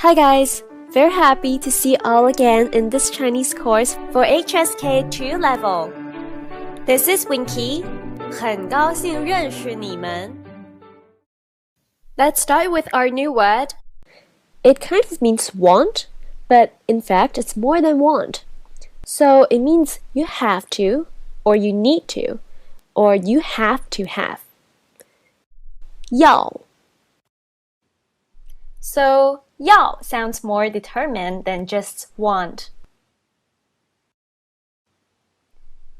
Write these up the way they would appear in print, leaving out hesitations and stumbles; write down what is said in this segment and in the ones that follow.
Hi guys! Very happy to see you all again in this Chinese course for HSK 2 level. This is Winky. 很高兴认识你们. Let's start with our new word. It kind of means want, but in fact it's more than want. So it means you have to, or you need to, or you have to have. 要. So 要 sounds more determined than just want.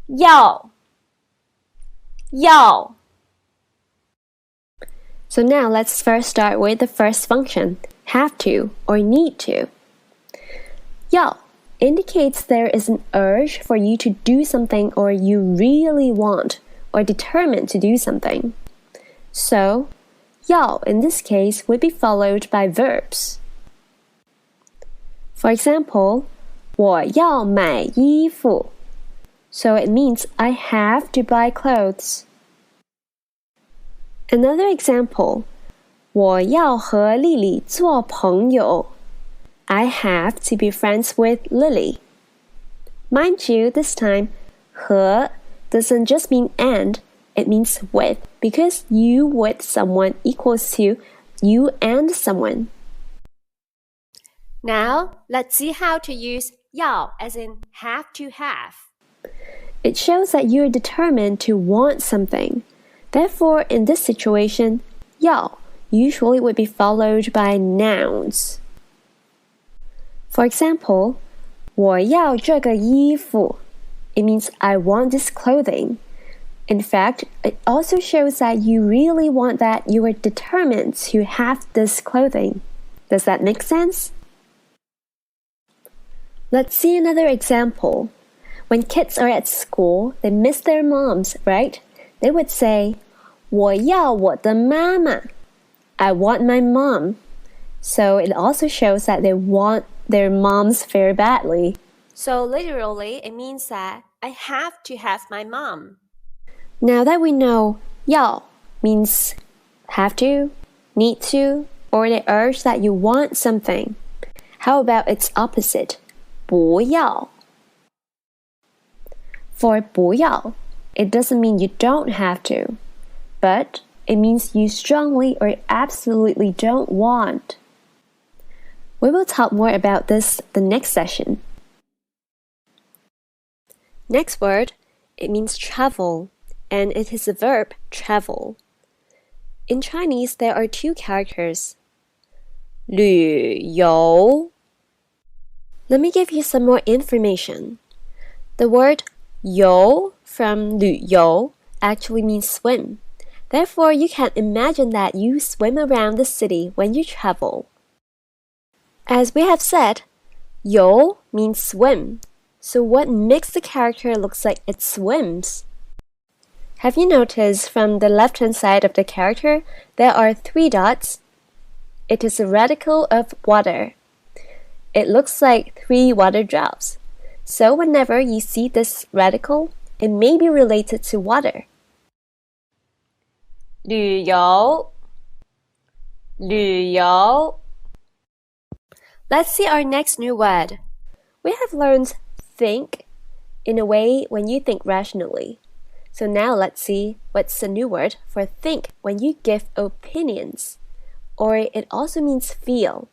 要 So now let's first start with the first function, have to or need to. 要 indicates there is an urge for you to do something or you really want or determined to do something. So 要 in this case would be followed by verbs. For example, 我要买衣服. So it means I have to buy clothes. Another example, 我要和丽丽做朋友. I have to be friends with Lily. Mind you, this time, 和 doesn't just mean and, it means with, because you with someone equals to you and someone. Now, let's see how to use 要 as in have to have. It shows that you're determined to want something. Therefore, in this situation, 要 usually would be followed by nouns. For example, 我要这个衣服. It means I want this clothing. In fact, it also shows that you really want that you are determined to have this clothing. Does that make sense? Let's see another example. When kids are at school, they miss their moms, right? They would say, 我要我的妈妈. I want my mom. So it also shows that they want their moms very badly. So literally, it means that I have to have my mom. Now that we know 要 means have to, need to, or the urge that you want something, how about its opposite, 不要? For 不要, it doesn't mean you don't have to, but it means you strongly or absolutely don't want. We will talk more about this the next session. Next word, it means travel, and it is the verb travel. In Chinese, there are two characters. 旅游. Let me give you some more information. The word 游 from 旅游 actually means swim. Therefore, you can imagine that you swim around the city when you travel. As we have said, 游 means swim. So what makes the character looks like it swims? Have you noticed from the left-hand side of the character, there are 3 dots? It is a radical of water. It looks like 3 water drops. So whenever you see this radical, it may be related to water. 旅游 Let's see our next new word. We have learned think in a way when you think rationally. So now let's see what's the new word for think when you give opinions. Or it also means feel.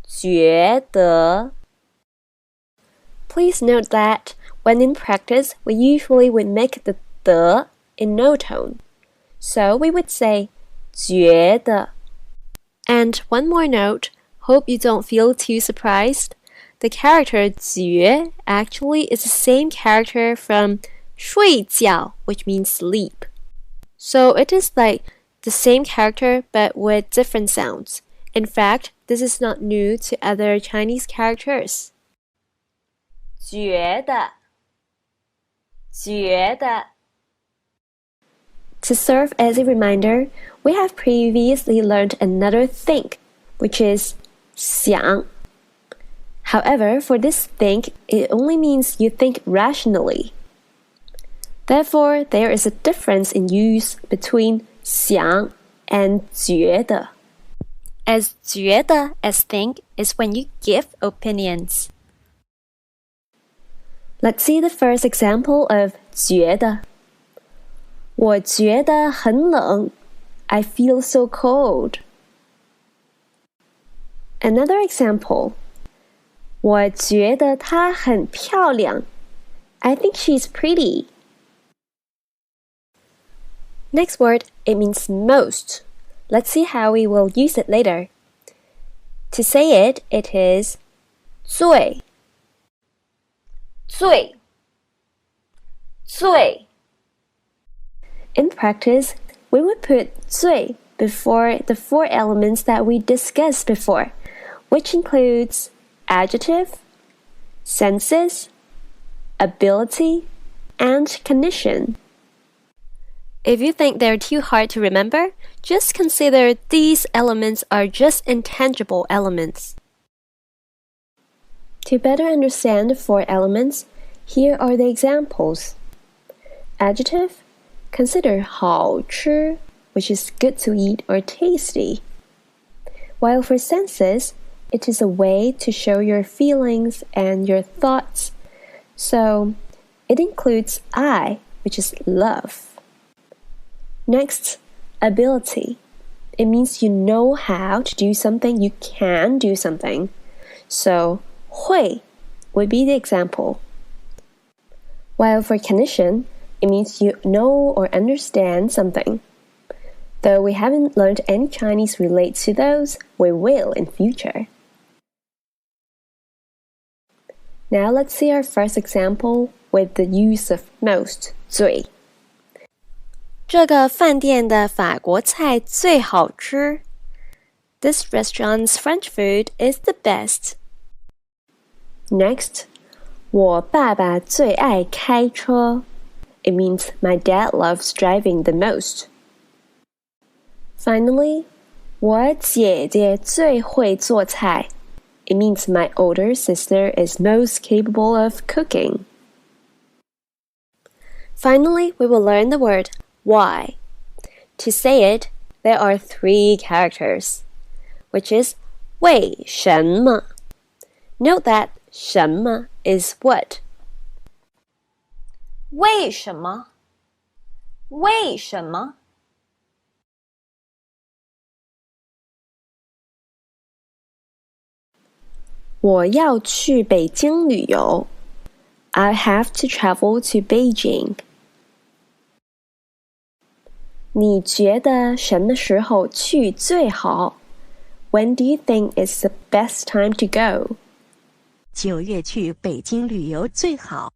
觉得. Please note that when in practice, we usually would make the 的 in no tone. So we would say 觉得. And one more note, hope you don't feel too surprised. The character 觉 actually is the same character from 睡觉, which means sleep. So it is like the same character but with different sounds. In fact, this is not new to other Chinese characters. 觉得 To serve as a reminder, we have previously learned another think, which is 想. However, for this think, it only means you think rationally. Therefore, there is a difference in use between 想 and 觉得. as 觉得 as think is when you give opinions. Let's see the first example of 觉得。我觉得很冷。I feel so cold. Another example. 我觉得她很漂亮。I think she's pretty. Next word, it means most. Let's see how we will use it later. To say it, it is 最最最 In practice, we would put 最 before the four elements that we discussed before, which includes adjective, senses, ability, and condition. If you think they're too hard to remember, just consider these elements are just intangible elements. To better understand the four elements, here are the examples. Adjective, consider 好吃, which is good to eat or tasty. While for senses, it is a way to show your feelings and your thoughts. So, it includes I, which is love. Next, ability. It means you know how to do something, you can do something. So, 会 would be the example. While for condition, it means you know or understand something. Though we haven't learned any Chinese related to those, we will in future. Now let's see our first example with the use of most, 最。这个饭店的法国菜最好吃。This restaurant's French food is the best. Next, 我爸爸最爱开车。It means my dad loves driving the most. Finally, 我姐姐最会做菜。It means my older sister is most capable of cooking. Finally, we will learn the word why. To say it, there are three characters, which is 为什么. Note that 什么 is what. 为什么？为什么？我要去北京旅游。I have to travel to Beijing. 你觉得什么时候去最好？ When do you think is the best time to go? 9月去北京旅游最好。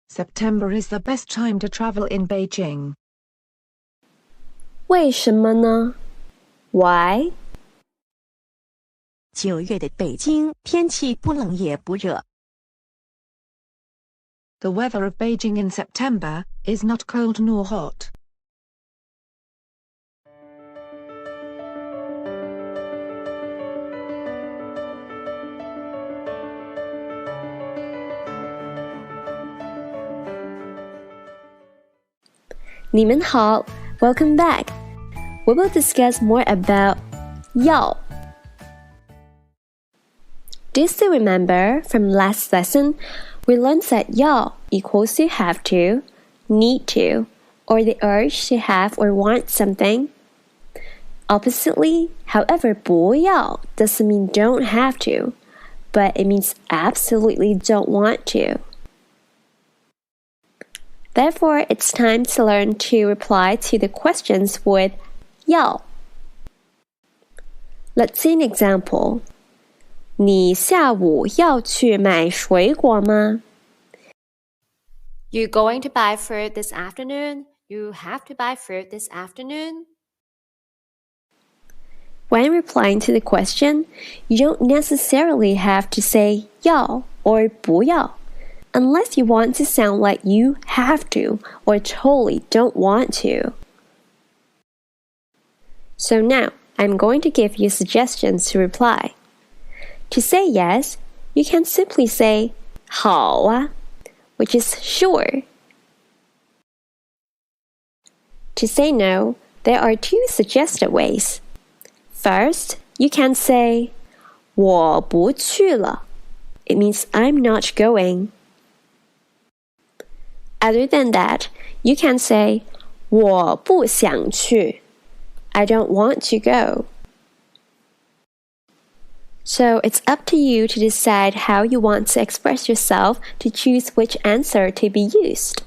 September is the best time to travel in Beijing. 为什么呢？ Why? 9月的北京天气不冷也不热。The weather of Beijing in September is not cold nor hot. "你们好, welcome back. We will discuss more about 要。Do you still remember from last lesson, we learned that 要 equals to have to, need to, or the urge to have or want something. Oppositely, however, 不要 doesn't mean don't have to, but it means absolutely don't want to. Therefore, it's time to learn to reply to the questions with 要. Let's see an example. 你下午要去买水果吗? You going to buy fruit this afternoon? You have to buy fruit this afternoon? When replying to the question, you don't necessarily have to say 要 or 不要, unless you want to sound like you have to or totally don't want to. So now, I'm going to give you suggestions to reply. To say yes, you can simply say 好啊, which is sure. To say no, there are two suggested ways. First, you can say 我不去了. It means I'm not going. Other than that, you can say 我不想去. I don't want to go. So it's up to you to decide how you want to express yourself to choose which answer to be used.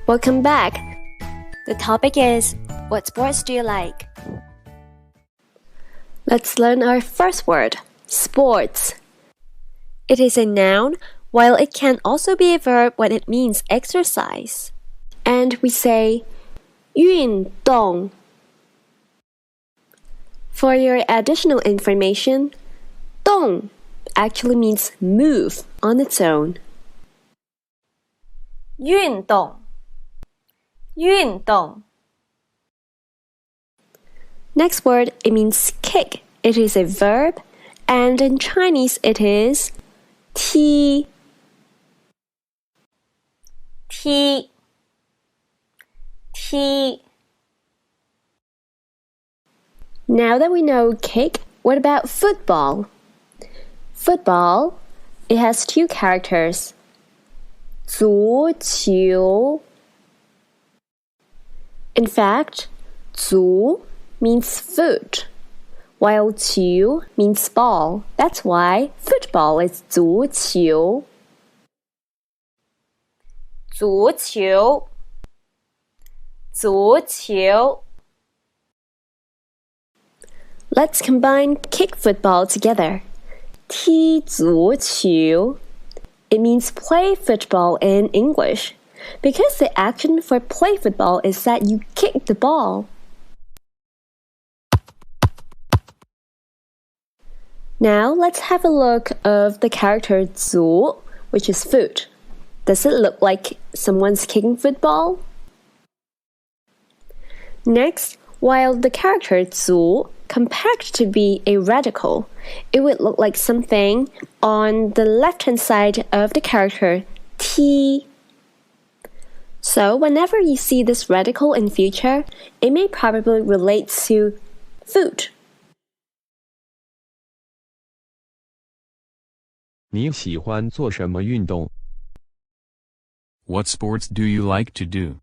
Welcome back. The topic is, what sports do you like? Let's learn our first word, sports. It is a noun, while it can also be a verb when it means exercise. And we say 运动. For your additional information, 动 actually means move on its own. 运动，运动。 Next word, it means kick. It is a verb, and in Chinese it is 踢. 踢，踢。 Now that we know kick, what about football? Football, it has two characters. 足球. In fact, 足 means foot, while 球 means ball. That's why football is 足球. 足球，足球。 Let's combine kick football together. 踢足球. It means play football in English, because the action for play football is that you kick the ball. Now let's have a look of the character 足, which is foot. Does it look like someone's kicking football? Next, while the character 足 compared to be a radical, it would look like something on the left-hand side of the character 踢. So whenever you see this radical in future, it may probably relate to foot. 你喜欢做什么运动？ What sports do you like to do?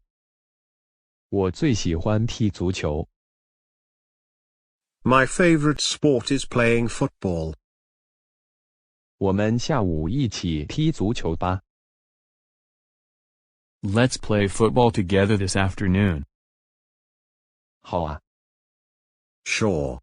我最喜欢踢足球。 My favorite sport is playing football. 我们下午一起踢足球吧。 Let's play football together this afternoon. 好啊。 Sure.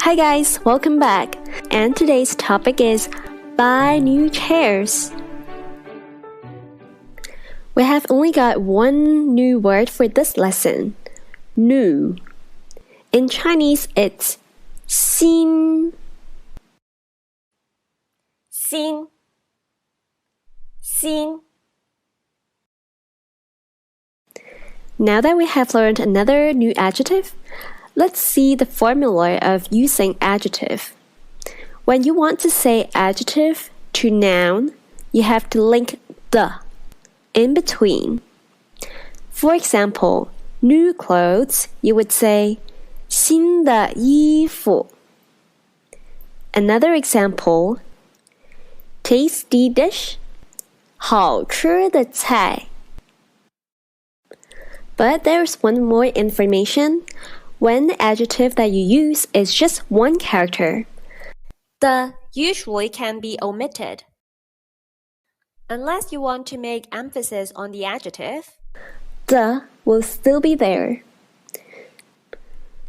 Hi guys, welcome back. And today's topic is buy new chairs. We have only got one new word for this lesson, new. In Chinese, it's 新. 新，新。 Now that we have learned another new adjective, let's see the formula of using adjective. When you want to say adjective to noun, you have to link the in between. For example, new clothes, you would say 新的衣服. Another example, tasty dish, 好吃的菜. But there's one more information. When the adjective that you use is just one character, the usually can be omitted. Unless you want to make emphasis on the adjective, the will still be there.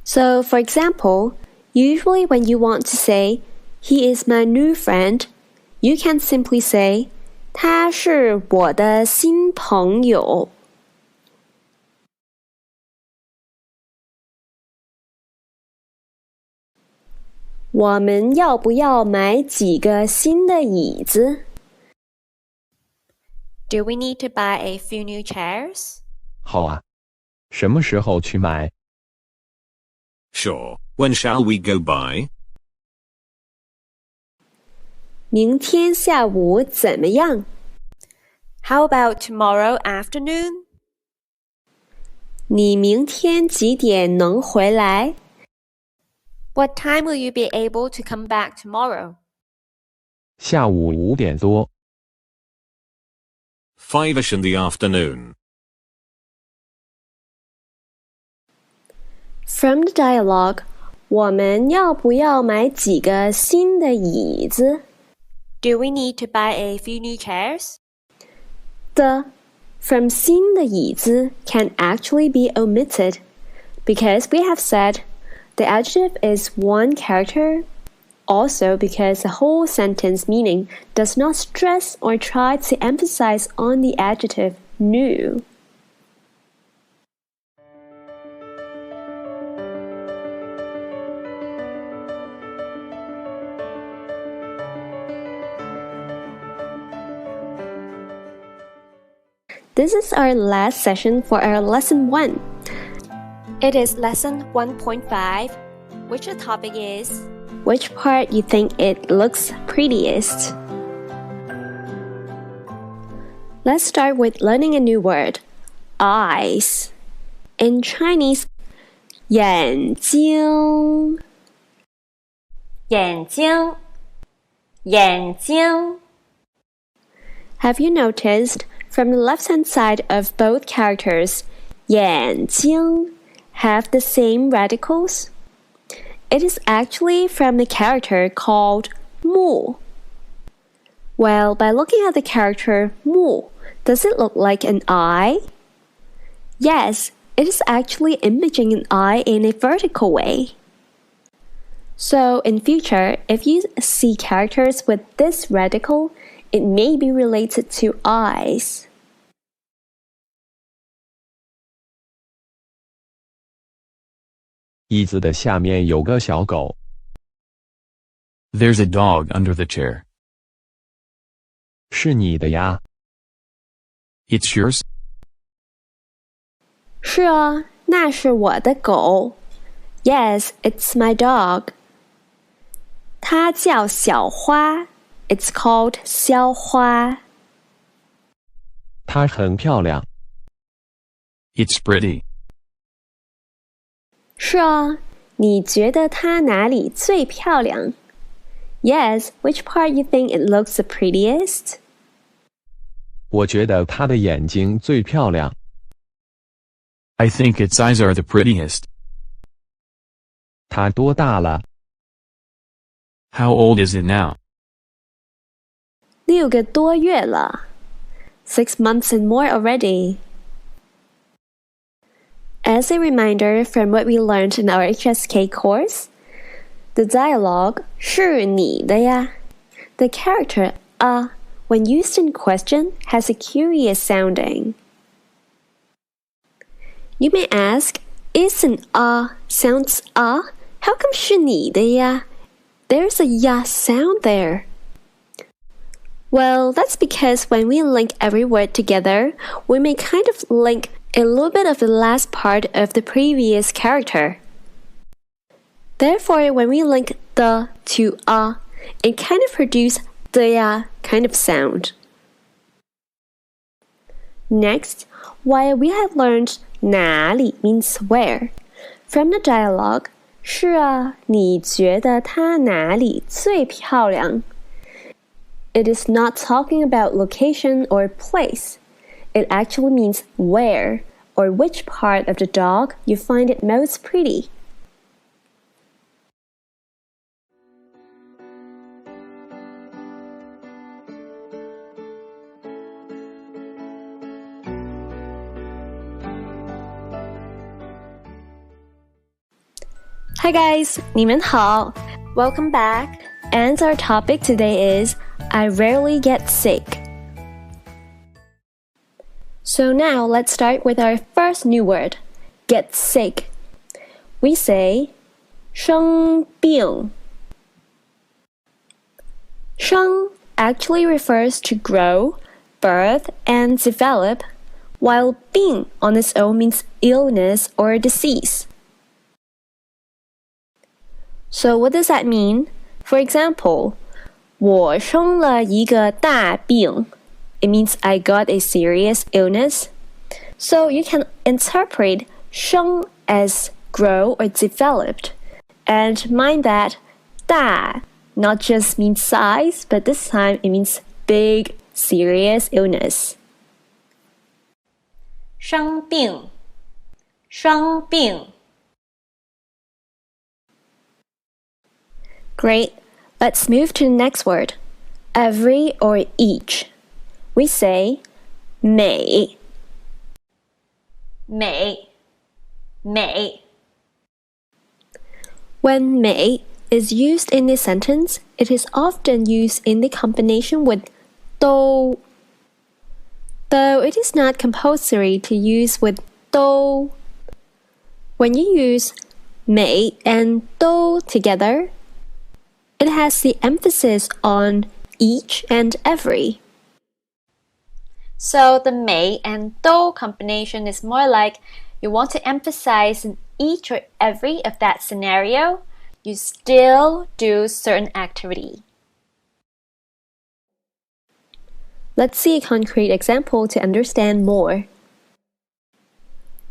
So, for example, usually when you want to say, he is my new friend, you can simply say, 他是我的新朋友.我们要不要买几个新的椅子？ Do we need to buy a few new chairs? 好啊，什么时候去买？ Sure. When shall we go by? 明天下午怎么样？ How about tomorrow afternoon? 你明天几点能回来？ What time will you be able to come back tomorrow? 下午5点多。 5ish in the afternoon. From the dialogue, 我们要不要买几个新的椅子？ Do we need to buy a few new chairs? The from 新的椅子 can actually be omitted because we have said the adjective is one character, also because the whole sentence meaning does not stress or try to emphasize on the adjective new. This is our last session for our lesson 1. It is lesson 1.5, which the topic is Which part you think it looks prettiest? Let's start with learning a new word, eyes. In Chinese, 眼睛眼睛眼睛 Have you noticed from the left-hand side of both characters, 眼睛 have the same radicals? It is actually from the character called 目. Well, by looking at the character 目, does it look like an eye? Yes, it is actually imaging an eye in a vertical way. So in future, if you see characters with this radical, it may be related to eyes. 椅子的下面有个小狗。 There's a dog under the chair. 是你的呀？ It's yours? 是啊，那是我的狗。Yes, it's my dog. 它叫小花。It's called 肖花。它很漂亮。 It's pretty. 是啊，你觉得它哪里最漂亮？ Yes, which part you think it looks the prettiest? 我觉得它的眼睛最漂亮。 I think its eyes are the prettiest. 它多大了？ How old is it now? 6个多月了。6 months and more already. As a reminder from what we learned in our HSK course, the dialogue 是你的呀. The character a when used in question has a curious sounding. You may ask, isn't a sounds a? How come 是你的呀? There's a ya sound there. Well, that's because when we link every word together, we may kind of link a little bit of the last part of the previous character. Therefore, when we link the to a, it kind of produces the ya kind of sound. Next, while we have learned 哪里 means where, from the dialogue, 是啊，你觉得它哪里最漂亮? It is not talking about location or place. It actually means where or which part of the dog you find it most pretty. Hi guys, 你们好. Welcome back. And our topic today is I rarely get sick. So now let's start with our first new word, get sick. We say 生病.生 actually refers to grow, birth, and develop, while 病 on its own means illness or disease. So what does that mean? For example, 我生了一个大病. It means I got a serious illness. So you can interpret 生 as grow or developed. And mind that 大 not just means size, but this time it means big, serious illness. 生病，生病。Great. Let's move to the next word. Every or each. We say 每美，美。When 每 is used in a sentence, it is often used in the combination with 都. Though it is not compulsory to use with 都. When you use 每 and 都 together, it has the emphasis on each and every. So the 美 and 都 combination is more like you want to emphasize in each or every of that scenario, you still do certain activity. Let's see a concrete example to understand more.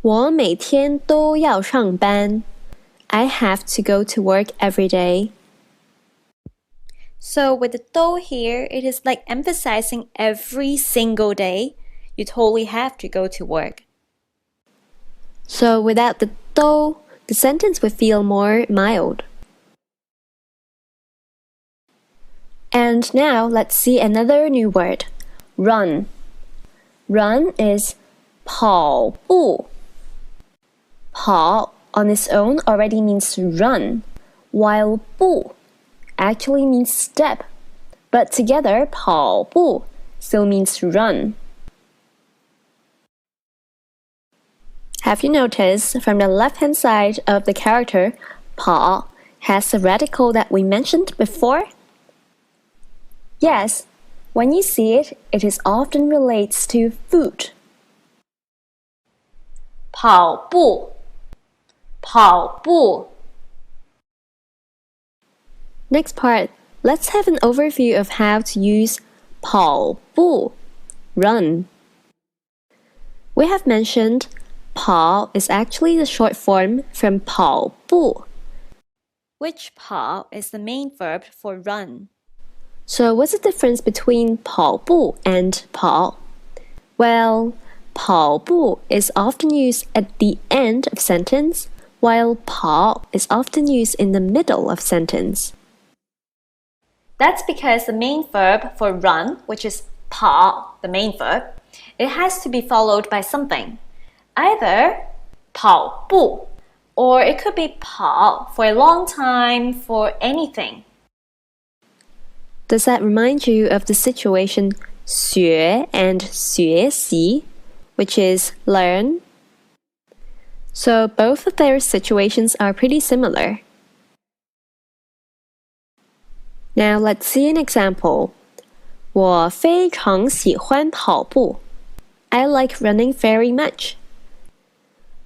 我每天都要上班. I have to go to work every day. So with the 都 here, it is like emphasizing every single day. You totally have to go to work. So without the 都, the sentence would feel more mild. And now let's see another new word. Run. Run is 跑步. 跑 on its own already means run, while 步 actually means step, but together 跑步 still means run. Have you noticed from the left-hand side of the character 跑 has the radical that we mentioned before? Yes, when you see it, it is often relates to food. 跑步，跑步。Next part, let's have an overview of how to use 跑步, run. We have mentioned 跑 is actually the short form from 跑步, Which 跑 is the main verb for run. So what's the difference between 跑步 and 跑? Well, 跑步 is often used at the end of sentence, while 跑 is often used in the middle of sentence. That's because the main verb for run, which is 跑, the main verb, it has to be followed by something. Either 跑步, or it could be 跑 for a long time, for anything. Does that remind you of the situation 学 and 学习, which is learn? So both of their situations are pretty similar. Now let's see an example. 我非常喜欢跑步. I like running very much.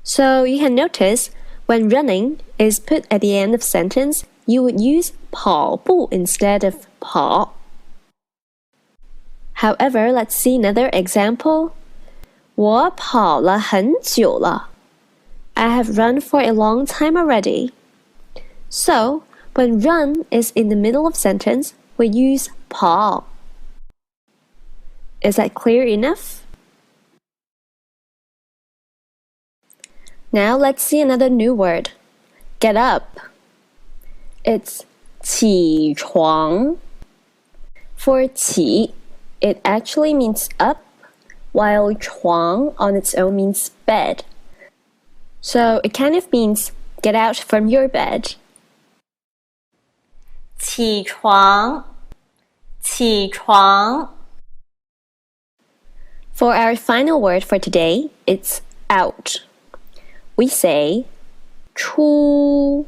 So you can notice when running is put at the end of sentence, you would use 跑步 instead of 跑. However, let's see another example. 我跑了很久了. I have run for a long time already. So, when run is in the middle of sentence, we use 跑. Is that clear enough? Now let's see another new word. Get up. It's 起床. For 起, it actually means up, while 床 on its own means bed. So it kind of means get out from your bed. 起床，起床。For our final word for today, it's out. We say 出.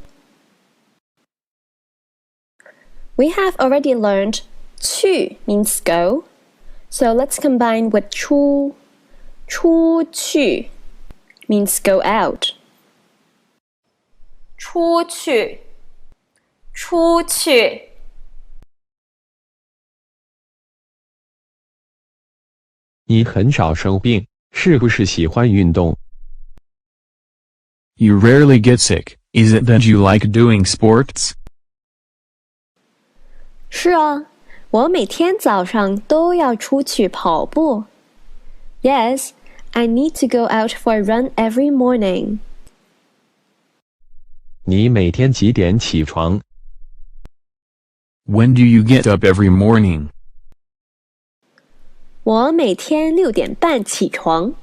We have already learned 去 means go. So let's combine with 出去 means go out. 出去出去你很少生病，是不是喜欢运动？ You rarely get sick. Is it that you like doing sports? 是啊，我每天早上都要出去跑步。Yes, I need to go out for a run every morning. 你每天几点起床？ When do you get up every morning? 我每天6点半起床。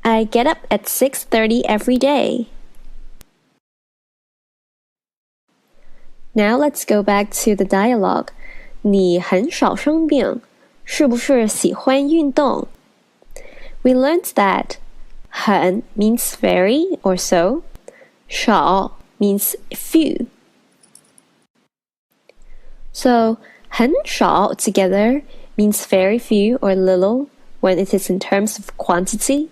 I get up at 6:30 every day. Now let's go back to the dialogue. 你很少生病，是不是喜欢运动？ We learned that 很 means very or so. 少 means few. So 很少 together means very few or little when it is in terms of quantity.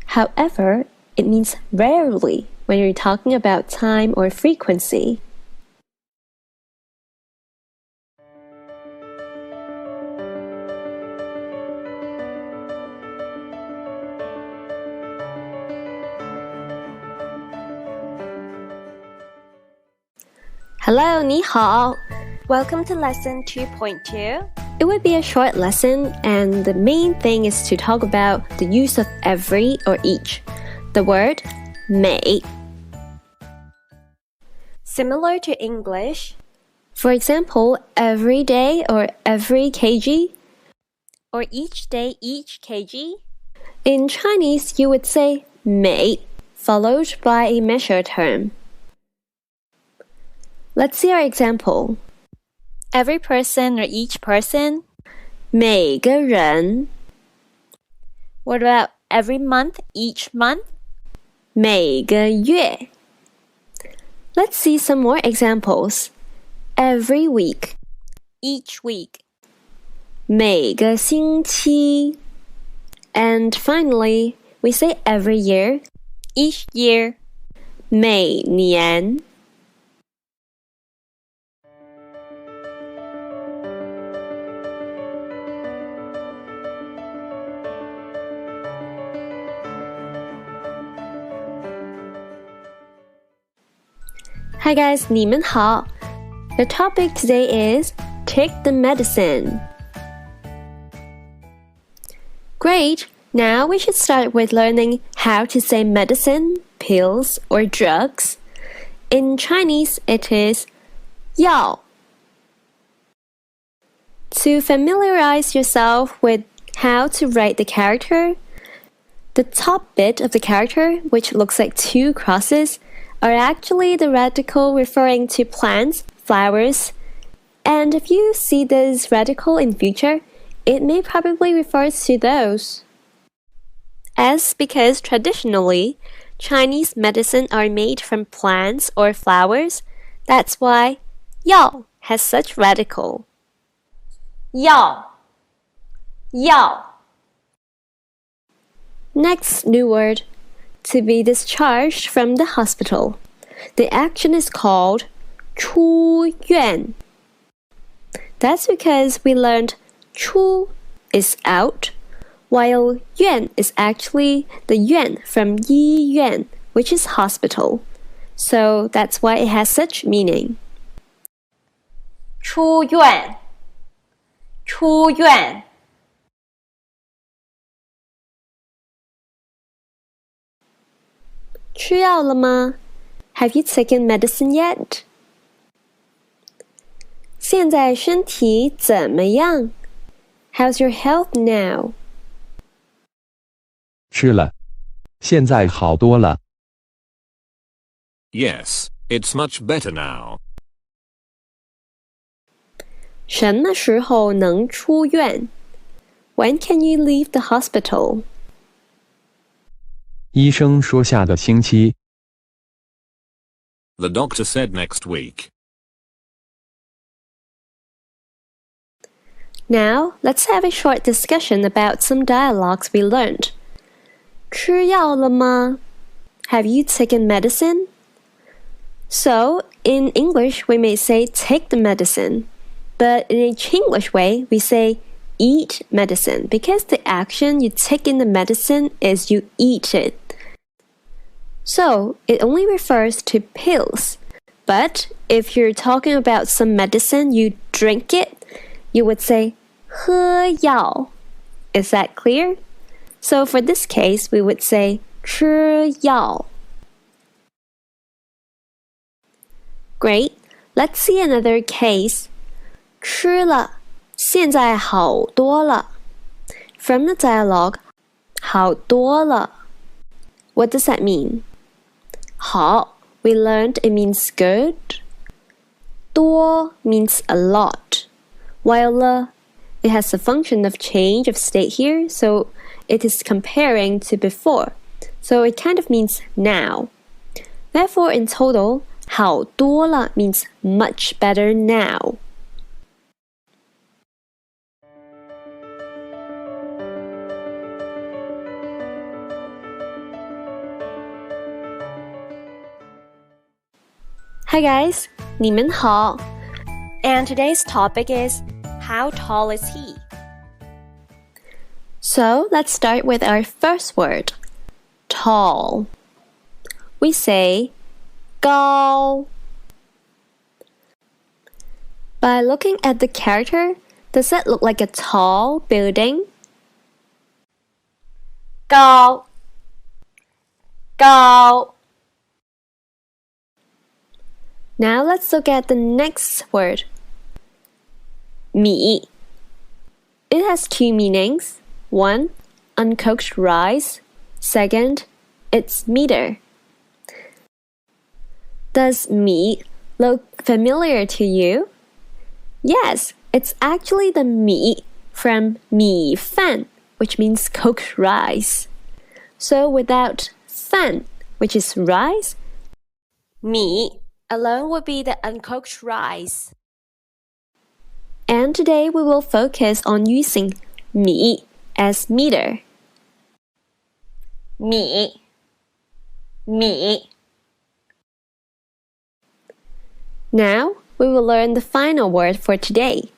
However, it means rarely when you're talking about time or frequency. Hello, 你好. Welcome to lesson 2.2. It would be a short lesson, and the main thing is to talk about the use of every or each. The word 每. Similar to English, For example, every day or every kg. or each day each kg. In Chinese, you would say 每, followed by a measure term. Let's see our example. Every person or each person. 每个人 What about every month, each month? 每个月 Let's see some more examples. Every week. Each week. 每个星期 And finally, we say every year. Each year. 每年 Hi guys, 你们好. The topic today is take the medicine. Great! Now we should start with learning how to say medicine, pills, or drugs. In Chinese, it is 药. To familiarize yourself with how to write the character, the top bit of the character, which looks like 2 crosses, are actually the radical referring to plants, flowers, and if you see this radical in future, it may probably refer to those. S because traditionally, Chinese medicine are made from plants or flowers, that's why 药 has such radical. 药 Next new word, to be discharged from the hospital. The action is called 出院. That's because we learned 出 is out, while 院 is actually the 院 from 医院, which is hospital. So that's why it has such meaning. 出院吃药了吗? Have you taken medicine yet? 现在身体怎么样? How's your health now? 吃了，现在好多了。 Yes, it's much better now. 什么时候能出院? When can you leave the hospital? 医生说下个星期。 The doctor said next week. Now, let's have a short discussion about some dialogues we learned. 吃药了吗? Have you taken medicine? So, in English, we may say take the medicine, but in a Chinglish way, we say eat medicine because the action you take in the medicine is you eat it. So, it only refers to pills. But if you're talking about some medicine, you drink it, you would say 喝药. Is that clear? So for this case, we would say 吃药. Great. Let's see another case. 吃了，现在好多了. From the dialogue, 好多了. What does that mean? 好, we learned it means good. 多 means a lot. While 了, it has a function of change of state here, so it is comparing to before. So it kind of means now. Therefore, in total, 好多了 means much better now. Hi guys, 你们好. And today's topic is, how tall is he? So let's start with our first word, tall. We say 高. By looking at the character, does it look like a tall building? 高 高 Now let's look at the next word, 米. It has two meanings. One, uncooked rice. Second, it's meter. Does 米 look familiar to you? Yes, it's actually the 米 from 米饭, which means cooked rice. So without 饭, which is rice, 米 alone would be the uncooked rice. And today we will focus on using 米 as meter. 米 米 Now we will learn the final word for today,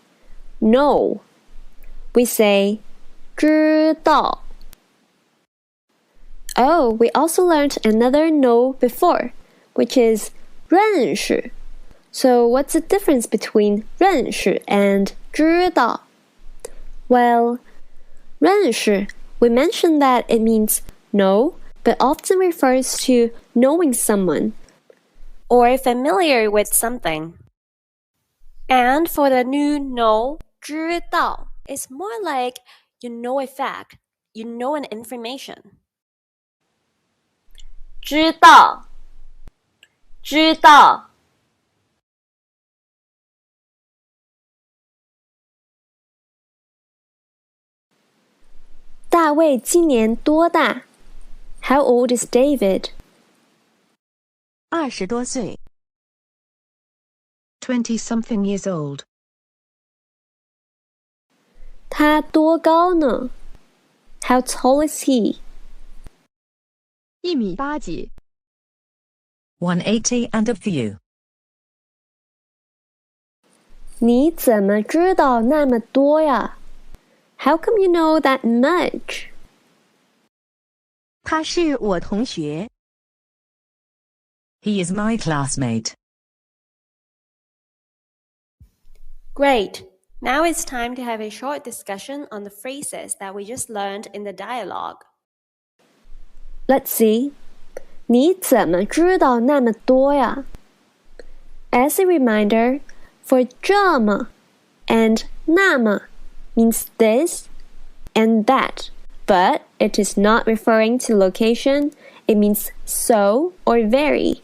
know. We say 知道. Oh, we also learned another know before, which is 认识. So what's the difference between 认识 and 知道? Well, 认识, we mentioned that it means know, but often refers to knowing someone or familiar with something. And for the new know, 知道, it's more like you know a fact, you know an information. 知道知道大卫今年多大? How old is David? 20多岁， 20-something years old. 他多高呢? How tall is he? 1米8几， 180 and a few. 你怎么知道那么多呀? How come you know that much? 他是我同学。 He is my classmate. Great. Now it's time to have a short discussion on the phrases that we just learned in the dialogue. Let's see. 你怎么知道那么多呀? As a reminder, for 这么 and 那么 means this and that, but it is not referring to location, it means so or very.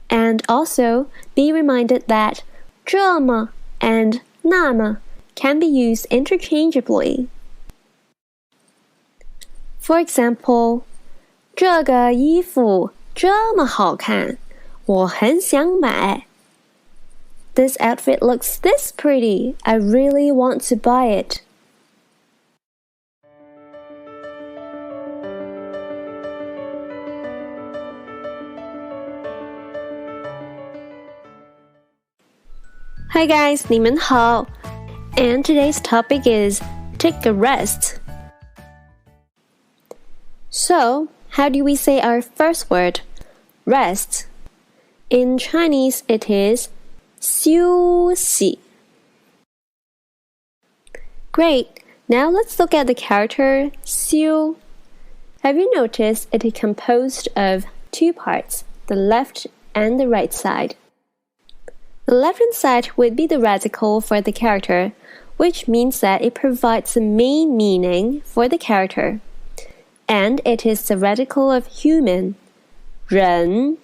And also, be reminded that 这么 and 那么 can be used interchangeably. For example, 这个衣服这么好看，我很想买。This outfit looks this pretty. I really want to buy it. Hi guys, 你们好. And today's topic is take a rest. So, how do we say our first word? Rest. In Chinese, it is 休息. Great. Now let's look at the character 休. Have you noticed it is composed of two parts, the left and the right side? The left-hand side would be the radical for the character, which means that it provides the main meaning for the character. And it is the radical of human, 人.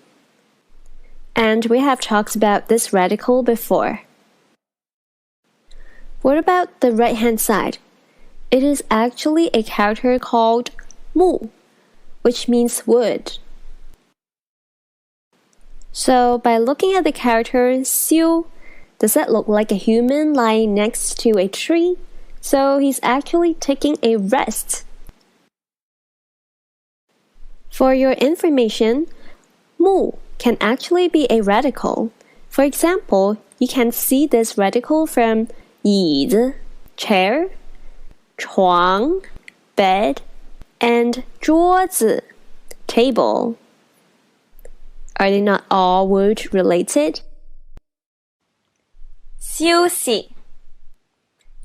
And we have talked about this radical before. What about the right-hand side? It is actually a character called 木, which means wood. So, by looking at the character 休, does that look like a human lying next to a tree? So, he's actually taking a rest. For your information, 木 can actually be a radical. For example, you can see this radical from 椅子, chair, 床, bed, and 桌子, table. Are they not all wood related? 休息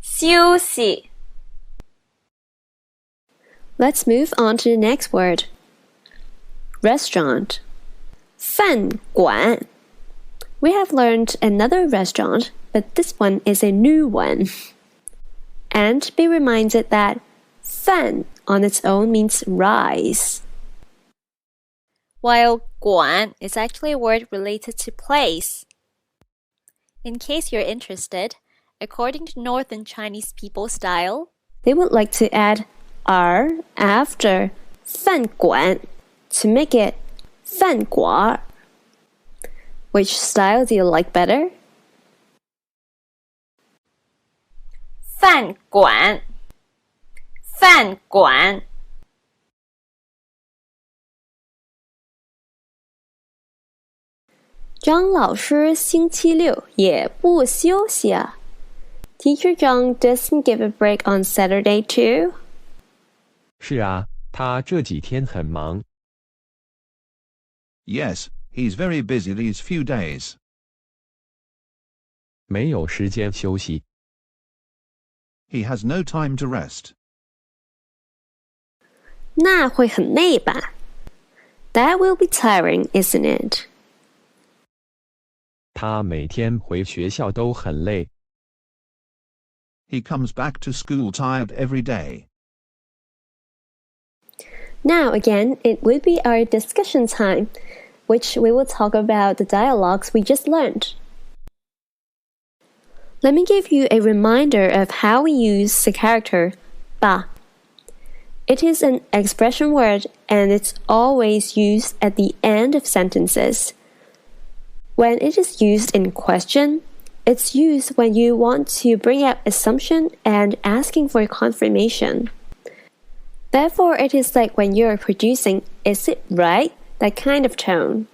休息 Let's move on to the next word. Restaurant. 饭馆. We have learned another restaurant, but this one is a new one. And be reminded that 饭 on its own means rice, while 馆 is actually a word related to place. In case you're interested, according to Northern Chinese people style, they would like to add r after 饭馆 to make it 饭馆. Which style do you like better? 饭馆饭馆张老师星期六也不休息啊. Teacher Zhang doesn't give a break on Saturday too. 是啊，他这几天很忙。Yes, he's very busy these few days. 没有时间休息。He has no time to rest. 那会很累吧? That will be tiring, isn't it? 他每天回学校都很累。He comes back to school tired every day. Now again, it will be our discussion time, which we will talk about the dialogues we just learned. Let me give you a reminder of how we use the character 吧. It is an expression word and it's always used at the end of sentences. When it is used in question, it's used when you want to bring out assumption and asking for confirmation. Therefore, it is like when you're producing "is it right?" that kind of tone.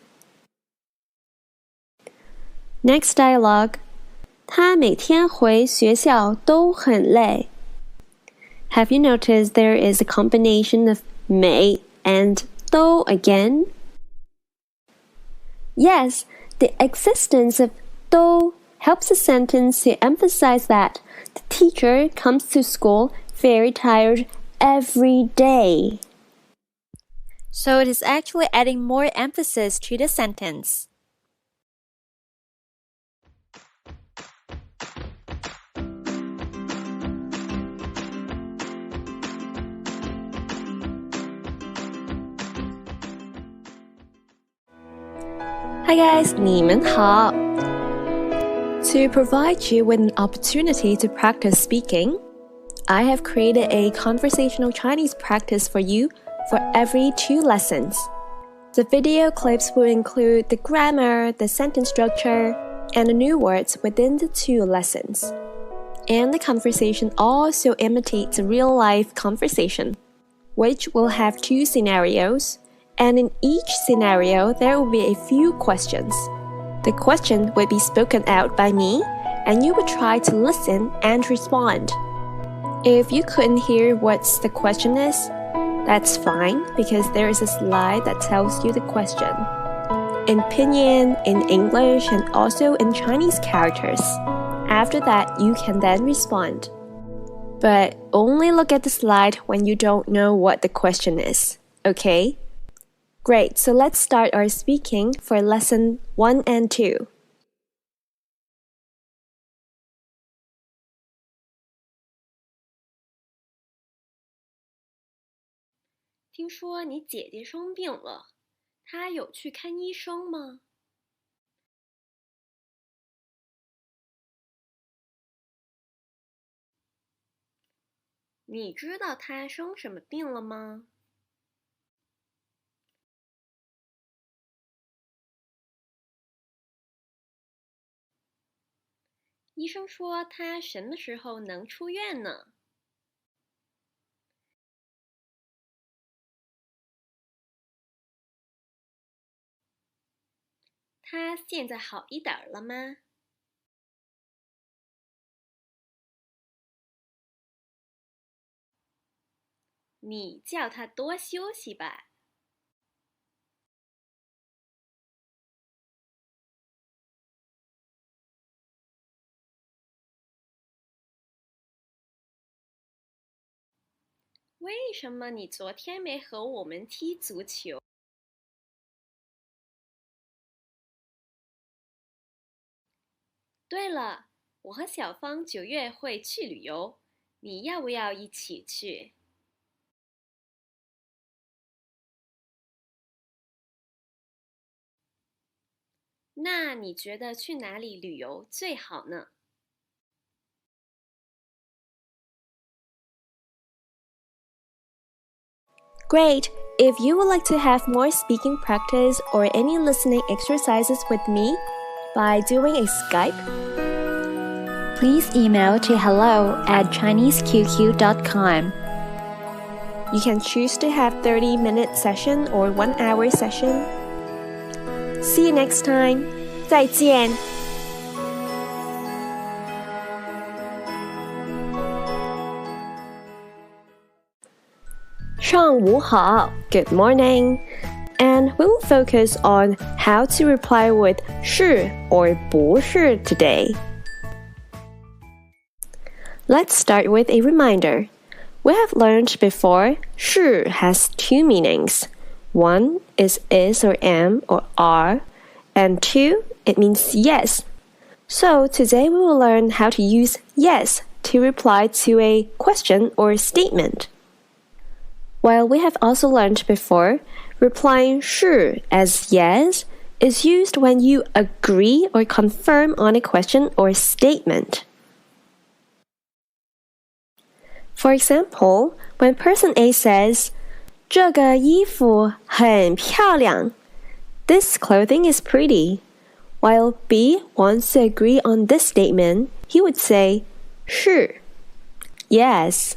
Next dialogue. 他每天回学校都很累. Have you noticed there is a combination of 每 and 都 again? Yes, the existence of 都 helps the sentence to emphasize that the teacher comes to school very tired every day. So it is actually adding more emphasis to the sentence. Hi guys, 你们好. To provide you with an opportunity to practice speaking, I have created a conversational Chinese practice for you for every 2 lessons. The video clips will include the grammar, the sentence structure, and the new words within the two lessons. And the conversation also imitates a real-life conversation, which will have two scenarios, and in each scenario there will be a few questions. The question would be spoken out by me, and you would try to listen and respond. If you couldn't hear what the question is, that's fine, because there is a slide that tells you the question. In Pinyin, in English, and also in Chinese characters. After that, you can then respond. But only look at the slide when you don't know what the question is, okay? Great, so let's start our speaking for lesson 1 and 2. 听说你姐姐生病了，她有去看医生吗？你知道她生什么病了吗？医生说她什么时候能出院呢？她现在好一点了吗？你叫她多休息吧。为什么你昨天没和我们踢足球？对了，我和小芳9月会去旅游，你要不要一起去？那你觉得去哪里旅游最好呢？Great! If you would like to have more speaking practice or any listening exercises with me by doing a Skype, Please email to hello@chineseqq.com. you can choose to have 30-minute session or 1-hour session. See you next time. 再见. Good morning. And we will focus on how to reply with 是 or 不是 today. Let's start with a reminder. We have learned before 是 has two meanings. One is or am or are, and two, it means yes. So today we will learn how to use yes to reply to a question or statement. While we have also learned before, replying 是 as yes is used when you agree or confirm on a question or statement. For example, when person A says, 这个衣服很漂亮, this clothing is pretty. While B wants to agree on this statement, he would say, 是, yes.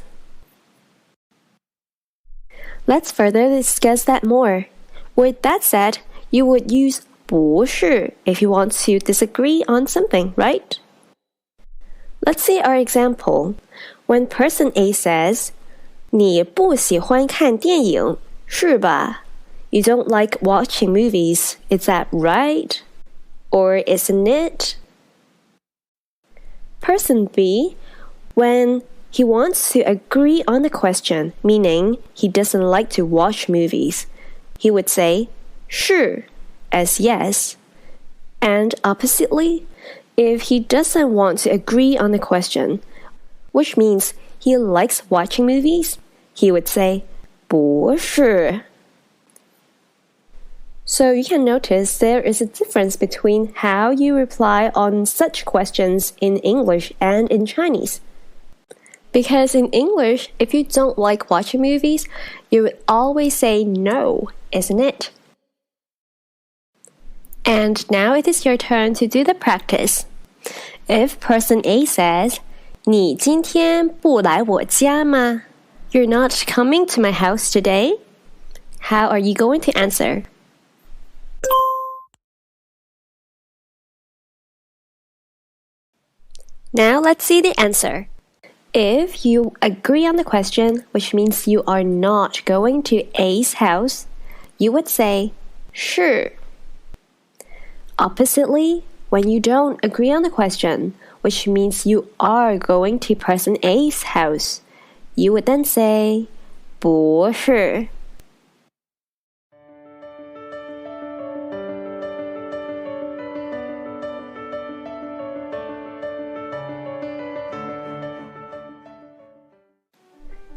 Let's further discuss that more. With that said, you would use 不是 if you want to disagree on something, right? Let's see our example. When person A says, 你不喜欢看电影，是吧? You don't like watching movies, is that right? Or isn't it? Person B, when he wants to agree on the question, meaning he doesn't like to watch movies, he would say 是 as yes. And oppositely, if he doesn't want to agree on the question, which means he likes watching movies, he would say 不是. So you can notice there is a difference between how you reply on such questions in English and in Chinese. Because in English, if you don't like watching movies, you would always say no, isn't it? And now it is your turn to do the practice. If person A says, 你今天不来我家吗? You're not coming to my house today? How are you going to answer? Now let's see the answer. If you agree on the question, which means you are not going to A's house, you would say 是. Oppositely, when you don't agree on the question, which means you are going to person A's house, you would then say 不是.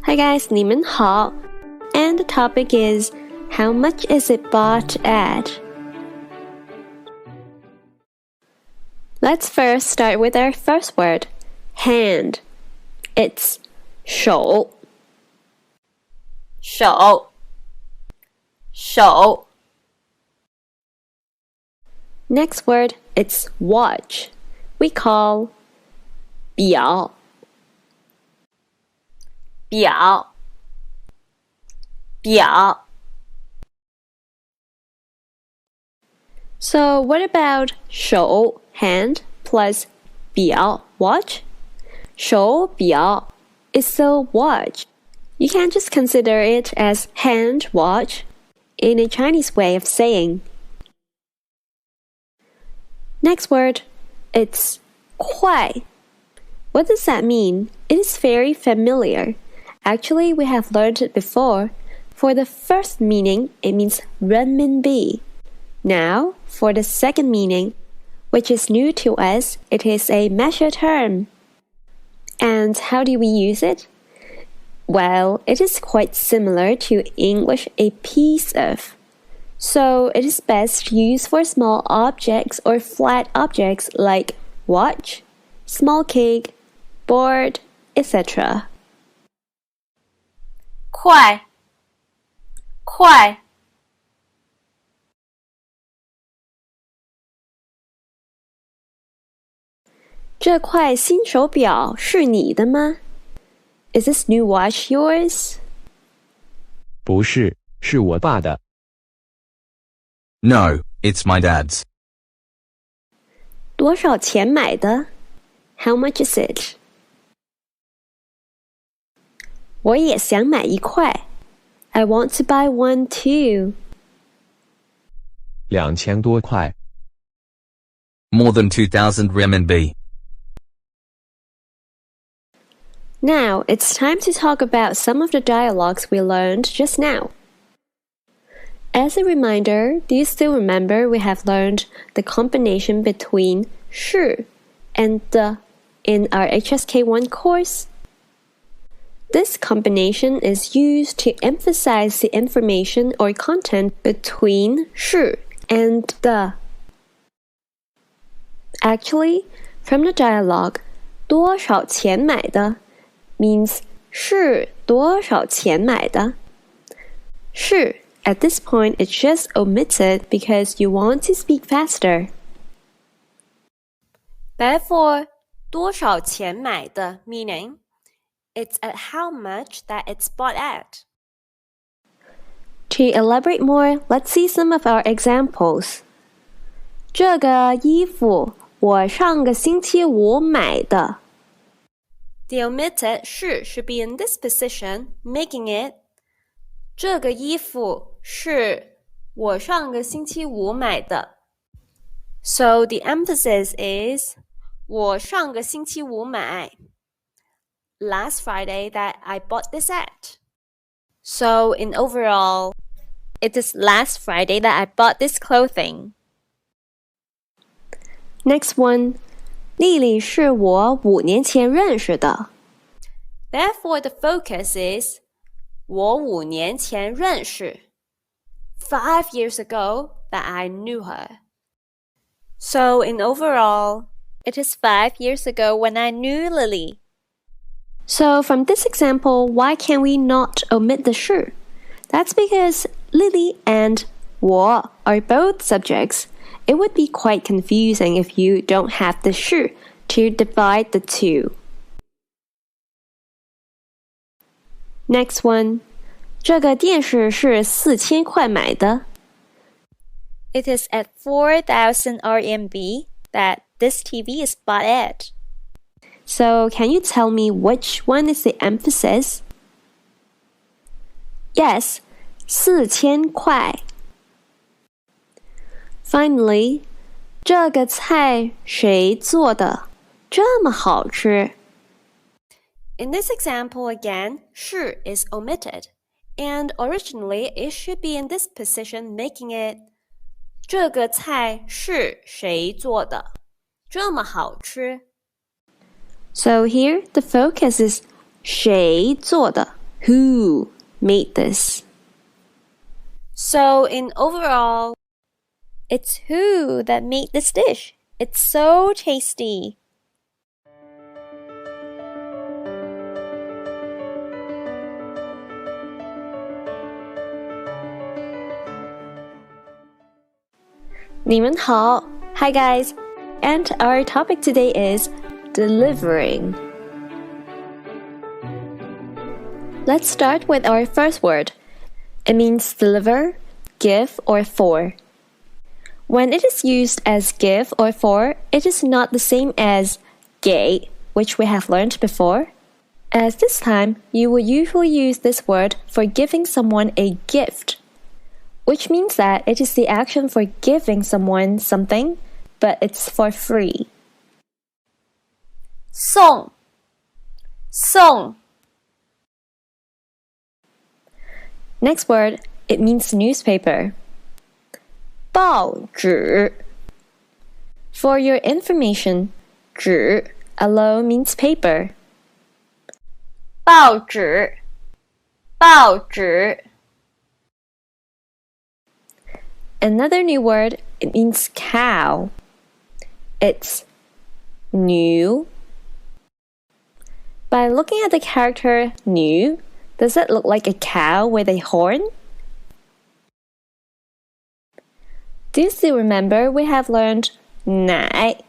Hi guys, 你们好. And the topic is, how much is it bought at? Let's first start with our first word, hand. It's 手. 手 Next word, it's watch. We call 表. 表 So what about 手, hand, plus 表, watch? 手表 is the watch. You can just consider it as hand watch in a Chinese way of saying. Next word, it's 快. What does that mean? It is very familiar. Actually, we have learned it before. For the first meaning, it means renminbi. Now, for the second meaning, which is new to us, it is a measure term. And how do we use it? Well, it is quite similar to English a piece of. So it is best used for small objects or flat objects like watch, small cake, board, etc. 快 这块新手表是你的吗? Is this new watch yours? 不是，是我爸的。No, it's my dad's. 多少钱买的? How much is it? 我也想买一块. I want to buy one too. 2000多块。More than 2,000 renminbi. Now, it's time to talk about some of the dialogues we learned just now. As a reminder, do you still remember we have learned the combination between 是 and 的 in our HSK1 course? This combination is used to emphasize the information or content between 是 and 的. Actually, from the dialogue, 多少钱买的 means 是多少钱买的? 是 at this point it's just omitted because you want to speak faster. Therefore, 多少钱买的 meaning it's at how much that it's bought at. To elaborate more, let's see some of our examples. 这个衣服我上个星期五买的. The omitted 是 should be in this position, making it 这个衣服是我上个星期五买的. So the emphasis is 我上个星期五买. Last Friday that I bought this at. So in overall, it is last Friday that I bought this clothing. Next one. 丽丽是我5年前认识的. Therefore, the focus is 我5年前认识. 5 years ago that I knew her. So in overall, it is 5 years ago when I knew Lily. So from this example, why can we not omit the 是? That's because Lily and 我 are both subjects, it would be quite confusing if you don't have the 是 to divide the two. Next one. 这个电视是4000块买的。It is at 4,000 RMB that this TV is bought at. So, can you tell me which one is the emphasis? Yes, 4000块. Finally, 这个菜谁做的？这么好吃。In this example again, 是 is omitted, and originally it should be in this position, making it 这个菜是谁做的？这么好吃。So here, the focus is 谁做的? Who made this? So in overall, it's who that made this dish. It's so tasty. Hi guys, and our topic today is delivering. Let's start with our first word. It means deliver, give, or for. When it is used as give or for, it is not the same as 给, which we have learned before. As this time, you will usually use this word for giving someone a gift, which means that it is the action for giving someone something, but it's for free. 送 Next word, it means newspaper. 报纸 For your information, 纸 alone means paper. 报纸 Another new word, it means cow. It's new. By looking at the character new, does it look like a cow with a horn? Do you still remember we have learned 奶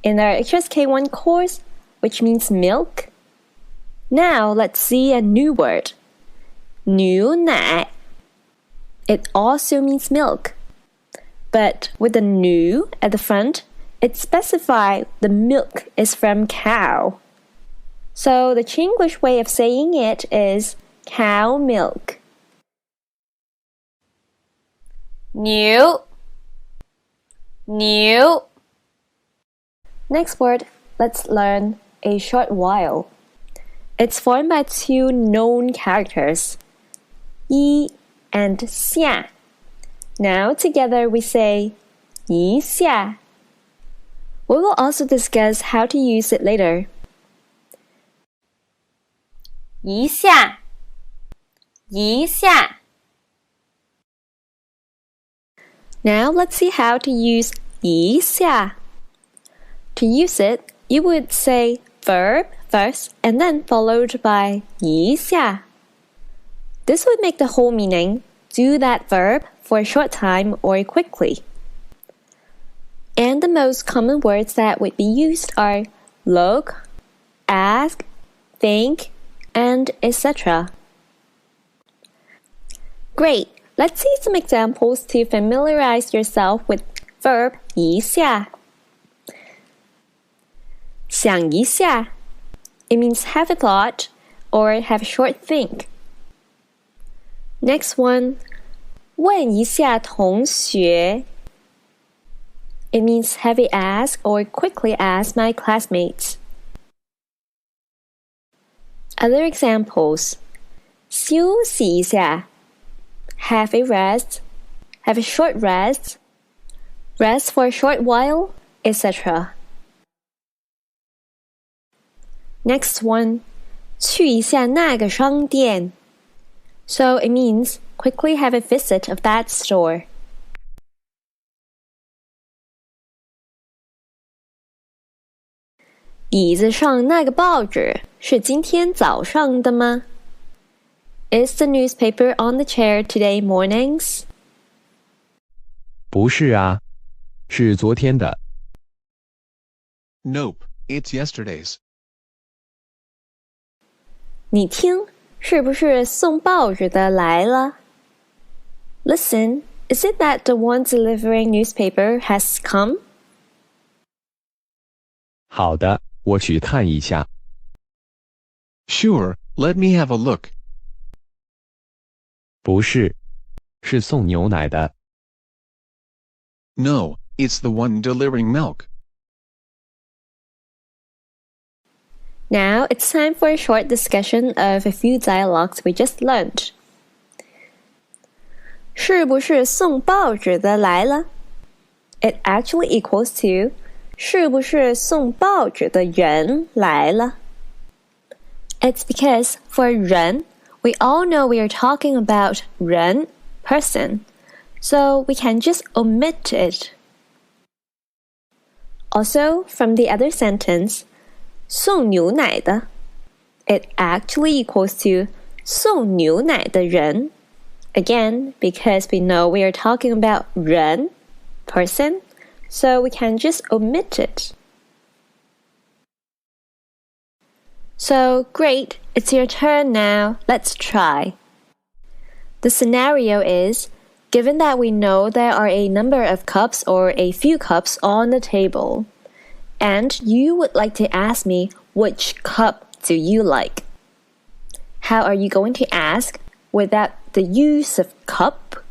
in our HSK1 course, which means milk? Now let's see a new word. 牛奶. It also means milk. But with the 牛 at the front, it specifies the milk is from cow. So the Chinglish way of saying it is cow milk. 牛 Next word, let's learn a short while. It's formed by two known characters, 一 and 下. Now together we say 一下. We will also discuss how to use it later. 一下 Now let's see how to use 一下. To use it, you would say verb first and then followed by 一下. This would make the whole meaning do that verb for a short time or quickly. And the most common words that would be used are look, ask, think, and etc. Great! Let's see some examples to familiarize yourself with verb 一下. 想一下. It means have a thought or have a short think. Next one, 问一下同学. It means have a ask or quickly ask my classmates. Other examples, 休息一下. Have a rest, have a short rest, rest for a short while, etc. Next one, 去一下那个商店. So it means quickly have a visit of that store. "椅子上那个报纸是今天早上的吗? Is the newspaper on the chair today mornings? 不是啊，是昨天的。Nope, it's yesterday's. 你听，是不是送报纸的来了？ Listen, is it that the one delivering newspaper has come? 好的，我去看一下。Sure, let me have a look. 不是，是送牛奶的。No, it's the one delivering milk. Now it's time for a short discussion of a few dialogues we just learned. 是不是送报纸的来了？ It actually equals to 是不是送报纸的人来了？ It's because for 人 we all know we are talking about 人 person, so we can just omit it. Also, from the other sentence, 送牛奶的 it actually equals to 送牛奶的人 again because we know we are talking about 人 person, so we can just omit it. So great, it's your turn now. Let's try. The scenario is, given that we know there are a number of cups or a few cups on the table, and you would like to ask me which cup do you like? How are you going to ask without the use of cup?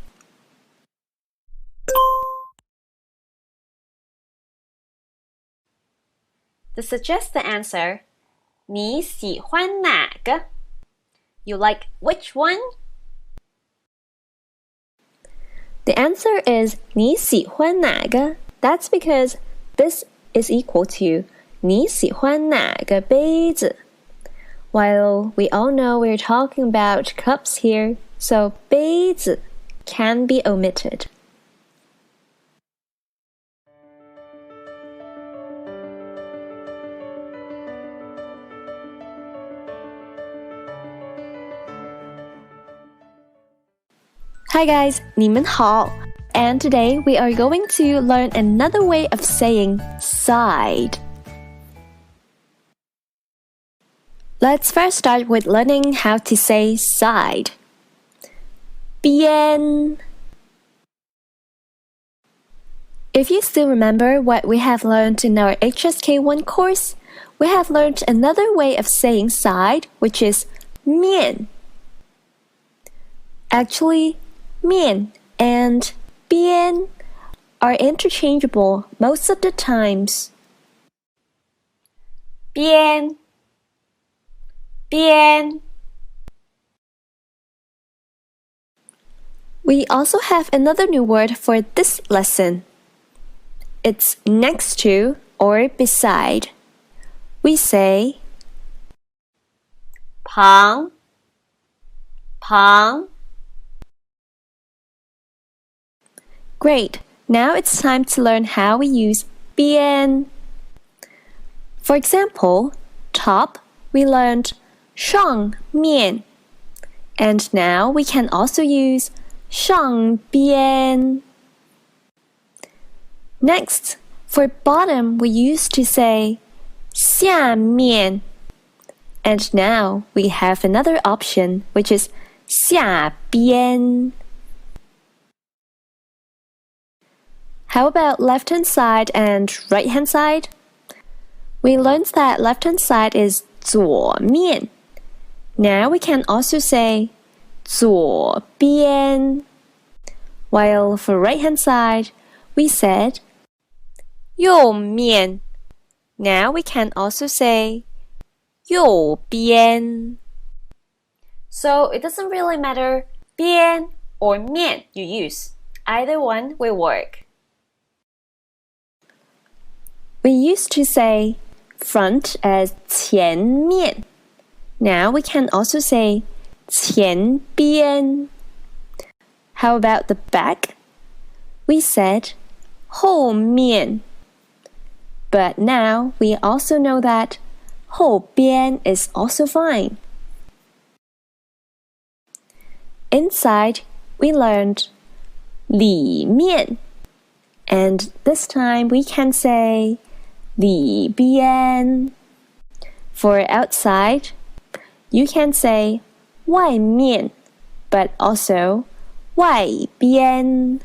To suggest the answer, 你喜欢哪个? You like which one? The answer is 你喜欢哪个? That's because this is equal to 你喜欢哪个杯子? While we all know we're talking about cups here, so 杯子 can be omitted. Hi guys, 你们好. And today we are going to learn another way of saying side. Let's first start with learning how to say side. 边. If you still remember what we have learned in our HSK 1 course, we have learned another way of saying side, which is 面. Actually, 面 and 边 are interchangeable most of the times. 边 边 We also have another new word for this lesson. It's next to or beside. We say 旁旁 Great, now it's time to learn how we use 边. For example, top, we learned 上面, and now we can also use 上边. Next, for bottom, we used to say 下面, and now we have another option, which is 下边. How about left-hand side and right-hand side? We learned that left-hand side is 左面. Now we can also say 左边. While for right-hand side, we said 右面. Now we can also say 右边. So it doesn't really matter 边 or 面 you use. Either one will work. We used to say front as 前面. Now we can also say 前边. How about the back? We said 后面. But now we also know that 后边 is also fine. Inside, we learned 里面. And this time we can say 里边. For outside, you can say 外面, but also 外边.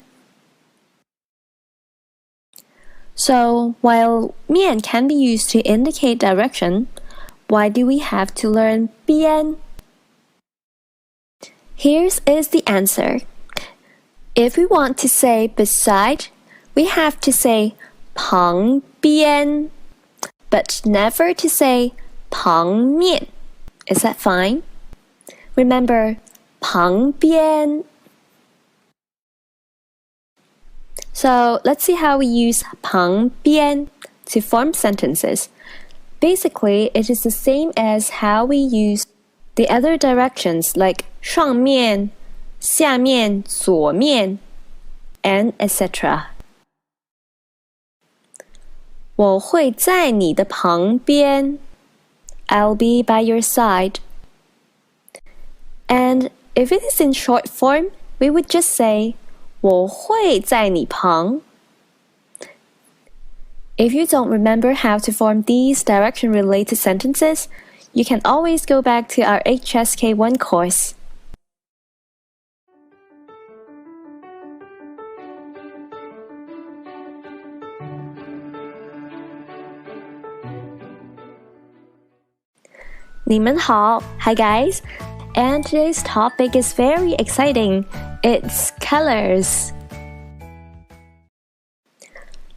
So, while 面 can be used to indicate direction, why do we have to learn 边? Here is the answer. If we want to say beside, we have to say 旁边, but never to say 旁面. Is that fine? Remember, 旁边. So let's see how we use 旁边 to form sentences. Basically, it is the same as how we use the other directions like 上面, 下面, 左面, and etc. 我会在你的旁边. I'll be by your side. And if it is in short form, we would just say 我会在你旁. If you don't remember how to form these direction-related sentences, you can always go back to our HSK 1 course. Hi guys, and today's topic is very exciting. It's colors.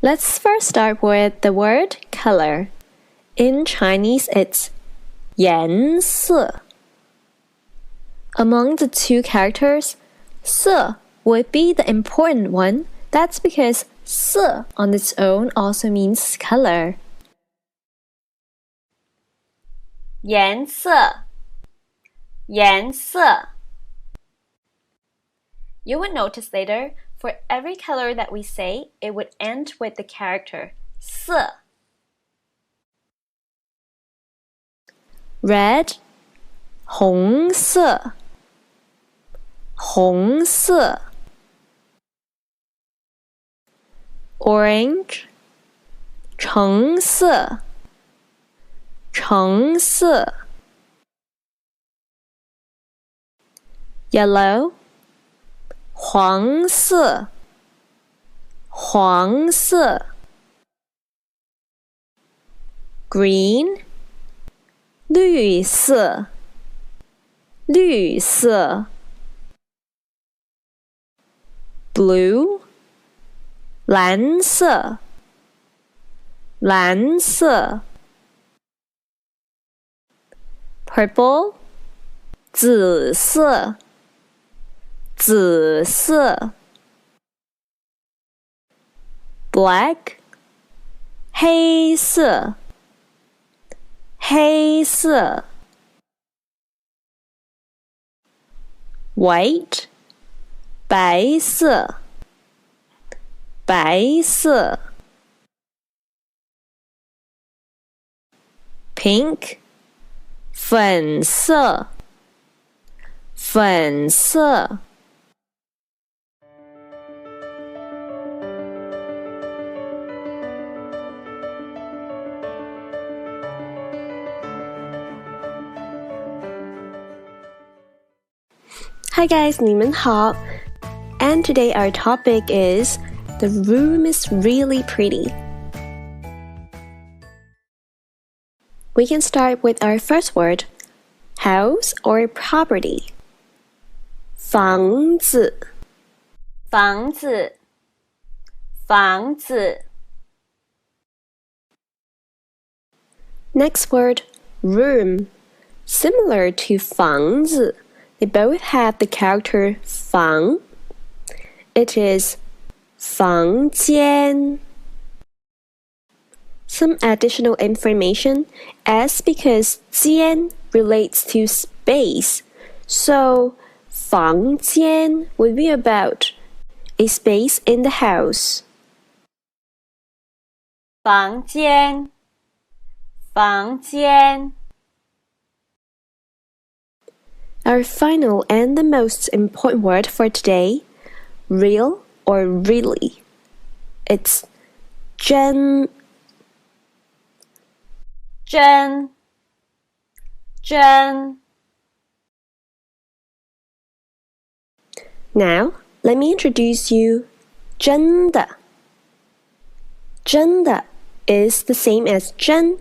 Let's first start with the word color. In Chinese, it's 颜色. Among the two characters, 色 would be the important one. That's because 色 on its own also means color. 颜色 颜色 You would notice later, for every color that we say, it would end with the character 色. Red, 红色, 红色. Orange, 橙色, 橙色. Yellow, 黄色, 黄色. Green, 绿色, 绿色. Blue, 蓝色, 蓝色. Purple, 紫色, 紫色. Black, 黑色, 黑色. White, 白色, 白色. Pink, 粉色, 粉色. Hi guys, 你们好. And today our topic is the room is really pretty. We can start with our first word, house or property. 房子房子房子 Next word, room. Similar to 房子, they both have the character 房. It is 房间. Some additional information, as because 间 relates to space, so 房间 would be about a space in the house. 房间房间 Our final and the most important word for today, real or really. It's 真 真 真 Now, let me introduce you 真的 真的 is the same as 真,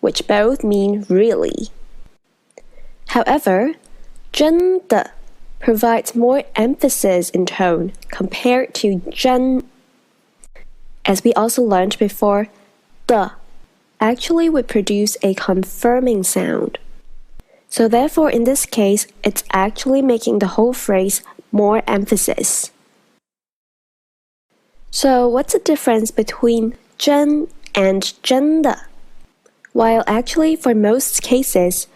which both mean really. However, 真的 provides more emphasis in tone compared to 真. As we also learned before, 的 actually would produce a confirming sound. So therefore, in this case, it's actually making the whole phrase more emphasis. So what's the difference between 真 and 真的? While actually for most cases,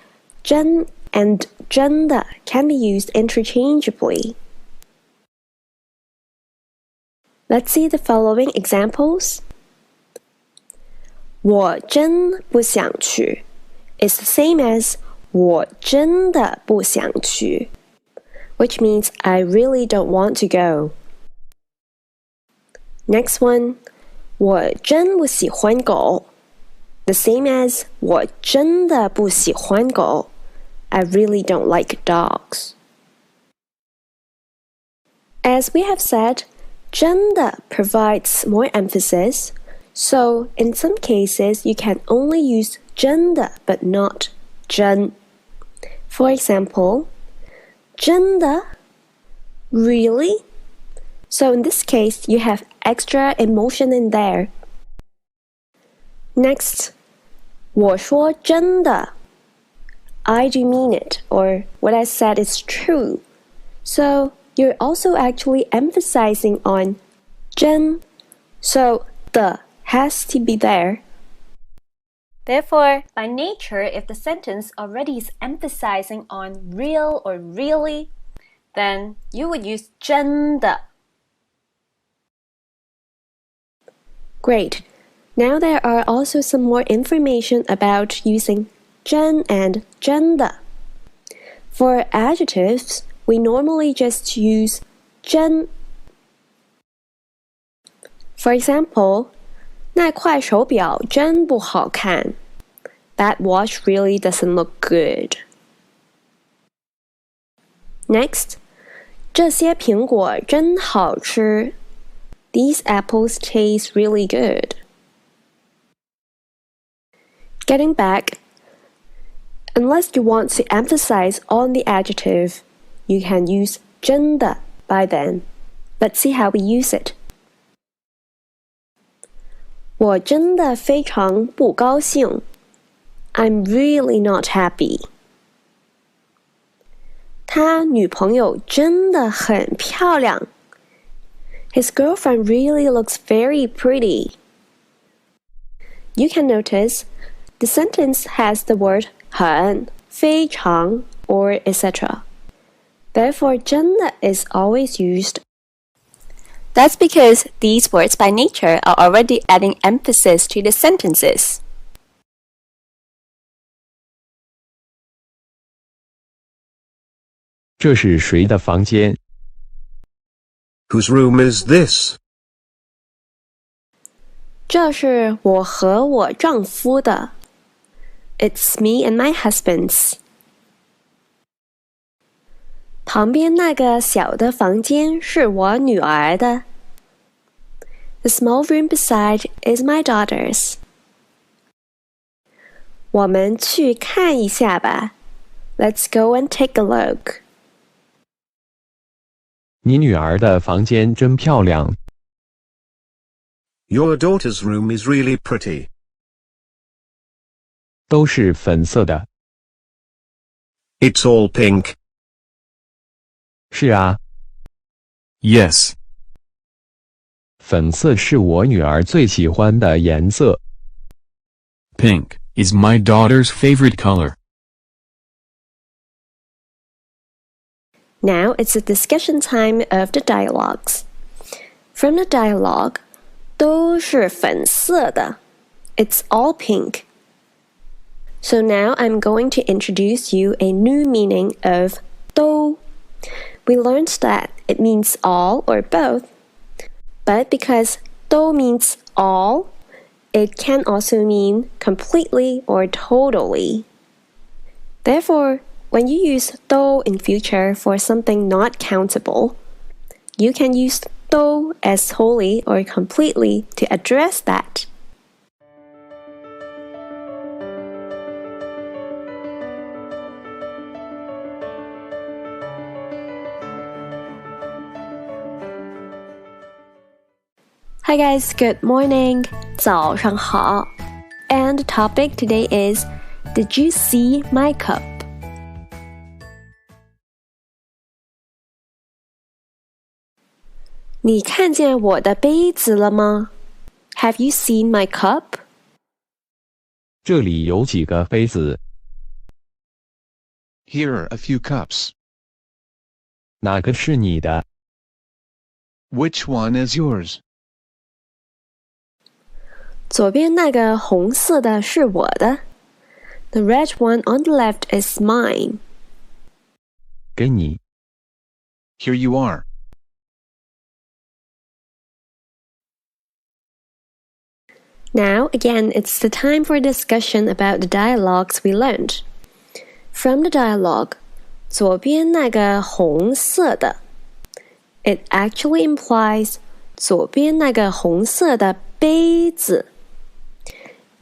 真 and 真的 can be used interchangeably. Let's see the following examples. 我真不想去 is the same as 我真的不想去 which means I really don't want to go. Next one, 我真不喜欢狗 the same as 我真的不喜欢狗 I really don't like dogs. As we have said, 真的 provides more emphasis, so in some cases you can only use 真的 but not 真. For example, 真的? Really? So in this case, you have extra emotion in there. Next, 我说真的 I do mean it, or what I said is true. So you're also actually emphasizing on 真, so the has to be there. Therefore, by nature, if the sentence already is emphasizing on real or really, then you would use 真的. Great. Now there are also some more information about using 真 and 真的. For adjectives, we normally just use 真. For example, 那块手表真不好看. That watch really doesn't look good. Next, 这些苹果真好吃. These apples taste really good. Getting back, unless you want to emphasize on the adjective, you can use 真的 by then. Let's see how we use it. 我真的非常不高兴. I'm really not happy. 他女朋友真的很漂亮. His girlfriend really looks very pretty. You can notice the sentence has the word 很, 非常, or etc. Therefore, 真的 is always used. That's because these words by nature are already adding emphasis to the sentences. 这是谁的房间？ Whose room is this? 这是我和我丈夫的. It's me and my husband's. 旁边那个小的房间是我女儿的. The small room beside is my daughter's. 我们去看一下吧. Let's go and take a look. 你女儿的房间真漂亮。 Your daughter's room is really pretty. 都是粉色的。 It's all pink. 是啊， Yes. 粉色是我女儿最喜欢的颜色。 Pink is my daughter's favorite color. Now it's the discussion time of the dialogues. From the dialogue, 都是粉色的. It's all pink. So now I'm going to introduce you a new meaning of 都. We learned that it means all or both. But because 都 means all, it can also mean completely or totally. Therefore, when you use 都 in future for something not countable, you can use 都 as wholly or completely to address that. Hi guys, good morning. 早上好. And the topic today is, did you see my cup? 你看见我的杯子了吗？ Have you seen my cup? 这里有几个杯子， Here are a few cups. 哪个是你的？ Which one is yours? 左边那个红色的是我的。The red one on the left is mine. 给你。 Here you are. Now, again, it's the time for a discussion about the dialogues we learned. From the dialogue, 左边那个红色的 it actually implies 左边那个红色的杯子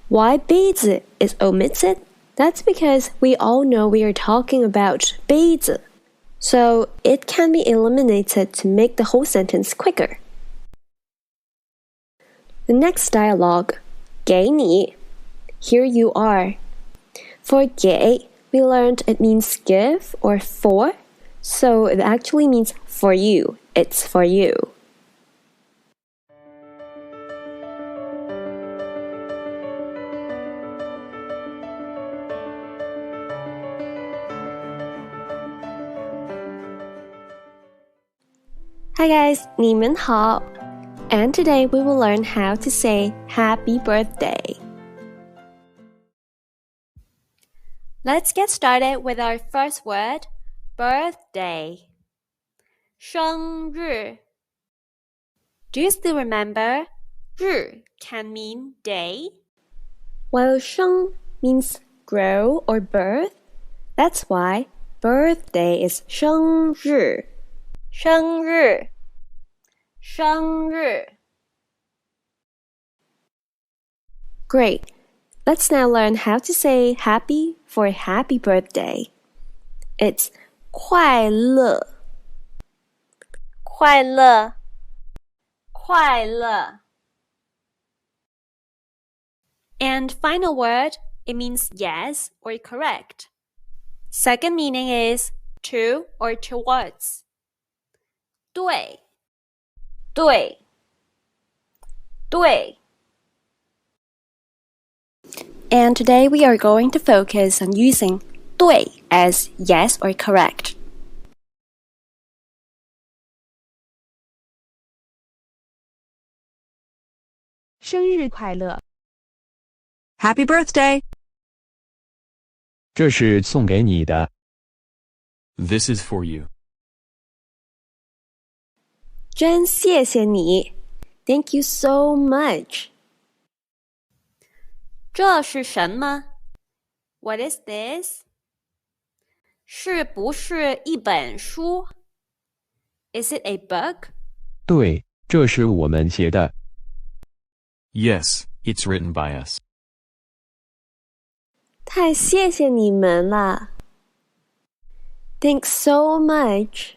Why 杯子 is omitted? That's because we all know we are talking about 杯子 so it can be eliminated to make the whole sentence quicker. The next dialogue, 给你 here you are. For 给 we learned it means give or for, so it actually means for you. It's for you. Hi guys, 你们好. And today we will learn how to say happy birthday. Let's get started with our first word, birthday. 生日. Do you still remember? 日 can mean day. While 生 means grow or birth, that's why birthday is 生日.生日. 生日. Great. Let's now learn how to say happy for happy birthday. It's 快乐.快乐. 快乐. And final word, it means yes or correct. Second meaning is to or towards. 对. 对. 对. And today we are going to focus on using 对 as yes or correct. 生日快乐 Happy birthday! 这是送给你的， This is for you. 真谢谢你. Thank you so much. 这是什么? What is this? 是不是一本书? Is it a book? 对，这是我们写的， Yes, it's written by us. 太谢谢你们了. Thanks so much.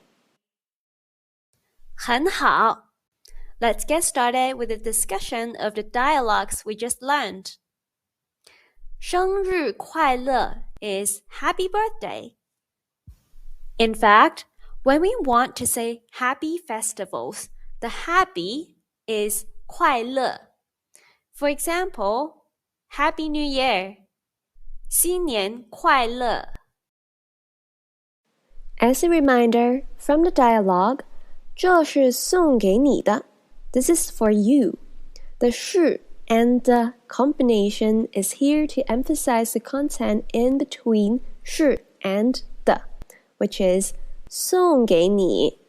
很好. Let's get started with a discussion of the dialogues we just learned. 生日快乐 is happy birthday. In fact, when we want to say happy festivals, the happy is 快乐. For example, Happy New Year. 新年快乐. As a reminder, from the dialogue, 这是送给你的. This is for you. The 是 and the combination is here to emphasize the content in between 是 and the, which is 送给你.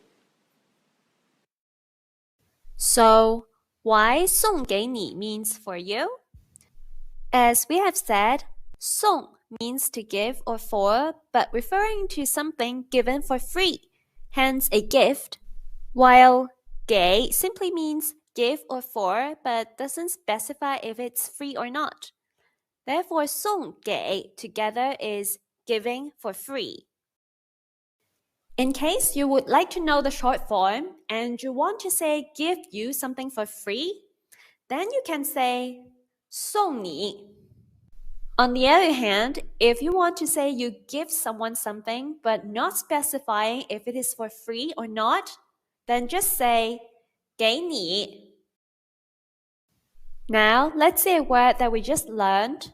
So, why 送给你 means for you? As we have said, 送 means to give or for, but referring to something given for free, hence a gift, while 给 simply means give or for, but doesn't specify if it's free or not. Therefore, 送给 together is giving for free. In case you would like to know the short form and you want to say give you something for free, then you can say 送你. On the other hand, if you want to say you give someone something but not specifying if it is for free or not, then just say 给你. Now, let's say a word that we just learned,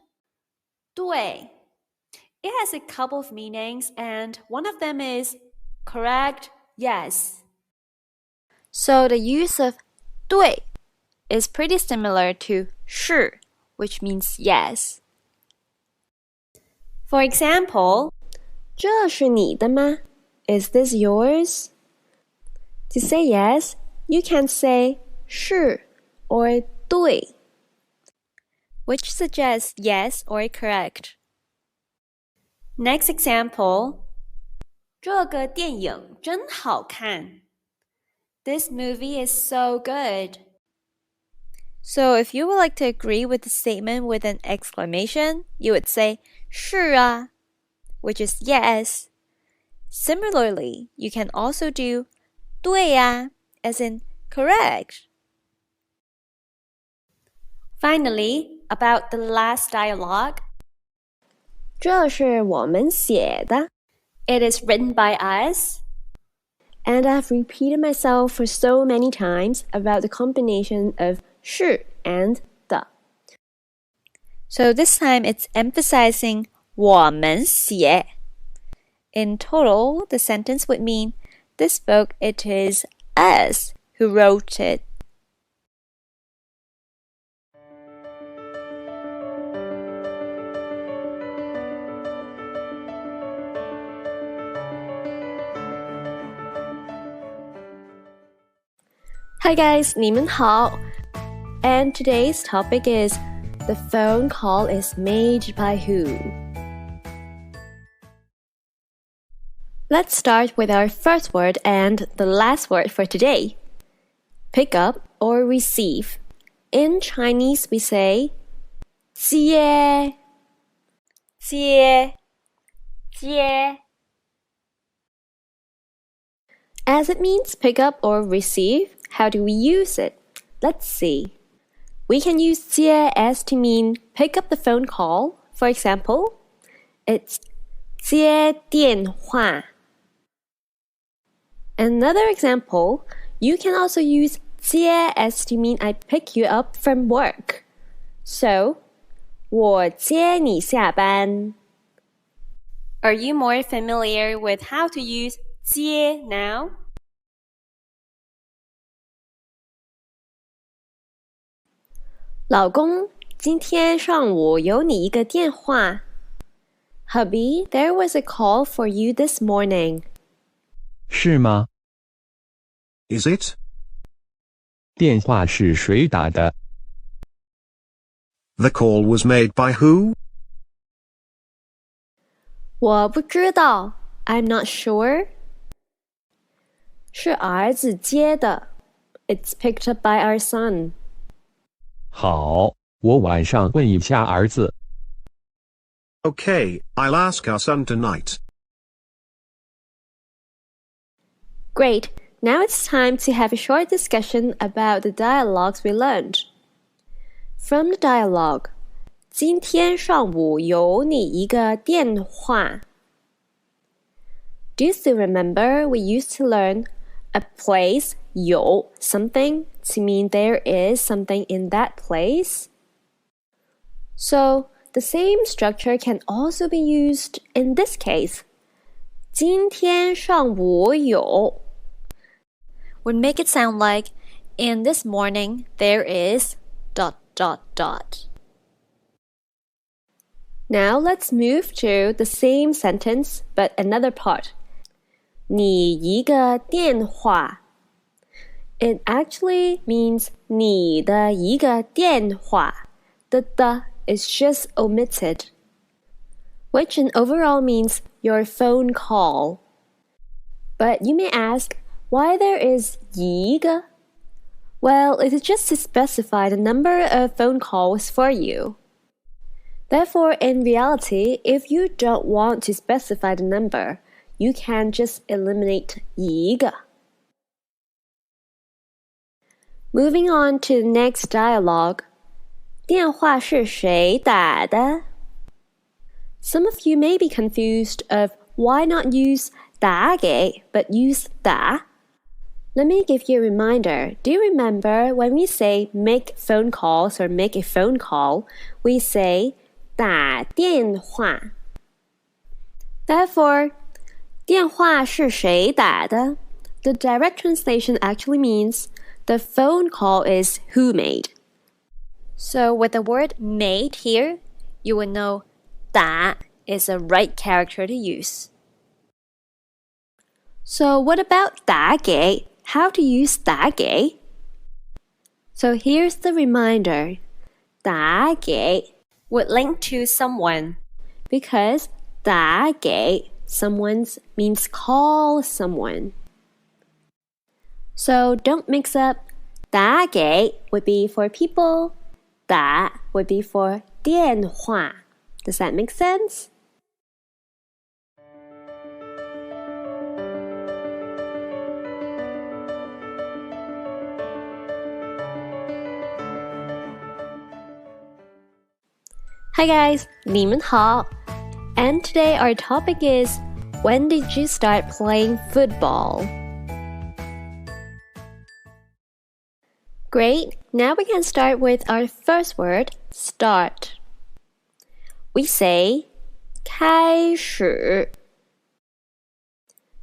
对. It has a couple of meanings and one of them is correct, yes. So the use of 对 is pretty similar to 是, which means yes. For example, 这是你的吗? Is this yours? To say yes, you can say 是 or 对, which suggests yes or correct. Next example, 这个电影真好看. This movie is so good. So if you would like to agree with the statement with an exclamation, you would say 是啊, which is yes. Similarly, you can also do 对呀, as in correct. Finally, about the last dialogue, 这是我们写的. It is written by us. And I've repeated myself for so many times about the combination of 是 and 的. So this time it's emphasizing 我们写. In total, the sentence would mean this book, it is us who wrote it. Hi guys, 你们好. And today's topic is the phone call is made by who? Let's start with our first word and the last word for today. Pick up or receive. In Chinese we say 接接接. As it means pick up or receive, how do we use it? Let's see. We can use 接 as to mean pick up the phone call. For example, it's 接电话. Another example, you can also use 接 as to mean I pick you up from work. So, 我接你下班. Are you more familiar with how to use 接 now? "老公，今天上午有你一个电话。Hubby, there was a call for you this morning." 是吗？ Is it? 电话是谁打的？ The call was made by who? 我不知道 I'm not sure. 是儿子接的 It's picked up by our son. 好，我晚上问一下儿子。 Okay, I'll ask our son tonight. Great. Now it's time to have a short discussion about the dialogues we learned. From the dialogue, 今天上午有你一个电话. Do you still remember we used to learn a place, 有 something, to mean there is something in that place? So, the same structure can also be used in this case. 今天上午有 would make it sound like in this morning there is ... Now let's move to the same sentence but another part. 你一个电话. It actually means 你的一个电话. The is just omitted, which in overall means your phone call. But you may ask, why there is 一个? Well, it is just to specify the number of phone calls for you. Therefore, in reality, if you don't want to specify the number, you can just eliminate 一个. Moving on to the next dialogue. 电话是谁打的? Some of you may be confused of why not use 打给 but use 打. Let me give you a reminder. Do you remember when we say make phone calls or make a phone call, we say 打电话. Therefore, 电话是谁打的? The direct translation actually means the phone call is who made. So with the word made here, you will know 打 is a right character to use. So what about 打给? How to use 打给? So here's the reminder. 打给 would link to someone. because 打给 someone's means call someone. So don't mix up 打给 would be for people, 打 would be for 电话. Does that make sense? Hi guys, 你们好. And today our topic is, when did you start playing football? Great, now we can start with our first word, start. We say 开始.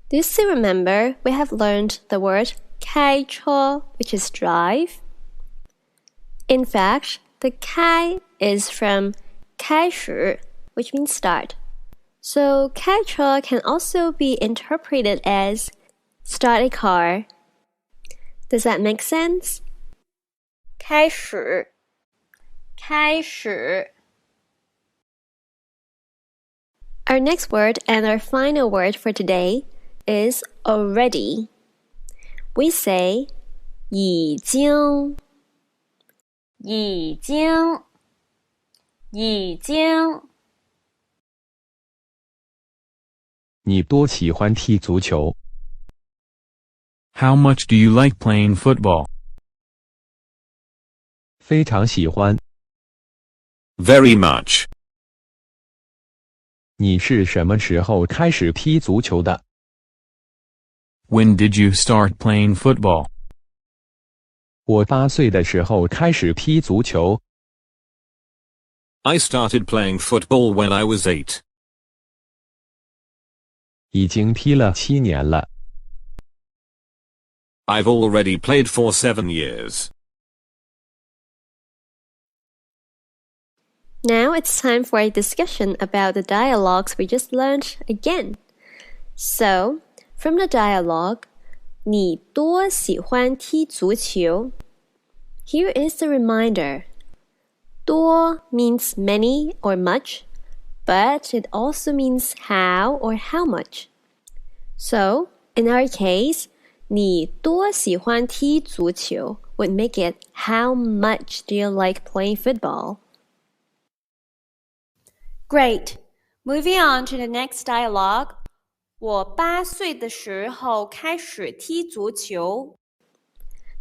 Do you still remember we have learned the word 开车, which is drive? In fact, the 开 is from 开始, which means start. So 开车 can also be interpreted as start a car. Does that make sense? 开始，开始。 Our next word and our final word for today is already. We say 已经，已经，已经。你多喜欢踢足球？ How much do you like playing football? 非常喜欢。 Very much. 你是什么时候开始踢足球的？ When did you start playing football? 我8岁的时候开始踢足球。 I started playing football when I was 8. 已经踢了7年了。 I've already played for 7 years. Now it's time for a discussion about the dialogues we just learned again. So, from the dialogue, 你多喜欢踢足球? Here is the reminder. 多 means many or much, but it also means how or how much. So, in our case, 你多喜欢踢足球 would make it how much do you like playing football? Great. Moving on to the next dialogue. 我8岁的时候开始踢足球。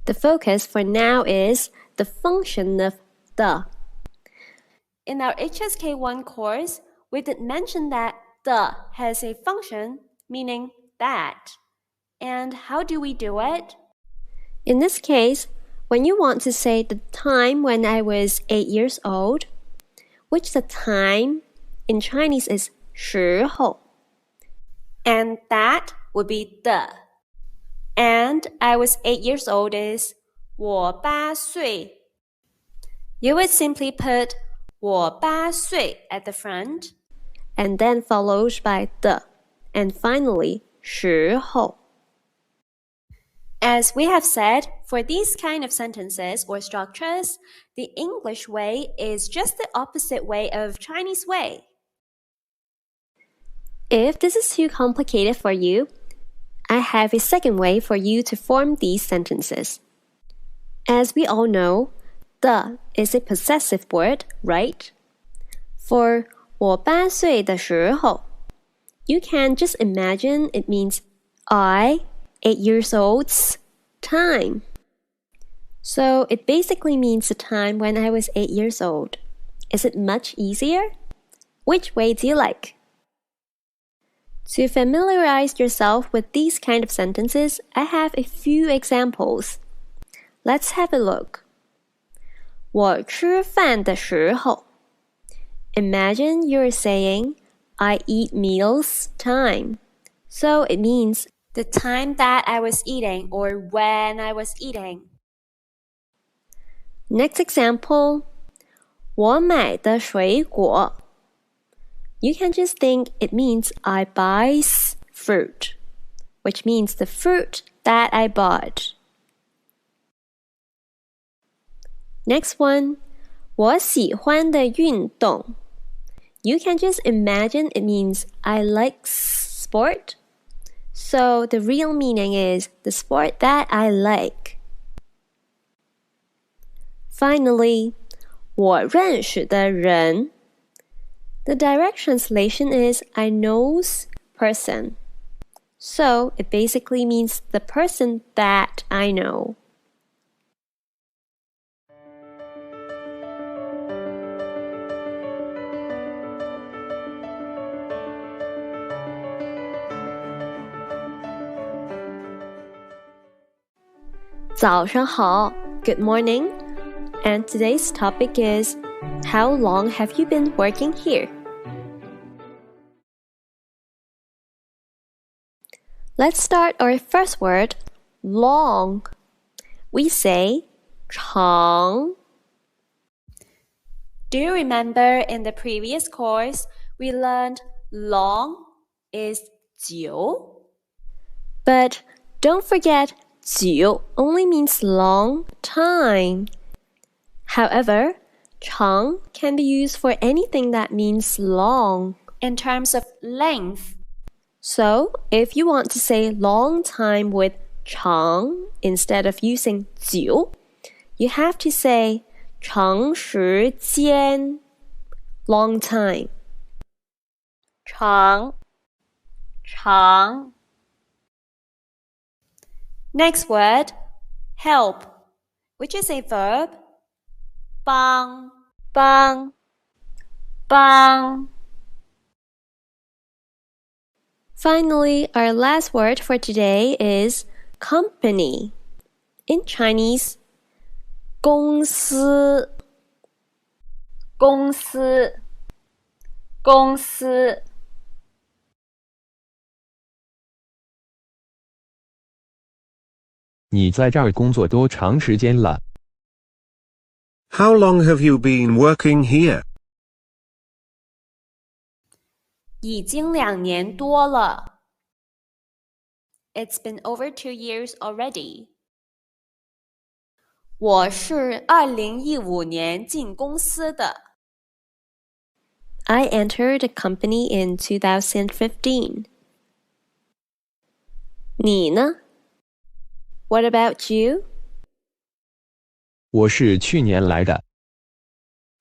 The focus for now is the function of the. In our HSK1 course, we did mention that the has a function meaning that. And how do we do it? In this case, when you want to say the time when I was 8 years old, which the time in Chinese is 时候. And that would be the. And I was 8 years old is 我8岁. You would simply put 我8岁 at the front. And then followed by the. And finally, 时候. As we have said, for these kind of sentences or structures, the English way is just the opposite way of Chinese way. If this is too complicated for you, I have a second way for you to form these sentences. As we all know, the is a possessive word, right? For 我8岁的时候, you can just imagine it means I, 8 years old's time. So it basically means the time when I was 8 years old. Is it much easier? Which way do you like? To familiarize yourself with these kind of sentences, I have a few examples. Let's have a look. 我吃饭的时候. Imagine you're saying, I eat meals time. So it means the time that I was eating or when I was eating. Next example, 我买的水果. You can just think it means I buy fruit, which means the fruit that I bought. Next one, 我喜欢的运动. You can just imagine it means I like sport. So the real meaning is the sport that I like. Finally, 我认识的人. The direct translation is I knows person. So it basically means the person that I know. Good morning. And today's topic is, how long have you been working here? Let's start our first word, long. We say 长. Do you remember in the previous course, we learned long is 久? But don't forget, 久 only means long time. However, 长 can be used for anything that means long. In terms of length. So, if you want to say long time with 长 instead of using 久, you have to say 长时间, long time. 长 Next word, help, which is a verb. 帮 Finally, our last word for today is company. In Chinese, 公司你在这儿工作多长时间了？ How long have you been working here? 已经2年多了. It's been over 2 years already. 我是2015年进公司的. I entered the company in 2015. 你呢? What about you? 我是去年来的。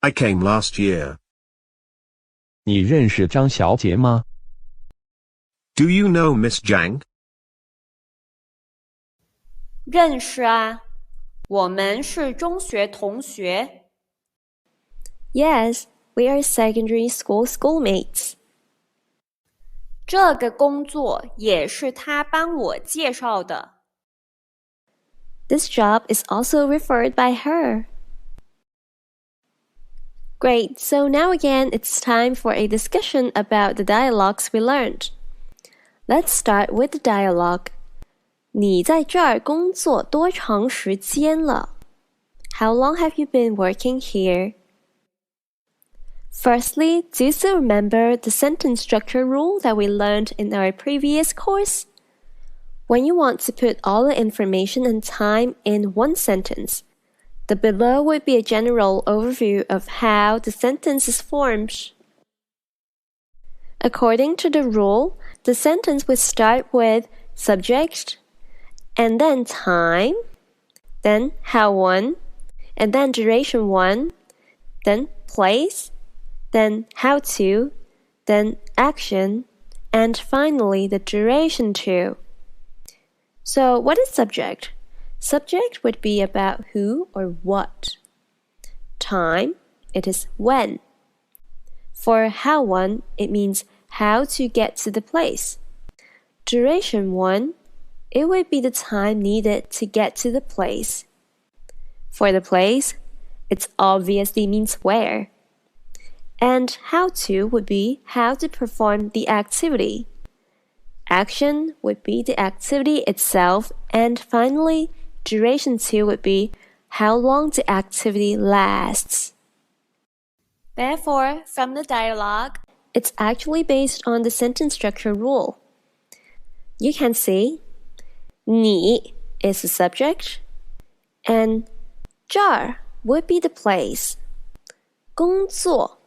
I came last year. 你认识张小姐吗？ Do you know Miss Zhang? 认识啊，我们是中学同学. Yes, we are secondary school schoolmates. 这个工作也是他帮我介绍的. This job is also referred by her. Great, so now again it's time for a discussion about the dialogues we learned. Let's start with the dialogue. 你在这儿工作多长时间了? How long have you been working here? Firstly, do you still remember the sentence structure rule that we learned in our previous course? When you want to put all the information and time in one sentence, the below would be a general overview of how the sentence is formed. According to the rule, the sentence would start with subject, and then time, then how one, and then duration one, then place, then how to, then action, and finally the duration to. So what is subject? Subject would be about who or what. Time, it is when. For how one, it means how to get to the place. Duration one, it would be the time needed to get to the place. For the place, it obviously means where. And how to would be how to perform the activity. Action would be the activity itself, and finally, duration two would be how long the activity lasts. Therefore, from the dialogue, it's actually based on the sentence structure rule. You can see 你 is the subject, and 这儿 would be the place. 工作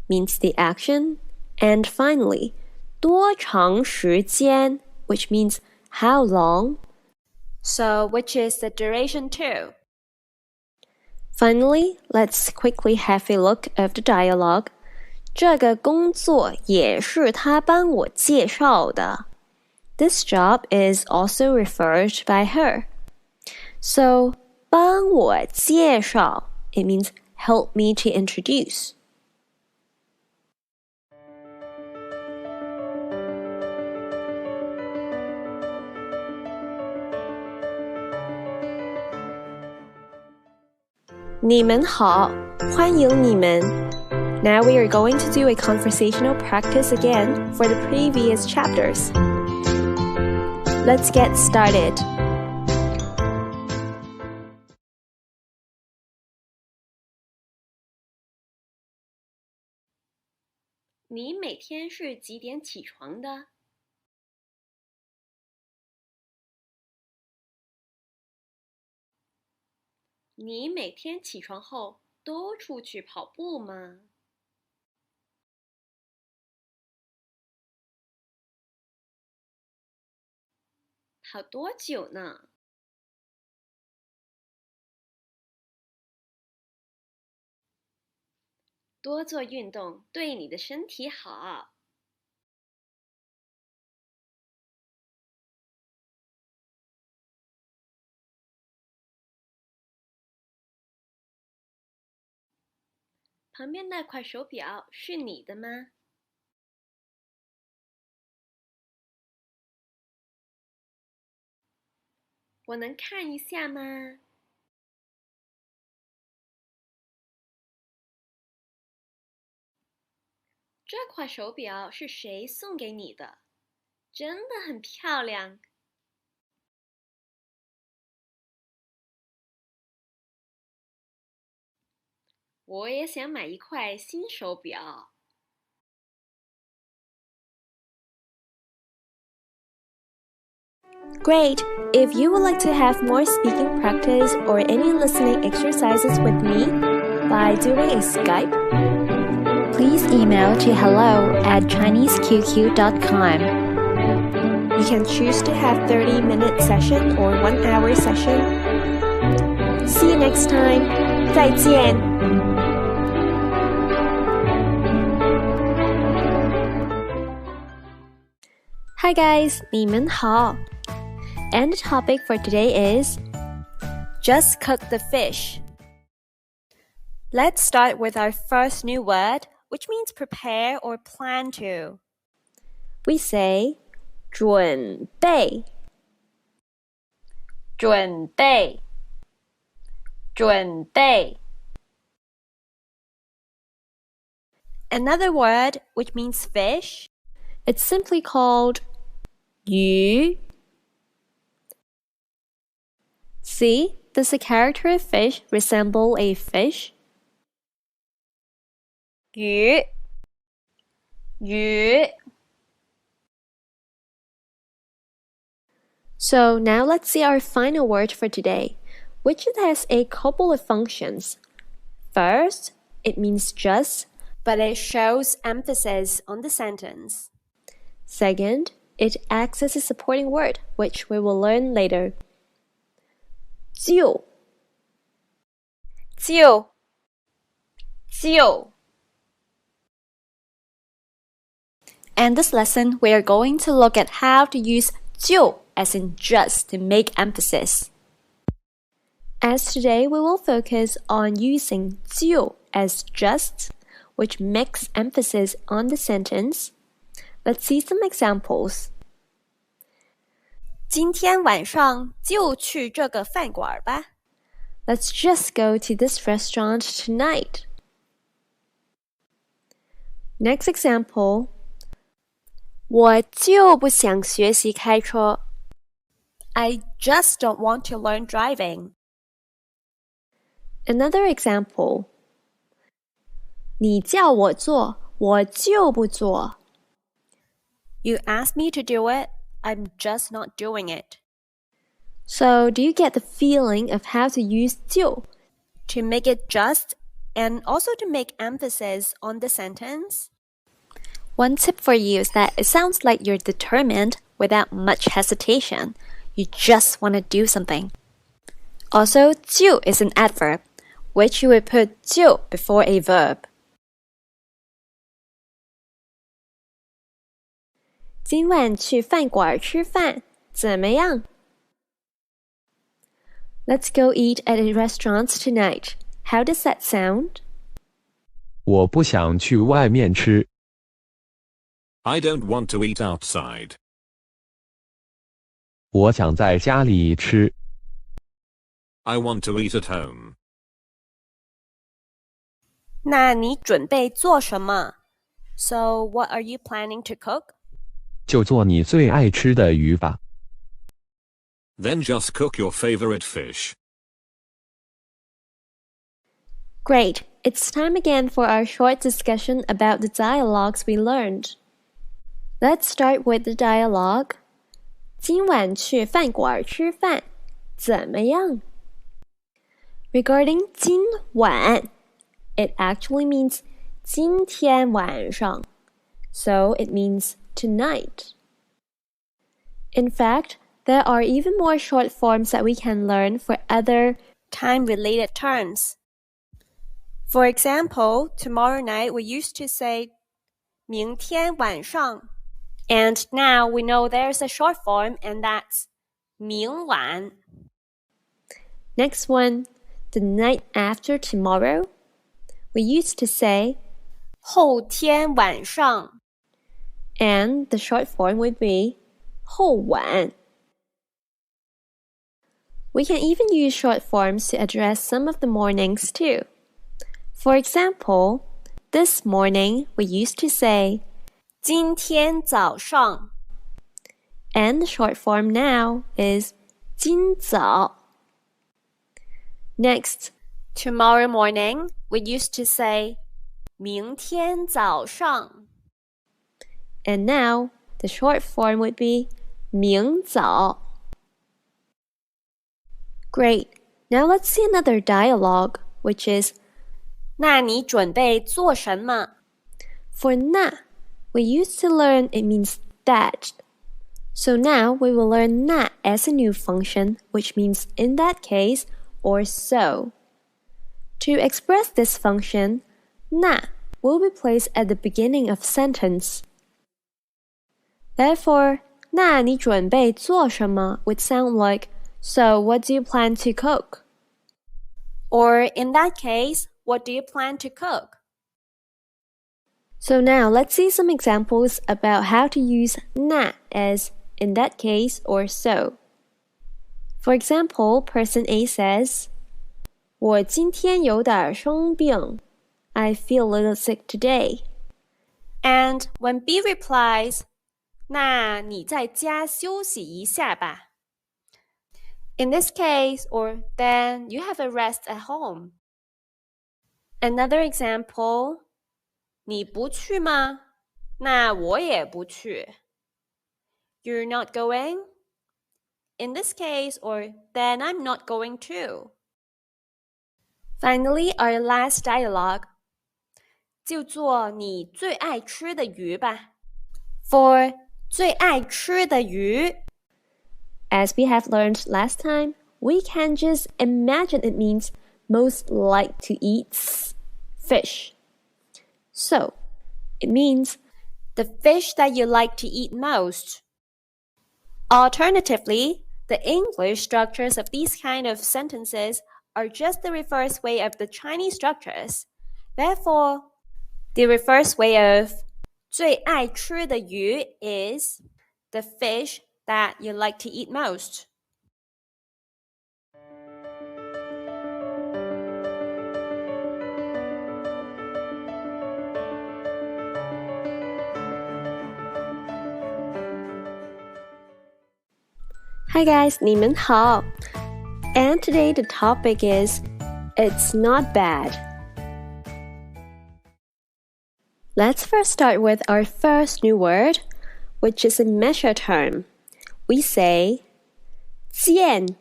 means the action, and finally, 多长时间 which means how long. so which is the duration too? Finally, let's quickly have a look of the dialogue. 这个工作也是他帮我介绍的。This job is also referred by her. So, 帮我介绍, it means help me to introduce. "你们好，欢迎你们。Now we are going to do a conversational practice again for the previous chapters. Let's get started. 你每天是几点起床的？你每天起床后都出去跑步吗？跑多久呢？多做运动对你的身体好。旁边那块手表是你的吗？我能看一下吗？这块手表是谁送给你的？真的很漂亮。我也想买一块新手表。Great! If you would like to have more speaking practice or any listening exercises with me by doing a Skype, please email to hello@chineseqq.com. You can choose to have 30-minute session or 1-hour session. See you next time. 再见. Hi guys, 你们好. And the topic for today is Just cook the fish. Let's start with our first new word, which means prepare or plan to. we say 准备准备准备 Another word, which means fish, it's simply called 鱼. See, does the character of fish resemble a fish? 鱼鱼 So now let's see our final word for today, which has a couple of functions. First, it means just, but it shows emphasis on the sentence. Second, it acts as a supporting word, which we will learn later. 就And this lesson, we are going to look at how to use 就 as in just to make emphasis. As today we will focus on using 就 as just, which makes emphasis on the sentence. Let's see some examples. 今天晚上就去这个饭馆吧。Let's just go to this restaurant tonight. Next example. 我就不想学习开车。I just don't want to learn driving. Another example. 你叫我做，我就不做。You asked me to do it, I'm just not doing it. So, do you get the feeling of how to use 就 to make it just and also to make emphasis on the sentence? One tip for you is that it sounds like you're determined without much hesitation. You just want to do something. Also, 就 is an adverb, which you would put 就 before a verb. 今晚去饭馆吃饭，怎么样？ Let's go eat at a restaurant tonight. How does that sound? 我不想去外面吃。I don't want to eat outside. 我想在家里吃。I want to eat at home. 那你准备做什么？ So, what are you planning to cook? 就做你最爱吃的鱼吧。Then just cook your favorite fish. Great. It's time again for our short discussion about the dialogues we learned. Let's start with the dialogue. 今晚去饭馆吃饭，怎么样？ Regarding 今晚, it actually means 今天晚上, so it means tonight. In fact, there are even more short forms that we can learn for other time-related terms. For example, tomorrow night we used to say 明天晚上, and now we know there's a short form and that's 明晚. Next one, the night after tomorrow. We used to say 后天晚上, and the short form would be 后晚. We can even use short forms to address some of the mornings too. For example, this morning we used to say 今天早上, and the short form now is 今早. Next, tomorrow morning we used to say 明天早上, and now the short form would be 明早. Great. Now let's see another dialogue, which is 那你准备做什么? For 那, we used to learn it means that. So now we will learn 那 as a new function, which means in that case or so. To express this function, 那 will be placed at the beginning of sentence. Therefore, 那你准备做什么 would sound like, so what do you plan to cook? Or in that case, what do you plan to cook? So now let's see some examples about how to use 那 as in that case or so. For example, person A says, 我今天有点生病. I feel a little sick today. And when B replies, 那你在家休息一下吧. In this case, or then you have a rest at home. Another example, 你不去吗? 那我也不去. You're not going? in this case, or then I'm not going to. Finally, our last dialogue. 就做你最爱吃的鱼吧。For 最爱吃的鱼 As we have learned last time, we can just imagine it means most like to eat fish. So, it means the fish that you like to eat most. Alternatively, the English structures of these kind of sentences are just the reverse way of the Chinese structures. Therefore, the reverse way of 最爱吃的鱼 is the fish that you like to eat most. Hi guys, 你们好. And today the topic is It's not bad. Let's first start with our first new word, which is a measure term. We say 件.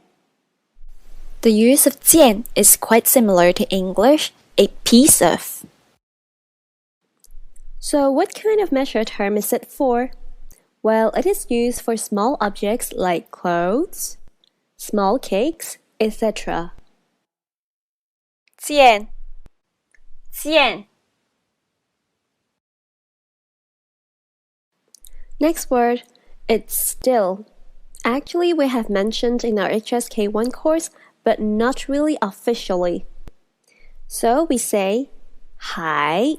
The use of 件 is quite similar to English, a piece of. So what kind of measure term is it for? Well, it is used for small objects like clothes, small cakes, etc. 件 Next word, it's still. Actually, we have mentioned in our HSK 1 course, but not really officially. So we say 还.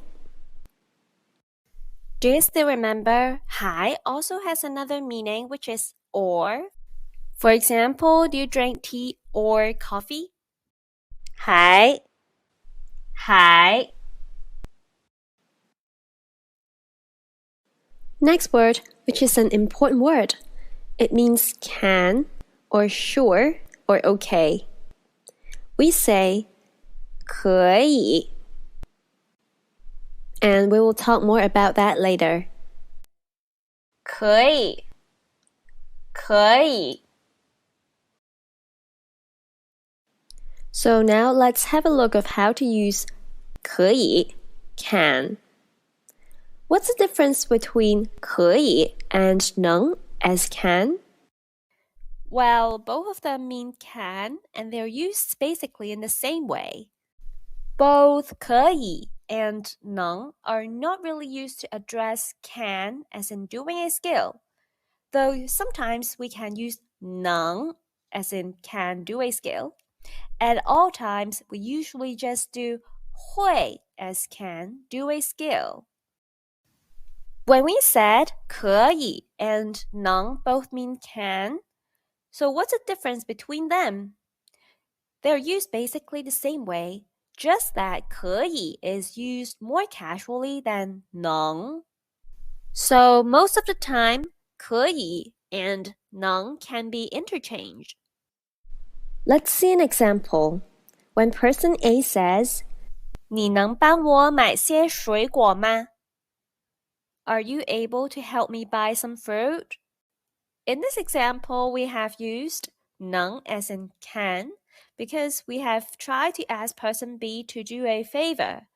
Do you still remember 还 also has another meaning, which is or? For example, do you drink tea or coffee? 还 Next word, which is an important word. It means can, or sure, or okay. We say 可以. And we will talk more about that later. 可以 So now let's have a look of how to use 可以, can. What's the difference between 可以 and 能 as can? Well, both of them mean can, and they're used basically in the same way. Both 可以 and 能 are not really used to address can as in doing a skill, though sometimes we can use 能 as in can do a skill. At all times, we usually just do 会 as can do a skill. When we said 可以 and 能 both mean can, so what's the difference between them? They're used basically the same way, just that 可以 is used more casually than 能. So most of the time, 可以 and 能 can be interchanged. Let's see an example. When person A says, 你能帮我买些水果吗? Are you able to help me buy some fruit? In this example, we have used 能 as in can because we have tried to ask person B to do a favor.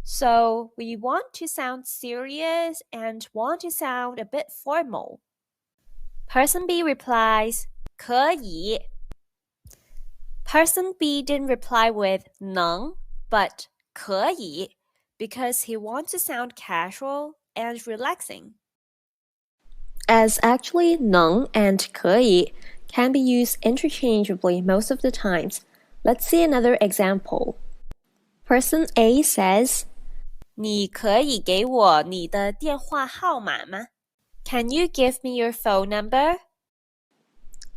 So we want to sound serious and want to sound a bit formal. Person B replies, 可以. Person B didn't reply with 能, but 可以 because he wants to sound casual and relaxing. as actually 能 and 可以 can be used interchangeably most of the times. Let's see another example. Person A says, 你可以给我你的电话号码吗? Can you give me your phone number?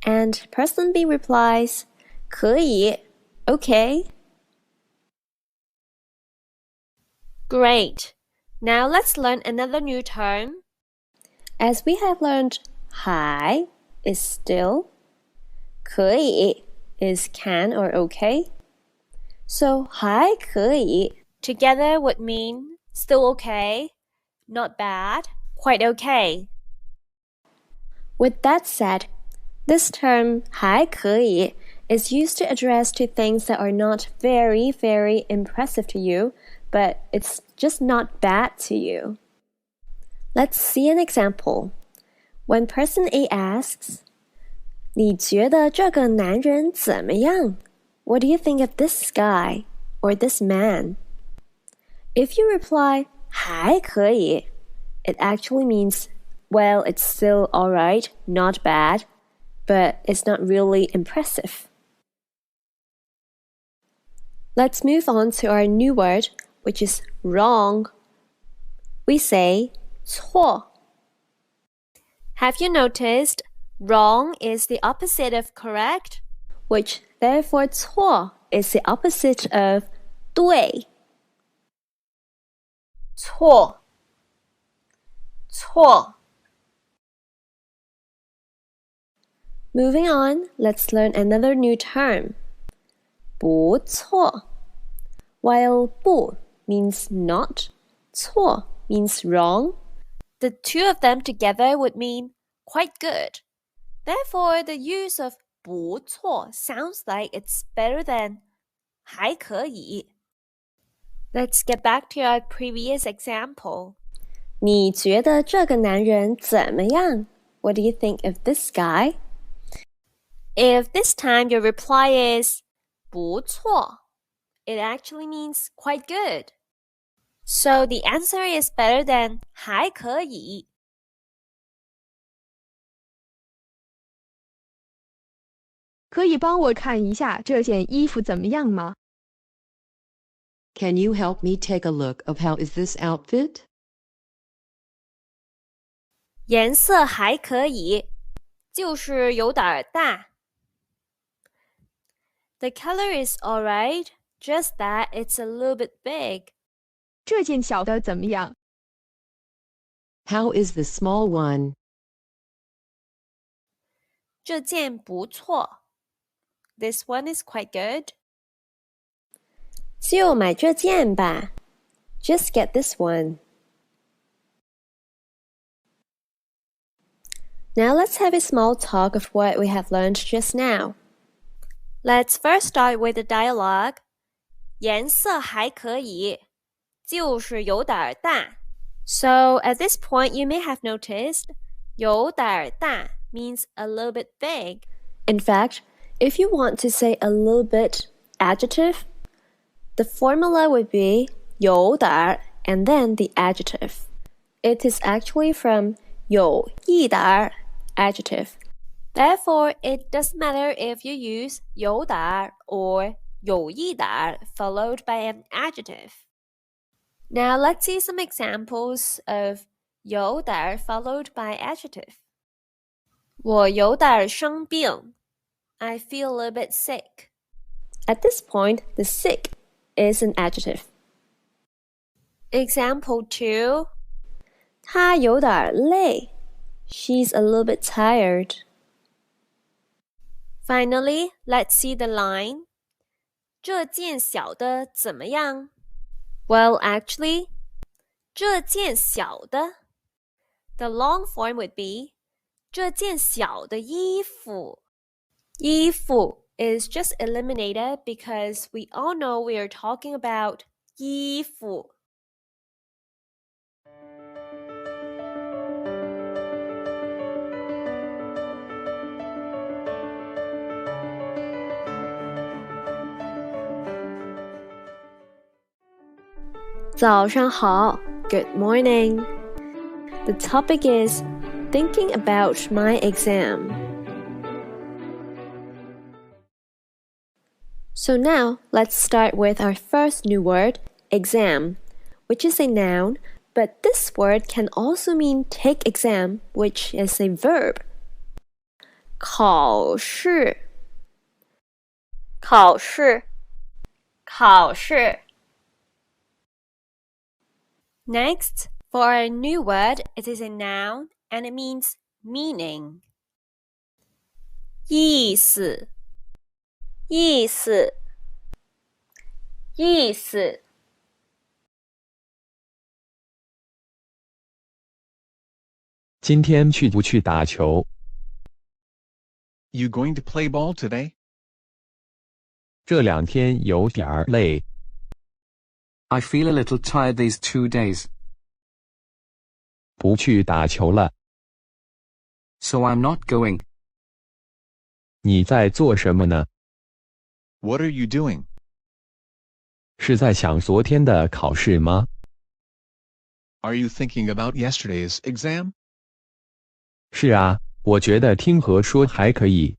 And person B replies, 可以, okay. Great. Now let's learn another new term. As we have learned, 还 is still, 可以 is can or okay. So 还可以 together would mean still okay, not bad, quite okay. With that said, This term 还可以 is used to address to things that are not very, very impressive to you, but it's just not bad to you. Let's see an example. When person A asks, 你觉得这个男人怎么样? What do you think of this guy or this man? If you reply, 还可以, it actually means, well, it's still alright, not bad, but it's not really impressive. Let's move on to our new word, which is wrong. We say 错. Have you noticed wrong is the opposite of correct? Which therefore 错 is the opposite of 对. 错错 Moving on, let's learn another new term. 不错. While 不 means not, 错 means wrong. The two of them together would mean quite good. Therefore, the use of 不错 sounds like it's better than 还可以. Let's get back to our previous example. 你觉得这个男人怎么样? What do you think of this guy? If this time your reply is 不错, it actually means quite good. So the answer is better than 还可以. 可以帮我看一下这件衣服怎么样吗？ Can you help me take a look of how is this outfit? 颜色还可以，就是有点大。The color is alright, just that it's a little bit big. 这件小的怎么样？ How is the small one? 这件不错。This one is quite good. 就买这件吧. Just get this one. Now let's have a small talk of what we have learned just now. Let's first start with the dialogue. 颜色还可以，就是有点大。So at this point, you may have noticed 有点大 means a little bit big. In fact, if you want to say a little bit adjective, the formula would be 有点 and then the adjective. It is actually from 有一点 adjective. Therefore, it doesn't matter if you use 有点 or 有一点 followed by an adjective. Now let's see some examples of 有点 followed by adjective. 我有点生病. I feel a little bit sick. At this point, the sick is an adjective. Example 2. 她有点累. She's a little bit tired. Finally, let's see the line. 这件小的怎么样? Well, actually, 这件小的 the long form would be 这件小的衣服. 衣服 is just eliminated because we all know we are talking about 衣服. Good morning. The topic is thinking about my exam. So now let's start with our first new word, exam, which is a noun, but this word can also mean take exam, which is a verb. 考试考试考试 Next, for our new word, it is a noun and it means meaning. 意思意思意思今天去不去打球？ You going to play ball today? 这2天有点儿累， I feel a little tired these 2 days, 不去打球了。 so I'm not going. 你在做什么呢？ What are you doing? 是在想昨天的考试吗？ Are you thinking about yesterday's exam? 是啊，我觉得听和说还可以。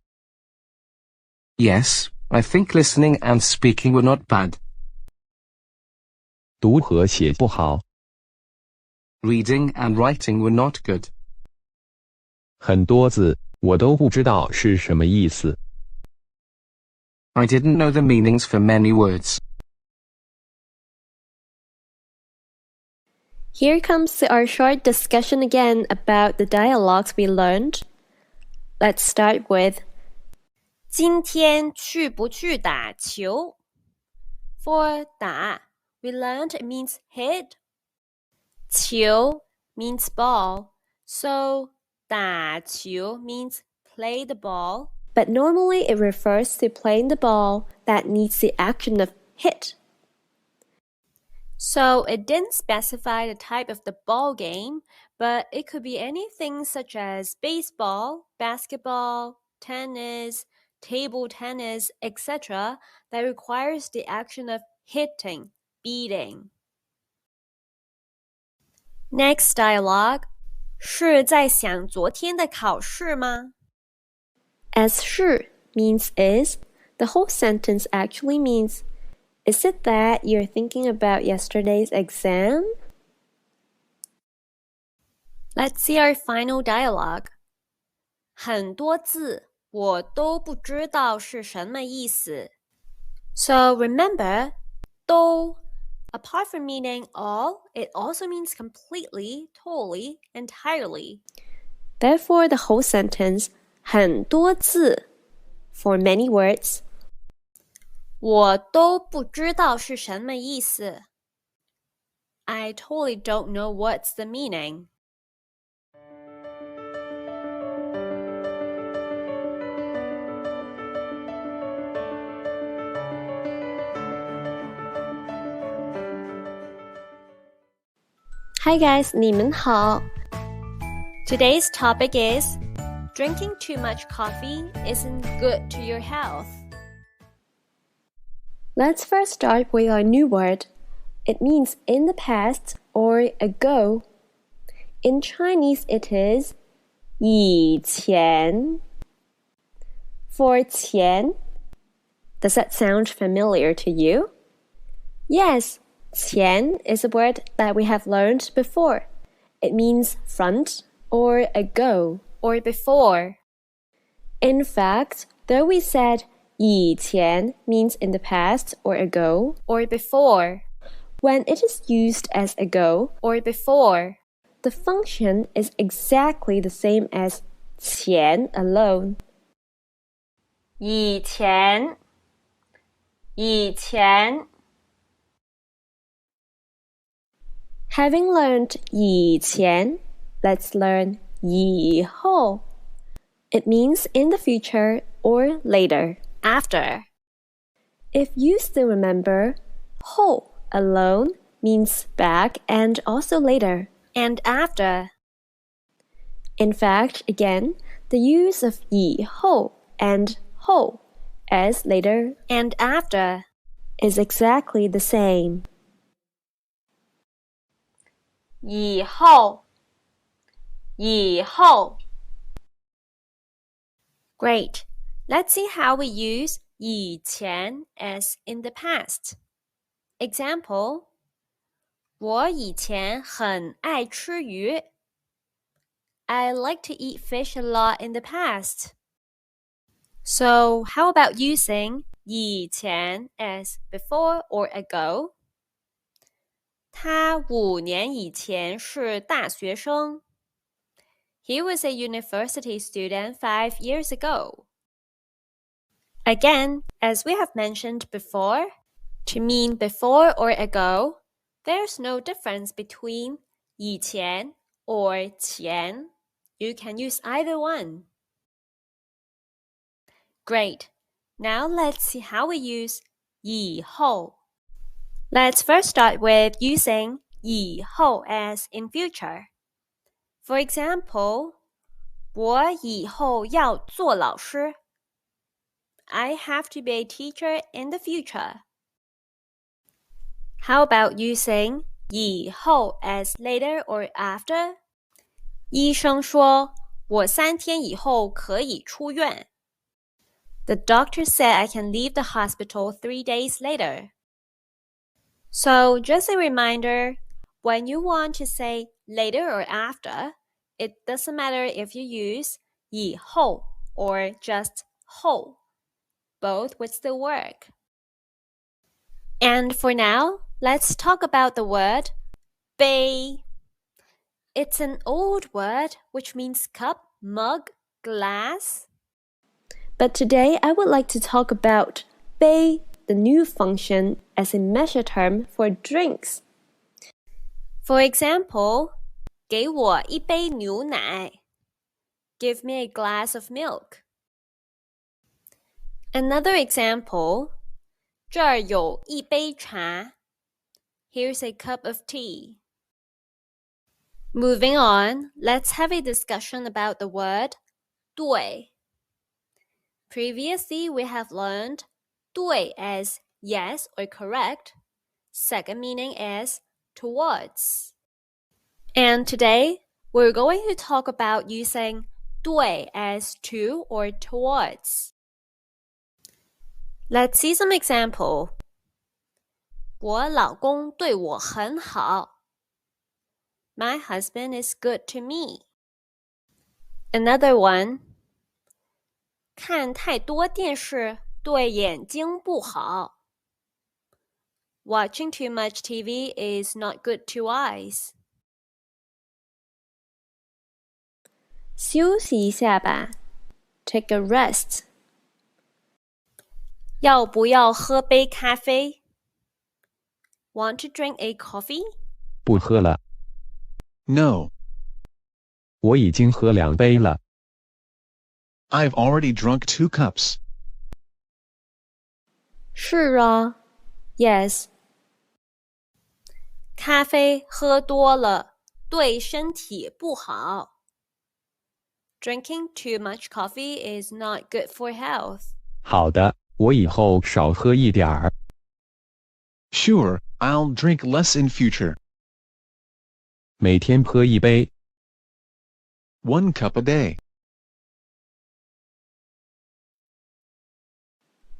Yes, I think listening and speaking were not bad. 读和写不好， Reading and writing were not good. 很多字我都不知道是什么意思。 I didn't know the meanings for many words. Here comes our short discussion again about the dialogues we learned. Let's start with 今天去不去打球 For 打 we learned it means hit. 球 means ball. So 打球 means play the ball. but normally it refers to playing the ball that needs the action of hit. So it didn't specify the type of the ball game, but it could be anything such as baseball, basketball, tennis, table tennis, etc. that requires the action of hitting, beating. Next dialogue. 是在想昨天的考试吗？ As 是 means is, the whole sentence actually means, is it that you're thinking about yesterday's exam? Let's see our final dialogue. 很多字我都不知道是什么意思。So remember, 都 apart from meaning all, it also means completely, totally, entirely. Therefore, the whole sentence 很多字 for many words. 我都不知道是什么意思。I totally don't know what's the meaning. Hi guys, 你们好。 Today's topic is drinking too much coffee isn't good to your health. Let's first start with our new word. It means in the past or ago. In Chinese, it is 以前. For 前, does that sound familiar to you? Yes, 前 is a word that we have learned before. It means front or ago or before. In fact, though we said 以前 means in the past or ago or before, when it is used as ago or before, the function is exactly the same as 前 alone. 以前 Having learned 以前, let's learn 以后. It means in the future or later. After. If you still remember, 后 alone means back and also later. And after. In fact, again, the use of 以后 and 后 as later and after is exactly the same. 以后 Great. Let's see how we use 以前 as in the past. Example, 我以前很爱吃鱼. I like to eat fish a lot in the past. So, how about using 以前 as before or ago? 他5年以前是大学生. He was a university student 5 years ago. Again, as we have mentioned before, to mean before or ago, there's no difference between 以前 or 前. You can use either one. Great. Now let's see how we use 以后. Let's first start with using 以后 as in future. For example, 我以后要做老师. I have to be a teacher in the future. How about using 以后 as later or after? 医生说我3天以后可以出院. The doctor said I can leave the hospital 3 days later. So just a reminder, when you want to say later or after, it doesn't matter if you use 以后 or just 后. Both would still work. And for now, let's talk about the word 杯. It's an old word which means cup, mug, glass. But today I would like to talk about 杯, the new function as a measure term for drinks. For example, 给我一杯牛奶. Give me a glass of milk. Another example, 这儿有一杯茶. Here's a cup of tea. Moving on, let's have a discussion about the word 对. Previously, we have learned 对 as yes or correct. Second meaning is towards. And today, we're going to talk about using 对 as to or towards. Let's see some example. 我老公对我很好. My husband is good to me. Another one. 看太多电视对眼睛不好. Watching too much TV is not good to eyes. 休息一下吧. Take a rest. 要不要喝杯咖啡? Want to drink a coffee? 不喝了。No. 我已经喝2杯了。I've already drunk 2 cups. 是啊 Yes. 咖啡喝多了对身体不好. Drinking too much coffee is not good for health. 好的，我以后少喝一点儿。Sure, I'll drink less in future. 每天喝1杯。1 cup a day.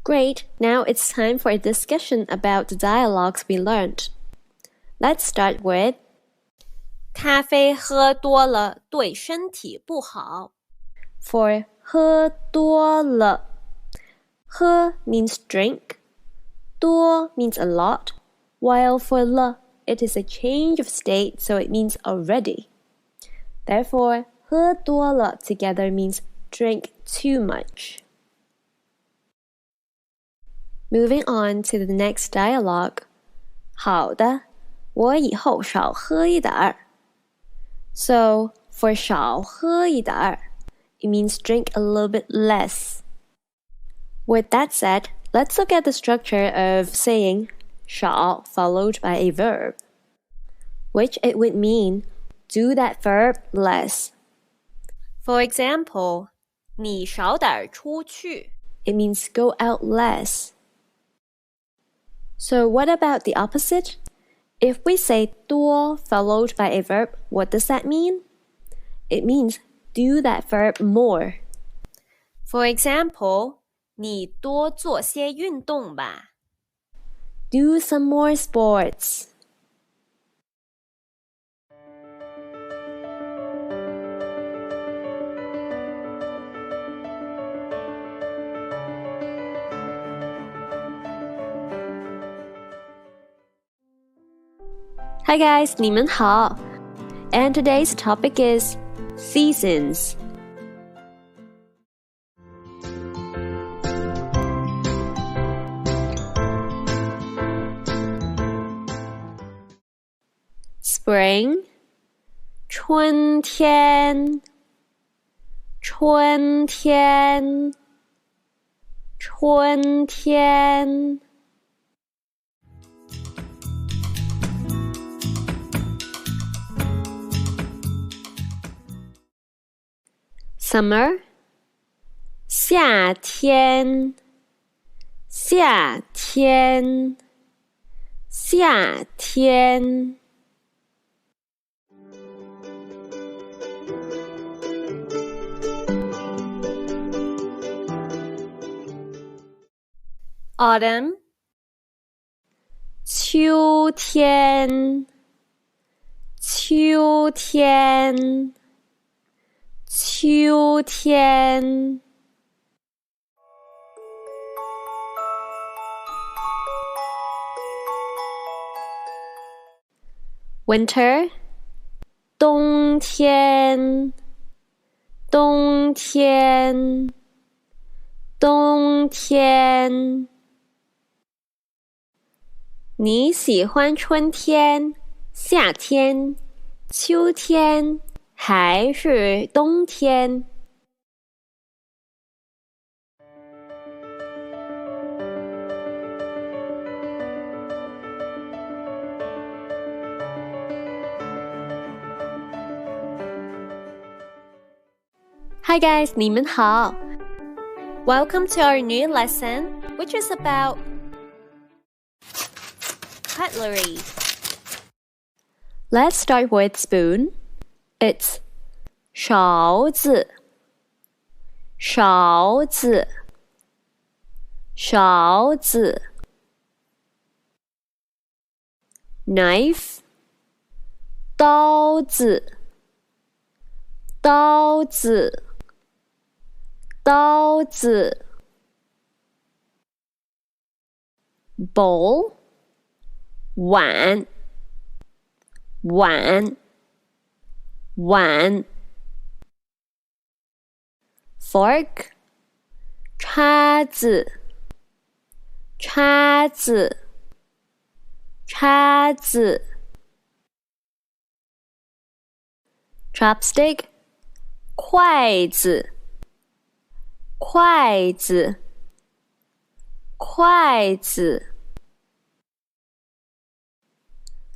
Great, now it's time for a discussion about the dialogues we learned. Let's start with 咖啡喝多了对身体不好. For 喝多了, 喝 means drink, 多 means a lot, while for 了, it is a change of state, so it means already. Therefore, 喝多了 together means drink too much. Moving on to the next dialogue. 好的，我以后少喝一点儿. So, for 少喝一点儿, it means drink a little bit less. With that said, let's look at the structure of saying 少 followed by a verb, which it would mean do that verb less. For example, 你少点出去. It means go out less. So what about the opposite? If we say 多 followed by a verb, what does that mean? It means do that verb more. For example, 你多做些运动吧. Do some more sports. Hi guys, 你们好. And today's topic is seasons. Spring, 春天, 春天.春天。Summer 夏天夏天夏天。Autumn 秋天秋天秋天。Winter 冬天冬天冬天。你喜欢春天、夏天、秋天还是冬天？Hi guys, 你们好。Welcome to our new lesson, which is about cutlery. Let's start with spoon. It's 勺子勺子勺子。Knife 刀子刀子刀子。Bowl 碗碗碗。Fork 叉子叉子叉子。Chopstick 筷子筷子筷子。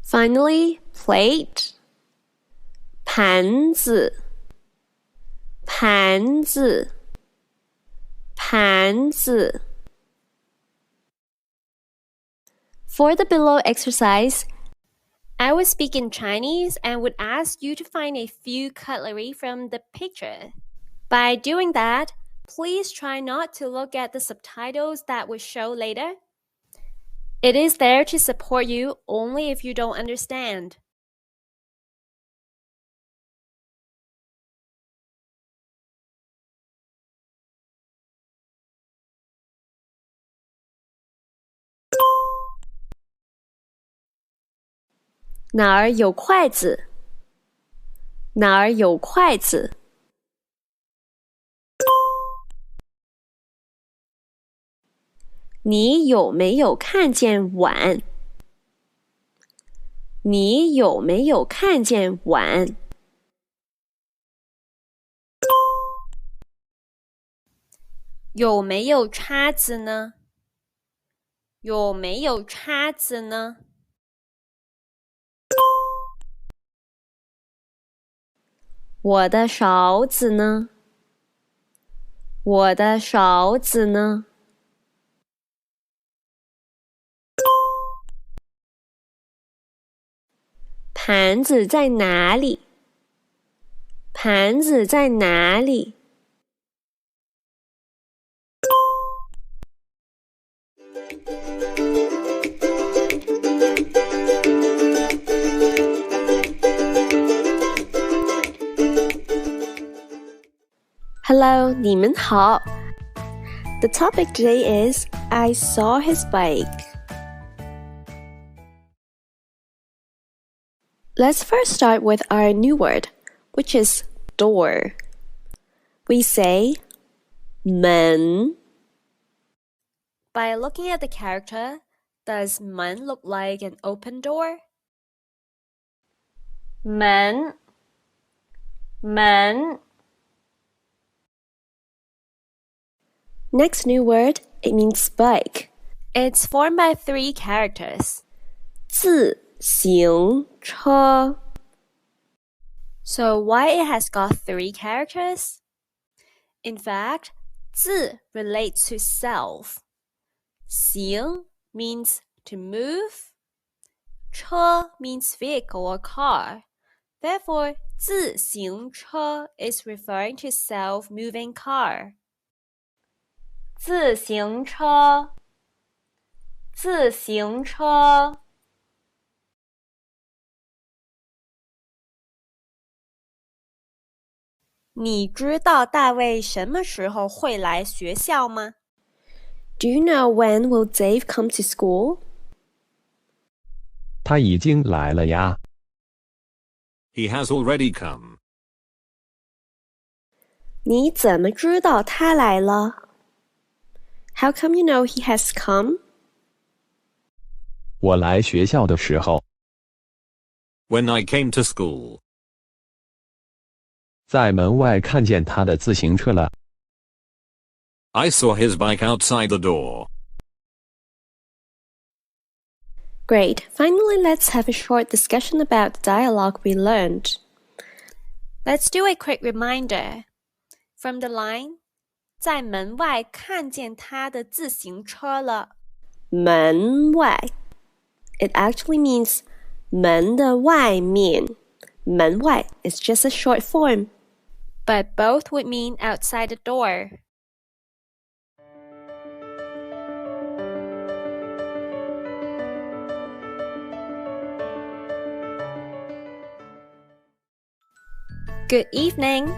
Finally, plate 盘子盘子盘子。For the below exercise, I would speak in Chinese and would ask you to find a few cutlery from the picture. By doing that, please try not to look at the subtitles that will show later. It is there to support you only if you don't understand. "哪儿有筷子？哪儿有筷子？你有没有看见碗？你有没有看见碗？有没有叉子呢？有没有叉子呢？我的勺子呢？我的勺子呢？盘子在哪里？盘子在哪里？Hello, 你们好。The topic today is I saw his bike. Let's first start with our new word, which is door. We say 门。By looking at the character, does 门 look like an open door? 门门 Next new word, it means bike. It's formed by 3 characters. 自行车 So why it has got 3 characters? In fact, 自 relates to self. 行 means to move. 车 means vehicle or car. Therefore, 自行车 is referring to self-moving car. 自行车，自行车。你知道大卫什么时候会来学校吗？ Do you know when will Dave come to school? 他已经来了呀。He has already come. 你怎么知道他来了？ How come you know he has come? 我来学校的时候， When I came to school. 在门外看见他的自行车了。I saw his bike outside the door. Great. Finally, let's have a short discussion about the dialogue we learned. Let's do a quick reminder. From the line, 在门外看见他的自行车了。门外 It actually means 门的外面。门外 is just a short form. But both would mean outside the door. Good evening.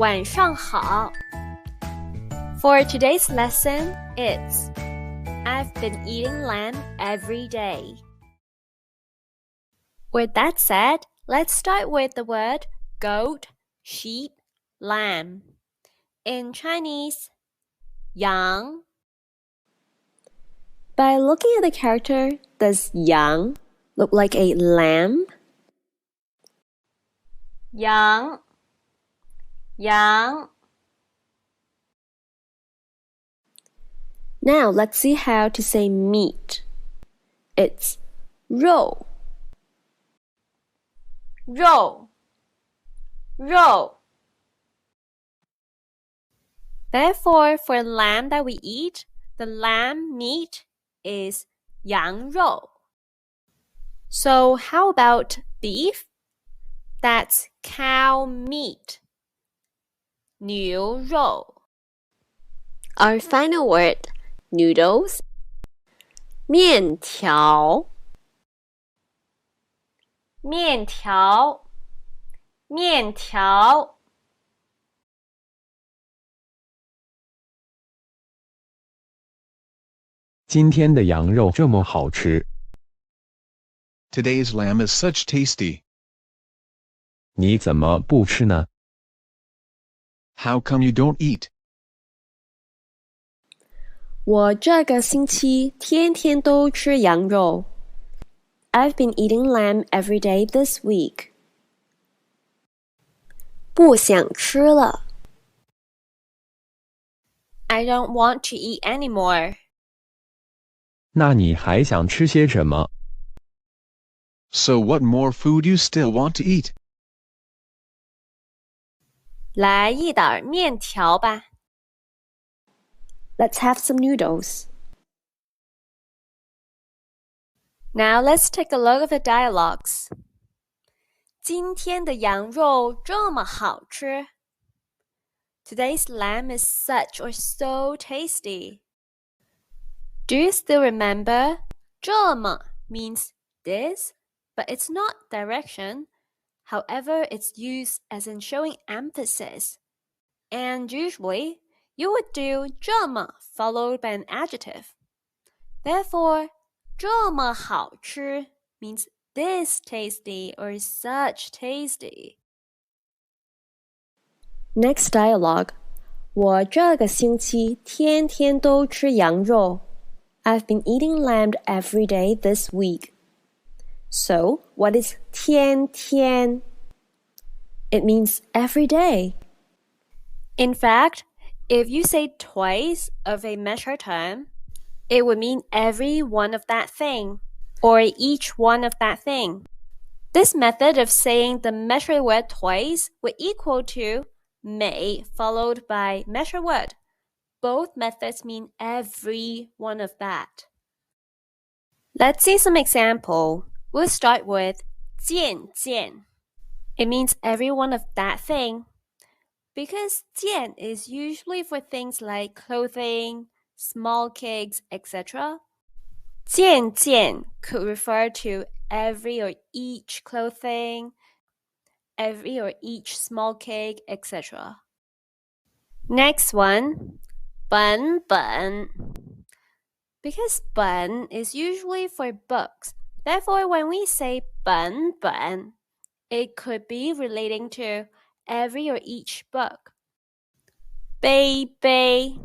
晚上好。For today's lesson, it's I've been eating lamb every day. With that said, let's start with the word goat, sheep, lamb. In Chinese, 羊 By looking at the character, does yang look like a lamb? 羊 Now let's see how to say meat. It's 肉 肉 Therefore, for lamb that we eat, the lamb meat is 羊肉. So how about beef? That's cow meat. 牛肉 Our final word, noodles. 面条面条今天的羊肉这么好吃， Today's lamb is such tasty. 你怎么不吃呢？ How come you don't eat? 我这个星期天天都吃羊肉。I've been eating lamb every day this week. 不想吃了。I don't want to eat anymore. 那你还想吃些什么？ So what more food you still want to eat? 来一点面条吧。Let's have some noodles. Now let's take a look at the dialogues. 今天的羊肉这么好吃。Today's lamb is such or so tasty. Do you still remember? 这么 means this, but it's not direction. However, it's used as in showing emphasis. And usually, you would do 这么 followed by an adjective. Therefore, 这么好吃 means this tasty or such tasty. Next dialogue. 我这个星期天天都吃羊肉。I've been eating lamb every day this week. So, what is 天天? It means every day. In fact, If you say twice of a measure term, it would mean every one of that thing, or each one of that thing. This method of saying the measure word twice would equal to 每 followed by measure word. Both methods mean every one of that. Let's see some example. We'll start with 件件. It means every one of that thing. Because 件 is usually for things like clothing, small cakes, etc. 件件 could refer to every or each clothing, every or each small cake, etc. Next one, 本本. Because 本 is usually for books, therefore when we say 本本, it could be relating to every or each book. 杯杯.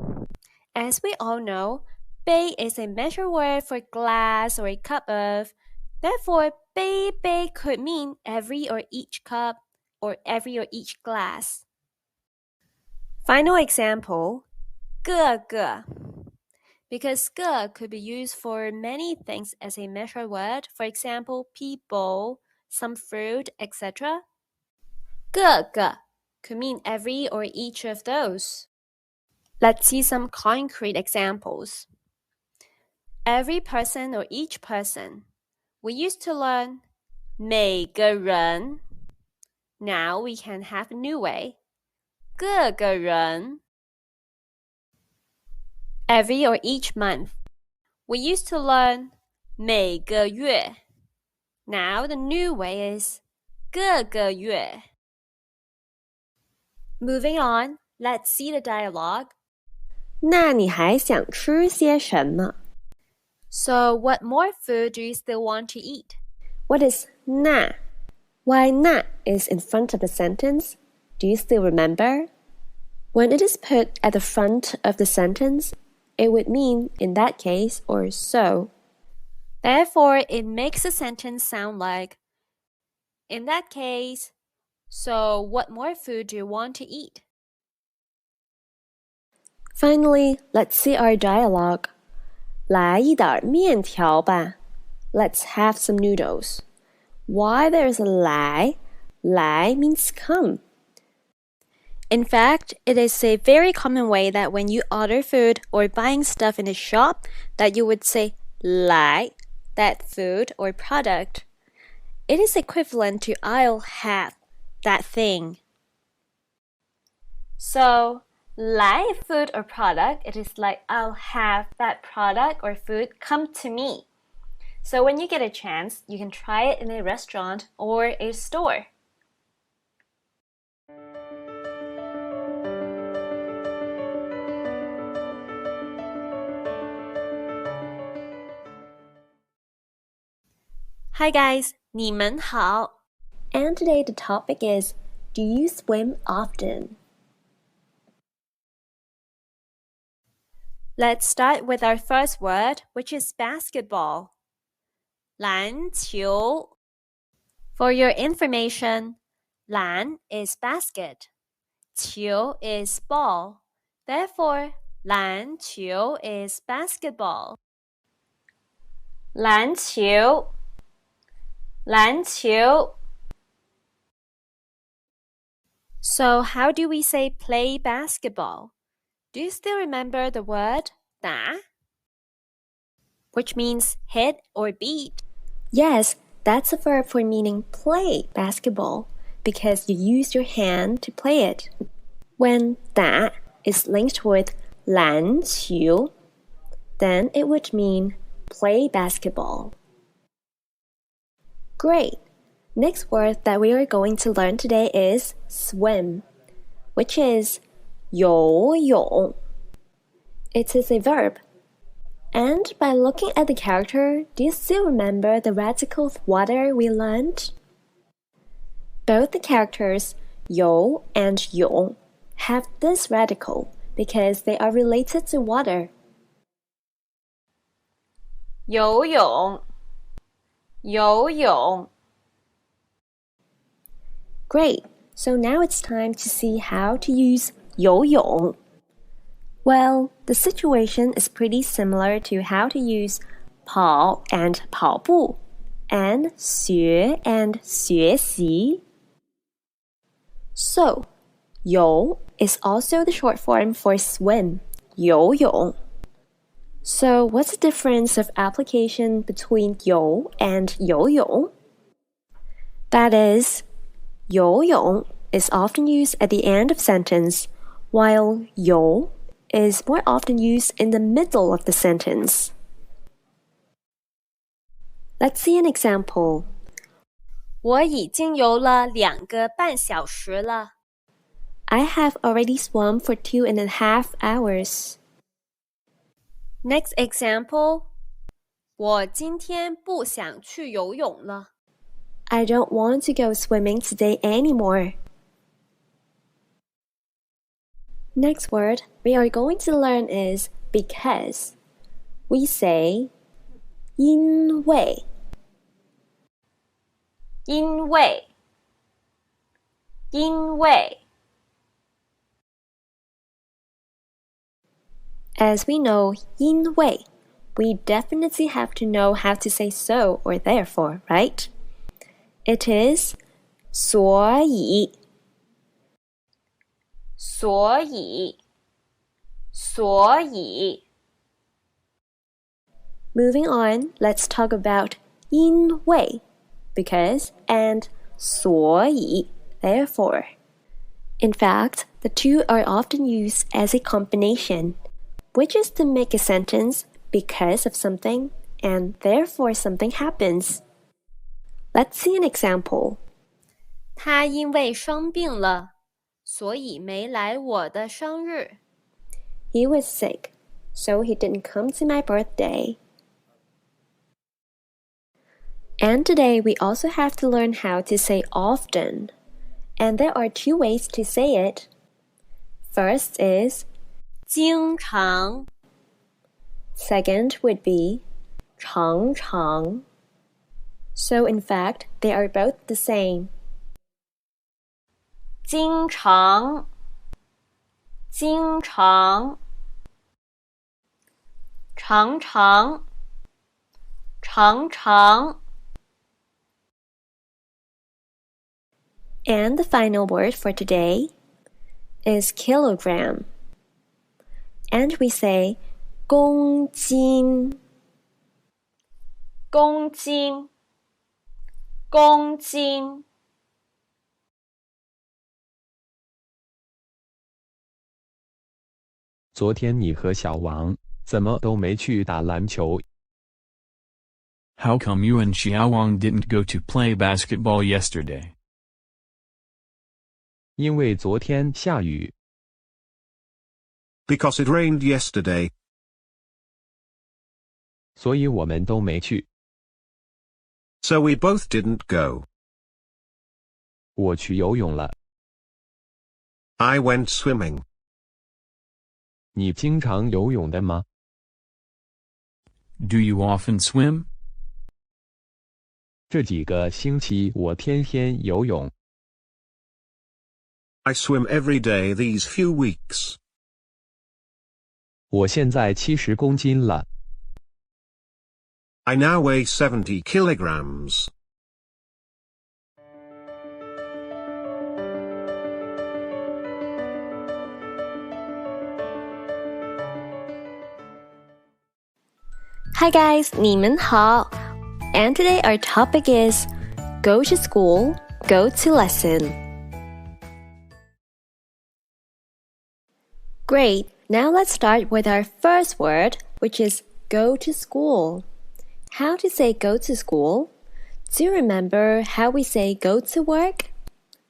As we all know, 杯 is a measure word for glass or a cup of. Therefore, 杯杯 could mean every or each cup or every or each glass. Final example, 个个. Because 个 could be used for many things as a measure word, for example, people, some fruit, etc. 个个 could mean every or each of those. Let's see some concrete examples. Every person or each person. We used to learn 每个人. Now we can have a new way. 个个人. Every or each month. We used to learn 每个月. Now the new way is 个个月. Moving on, let's see the dialogue. 那你还想吃些什么? So what more food do you still want to eat? What is 那? Why 那 is in front of the sentence? Do you still remember? When it is put at the front of the sentence, it would mean in that case or so. Therefore, it makes the sentence sound like, in that case, so what more food do you want to eat? Finally, let's see our dialogue. 来一点面条吧. Let's have some noodles. Why there's a 来? 来 means come. In fact, it is a very common way that when you order food or buying stuff in a shop, that you would say 来, that food or product. It is equivalent to I'll have that thing. So, 来 food or product, it is like I'll have that product or food come to me. So when you get a chance, you can try it in a restaurant or a store. Hi guys, 你们好. And today the topic is, do you swim often? Let's start with our first word, which is basketball. 篮球. For your information, 篮 is basket. 球 is ball. Therefore, 篮球 is basketball. 篮球. 篮球. So how do we say play basketball? Do you still remember the word 打? Which means hit or beat. Yes, that's a verb for meaning play basketball because you use your hand to play it. When 打 is linked with 篮球, then it would mean play basketball. Great! Next word that we are going to learn today is swim, which is 游泳. It is a verb. And by looking at the character, do you still remember the radical of water we learned? Both the characters 游 and 泳 have this radical because they are related to water. 游泳. 游泳. Great! So now it's time to see how to use 游泳. Well, the situation is pretty similar to how to use 跑 and 跑步 and 学 and 学习. So, 游 is also the short form for swim, 游泳. So, what's the difference of application between 游 and 游泳? That is, 游泳 is often used at the end of sentence, while 游 is more often used in the middle of the sentence. Let's see an example. 我已经游了2个半小时了。I have already swum for 2.5 hours. Next example. 我今天不想去游泳了。I don't want to go swimming today anymore. Next word we are going to learn is because. We say 因为因为因为 As we know 因为 we definitely have to know how to say so or therefore, right? It is 所以所以所以 Moving on, let's talk about 因为 because and 所以 therefore. In fact, the two are often used as a combination, which is to make a sentence because of something and therefore something happens. Let's see an example. 他因为生病了，所以没来我的生日。He was sick, so he didn't come to my birthday. And today we also have to learn how to say often. And there are two ways to say it. First is 经常 Second would be 常常. So in fact, they are both the same. 经常经常常常常常 And the final word for today is kilogram. And we say 公斤公斤公斤昨天你和小王怎么都没去打篮球？ How come you and Xiaowang didn't go to play basketball yesterday? 因为昨天下雨。 Because it rained yesterday. 所以我们都没去。 So we both didn't go. 我去游泳了。 I went swimming. 你经常游泳的吗？ Do you often swim? 这几个星期我天天游泳。 I swim every day these few weeks. 我现在70公斤了。 I now weigh 70 kilograms. Hi guys, 你们好. And today our topic is go to school, go to lesson. Great, now let's start with our first word, which is go to school. How to say go to school? Do you remember how we say go to work?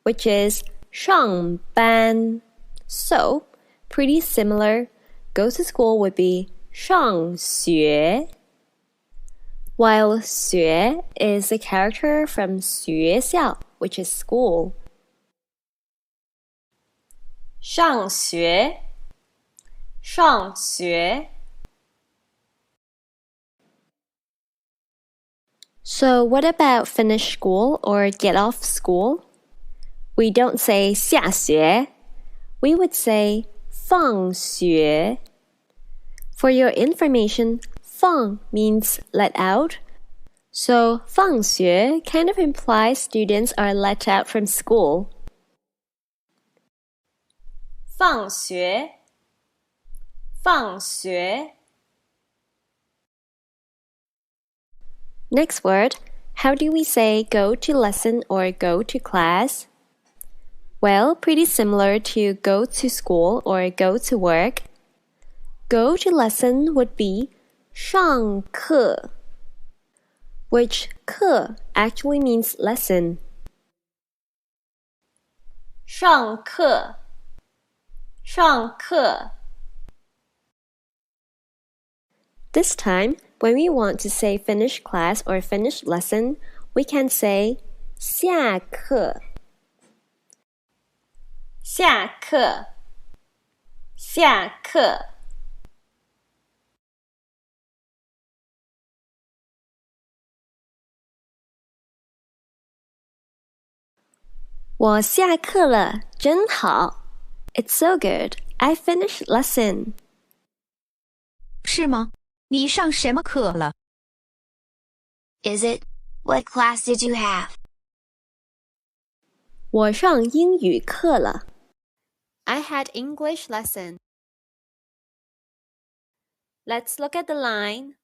Which is 上班. So, pretty similar. Go to school would be 上学. While 学 is a character from 学校, which is school. 上学上学 So what about finish school or get off school? We don't say 下学. We would say 放学. For your information, 放 means let out. So 放学 kind of implies students are let out from school. 放学放学 Next word, how do we say go to lesson or go to class? Well, pretty similar to go to school or go to work. Go to lesson would be 上课, which 课 actually means lesson. 上课上课 This time, when we want to say finish class or finish lesson, we can say 下课.下课下课我下课了，真好. It's so good. I finished lesson. 是吗？你上什么课了？ Is it? What class did you have? 我上英语课了。I had English lesson. Let's look at the line.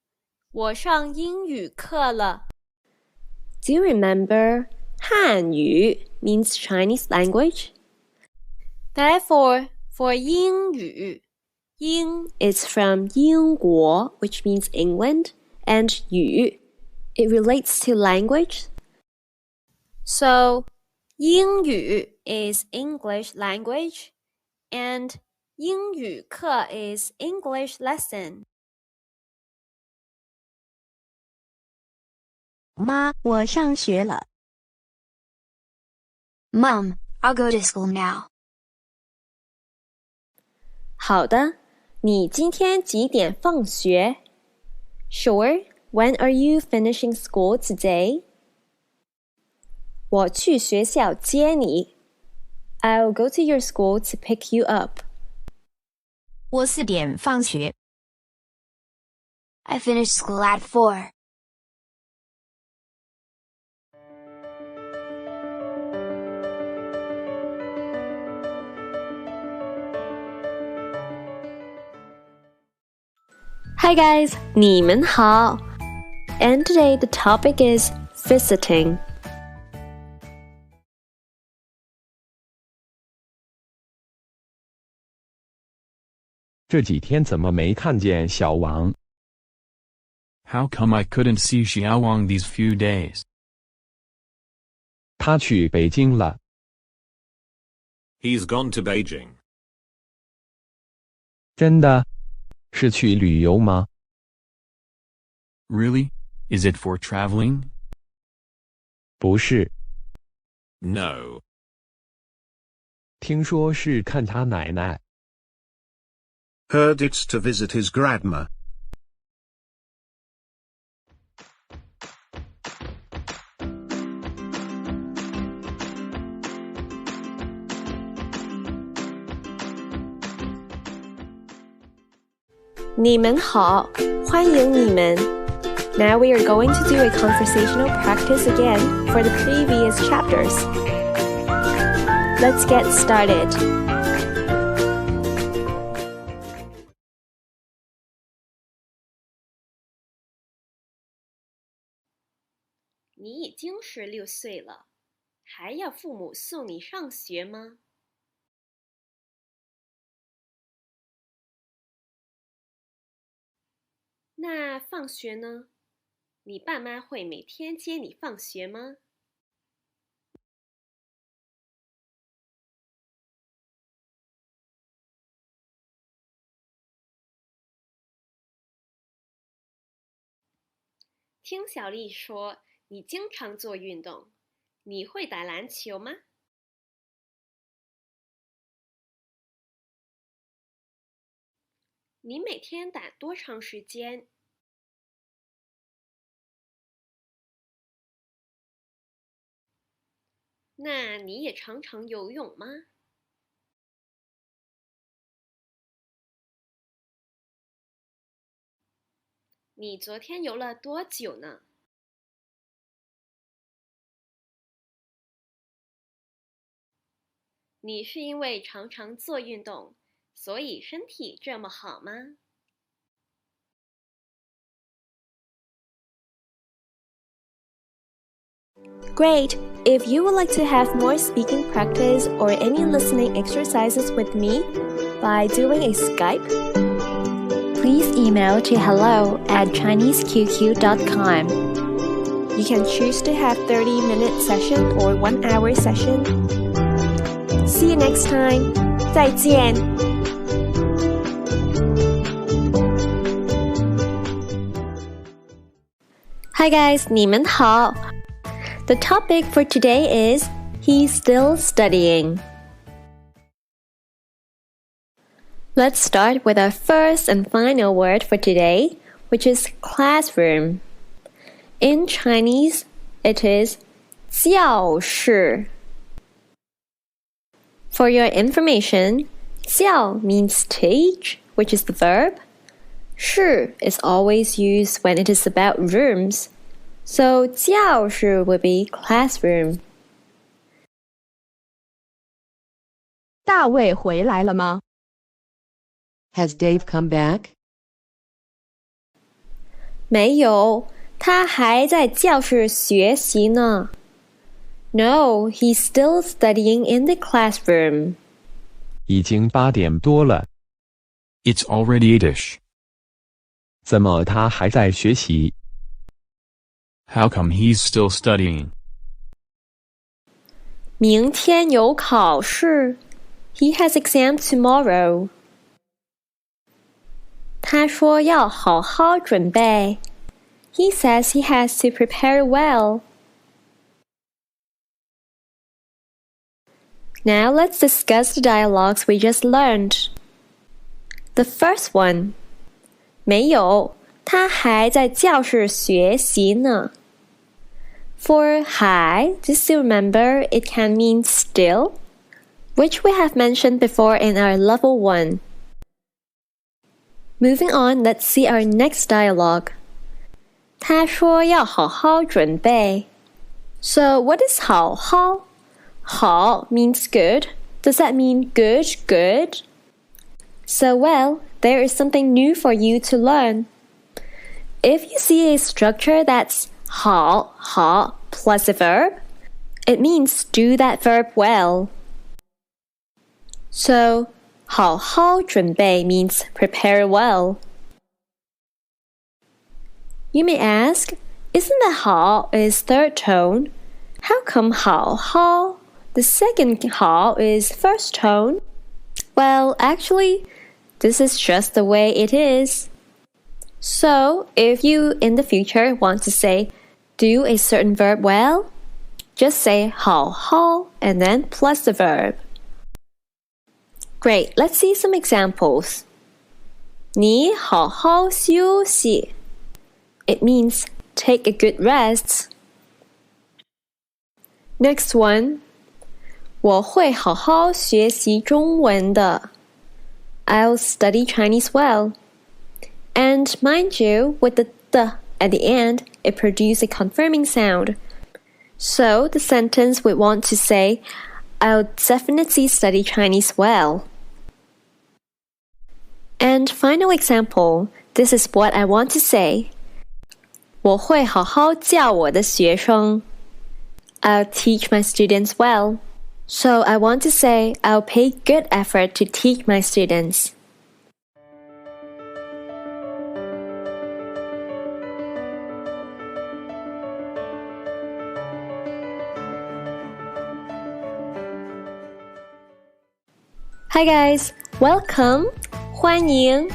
我上英语课了。Do you remember 汉语 means Chinese language? Therefore, for 英语, 英 is from 英国, which means England, and 语 it relates to language. So, 英语 is English language, and 英语课 is English lesson. 妈，我上学了。 Mom, I'll go to school now. 好的，你今天几点放学？ Sure, when are you finishing school today? 我去学校接你。I'll go to your school to pick you up. 我4点放学。 I finished school at 4. Hi guys, 你们好. And today the topic is visiting. 这几天怎么没看见小王？ How come I couldn't see Xiaowang these few days? 他去北京了。 He's gone to Beijing. 真的？是去旅游吗？ Really? Is it for traveling? 不是， No. 听说是看他奶奶。 Heard it's to visit his grandma. 你们好，欢迎你们。Now we are going to do a conversational practice again for the previous chapters. Let's get started. 你已经16岁了，还要父母送你上学吗？那放学呢？你爸妈会每天接你放学吗？听小丽说，你经常做运动，你会打篮球吗？你每天打多长时间？那你也常常游泳吗？你昨天游了多久呢？你是因为常常做运动，所以身体这么好吗？Great! If you would like to have more speaking practice or any listening exercises with me by doing a Skype, please email to hello@chineseqq.com. You can choose to have 30-minute session or 1-hour session. See you next time. 再见. Hi guys, 你们好. The topic for today is he's still studying. Let's start with our first and final word for today, which is classroom. In Chinese, it is 教室. For your information, 教 means teach, which is the verb. 室 is always used when it is about rooms. So 教室 would be classroom. 大卫回来了吗？ Has Dave come back? 没有，他还在教室学习呢。No, he's still studying in the classroom. 已经8点多了， It's already 8ish. 怎么他还在学习？ How come he's still studying? 明天有考试。He has exam tomorrow. 他说要好好准备。He says he has to prepare well. Now let's discuss the dialogues we just learned. The first one. 没有，他还在教室学习呢。For 还, just to remember, it can mean still, which we have mentioned before in our level 1. Moving on, let's see our next dialogue. 他说要好好准备。So what is 好好? 好 means good. Does that mean good? So well, there is something new for you to learn. If you see a structure that's 好 plus a verb, it means do that verb well. So 好好准备 means prepare well. You may ask, isn't the 好 is third tone? How come 好 the second 好 is first tone? Well, actually, this is just the way it is. So, if you in the future want to say do a certain verb well, just say 好 and then plus the verb. Great, let's see some examples. 你好好休息. It means take a good rest. Next one. 我会好好学习中文的. I'll study Chinese well. And mind you, with the at the end, it produces a confirming sound. So the sentence would want to say, I'll definitely study Chinese well. And final example, this is what I want to say. 我会好好教我的学生. I'll teach my students well. So I want to say I'll pay good effort to teach my students. Hi guys, welcome, 欢迎.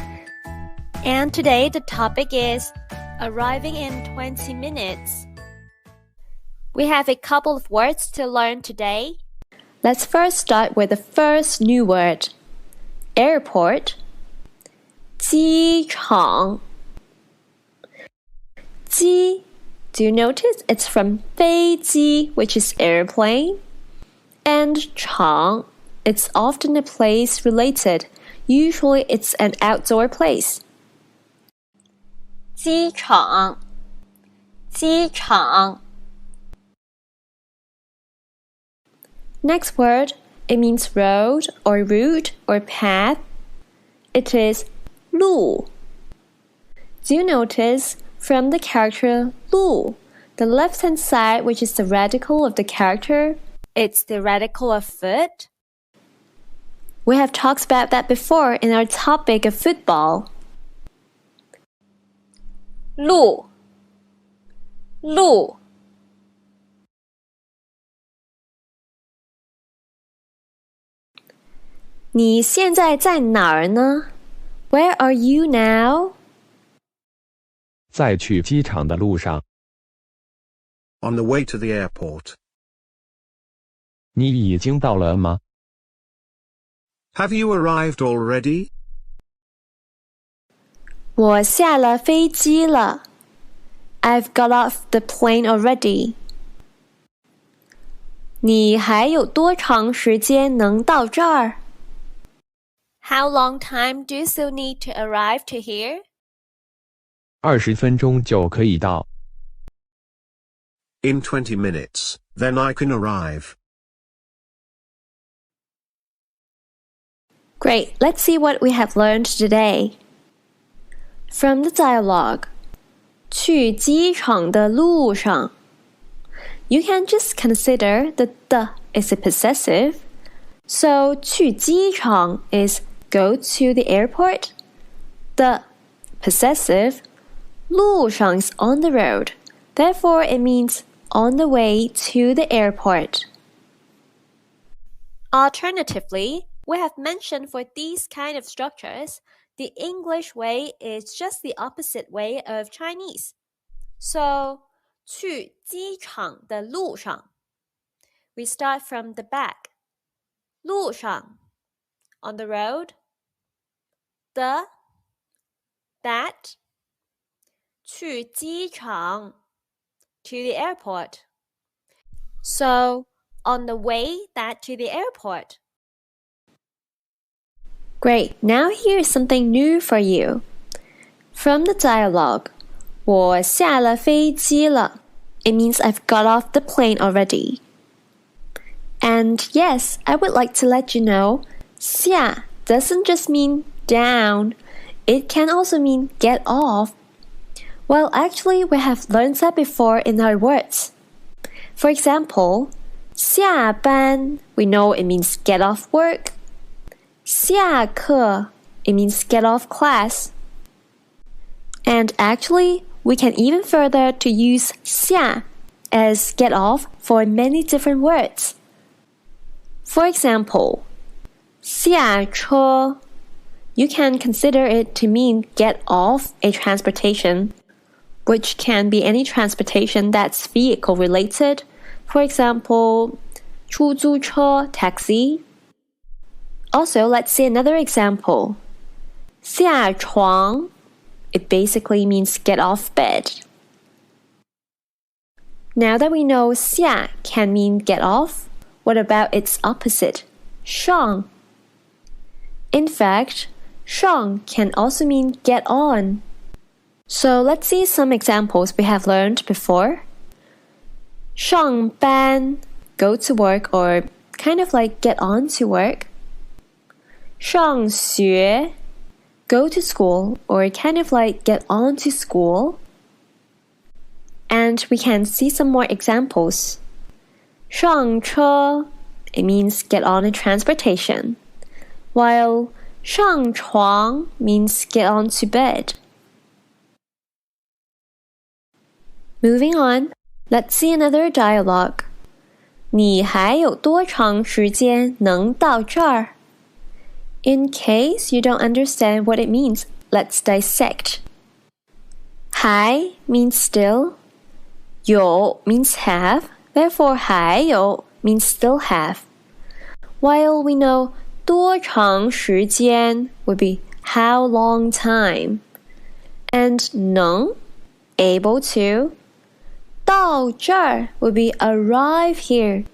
And today the topic is arriving in 20 minutes. We have a couple of words to learn today. Let's first start with the first new word. Airport. 机场. 机, do you notice it's from 飞机, which is airplane? And 场, it's often a place related. Usually it's an outdoor place. 机场机场 Next word, it means road or route or path. It is 路. Do you notice from the character 路, the left-hand side, which is the radical of the character, It's the radical of foot. we have talked about that before in our topic of football. 路路你现在在哪儿呢? Where are you now? 在去机场的路上。 On the way to the airport. 你已经到了吗？ Have you arrived already? 我下了飞机了. I've got off the plane already. 你还有多长时间能到这儿? How long time do you still need to arrive to here? 20分钟就可以到。 In 20 minutes, then I can arrive. Great, let's see what we have learned today. From the dialogue, 去机场的路上. You can just consider that the is a possessive. So 去机场 is go to the airport. The possessive, 路上 is on the road. Therefore, it means on the way to the airport. Alternatively, we have mentioned for these kind of structures, the English way is just the opposite way of Chinese. So, 去机场的路上. We start from the back. 路上 on the road. The that 去机场 to the airport. So, on the way that to the airport. Great, now here's something new for you. From the dialogue, 我下了飞机了. It means I've got off the plane already. And yes, I would like to let you know, 下 doesn't just mean down. It can also mean get off. Well, actually, we have learned that before in our words. For example, 下班, we know it means get off work. 下课, it means get off class. And actually, we can even further to use 下 as get off for many different words. For example, 下车, you can consider it to mean get off a transportation, which can be any transportation that's vehicle related. For example, 出租车, taxi. Also, let's see another example. 下床, it basically means get off bed. Now that we know 下 can mean get off, what about its opposite, 上? In fact, 上 can also mean get on. So let's see some examples we have learned before. 上班, go to work or kind of like get on to work. 上学, go to school or kind of like get on to school. And we can see some more examples. 上车, it means get on a transportation, while 上床 means get on to bed. Moving on, let's see another dialogue. 你还有多长时间能到这儿? In case you don't understand what it means, let's dissect. 还 means still. 有 means have. Therefore, 还有 means still have. While we know 多长时间 would be how long time. And 能 able to. 到这儿 would be arrive here.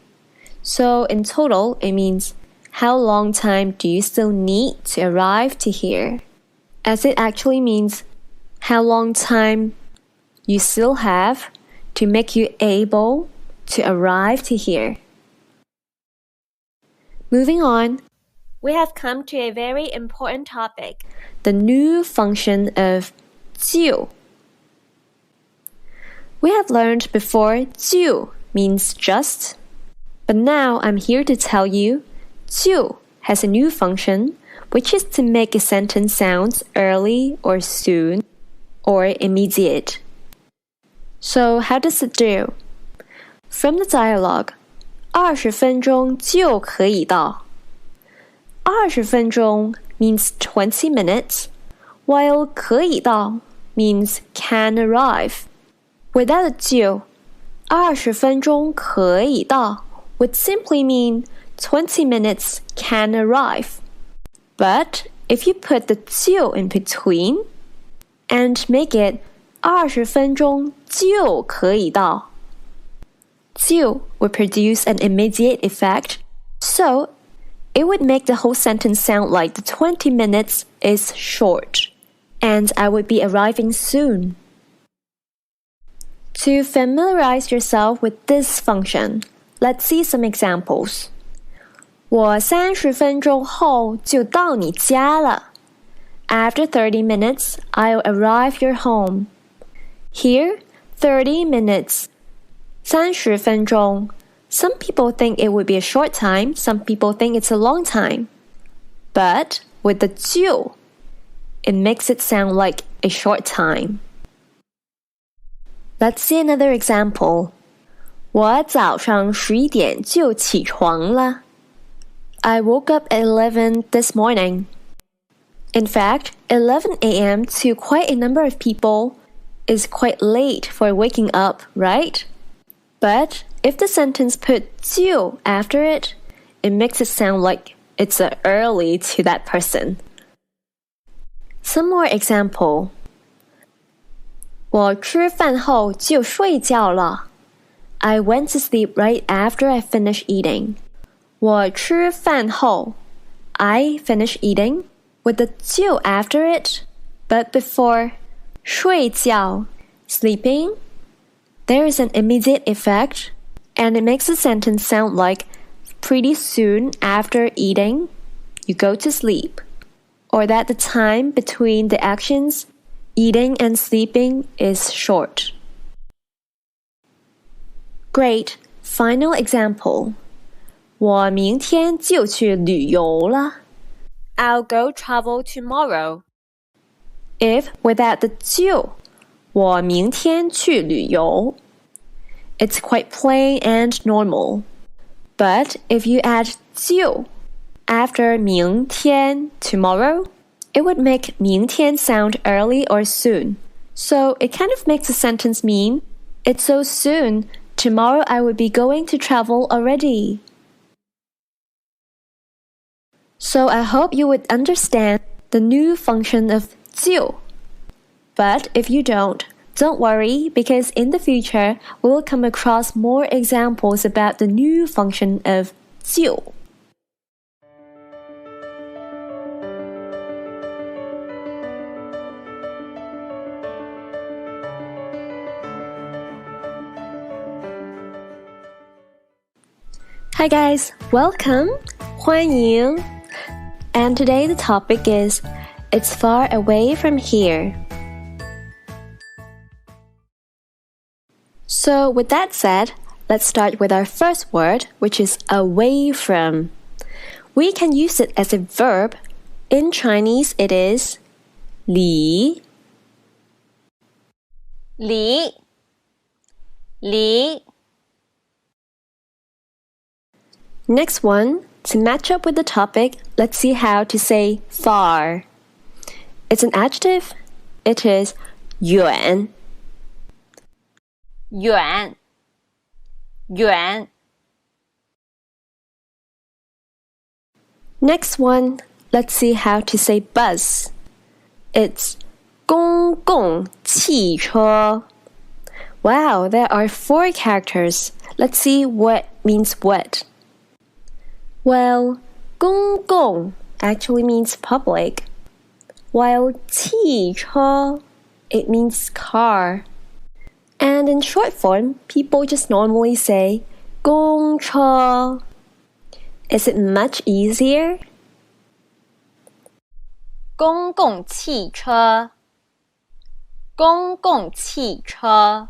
So in total, it means how long time do you still need to arrive to here? As it actually means how long time you still have to make you able to arrive to here. Moving on, we have come to a very important topic. The new function of 就. We have learned before 就 means just, but now I'm here to tell you 就 has a new function, which is to make a sentence sound early or soon or immediate. So how does it do? From the dialogue, 20分钟就可以到。20分钟 means 20 minutes, while 可以到 means can arrive. Without a 就，20分钟可以到 would simply mean 20 minutes can arrive. But if you put the 就 in between and make it 20分钟就可以到，就 would produce an immediate effect, so it would make the whole sentence sound like the 20 minutes is short, and I would be arriving soon. To familiarize yourself with this function, let's see some examples. 我30分钟后就到你家了。After 30 minutes, I'll arrive your home. Here, 30 minutes. 30分钟. Some people think it would be a short time, some people think it's a long time. But with the 就, it makes it sound like a short time. Let's see another example. 我早上11点就起床了。I woke up at 11 this morning. In fact, 11 a.m. to quite a number of people is quite late for waking up, right? But if the sentence put 就 after it, it makes it sound like it's early to that person. Some more example. 我吃饭后就睡觉了。I went to sleep right after I finished eating. 我吃饭后 I finish eating with the 就 after it, but before 睡觉 sleeping, there is an immediate effect, and it makes the sentence sound like pretty soon after eating, you go to sleep, or that the time between the actions eating and sleeping is short. Great. Final example. 我明天就去旅游了。I'll go travel tomorrow. If without the 就，我明天去旅游。It's quite plain and normal. But if you add 就 after 明天 tomorrow, it would make 明天 sound early or soon. So it kind of makes the sentence mean, it's so soon, tomorrow I would be going to travel already. So I hope you would understand the new function of 就. But if you don't worry, because in the future we will come across more examples about the new function of 就. Hi guys, welcome, 欢迎. And today the topic is, it's far away from here. So with that said, let's start with our first word, which is away from. We can use it as a verb. In Chinese it is 离离 Next one, to match up with the topic, let's see how to say far. It's an adjective. It is 远远 Next one, let's see how to say bus. It's 公共汽车. Wow, there are 4 characters. Let's see what means what. Well, 公共 actually means public, while 汽车 it means car. And in short form, people just normally say 公车. Is it much easier? 公共汽车，公共汽车。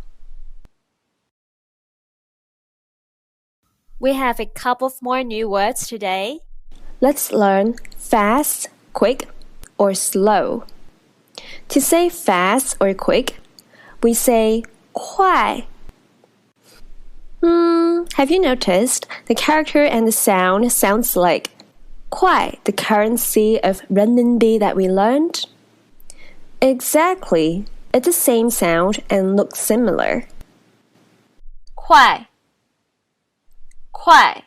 We have a couple of more new words today. Let's learn fast, quick, or slow. To say fast or quick, we say 快. Have you noticed the character and the sound sounds like 快, the currency of renminbi that we learned? Exactly. It's the same sound and looks similar. 快，快。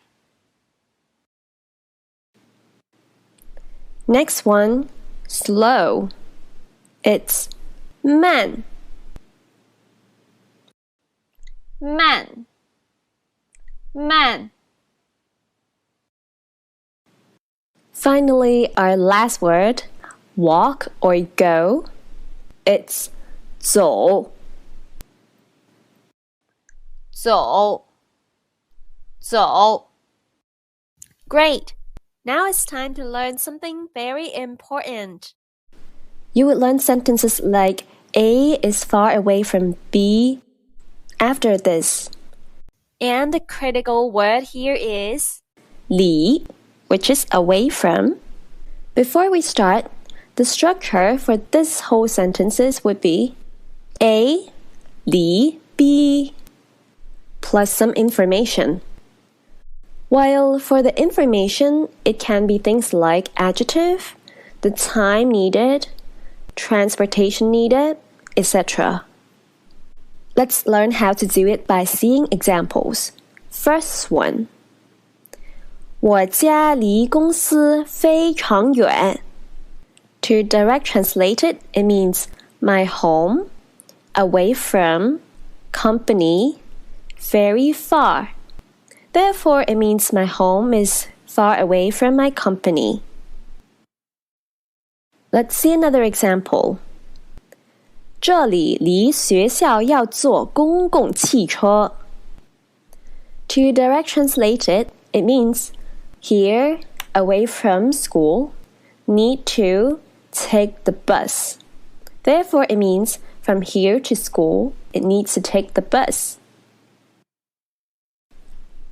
Next one, slow. It's 慢. 慢，慢。 Finally, our last word, walk or go. It's 走. 走，走。 Great! Now it's time to learn something very important. You would learn sentences like A is far away from B after this. And the critical word here is 离, which is away from. Before we start, the structure for this whole sentences would be A, 离 B, plus some information. While for the information, it can be things like adjective, the time needed, transportation needed, etc. Let's learn how to do it by seeing examples. First one. 我家离公司非常远. To direct translate it, it means my home, away from, company, very far. Therefore, it means my home is far away from my company. Let's see another example. 这里离学校要坐公共汽车. To direct translate it, it means here, away from school, need to take the bus. Therefore, it means from here to school, it needs to take the bus.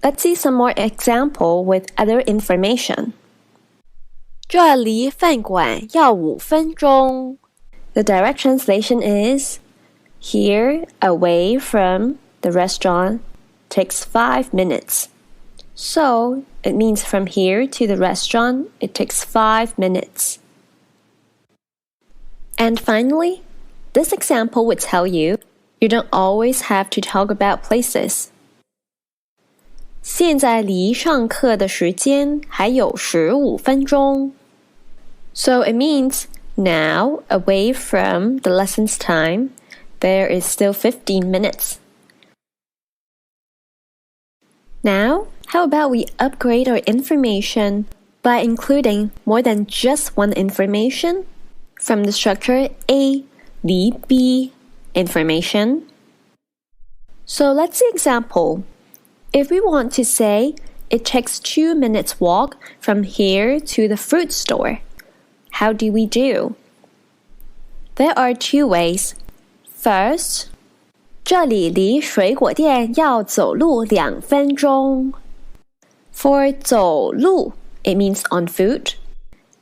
Let's see some more example with other information. 这离饭馆要5分钟. The direct translation is here, away from the restaurant, takes 5 minutes. So, it means from here to the restaurant, it takes 5 minutes. And finally, this example would tell you don't always have to talk about places. 现在离上课的时间还有15分钟. So it means now, away from the lesson's time, there is still 15 minutes. Now, how about we upgrade our information by including more than just one information from the structure A, 离 B information? So let's see example. If we want to say it takes 2 minutes walk from here to the fruit store, how do we do? There are 2 ways. First, 这里离水果店要走路2分钟. For 走路, it means on foot.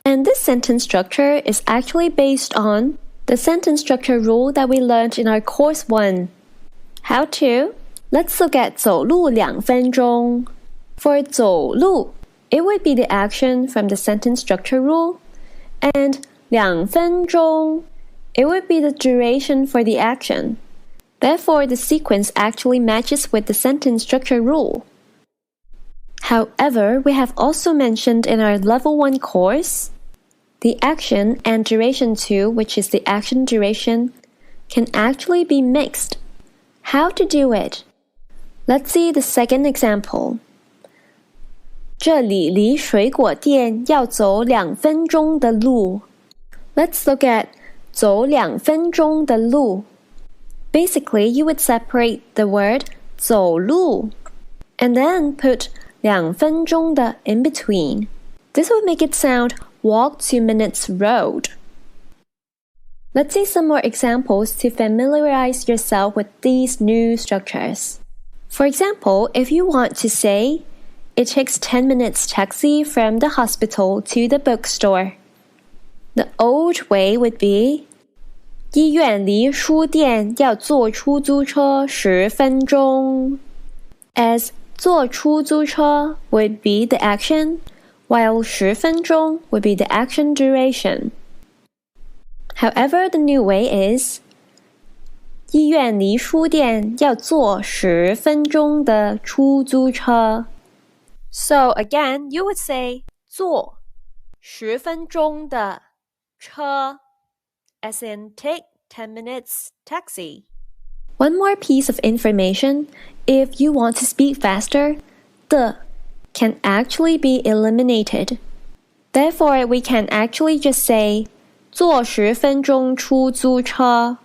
And this sentence structure is actually based on the sentence structure rule that we learned in our course 1. How to? Let's look at 走路2分钟. For 走路, it would be the action from the sentence structure rule. And 2分钟, it would be the duration for the action. Therefore, the sequence actually matches with the sentence structure rule. However, we have also mentioned in our level 1 course, the action and duration too, which is the action duration, can actually be mixed. How to do it? Let's see the second example. 这里离水果店要走2分钟的路. Let's look at 走2分钟的路. Basically, you would separate the word 走路 and then put 2分钟的 in between. This would make it sound walk 2 minutes road. Let's see some more examples to familiarize yourself with these new structures. For example, if you want to say, it takes 10 minutes taxi from the hospital to the bookstore. The old way would be, 医院离书店要坐出租车10分钟. As 坐出租车 would be the action, while 10分钟 would be the action duration. However, the new way is, 医院离书店要坐10分钟的出租车. So again, you would say 坐10分钟的车 as in take 10 minutes taxi. One more piece of information, if you want to speak faster, the can actually be eliminated. Therefore, we can actually just say 坐10分钟出租车.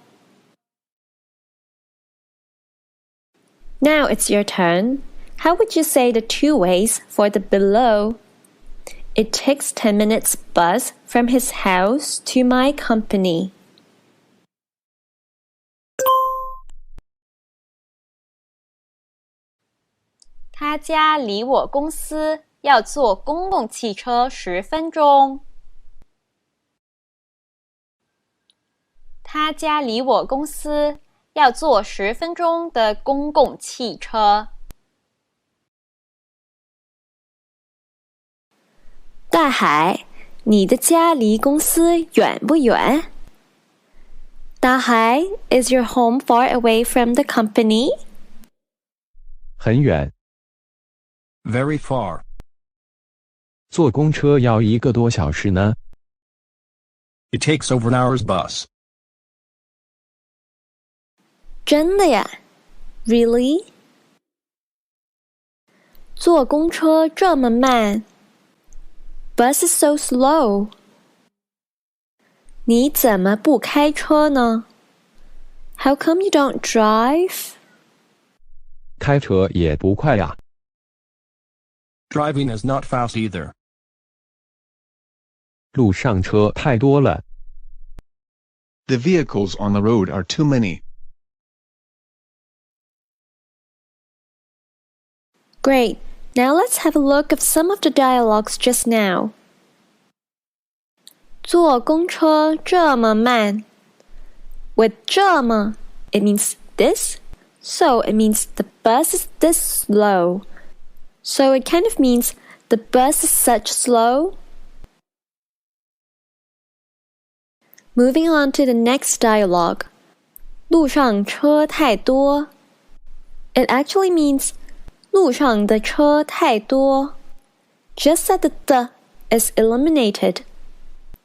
Now it's your turn. How would you say the two ways for the below? It takes 10 minutes bus from his house to my company. 他家离我公司要坐公共汽车10分钟。他家离我公司要坐10分钟的公共汽车。大海，你的家离公司远不远？大海, is your home far away from the company? 很远。Very far. 坐公车要1个多小时呢。It takes over an hour's bus. 真的呀 Really? 坐公车这么慢 Bus is so slow. 你怎么不开车呢 How come you don't drive? 开车也不快呀。Driving is not fast either. 路上车太多了。The vehicles on the road are too many. Great. Now let's have a look of some of the dialogues just now. 坐公车这么慢 With 这么, it means this, so it means the bus is this slow. So it kind of means the bus is such slow. Moving on to the next dialogue. 路上车太多 It actually means 路上的车太多 Just that the is eliminated.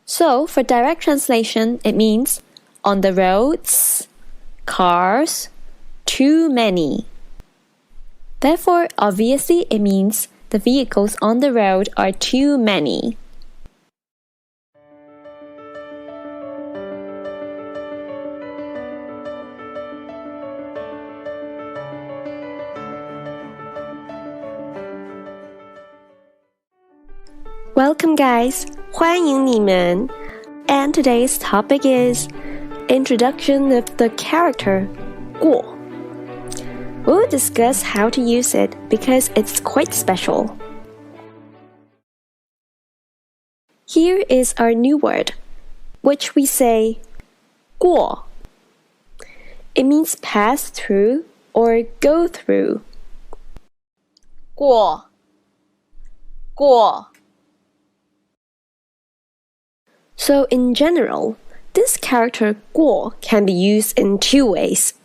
So for direct translation, it means on the roads, cars, too many. Therefore, obviously, it means the vehicles on the road are too many. Welcome, guys. 欢迎你们. And today's topic is introduction of the character 过. We'll discuss how to use it because it's quite special. Here is our new word, which we say 过. It means pass through or go through. 过 So in general, this character 过 can be used in two ways.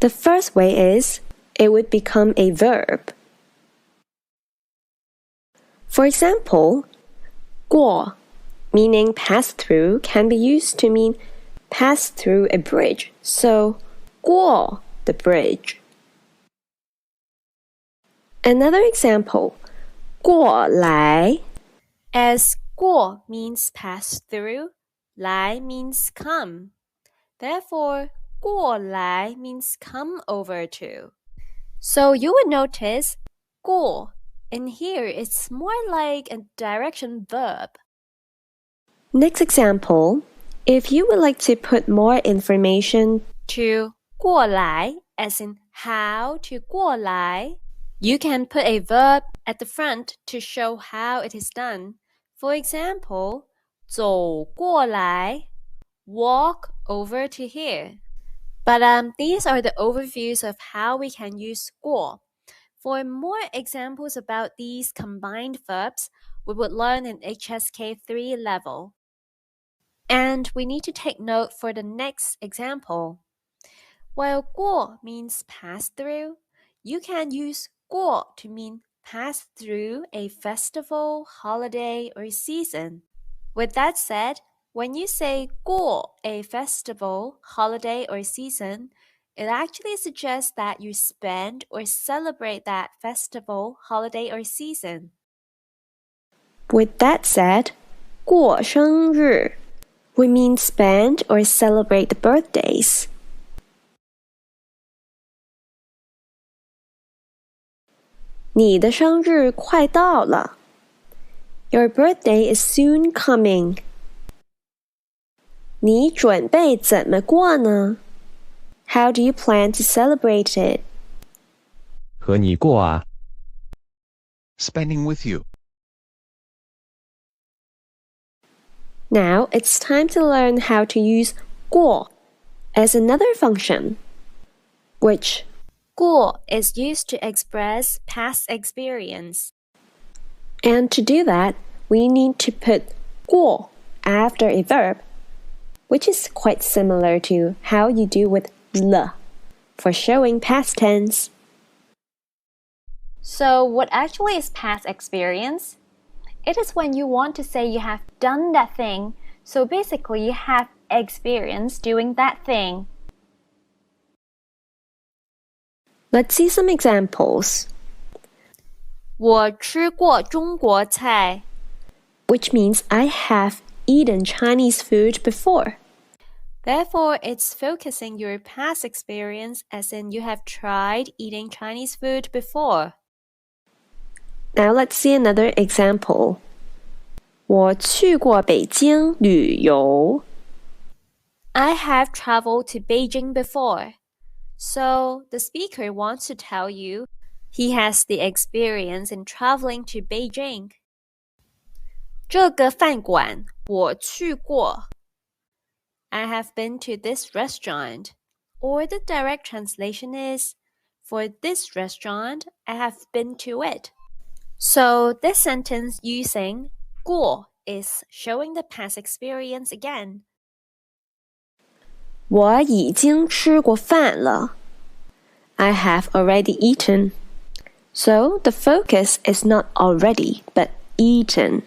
The first way is it would become a verb. For example, 过 meaning pass through can be used to mean pass through a bridge. So 过 the bridge. Another example, 过来 As 过 means pass through, 来 means come. Therefore, 过来 means come over to. So you would notice 过 in here it's more like a direction verb. Next example, if you would like to put more information to 过来 as in how to 过来, you can put a verb at the front to show how it is done. For example, 走过来 walk over to here. But these are the overviews of how we can use 过. For more examples about these combined verbs, we would learn in HSK 3 level. And we need to take note for the next example. While 过 means pass through, you can use 过 to mean pass through a festival, holiday, or season. With that said, when you say 过 a festival, holiday, or season, it actually suggests that you spend or celebrate that festival, holiday, or season. With that said, 过生日 we mean spend or celebrate the birthdays. 你的生日快到了 Your birthday is soon coming. 你准备怎么过呢 How do you plan to celebrate it? 和你过啊 Spending with you. Now it's time to learn how to use 过 as another function, which 过 is used to express past experience. And to do that, we need to put 过 after a verb, which is quite similar to how you do with 了 for showing past tense. So what actually is past experience? It is when you want to say you have done that thing, so basically you have experience doing that thing. Let's see some examples. 我吃过中国菜 Which means I have eaten Chinese food before. Therefore, it's focusing your past experience as in you have tried eating Chinese food before. Now let's see another example. 我去过北京旅游 I have traveled to Beijing before. So, the speaker wants to tell you he has the experience in traveling to Beijing. 这个饭馆我去过 I have been to this restaurant. Or the direct translation is, for this restaurant, I have been to it. So this sentence using 过 is showing the past experience again. 我已经吃过饭了 I have already eaten. So the focus is not already, but eaten.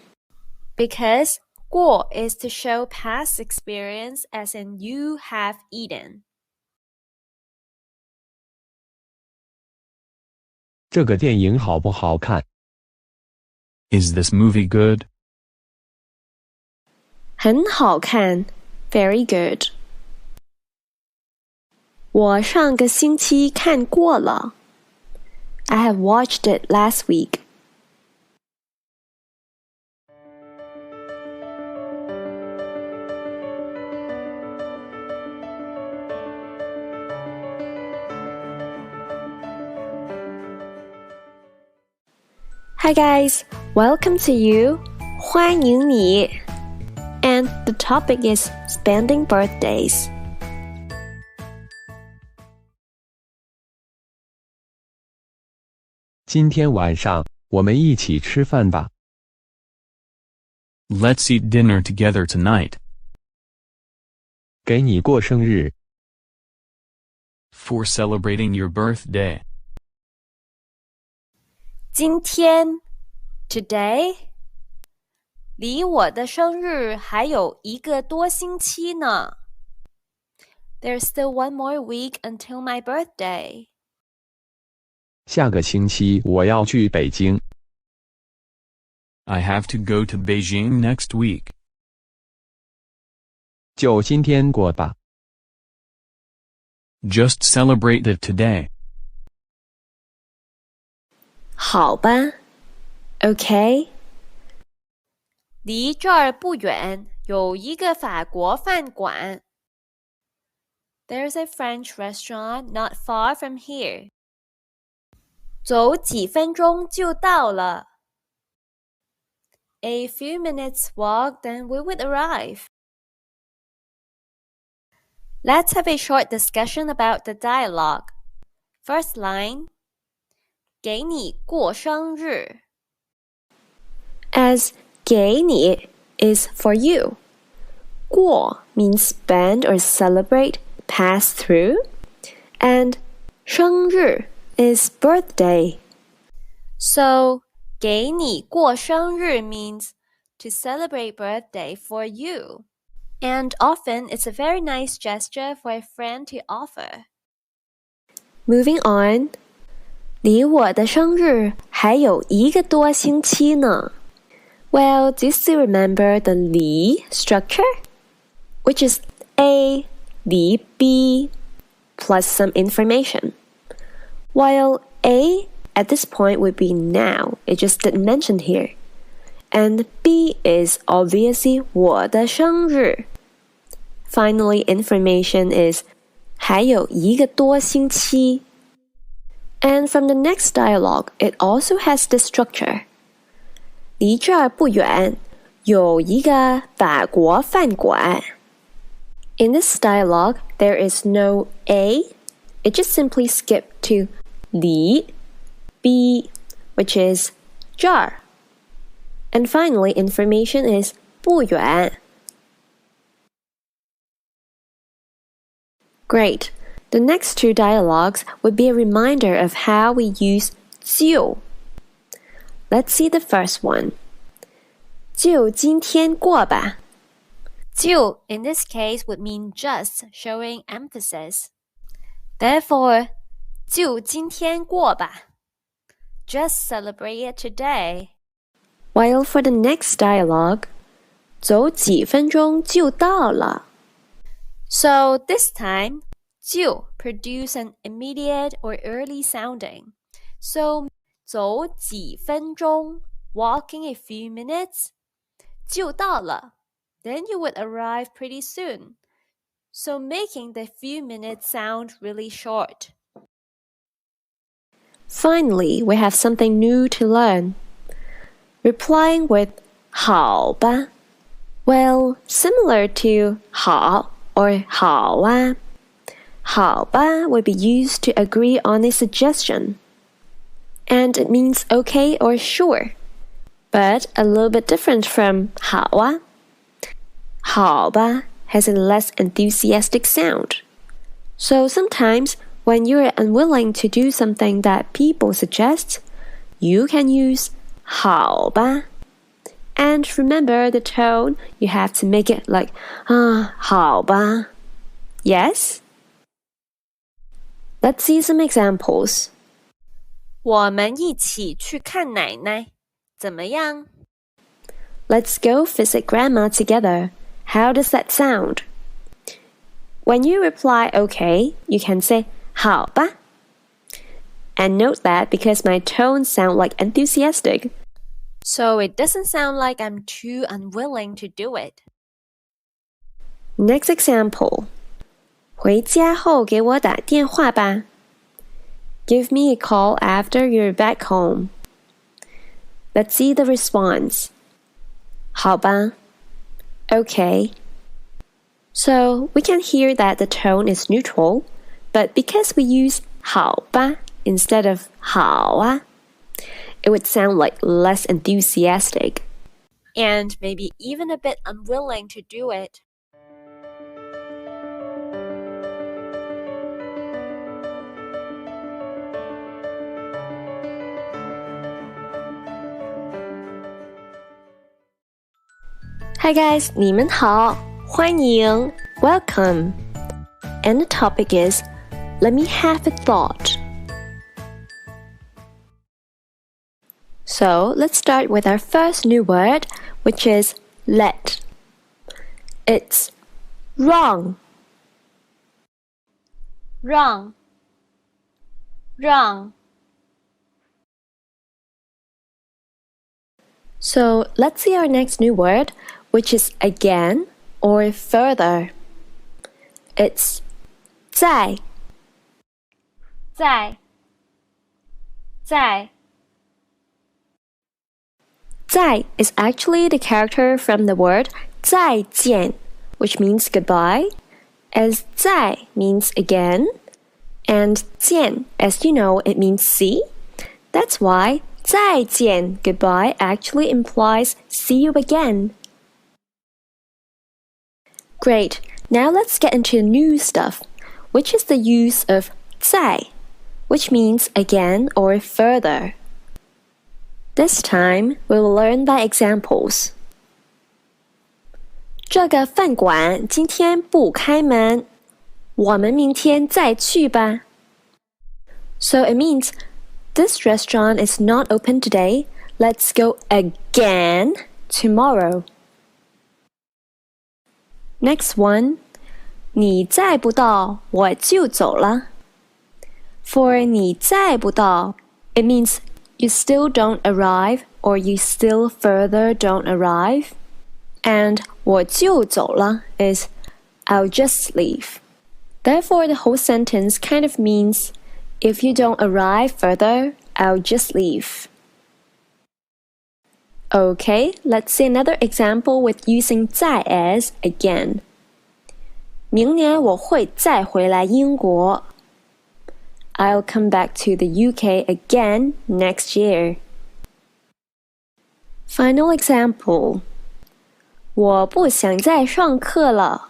Because 过 is to show past experience as in you have eaten. 这个电影好不好看 Is this movie good? 很好看 Very good. 我上个星期看过了 I have watched it last week. Hi guys, welcome to you. 欢迎你 And the topic is spending birthdays. 今天晚上我们一起吃饭吧 Let's eat dinner together tonight. 给你过生日 For celebrating your birthday. 今天 Today 离我的生日还有一个多星期呢 There's still one more week until my birthday. 下个星期我要去北京 I have to go to Beijing next week. 就今天过吧。Just celebrate it today. 好吧 OK 离这儿不远有一个法国饭馆。There's a French restaurant not far from here. 走几分钟就到了。A few minutes walk, then we would arrive. Let's have a short discussion about the dialogue. First line. 给你过生日。As 给你 is for you. 过 means spend or celebrate, pass through. And 生日 is birthday. So, 给你过生日 means to celebrate birthday for you. And often it's a very nice gesture for a friend to offer. Moving on. 离我的生日还有一个多星期呢。Well, do you still remember the 离 structure? Which is A, 离 B, plus some information. While A at this point would be now, it just didn't mention here. And B is obviously 我的生日. Finally, information is 还有一个多星期. And from the next dialogue, it also has this structure. 离这儿不远有一个法国饭馆. In this dialogue, there is no A. It just simply skipped to 离 B, which is 这儿. And finally, information is 不远. Great. The next two dialogues would be a reminder of how we use 就. Let's see the first one. 就今天过吧。就 in this case would mean just, showing emphasis. Therefore, 就今天过吧. Just celebrate it today. While for the next dialogue, 走几分钟就到了. So this time, 就 produce an immediate or early sounding. So 走几分钟, walking a few minutes, 就到了. Then you would arrive pretty soon. So making the few minutes sound really short. Finally, we have something new to learn. Replying with 好吧. Well, similar to 好 or 好啊. 好吧 would be used to agree on a suggestion. And it means okay or sure, but a little bit different from 好啊. 好吧 has a less enthusiastic sound. So sometimes when you're unwilling to do something that people suggest, you can use 好吧. And remember the tone, you have to make it like 好吧. Yes? Let's see some examples. 我们一起去看奶奶，怎么样？ Let's go visit grandma together. How does that sound? When you reply okay, you can say 好吧. And note that because my tones sound like enthusiastic, so it doesn't sound like I'm too unwilling to do it. Next example. 回家后给我打电话吧. Give me a call after you're back home. Let's see the response. 好吧. Okay. So we can hear that the tone is neutral, but because we use 好吧 instead of 好啊, it would sound like less enthusiastic. And maybe even a bit unwilling to do it. Hi guys, 你们好，欢迎 welcome. And the topic is, let me have a thought. So let's start with our first new word, which is let. It's 让让让 So let's see our next new word, which is again or further. It's 在在在 is actually the character from the word 再见, which means goodbye, as 在 means again, and 见, as you know, it means see. That's why 再见 goodbye actually implies see you again. Great, now let's get into the new stuff, which is the use of 在, which means again or further. This time, we'll learn by examples. 这个饭馆今天不开门，我们明天再去吧。So it means, this restaurant is not open today. Let's go again tomorrow. Next one, 你再不到，我就走了。For 你再不到, it means you still don't arrive or you still further don't arrive. And 我就走了 is I'll just leave. Therefore, the whole sentence kind of means if you don't arrive further, I'll just leave. Okay, let's see another example with using 再 as again. 明年我会再回来英国。I'll come back to the UK again next year. Final example. 我不想再上课了。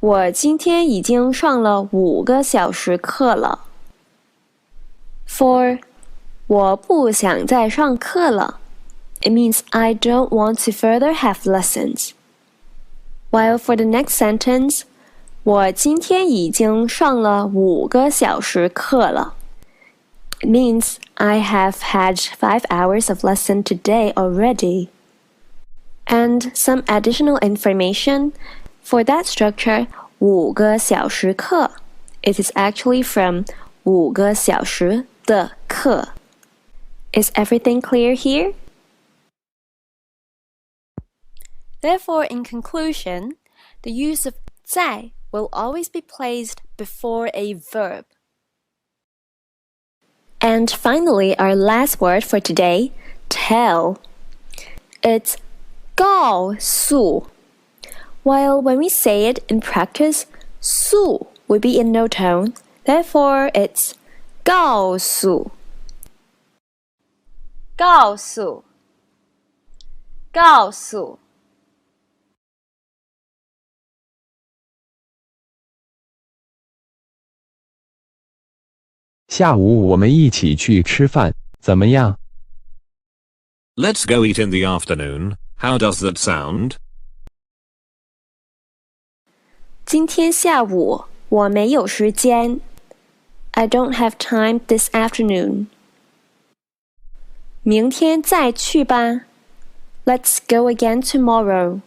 我今天已经上了5个小时课了。For 我不想再上课了, it means I don't want to further have lessons. While for the next sentence, 我今天已经上了5个小时课了. It means I have had 5 hours of lesson today already. And some additional information, for that structure, 5个小时课, it is actually from 5个小时的课. Is everything clear here? Therefore, in conclusion, the use of 在 will always be placed before a verb. And finally, our last word for today, tell. It's 告诉. While when we say it in practice, 诉 would be in no tone. Therefore, it's 告诉. 告诉告诉下午我们一起去吃饭，怎么样？ Let's go eat in the afternoon. How does that sound? 今天下午我没有时间. I don't have time this afternoon. 明天再去吧. Let's go again tomorrow.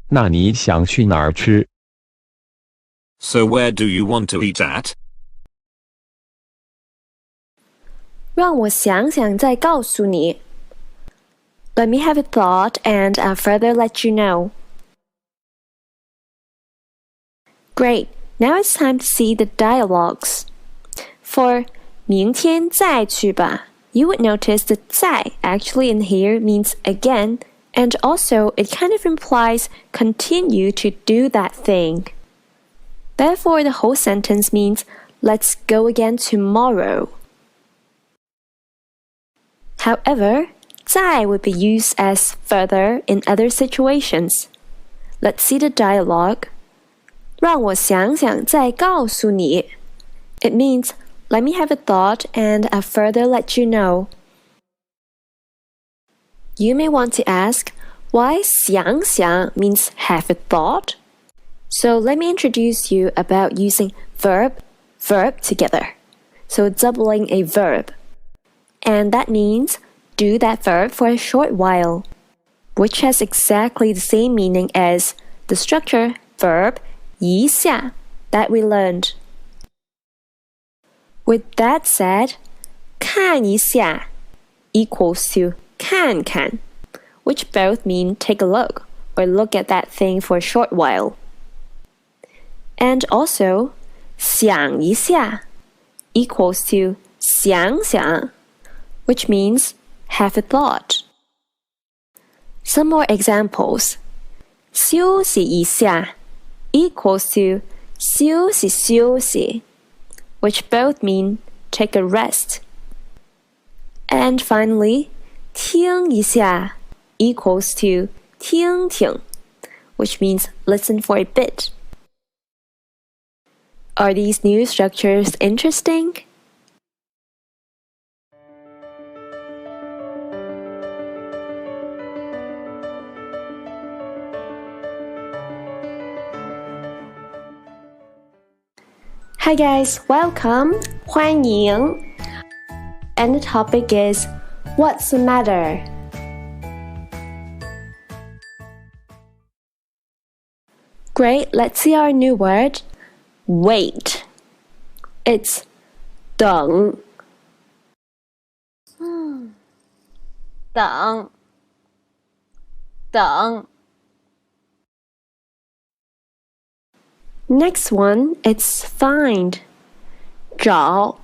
那你想去哪儿吃？ So where do you want to eat at? 让我想想再告诉你. Let me have a thought and I'll further let you know. Great, now it's time to see the dialogues. For 明天再去吧, you would notice that 再 actually in here means again, and also it kind of implies continue to do that thing. Therefore, the whole sentence means let's go again tomorrow. However, 再 would be used as further in other situations. Let's see the dialogue. 让我想想再告诉你. It means, let me have a thought and I'll further let you know. You may want to ask, why 想想 means have a thought? So let me introduce you about using verb together. So doubling a verb. And that means do that verb for a short while, which has exactly the same meaning as the structure verb 一下 that we learned. With that said, 看一下 equals to 看看, which both mean take a look or look at that thing for a short while. And also, 想一下 equals to 想想, which means have a thought. Some more examples. 休息一下 equals to 休息休息, which both mean take a rest. And finally, 听一下 equals to 听听, which means listen for a bit. Are these new structures interesting? Hi guys, welcome, 欢迎. And the topic is, what's the matter? Great, let's see our new word, wait. It's 等. 等 Next one, it's find. 找.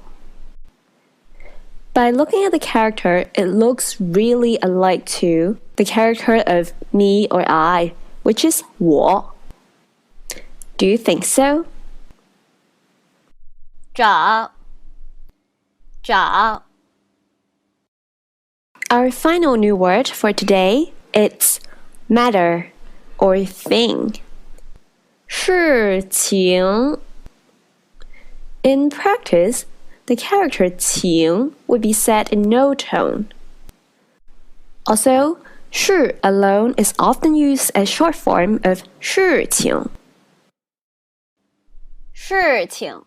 By looking at the character, it looks really alike to the character of me or I, which is 我. Do you think so? 找 Our final new word for today, it's matter or thing. 事情. In practice, the character 情 would be said in no tone. Also, 事 alone is often used as short form of 事情. 事情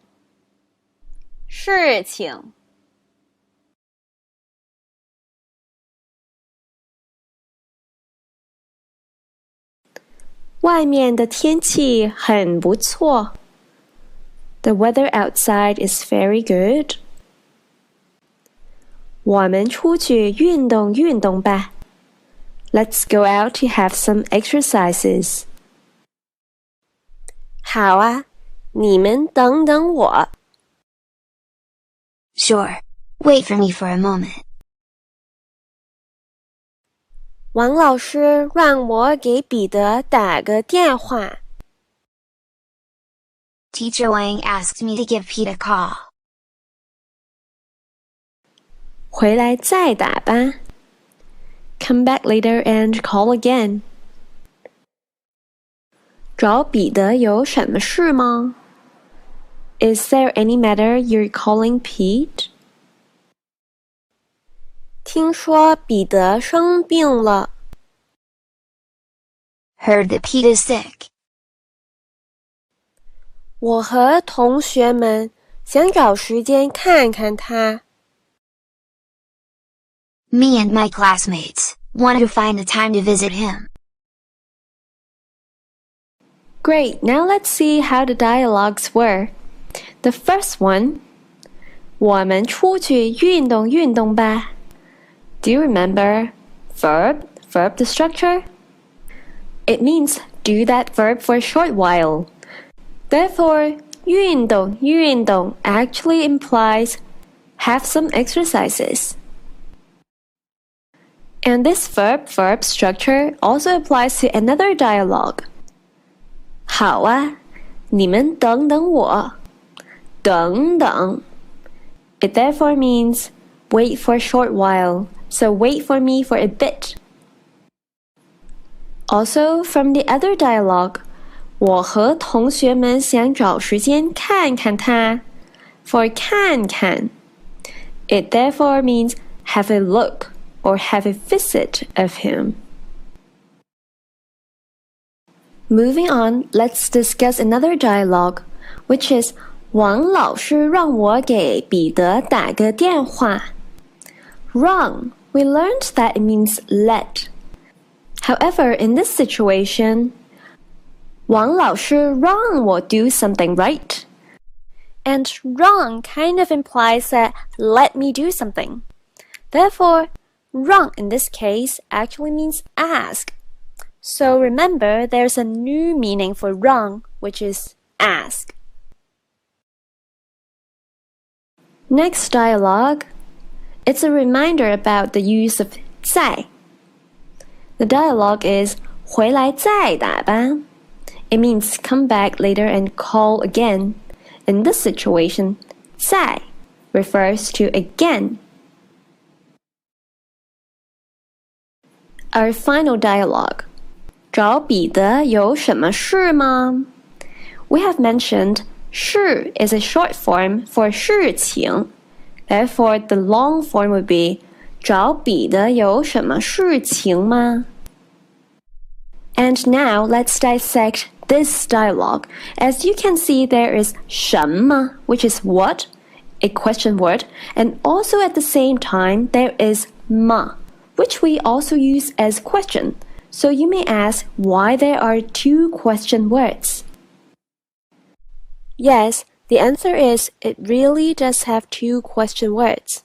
外面的天气很不错. The weather outside is very good. 我们出去运动运动吧. Let's go out to have some exercises. 好啊，你们等等我。Sure. Wait for me for a moment. 王老师让我给彼得打个电话。Teacher Wang asked me to give Pete a call. 回来再打吧. Come back later and call again. 找彼得有什么事吗? Is there any matter you're calling Pete? 听说彼得生病了。Heard that Pete is sick. 我和同学们想找时间看看他。Me and my classmates wanted to find a time to visit him. Great, now let's see how the dialogues were. The first one, 我们出去运动运动吧. Do you remember verb the structure? It means do that verb for a short while. Therefore, 运动 actually implies have some exercises. And this verb structure also applies to another dialogue. 好啊，你们等等我。等等. It therefore means wait for a short while. So wait for me for a bit. Also, from the other dialogue, 我和同学们想找时间看看他. For 看看, it therefore means have a look or have a visit of him. Moving on, let's discuss another dialogue, which is 王老师让我给彼得打个电话. 让, we learned that it means let. However, in this situation, 王老师让我 do something right. And 让 kind of implies that let me do something. Therefore, 让 in this case actually means ask. So remember, there's a new meaning for 让, which is ask. Next dialogue. It's a reminder about the use of 在. The dialogue is 回来再打吧. It means come back later and call again. In this situation, 再 refers to again. Our final dialogue. 找彼得有什么事吗? We have mentioned 事 is a short form for 事情. Therefore, the long form would be 找彼得有什么事情吗? And now let's dissect this dialogue. As you can see, there is 什么, which is what, a question word, and also at the same time there is 吗, which we also use as question. So you may ask why there are two question words. Yes, the answer is it really does have two question words.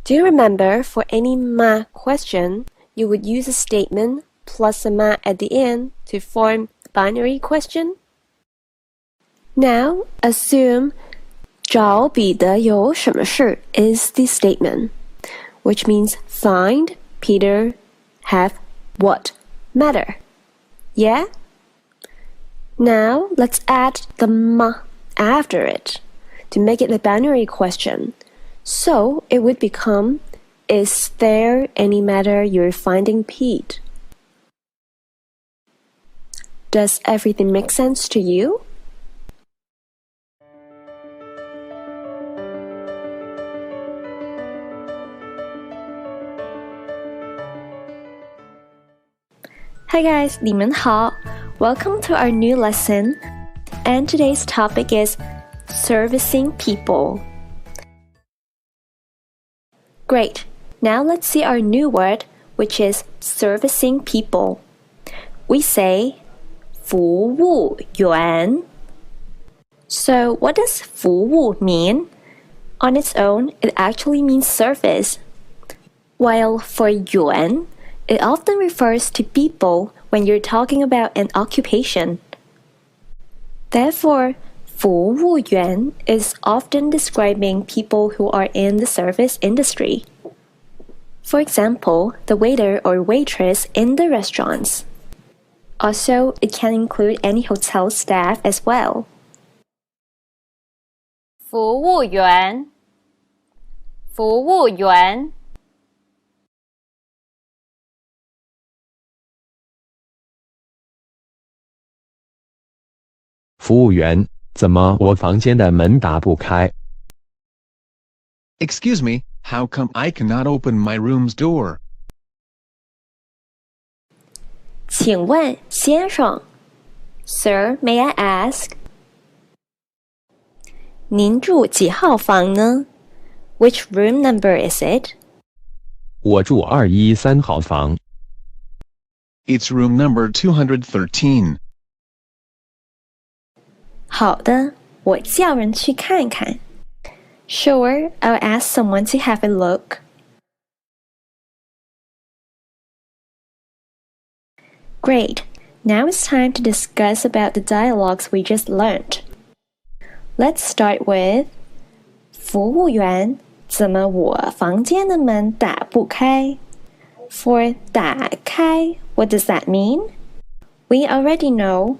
Do you remember for any 吗 question, you would use a statement plus a 吗 at the end to form the binary question? Now, assume 找彼得有什么事 is the statement, which means find Peter have what matter. Yeah? Now, let's add the 吗 after it to make it a binary question. So, it would become, is there any matter you're finding Pete? Does everything make sense to you? Hi guys, 你们好. Welcome to our new lesson. And today's topic is servicing people. Great. Now let's see our new word, which is servicing people. We say 服务员. So what does 服务 mean? On its own, it actually means service. While for 员, it often refers to people when you're talking about an occupation. Therefore, 服务员 is often describing people who are in the service industry. For example, the waiter or waitress in the restaurants. Also, it can include any hotel staff as well. 服务员，服务员。服务员，怎么我房间的门打不开？ Excuse me, how come I cannot open my room's door? 请问先生 Sir, may I ask? 您住几号房呢? Which room number is it? 我住213号房。 It's room number 213. 好的，我叫人去看看。Sure, I'll ask someone to have a look. Great. Now it's time to discuss about the dialogues we just learned. Let's start with 服务员，怎么我房间的门打不开? For 打开, what does that mean? We already know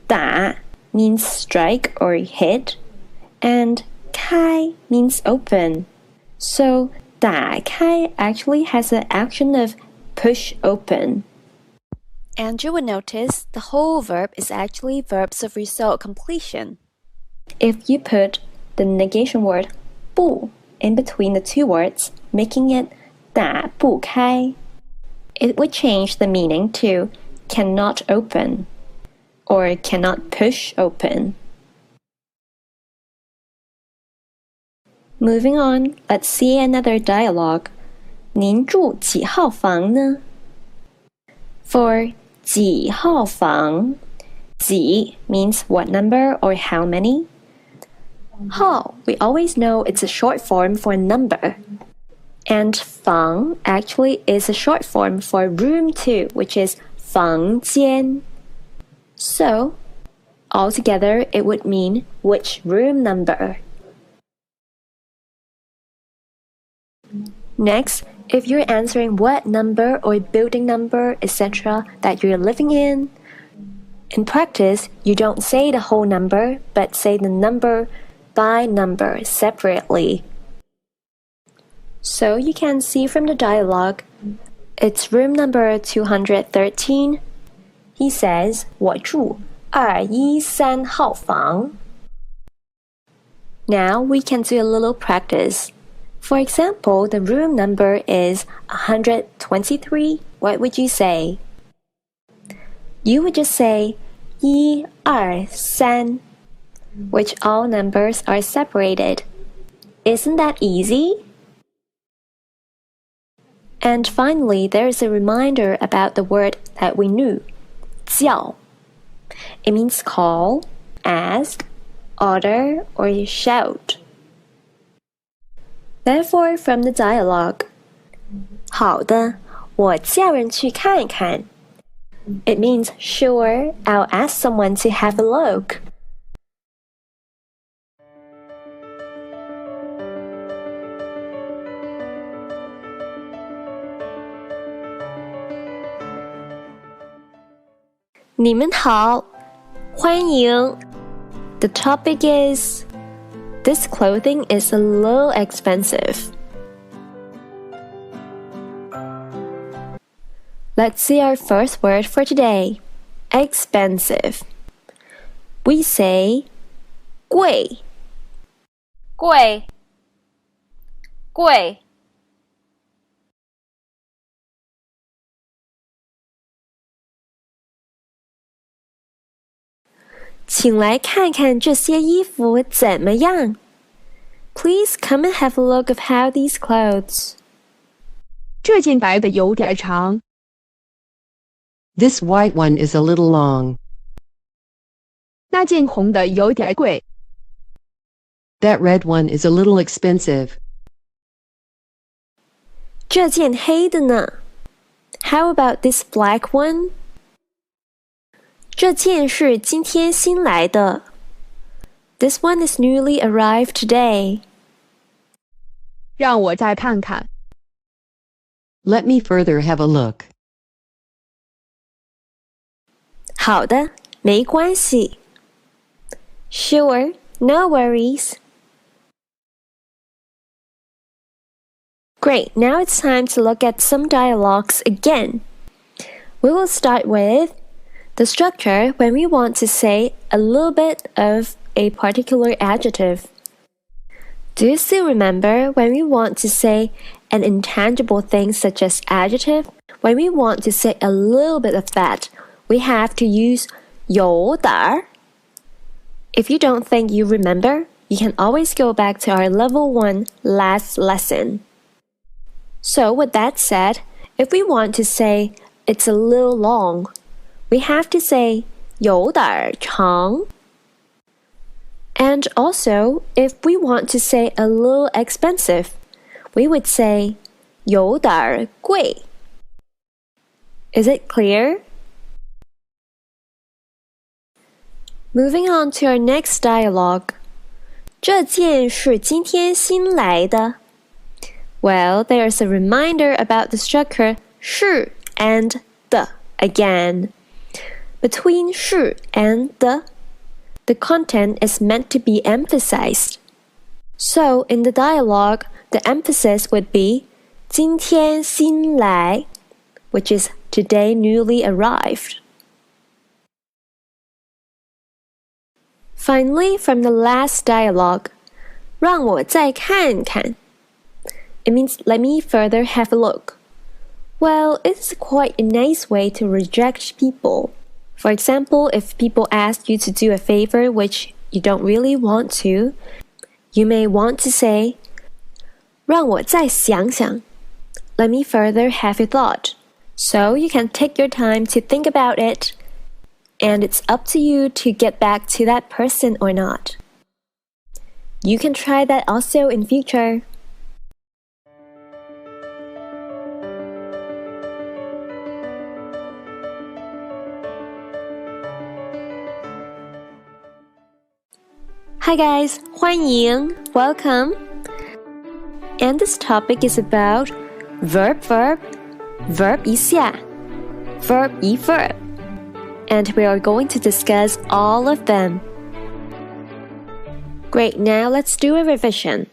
打 means strike or hit, and 开 means open. So 打开 actually has the action of push open. And you would notice the whole verb is actually verbs of result completion. If you put the negation word 不 in between the two words, making it 打不开, it would change the meaning to cannot open or cannot push open. Moving on, let's see another dialogue. 您住几号房呢? For 几号房几 means what number or how many. Hao, we always know it's a short form for number. And 房 actually is a short form for room too, which is 房间. So, altogether it would mean which room number. Next, if you're answering what number or building number, etc. that you're living in practice, you don't say the whole number, but say the number by number separately. So you can see from the dialogue, it's room number 213. He says, 我住213号房. Now we can do a little practice. For example, the room number is 123. What would you say? You would just say 1, 2, 3, which all numbers are separated. Isn't that easy? And finally, there is a reminder about the word that we knew, 叫. It means call, ask, order, or shout. Therefore, from the dialogue, 好的，我叫人去看看. It means, sure, I'll ask someone to have a look. "你们好，欢迎。The topic is, this clothing is a little expensive. Let's see our first word for today. Expensive. We say 贵. 贵贵请来看看这些衣服怎么样? Please come and have a look of how these clothes. 这件白的有点长。This white one is a little long. 那件红的有点贵。That red one is a little expensive. 这件黑的呢? How about this black one? 这件是今天新来的。This one is newly arrived today. 让我再看看。Let me further have a look. 好的，没关系。Sure, no worries. Great, now it's time to look at some dialogues again. We will start with the structure when we want to say a little bit of a particular adjective. Do you still remember when we want to say an intangible thing such as adjective? When we want to say a little bit of that, we have to use 有点. If you don't think you remember, you can always go back to our level 1 last lesson. So with that said, if we want to say it's a little long, we have to say 有点长. And also, if we want to say a little expensive, we would say 有点贵. Is it clear? Moving on to our next dialogue. 这件是今天新来的. Well, there's a reminder about the structure 是 and 的 again. Between 是 and the content is meant to be emphasized. So, in the dialogue, the emphasis would be 今天新来, which is today newly arrived. Finally, from the last dialogue, 让我再看看. It means let me further have a look. Well, it's quite a nice way to reject people. For example, if people ask you to do a favor which you don't really want to, you may want to say, 让我再想想. Let me further have a thought. So you can take your time to think about it and it's up to you to get back to that person or not. You can try that also in future. Hi guys, 欢迎, welcome. And this topic is about verb, verb 一下, verb 一 verb. And we are going to discuss all of them. Great, now let's do a revision.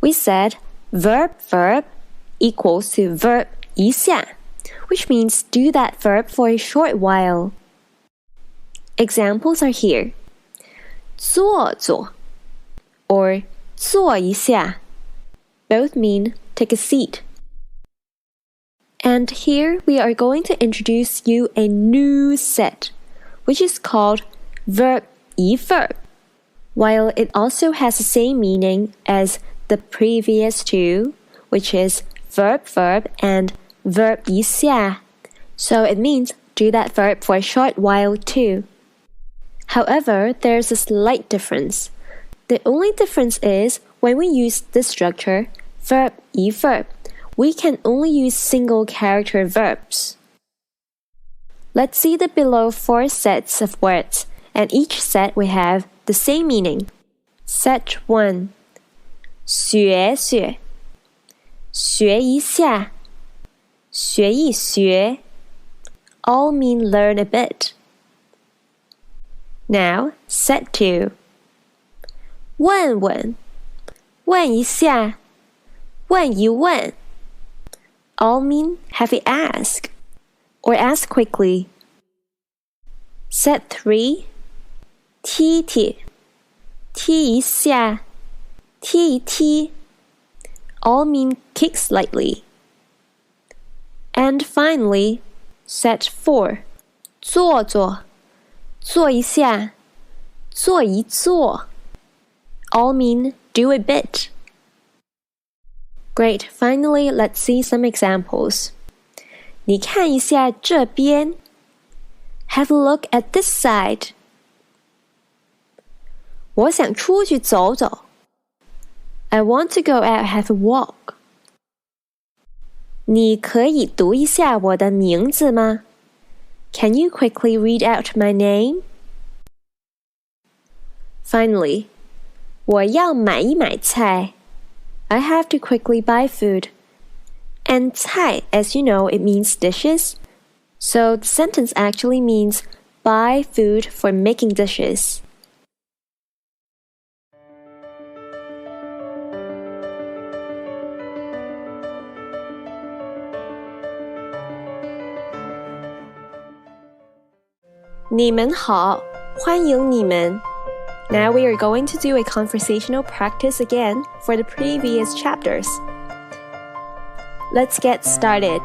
We said verb equals to verb 一下, which means do that verb for a short while. Examples are here. 坐坐 or 坐一下 both mean take a seat. And here we are going to introduce you a new set, which is called verb 一 verb. While it also has the same meaning as the previous two, which is verb and verb 一下, so it means do that verb for a short while too. However, there's a slight difference. The only difference is when we use this structure, verb 一 verb, we can only use single character verbs. Let's see the below 4 sets of words, and each set we have the same meaning. Set 1. 学学学一下学一学 all mean learn a bit. Now, set 2. 问问问一下问一问 all mean have a ask or ask quickly. Set 3. 踢踢踢一下踢一踢 all mean kick slightly. And finally, set 4. 坐坐坐一下坐一坐 all mean do a bit. Great, finally let's see some examples. 你看一下这边 have a look at this side. 我想出去走走 I want to go out have a walk. 你可以读一下我的名字吗 Can you quickly read out my name? Finally, 我要买一买菜 I have to quickly buy food. And 菜, as you know, it means dishes. So the sentence actually means buy food for making dishes. "你们好，欢迎你们." Now we are going to do a conversational practice again for the previous chapters. Let's get started.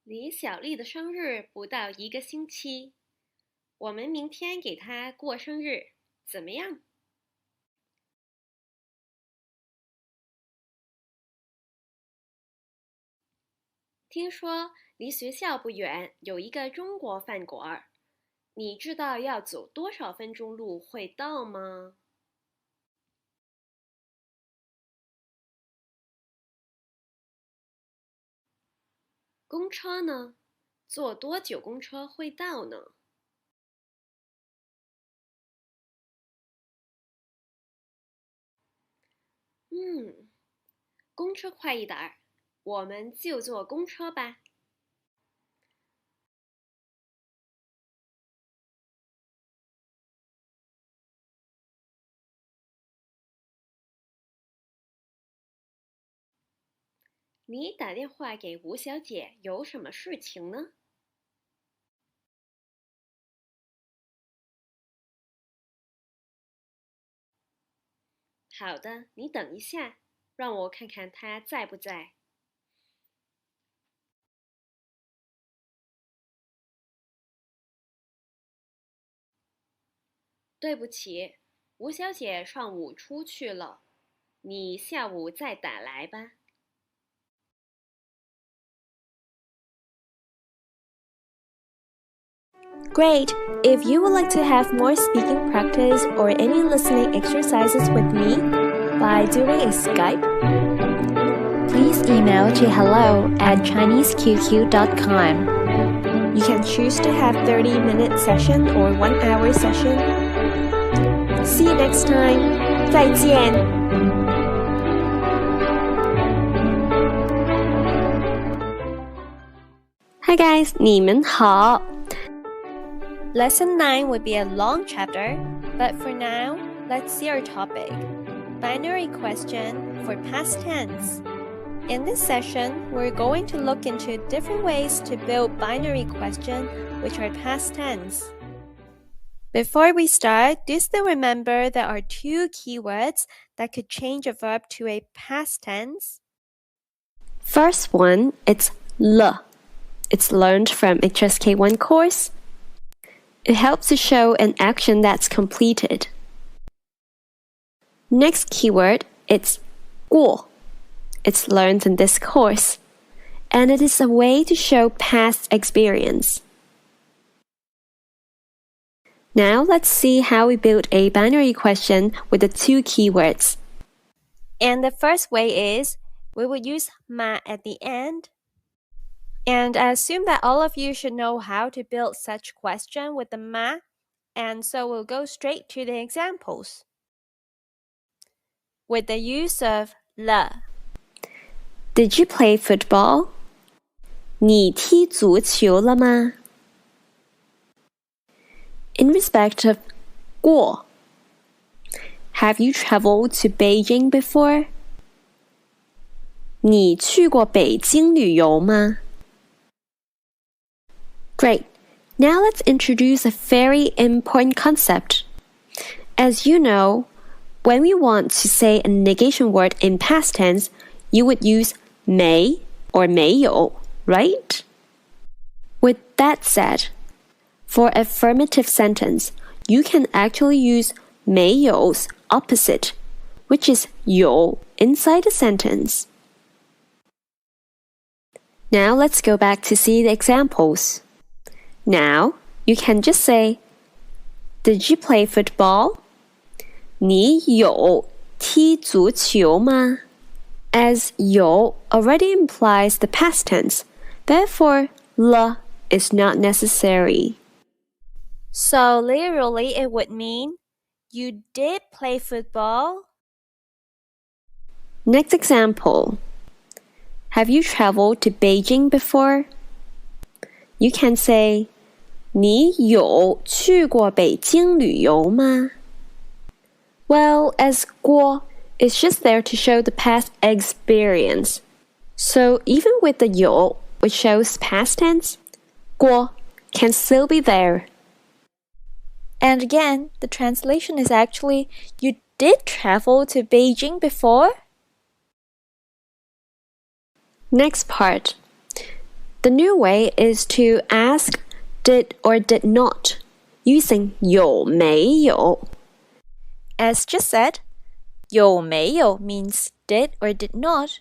离小丽的生日不到1个星期，我们明天给她过生日，怎么样？听说离学校不远有一个中国饭馆，你知道要走多少分钟路会到吗？公车呢？坐多久公车会到呢？公车快一点儿，我们就坐公车吧。你打电话给吴小姐有什么事情呢？好的，你等一下，让我看看她在不在。对不起，吴小姐上午出去了。你下午再打来吧。Great! If you would like to have more speaking practice or any listening exercises with me by doing a Skype, please email to hello@chineseqq.com. You can choose to have 30-minute session or 1-hour session. See you next time. 再见. Hi guys, 你们好. Lesson 9 would be a long chapter, but for now, let's see our topic. Binary question for past tense. In this session, we're going to look into different ways to build binary question which are past tense. Before we start, do still remember there are two keywords that could change a verb to a past tense? First one, it's le. It's learned from HSK 1 course. It helps to show an action that's completed. Next keyword, it's 过. It's learned in this course, and it is a way to show past experience. Now let's see how we build a binary question with the two keywords. And the first way is, we will use ma at the end. And I assume that all of you should know how to build such question with the ma, and so we'll go straight to the examples. With the use of le. Did you play football? 你踢足球了吗? In respect of 过, have you traveled to Beijing before? 你去过北京旅游吗? Great. Now let's introduce a very important concept. As you know, when we want to say a negation word in past tense, you would use 没 or 没有, right? With that said, for affirmative sentence, you can actually use 没有's opposite, which is 有 inside the sentence. Now let's go back to see the examples. Now, you can just say, Did you play football? 你有踢足球吗? As 有 already implies the past tense, therefore, le is not necessary. So literally it would mean, you did play football? Next example. Have you traveled to Beijing before? You can say, 你有去过北京旅游吗? Well, as 过 is just there to show the past experience. So even with the 有, which shows past tense, 过 can still be there. And again, the translation is actually, you did travel to Beijing before? Next part. The new way is to ask did or did not, using 有没有. As just said, 有没有 means did or did not.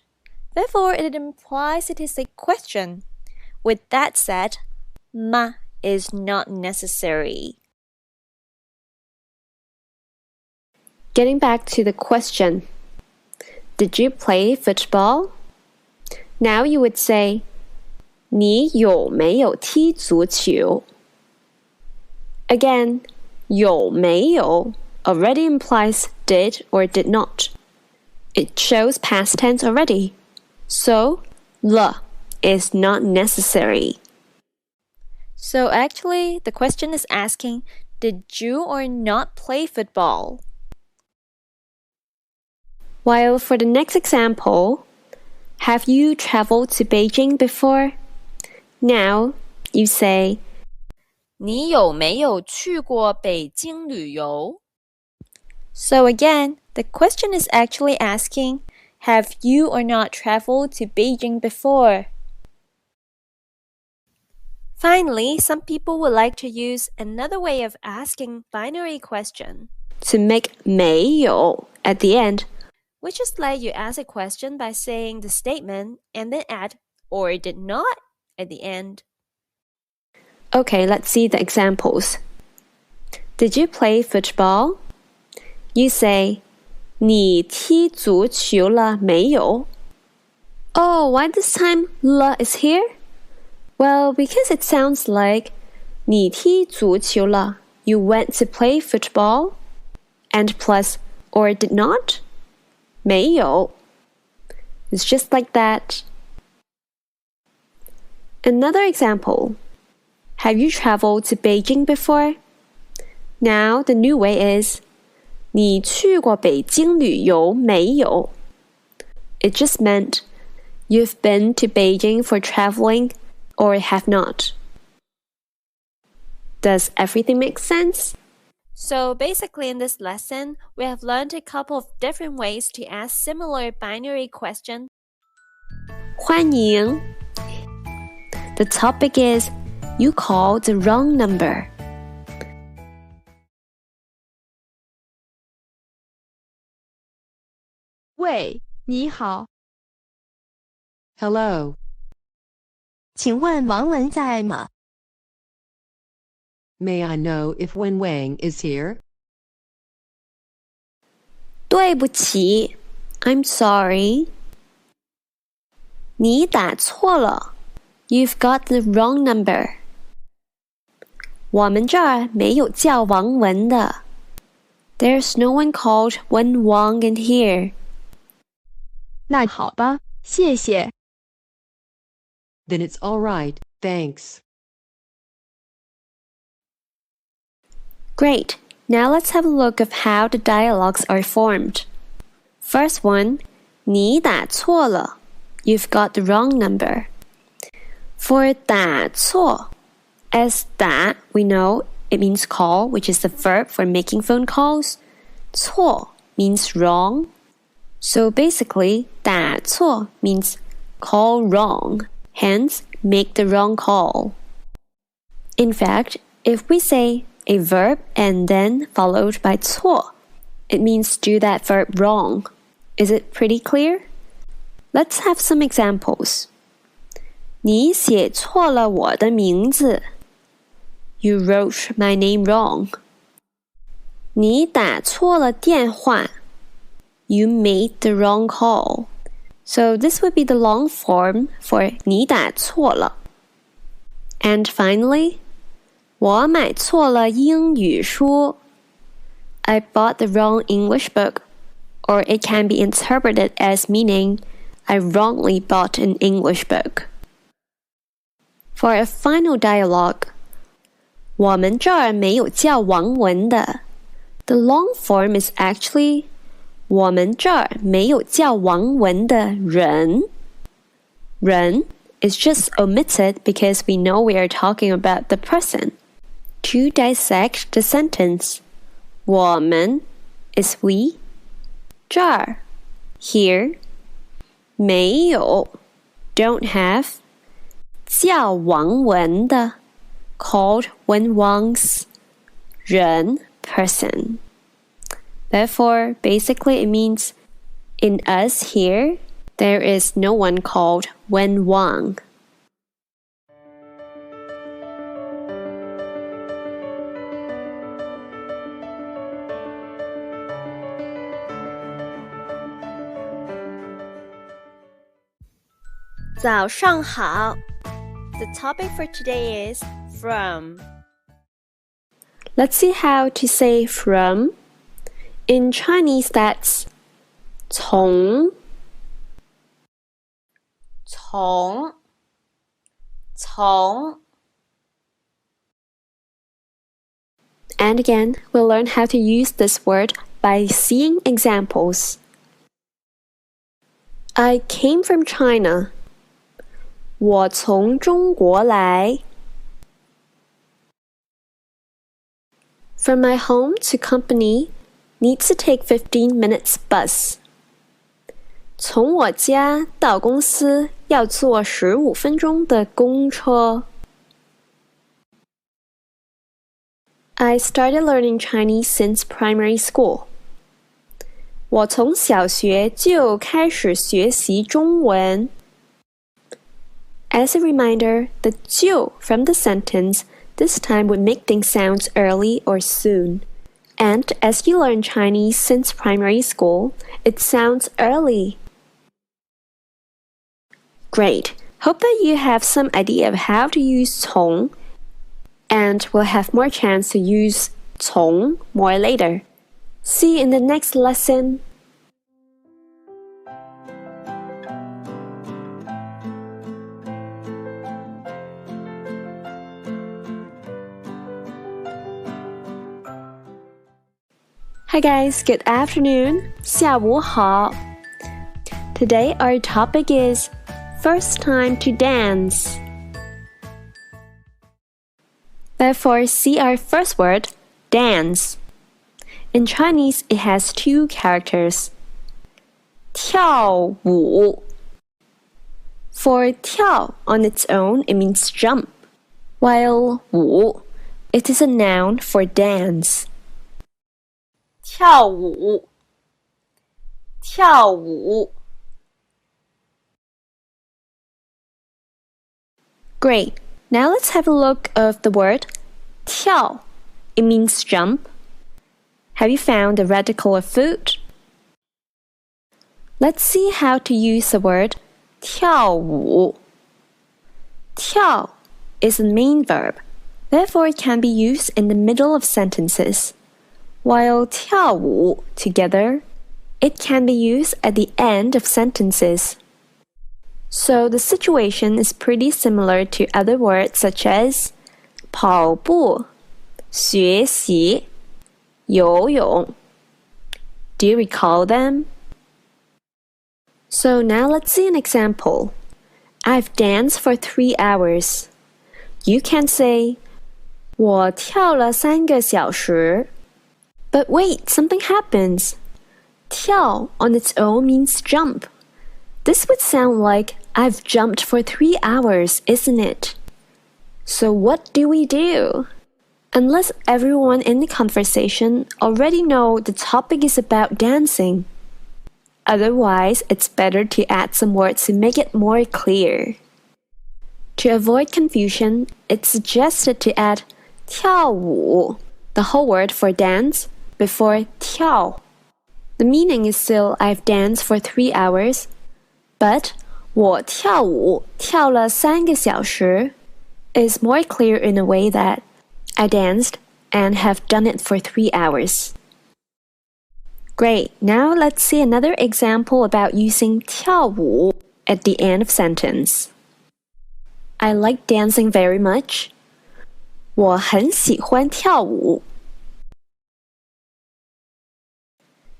Therefore, it implies it is a question. With that said, ma is not necessary. Getting back to the question, did you play football? Now you would say, 你有没有踢足球? Again, 有没有 already implies did or did not. It shows past tense already. So, le is not necessary. So actually, the question is asking, did you or not play football? While for the next example, have you traveled to Beijing before? Now, you say, 你有没有去过北京旅游? So again, the question is actually asking, have you or not traveled to Beijing before? Finally, some people would like to use another way of asking binary question. To make 没有 at the end. We just let you ask a question by saying the statement and then add or did not at the end. Okay, let's see the examples. Did you play football? You say, 你踢足球了没有? Oh, why this time la is here? Well, because it sounds like 你踢足球了, you went to play football, and plus or did not, 没有. It's just like that. Another example. Have you traveled to Beijing before? Now the new way is 你去过北京旅游没有? It just meant you've been to Beijing for traveling or have not. Does everything make sense? So basically in this lesson, we have learned a couple of different ways to ask similar binary questions. 欢迎. The topic is you called the wrong number. "喂，你好。" Hello. 请问王文在吗？ May I know if Wen Wang is here? 对不起, I'm sorry. 你打错了, you've got the wrong number. 我们这儿没有叫王文的. There's no one called Wen Wang in here. 那好吧，谢谢。 Then it's all right, thanks. Great. Now let's have a look of how the dialogues are formed. First one, 你打错了. You've got the wrong number. For 打错, as 打, we know it means call, which is the verb for making phone calls. 错 means wrong. So basically, 打错 means call wrong, hence make the wrong call. In fact, if we say a verb and then followed by 错, it means do that verb wrong. Is it pretty clear? Let's have some examples. 你写错了我的名字. You wrote my name wrong. 你打错了电话. You made the wrong call. So this would be the long form for 你打错了. And finally, 我买错了英语书. I bought the wrong English book, or it can be interpreted as meaning I wrongly bought an English book. For a final dialogue, 我们这儿没有叫王文的. The long form is actually 我们这儿没有叫王文的人. 人 is just omitted because we know we are talking about the person. To dissect the sentence, 我们 is we, 这儿 here, 没有 don't have, 叫王文的 called Wen Wang's, 人 person. Therefore, basically it means in us here, there is no one called Wen Wang. "早上好." The topic for today is from. Let's see how to say from. In Chinese, that's 从. 从 从 And again, we'll learn how to use this word by seeing examples. I came from China. 我从中国来. From my home to company needs to take 15 minutes bus. 从我家到公司要坐15分钟的公车. I started learning Chinese since primary school. 我从小学就开始学习中文。As a reminder, the 就 from the sentence this time would make things sound early or soon. And as you learn Chinese since primary school, it sounds early. Great. Hope that you have some idea of how to use 从 and will have more chance to use 从 more later. See you in the next lesson. Hi guys, good afternoon. 下午好. Today our topic is first time to dance. Therefore, see our first word, dance. In Chinese, it has two characters. 跳舞. For 跳 on its own, it means jump, while 舞, it is a noun for dance. 跳舞，跳舞。Great. Now let's have a look of the word 跳. It means jump. Have you found the radical of food? Let's see how to use the word 跳舞. 跳 is a main verb. Therefore, it can be used in the middle of sentences. While 跳舞 together, it can be used at the end of sentences. So the situation is pretty similar to other words such as 跑步, 学习, 游泳. Do you recall them? So now let's see an example. I've danced for 3 hours. You can say 我跳了3个小时. But wait, something happens. 跳 on its own means jump. This would sound like I've jumped for 3 hours, isn't it? So what do we do? Unless everyone in the conversation already know the topic is about dancing. Otherwise, it's better to add some words to make it more clear. To avoid confusion, it's suggested to add 跳舞, the whole word for dance, before 跳. The meaning is still I've danced for 3 hours, but 我跳舞跳了3个小时 is more clear in a way that I danced and have done it for 3 hours. Great, now let's see another example about using 跳舞 at the end of sentence. I like dancing very much. 我很喜欢跳舞.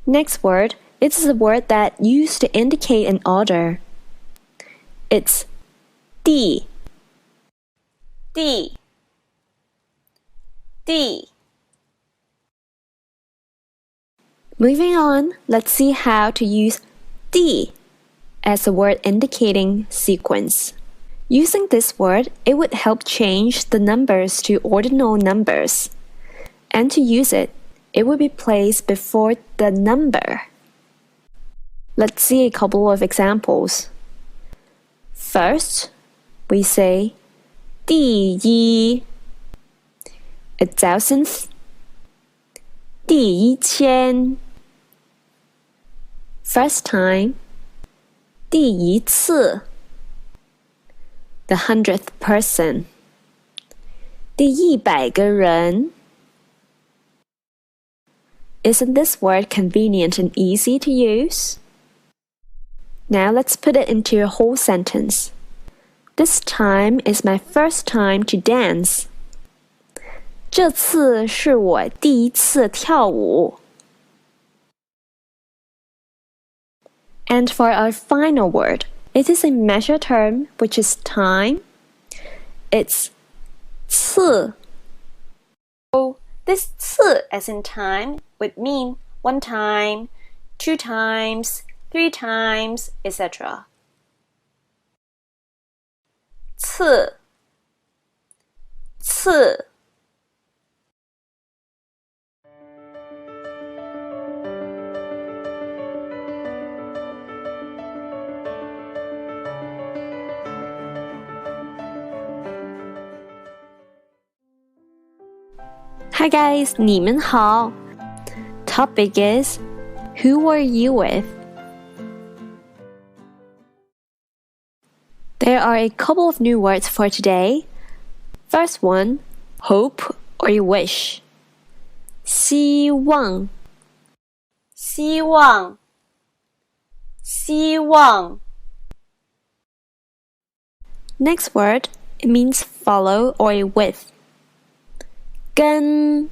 Next word, it's a word that used to indicate an order. It's 地. 地，地。 Moving on, let's see how to use 地 as a word indicating sequence. Using this word, it would help change the numbers to ordinal numbers. And to use it, it would be placed before the number. Let's see a couple of examples. First, we say 第一 a thousandth, 第一千 first time, 第一次 the 100th person, 第100个人 Isn't this word convenient and easy to use? Now let's put it into a whole sentence. This time is my first time to dance. 这次是我第一次跳舞. And for our final word, it is a measure term which is time. It's 次. So this 次 as in time would mean 1 time, 2 times, 3 times, etc. 次，次。Hi guys, 你们好。Topic is, who were you with? There are a couple of new words for today. First one, hope or wish. 希望希望希望 Next word, it means follow or with. 跟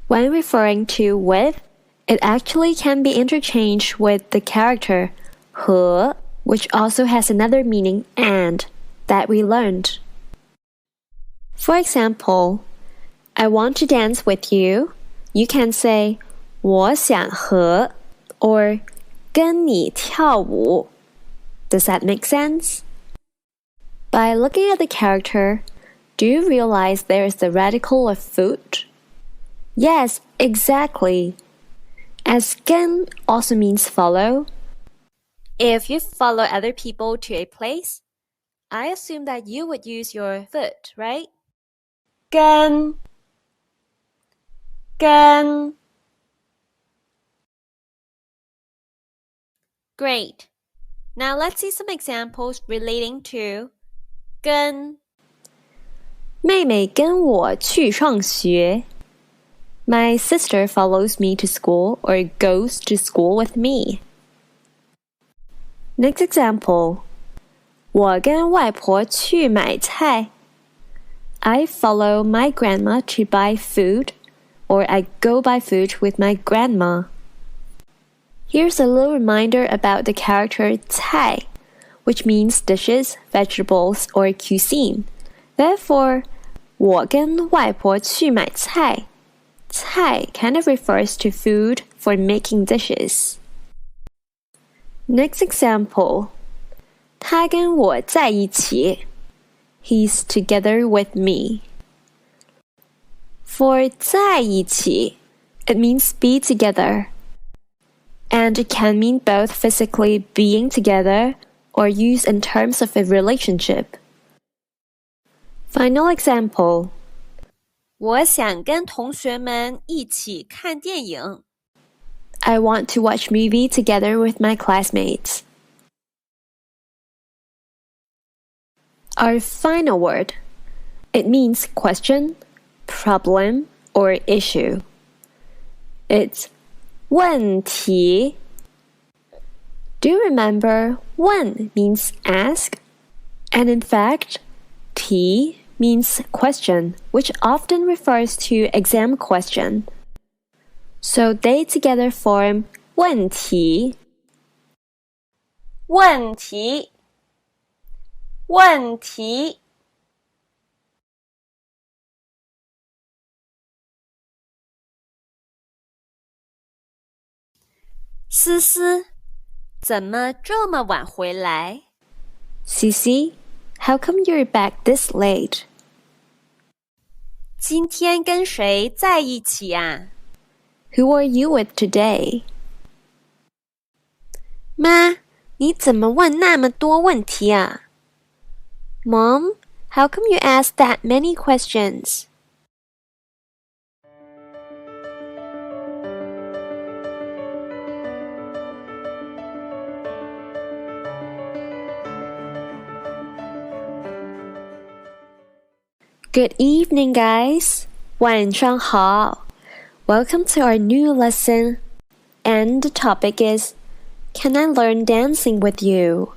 When referring to with, it actually can be interchanged with the character 和, which also has another meaning and that we learned. For example, I want to dance with you. You can say 我想和 or 跟你跳舞. Does that make sense? By looking at the character, do you realize there is the radical of food? Yes, exactly. As 跟 also means follow. If you follow other people to a place, I assume that you would use your foot, right? 跟 Great. Now let's see some examples relating to 跟妹妹跟我去上学. My sister follows me to school or goes to school with me. Next example. 我跟外婆去买菜. I follow my grandma to buy food, or I go buy food with my grandma. Here's a little reminder about the character 菜, which means dishes, vegetables, or cuisine. Therefore, 我跟外婆去买菜. 菜 kind of refers to food for making dishes. Next example. 他跟我在一起. He's together with me. For 在一起, it means be together. And it can mean both physically being together or used in terms of a relationship. Final example. 我想跟同学们一起看电影。I want to watch movie together with my classmates. Our final word. It means question, problem, or issue. It's 问题. Do you remember 问 means ask? And in fact, 题 means question, which often refers to exam question. So they together form 问题. 问题问题思思，怎么这么晚回来？ Cici, how come you're back this late? 今天跟谁在一起啊？ Who are you with today? 妈，你怎么问那么多问题啊？ Mom, how come you ask that many questions? Good evening, guys. 晚上好. Welcome to our new lesson. And the topic is, Can I learn dancing with you?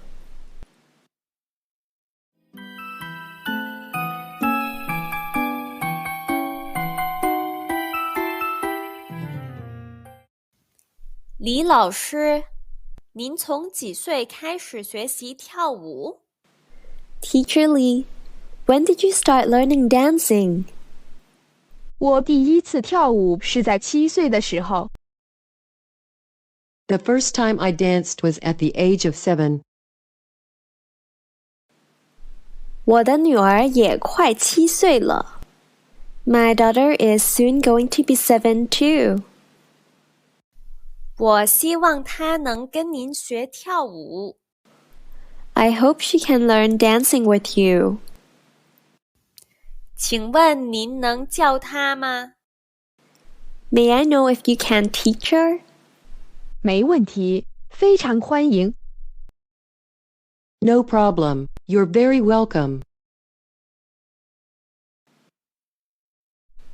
李老师，您从几岁开始学习跳舞？ Teacher Lee, when did you start learning dancing? 我第一次跳舞是在7岁的时候。The first time I danced was at the age of 7. 我的女儿也快7岁了. My daughter is soon going to be 7 too. 我希望她能跟您学跳舞。 I hope she can learn dancing with you. 请问您能叫她吗？ May I know if you can teach her? 没问题，非常欢迎。No problem. You're very welcome.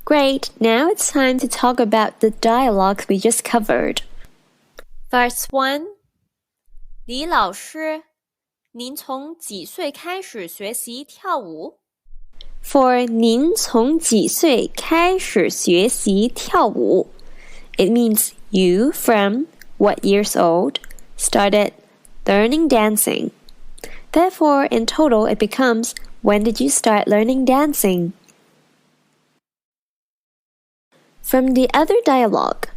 Great, now it's time to talk about the dialogues we just covered. Verse 1. 李老师，您从几岁开始学习跳舞？ For 您从几岁开始学习跳舞? It means you from what years old started learning dancing. Therefore, in total, it becomes when did you start learning dancing? From the other dialogue,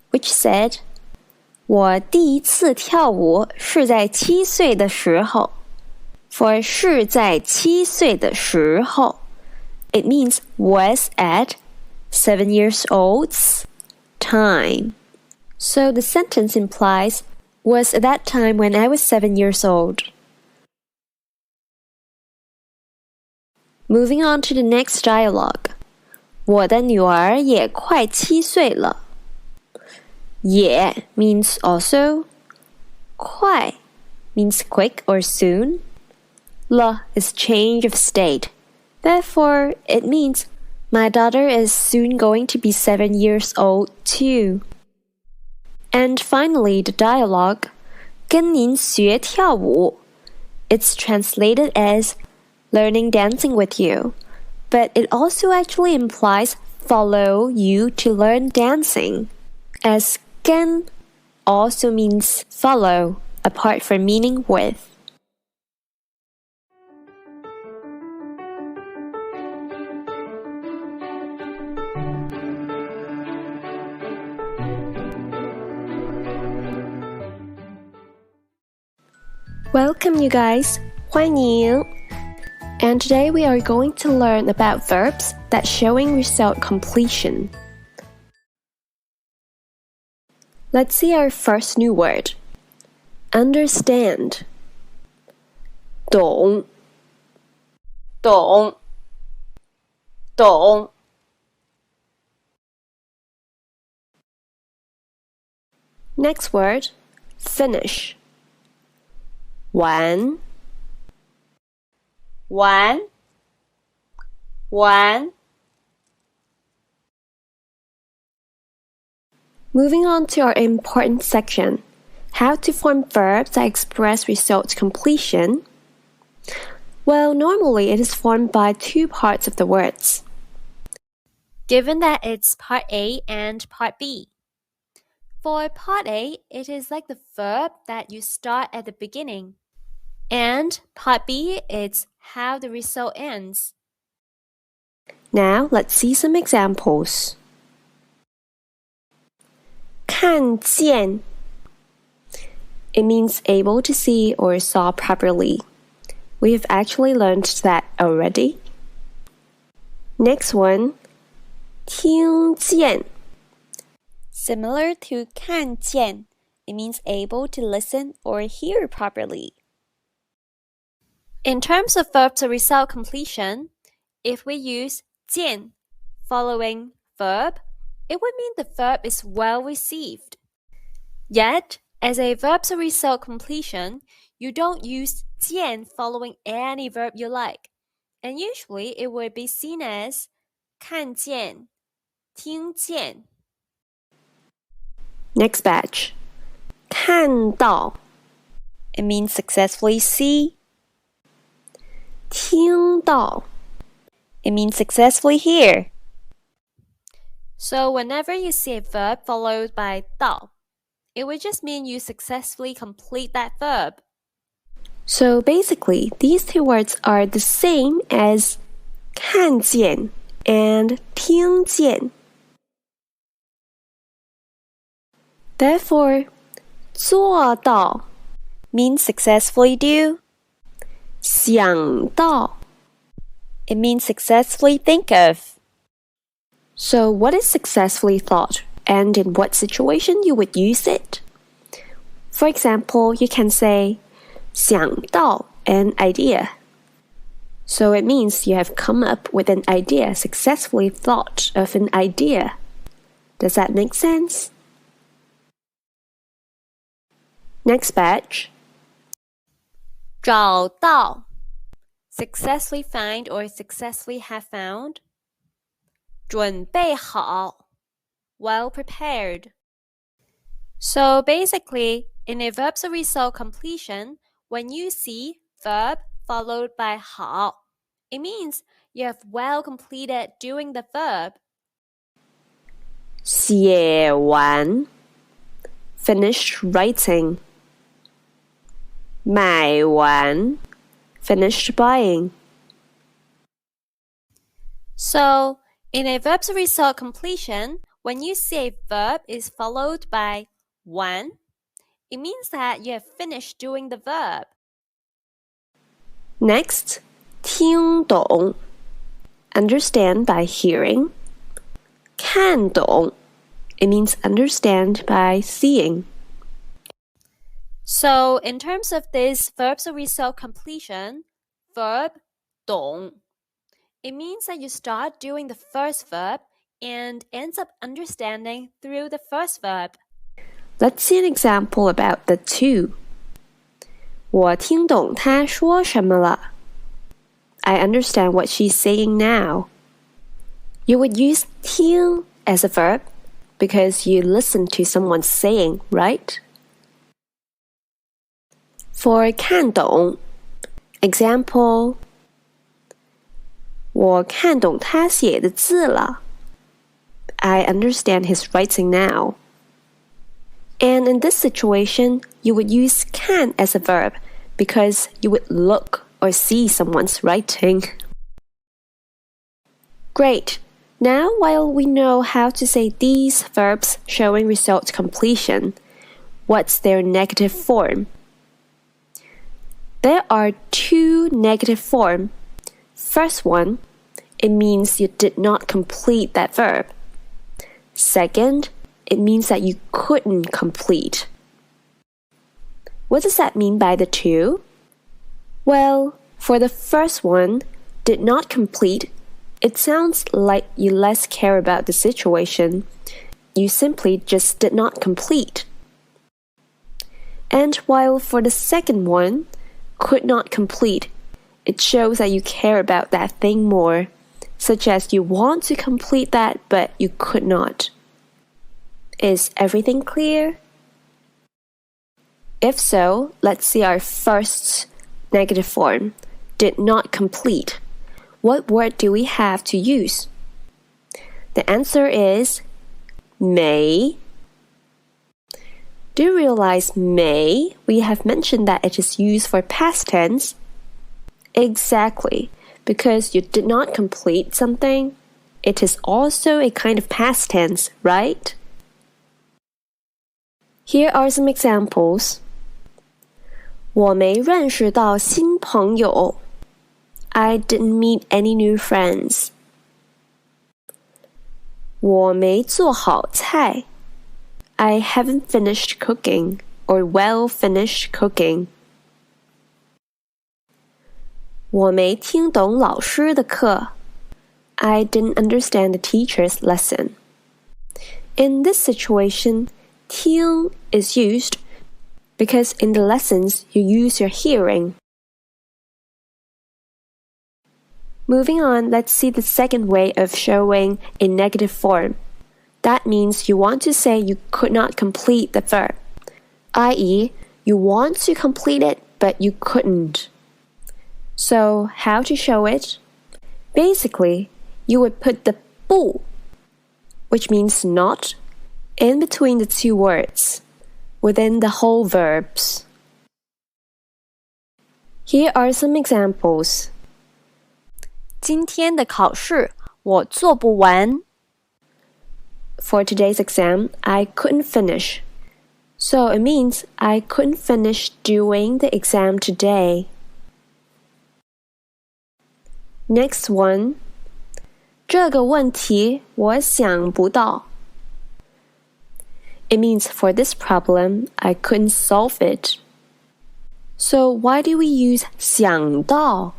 which said, 我第一次跳舞是在7岁的时候. For 是在7岁的时候, it means was at 7 years old's time. So the sentence implies was at that time when I was 7 years old. Moving on to the next dialogue. 我的女儿也快7岁了. 也 means also. 快 means quick or soon. 了 is change of state. Therefore, it means my daughter is soon going to be 7 years old too. And finally, the dialogue, 跟您学跳舞. It's translated as learning dancing with you, but it also actually implies follow you to learn dancing, as 跟 also means follow, apart from meaning with. Welcome, you guys. 欢迎. And today we are going to learn about verbs that showing result completion. Let's see our first new word. Understand. 懂懂 Next word. Finish. 完Moving on to our important section, how to form verbs that express result completion. Well, normally it is formed by two parts of the words. Given that it's part A and part B. For part A, it is like the verb that you start at the beginning. And part B, it's how the result ends. Now, let's see some examples. 看见 It means able to see or saw properly. We have actually learned that already. Next one, 听见 Similar to 看见, it means able to listen or hear properly. In terms of verb to result completion, if we use 见 following verb, it would mean the verb is well received. Yet, as a verb to result completion, you don't use 见 following any verb you like, and usually it would be seen as 看见, 听见. Next batch. 看到 It means successfully see. 听到 It means successfully hear. So whenever you see a verb followed by 到, it would just mean you successfully complete that verb. So basically, these two words are the same as 看见 and 听见. Therefore, 做到 means successfully do. 想到 it means successfully think of. So what is successfully thought, and in what situation you would use it? For example, you can say 想到 an idea. So it means you have come up with an idea, successfully thought of an idea. Does that make sense? Next batch. 找到 successfully find or successfully have found. 准备好 well prepared. So basically, in a verbs result completion, when you see verb followed by 好, it means you have well completed doing the verb. 写完 finished writing. 买完 finished buying. So, in a verbs result completion, when you see a verb is followed by 完, it means that you have finished doing the verb. Next, 听懂 understand by hearing. 看懂 it means understand by seeing. So, in terms of this verbs result completion, verb 懂, it means that you start doing the first verb and ends up understanding through the first verb. Let's see an example about the two. 我听懂她说什么了. I understand what she's saying now. You would use 听 as a verb because you listen to someone saying, right? For 看懂, example, 我看懂他写的字了. I understand his writing now. And in this situation, you would use 看 as a verb because you would look or see someone's writing. Great! Now, while we know how to say these verbs showing result completion, what's their negative form? There are two negative forms. First one, it means you did not complete that verb. Second, it means that you couldn't complete. What does that mean by the two? Well, for the first one, did not complete, it sounds like you less care about the situation. You simply just did not complete. And while for the second one, could not complete, it shows that you care about that thing more, such as you want to complete that but you could not. Is everything clear? If so, let's see our first negative form, did not complete. What word do we have to use? The answer is 没. Do you realize 没? We have mentioned that it is used for past tense. Exactly. Because you did not complete something, it is also a kind of past tense, right? Here are some examples. 我没认识到新朋友. I didn't meet any new friends. 我没做好菜. I haven't finished cooking or well finished cooking. 我没听懂老师的课. I didn't understand the teacher's lesson. In this situation, 听 is used because in the lessons you use your hearing. Moving on, let's see the second way of showing a negative form. That means you want to say you could not complete the verb, i.e., you want to complete it but you couldn't. So, how to show it? Basically, you would put the 不, which means not, in between the two words, within the whole verbs. Here are some examples. 今天的考试我做不完. For today's exam, I couldn't finish. So it means I couldn't finish doing the exam today. Next one. 这个问题我想不到. It means for this problem, I couldn't solve it. So why do we use 想到?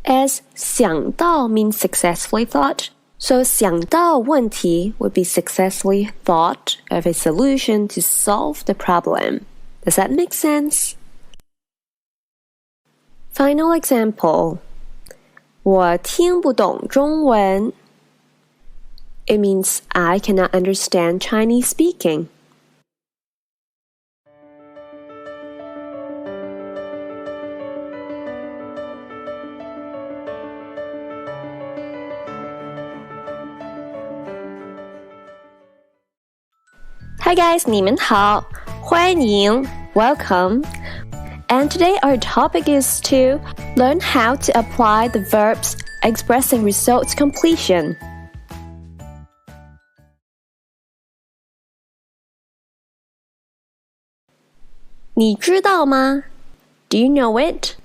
As 想到 means successfully thought, so 想到问题 would be successfully thought of a solution to solve the problem. Does that make sense? Final example. 我听不懂中文 It means I cannot understand Chinese speaking. Hi guys, 你们好，欢迎 welcome. And today our topic is to learn how to apply the verbs expressing results completion. "你知道吗? Do you know it?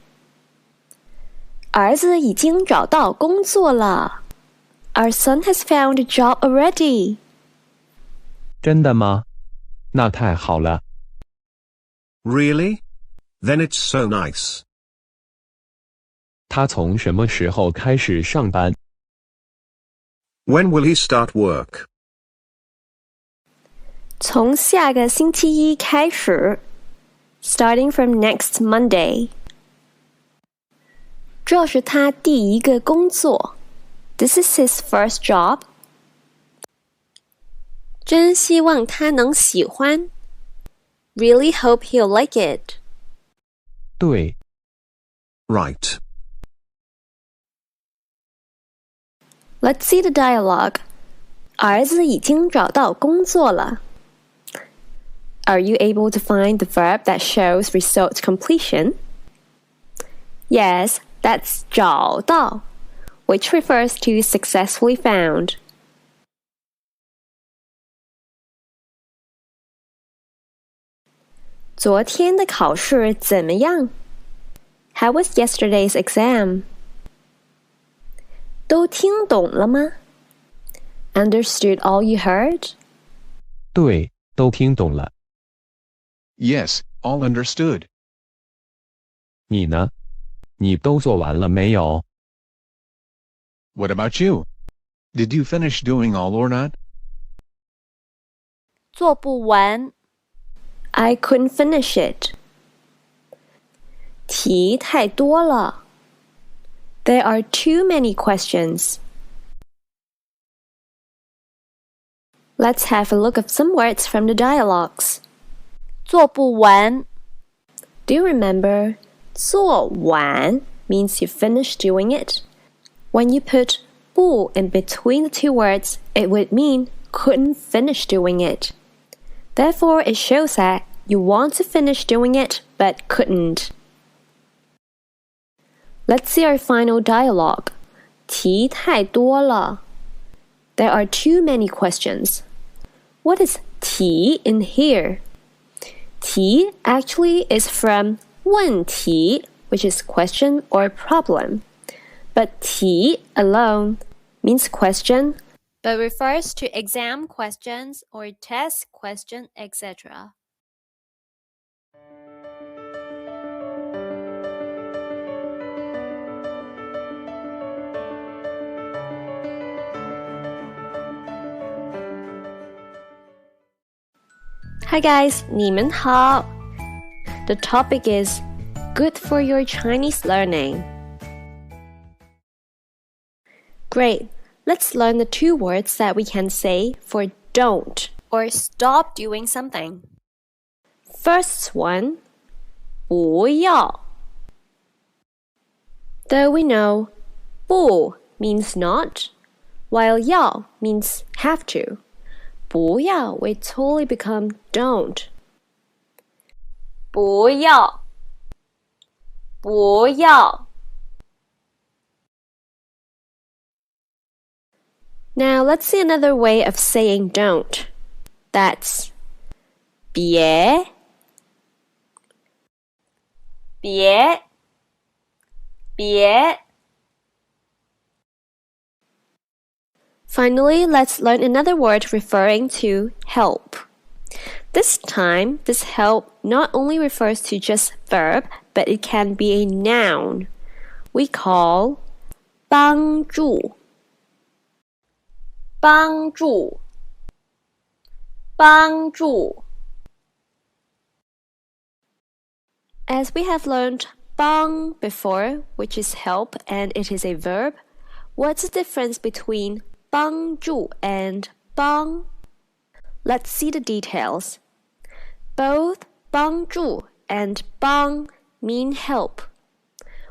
儿子已经找到工作了。Our son has found a job already. 真的吗？那太好了。Really? Then it's so nice. 他从什么时候开始上班？ When will he start work? 从下个星期一开始 Starting from next Monday. 这是他第一个工作 This is his first job. 真希望他能喜欢 Really hope he'll like it. 对。Right. Let's see the dialogue. 儿子已经找到工作了。Are you able to find the verb that shows result completion? Yes, that's 找到, which refers to successfully found. 昨天的考试怎么样? How was yesterday's exam? 都听懂了吗? Understood all you heard? 对，都听懂了。Yes, all understood. 你呢？你都做完了没有？ What about you? Did you finish doing all or not? 做不完 I couldn't finish it. 题太多了 There are too many questions. Let's have a look at some words from the dialogues. 做不完 Do you remember 做完 means you finish doing it? When you put 不 in between the two words, it would mean couldn't finish doing it. Therefore, it shows that you want to finish doing it but couldn't. Let's see our final dialogue. 题太多了 There are too many questions. What is 题 in here? 题 actually is from 问题, which is question or problem. But 题 alone means question, but refers to exam questions or test question, etc. Hi guys, 你们好. The topic is good for your Chinese learning. Great. Let's learn the two words that we can say for don't or stop doing something. First one, 不要. Though we know 不 means not, while 要 means have to. 不要 will totally become don't. 不要不要 Now let's see another way of saying don't. That's 别别别 Finally, let's learn another word referring to help. This time, this help not only refers to just verb, but it can be a noun. We call 帮助，帮助，帮助。As we have learned 帮 before, which is help and it is a verb, what's the difference between 帮助 and 帮? Let's see the details. Both 帮助 and 帮 mean help,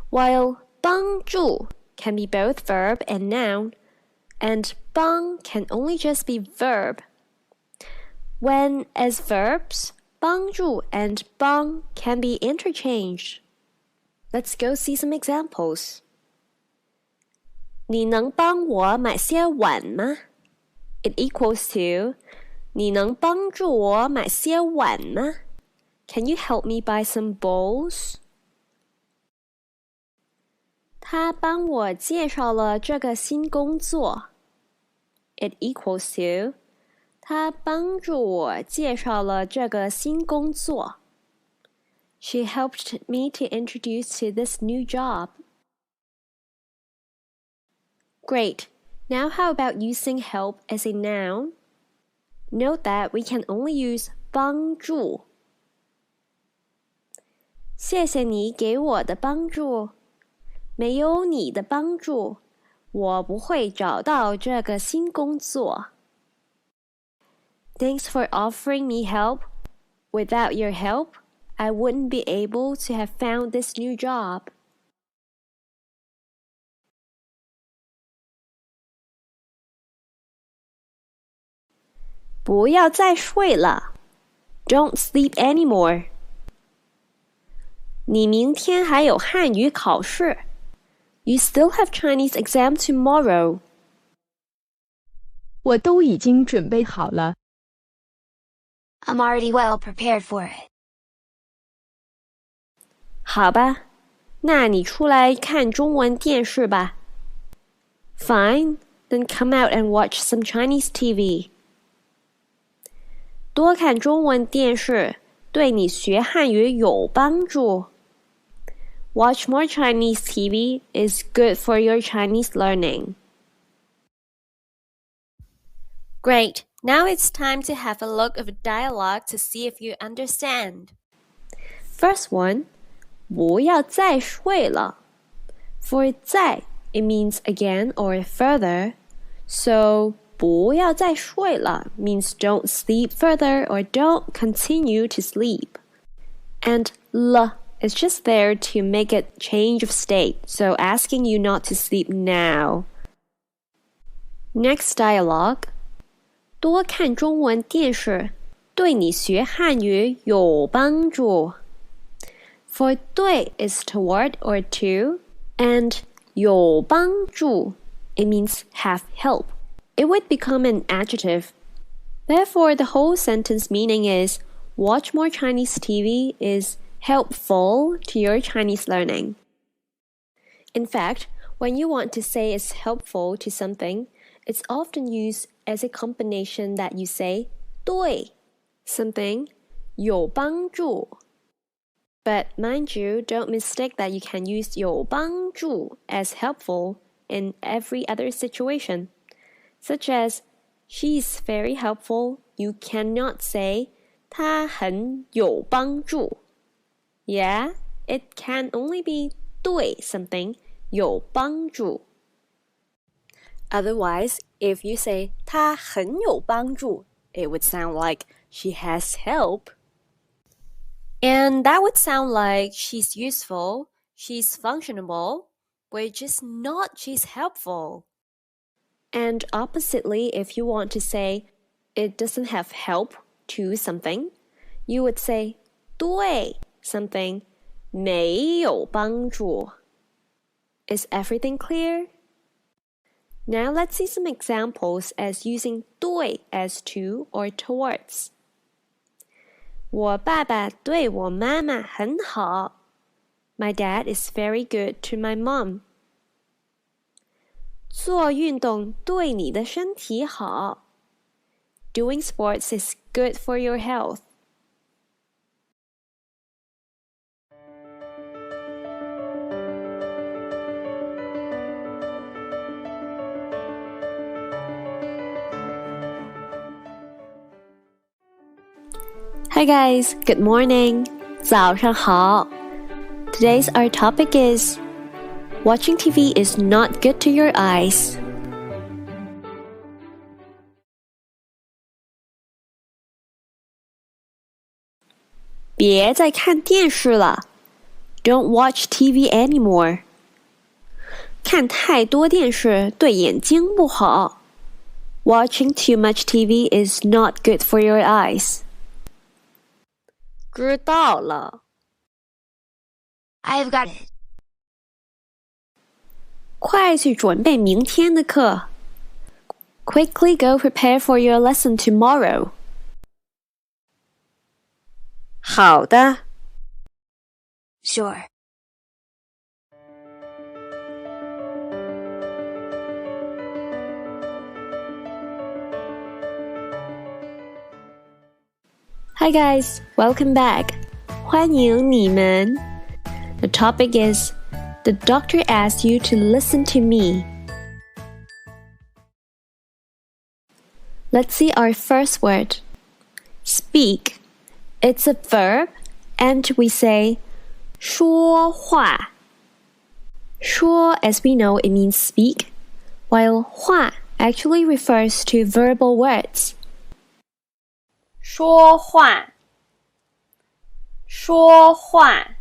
while 帮助 can be both verb and noun, and 帮 can only just be verb. When as verbs, 帮助 and 帮 can be interchanged. Let's go see some examples. 你能帮我买些碗吗? It equals to 你能帮助我买些碗吗? Can you help me buy some bowls? 他帮我介绍了这个新工作. It equals to 他帮助我介绍了这个新工作. She helped me to introduce to this new job. Great. Now how about using help as a noun? Note that we can only use 帮助. 谢谢你给我的帮助. 没有你的帮助，我不会找到这个新工作. Thanks for offering me help. Without your help, I wouldn't be able to have found this new job. 不要再睡了. Don't sleep anymore. 你明天还有汉语考试. You still have Chinese exam tomorrow. 我都已经准备好了. I'm already well prepared for it. 好吧，那你出来看中文电视吧. Fine, then come out and watch some Chinese TV. 多看中文电视，对你学汉语有帮助. Watch more Chinese TV is good for your Chinese learning. Great. Now it's time to have a look of a dialogue to see if you understand. First one, 不要再睡了. For 再, it means again or further. So 不要再睡了 means don't sleep further or don't continue to sleep. And 了 is just there to make a change of state, so asking you not to sleep now. Next dialogue. 多看中文电视，对你学汉语有帮助. For 对 is toward or to, and 有帮助 it means have help. It would become an adjective. Therefore, the whole sentence meaning is watch more Chinese TV is helpful to your Chinese learning. In fact, when you want to say it's helpful to something, it's often used as a combination that you say 对 something 有帮助. But mind you, don't mistake that you can use 有帮助 as helpful in every other situation. Such as, she's very helpful. You cannot say 她很有帮助. Yeah, it can only be 对 something 有帮助. Otherwise, if you say 她很有帮助, it would sound like she has help. And that would sound like she's useful, she's functionable, which is not she's helpful. And oppositely, if you want to say it doesn't have help to something, you would say 对 something 没有帮助. Is everything clear? Now let's see some examples as using 对 as to or towards. 我爸爸对我妈妈很好. My dad is very good to my mom. 做运动对你的身体好. Doing sports is good for your health. Hi guys, good morning. 早上好. Today's our topic is watching TV is not good to your eyes. Don't watch TV anymore. 看太多电视对眼睛不好. Watching too much TV is not good for your eyes. 知道了. I've got it. 快去准备明天的课. Quickly go prepare for your lesson tomorrow. 好的. Sure. Hi guys, welcome back. 欢迎你们. The topic is the doctor asked you to listen to me. Let's see our first word. Speak. It's a verb and we say 说话. 说, as we know, it means speak, while 话 actually refers to verbal words. 说话，说话。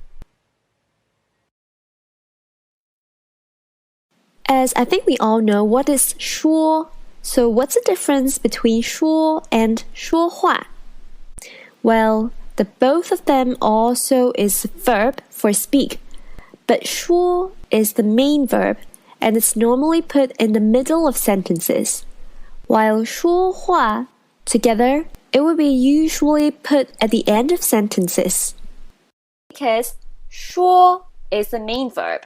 As I think we all know what is 说, so what's the difference between 说 and 说话? Well, the both of them also is verb for speak, but 说 is the main verb and it's normally put in the middle of sentences, while 说话, together, it would be usually put at the end of sentences. Because 说 is the main verb.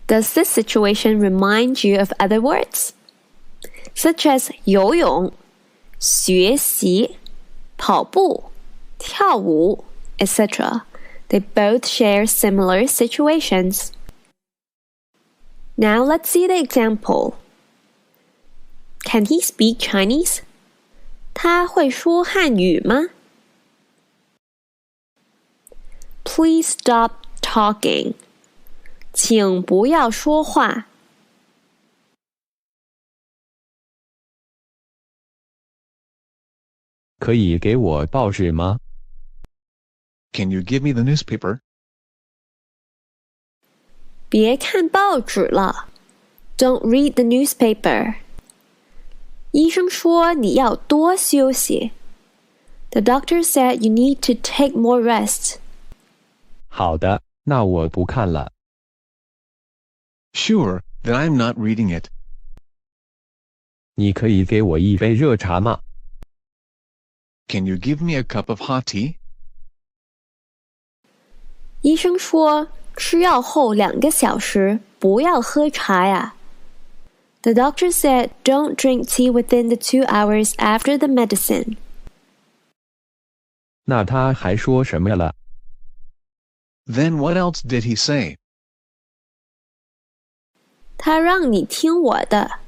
Does this situation remind you of other words? Such as 游泳, 学习, 跑步, 跳舞, etc. They both share similar situations. Now let's see the example. Can he speak Chinese? 他会说汉语吗? Please stop talking. 请不要说话.可以给我报纸吗? Can you give me the newspaper? 别看报纸了. Don't read the newspaper. 医生说你要多休息. The doctor said you need to take more rest. 好的，那我不看了。Sure, then I'm not reading it. 你可以给我一杯热茶吗? Can you give me a cup of hot tea? 医生说吃药后2个小时不要喝茶呀. The doctor said don't drink tea within the 2 hours after the medicine. 那他还说什么了? Then what else did he say? 他让你听我的.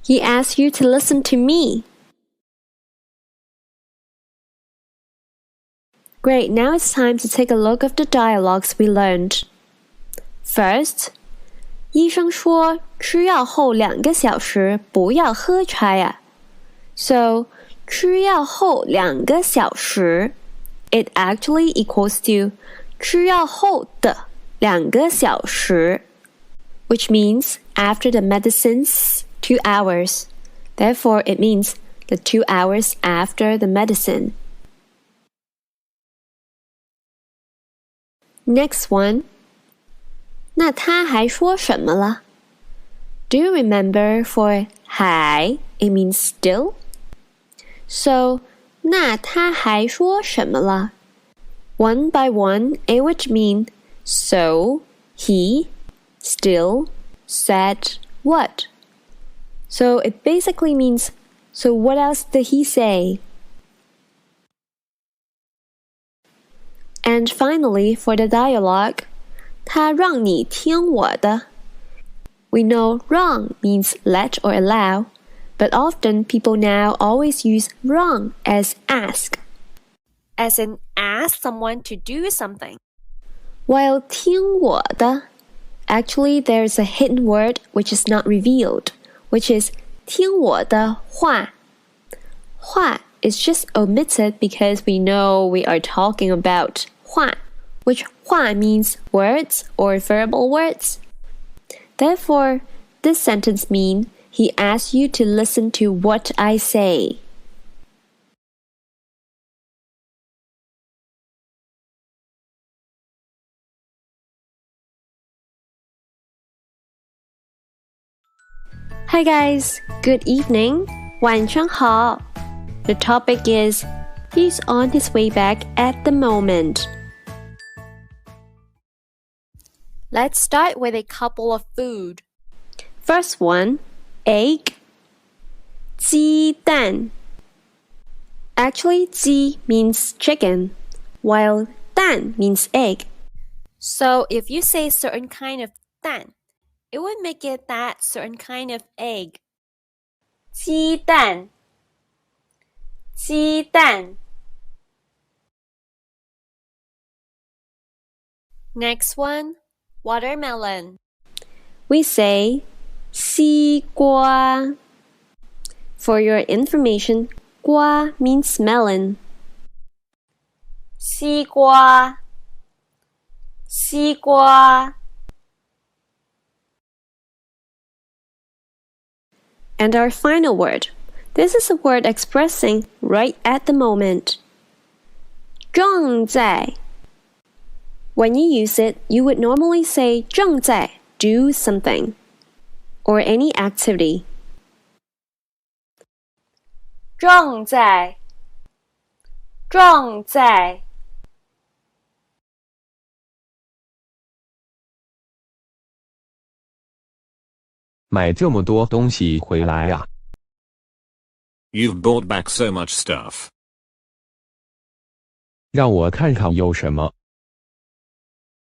He asked you to listen to me. Great, now it's time to take a look of the dialogues we learned. First, 医生说吃药后2个小时不要喝茶呀. So, 吃药后2个小时, it actually equals to 吃药后的2个小时, which means after the medicine's 2 hours. Therefore, it means the 2 hours after the medicine. Next one. 那他还说什么了? Do you remember for 还, it means still? So, 那他还说什么了? One by one, it would mean so, he, still, said what? So it basically means, so what else did he say? And finally, for the dialogue, 他让你听我的. We know 让 means let or allow, but often people now always use 让 as ask. As in ask someone to do something. While 听我的, actually there's a hidden word which is not revealed, which is 听我的话. 话 is just omitted because we know we are talking about 话, which 话 means words or verbal words. Therefore, this sentence means he asks you to listen to what I say. Hi guys, good evening. 晚上好. The topic is he's on his way back at the moment. Let's start with a couple of food. First one, egg. 鸡蛋. Actually, 鸡 means chicken, while 蛋 means egg. So if you say certain kind of 蛋, it would make it that certain kind of egg. 鸡蛋,鸡蛋. Next one, watermelon. We say 西瓜. For your information, 瓜 means melon. 西瓜,西瓜. And our final word. This is a word expressing right at the moment. 正在. When you use it, you would normally say 正在, do something, or any activity. 正在,正在. "买这么多东西回来啊。" You've brought back so much stuff. 让我看看有什么。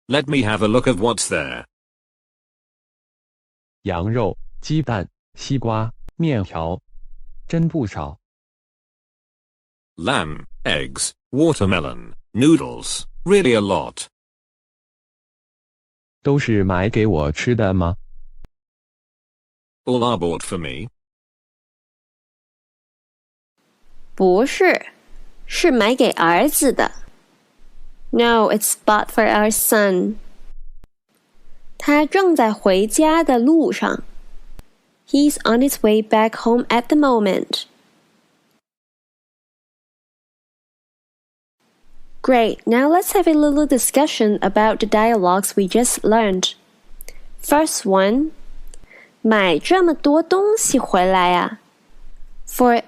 Let me have a look at what's there. 羊肉、鸡蛋、西瓜、面条，真不少。 Lamb, eggs, watermelon, noodles, really a lot. 都是买给我吃的吗？ All are bought for me. 不是，是买给儿子的。No, it's bought for our son. 他正在回家的路上。He's on his way back home at the moment. Great, now let's have a little discussion about the dialogues we just learned. First one, 买这么多东西回来啊。For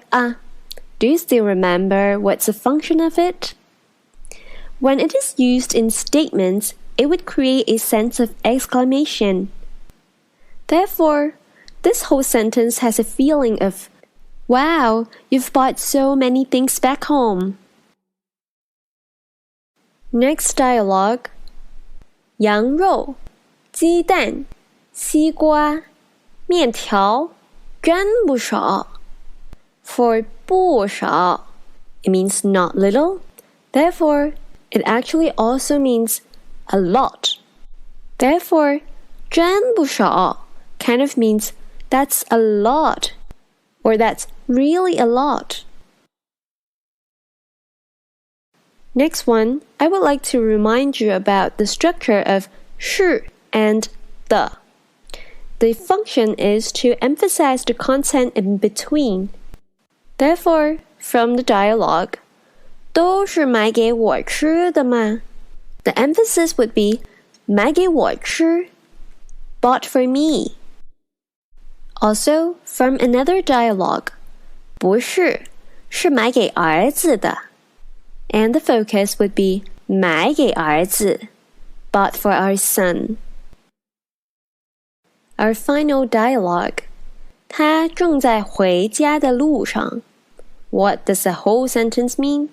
do you still remember what's the function of it? When it is used in statements, it would create a sense of exclamation. Therefore, this whole sentence has a feeling of, wow, you've bought so many things back home. Next dialogue. 羊肉、鸡蛋、西瓜、面条，真不少。For 不少, it means not little. Therefore, it actually also means a lot. Therefore, 真不少 kind of means that's a lot, or that's really a lot. Next one, I would like to remind you about the structure of 是 and 的. The function is to emphasize the content in between. Therefore, from the dialogue, 都是买给我吃的吗? The emphasis would be 买给我吃, bought for me. Also, from another dialogue, 不是，是买给儿子的. And the focus would be 买给儿子, bought for our son. Our final dialogue, 他正在回家的路上. What does the whole sentence mean?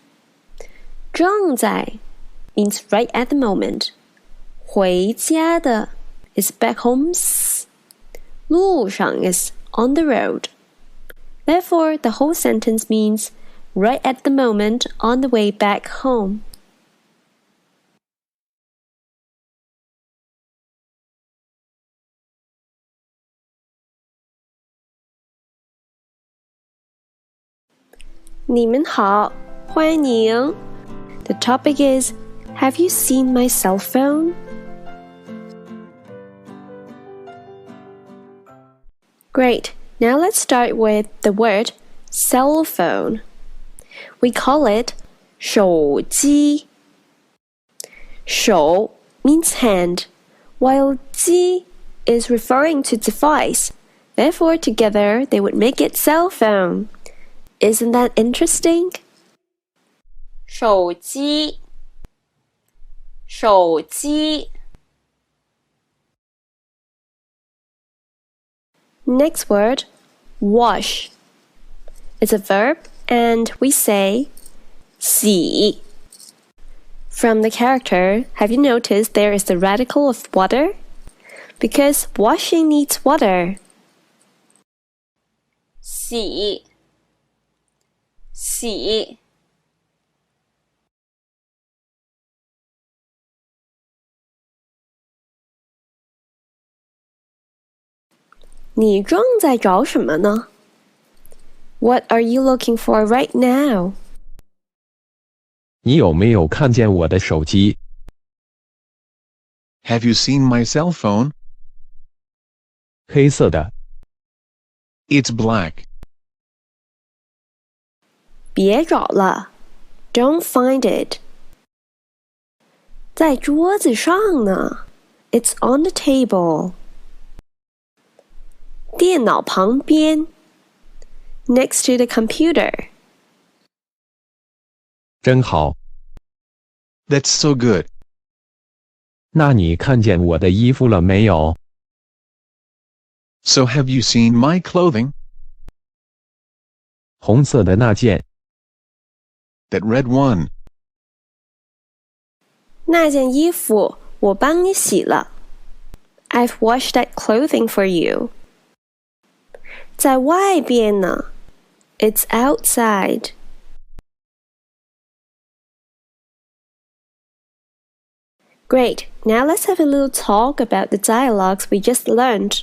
正在 means right at the moment. 回家的 is back home. 路上 is on the road. Therefore, the whole sentence means right at the moment on the way back home. "你们好，欢迎." The topic is, have you seen my cell phone? Great. Now let's start with the word cell phone. We call it 手机. 手 means hand, while 机 is referring to device. Therefore, together they would make it cell phone. Isn't that interesting? 手机，手机。Next word, wash. It's a verb and we say 洗. From the character, have you noticed there is the radical of water? Because washing needs water. 洗，洗。你正在找什么呢? What are you looking for right now? 你有没有看见我的手机？ Have you seen my cell phone? 黑色的。 It's black. 别找了. Don't find it. 在桌子上呢. It's on the table. 电脑旁边. Next to the computer. 真好。 That's so good. 那你看见我的衣服了没有？ So have you seen my clothing? 红色的那件。 That red one. 那件衣服我帮你洗了. I've washed that clothing for you. 在外边呢. It's outside. Great. Now let's have a little talk about the dialogues we just learned.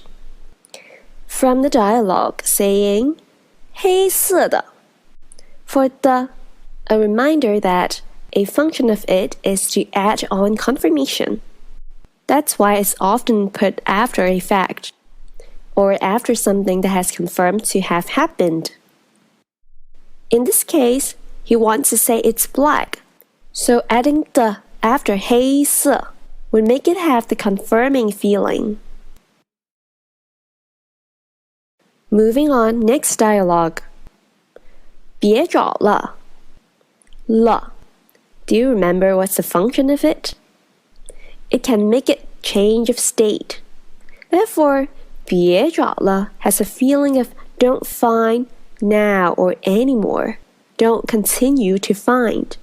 From the dialogue saying 黑色的. For the, a reminder that a function of it is to add on confirmation. That's why it's often put after a fact, or after something that has confirmed to have happened. In this case, he wants to say it's black, so adding the after 黑色 would make it have the confirming feeling. Moving on, next dialogue. 别找了. 了. Do you remember what's the function of it? It can make it change of state. Therefore, 别找了 has a feeling of don't find now or anymore. Don't continue to find.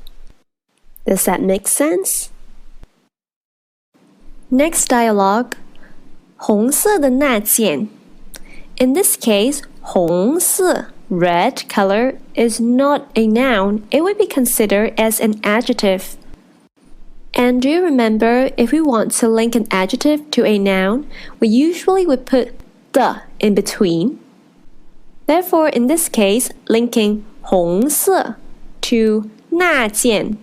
Does that make sense? Next dialogue. 红色的那件. In this case, 红色, red color, is not a noun. It would be considered as an adjective. And do you remember, if we want to link an adjective to a noun, we usually would put the in between. Therefore, in this case, linking 红色 to 那件,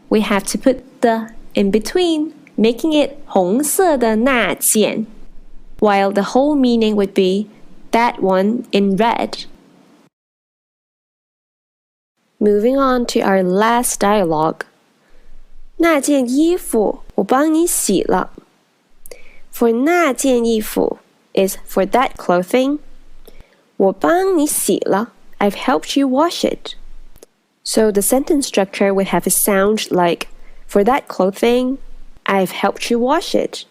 we have to put the in between, making it 红色的那件, while the whole meaning would be that one in red. Moving on to our last dialogue. 那件衣服我帮你洗了. For 那件衣服 is for that clothing. 我帮你洗了. I've helped you wash it. So the sentence structure would have a sound like, for that clothing, I've helped you wash it.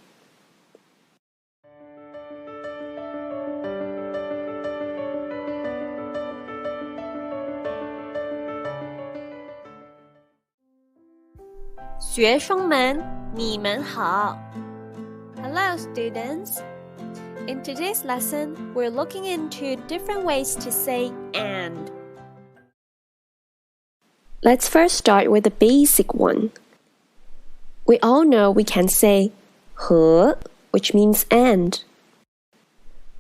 "学生们，你们好." Hello, students. In today's lesson, we're looking into different ways to say and. Let's first start with the basic one. We all know we can say 和, which means and.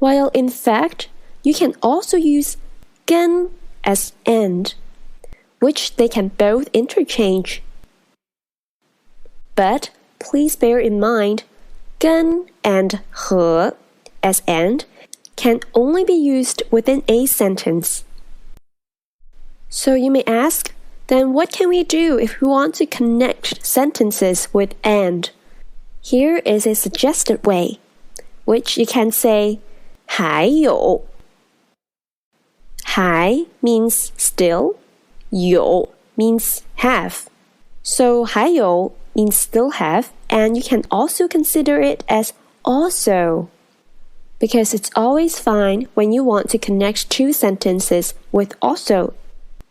While in fact, you can also use 跟 as and, which they can both interchange. But please bear in mind, 跟 and 和 as and can only be used within a sentence. So you may ask, then what can we do if we want to connect sentences with and? Here is a suggested way, which you can say 还有. 还 means still, 有 means have. So 还有 means still have, and you can also consider it as also, because it's always fine when you want to connect two sentences with also,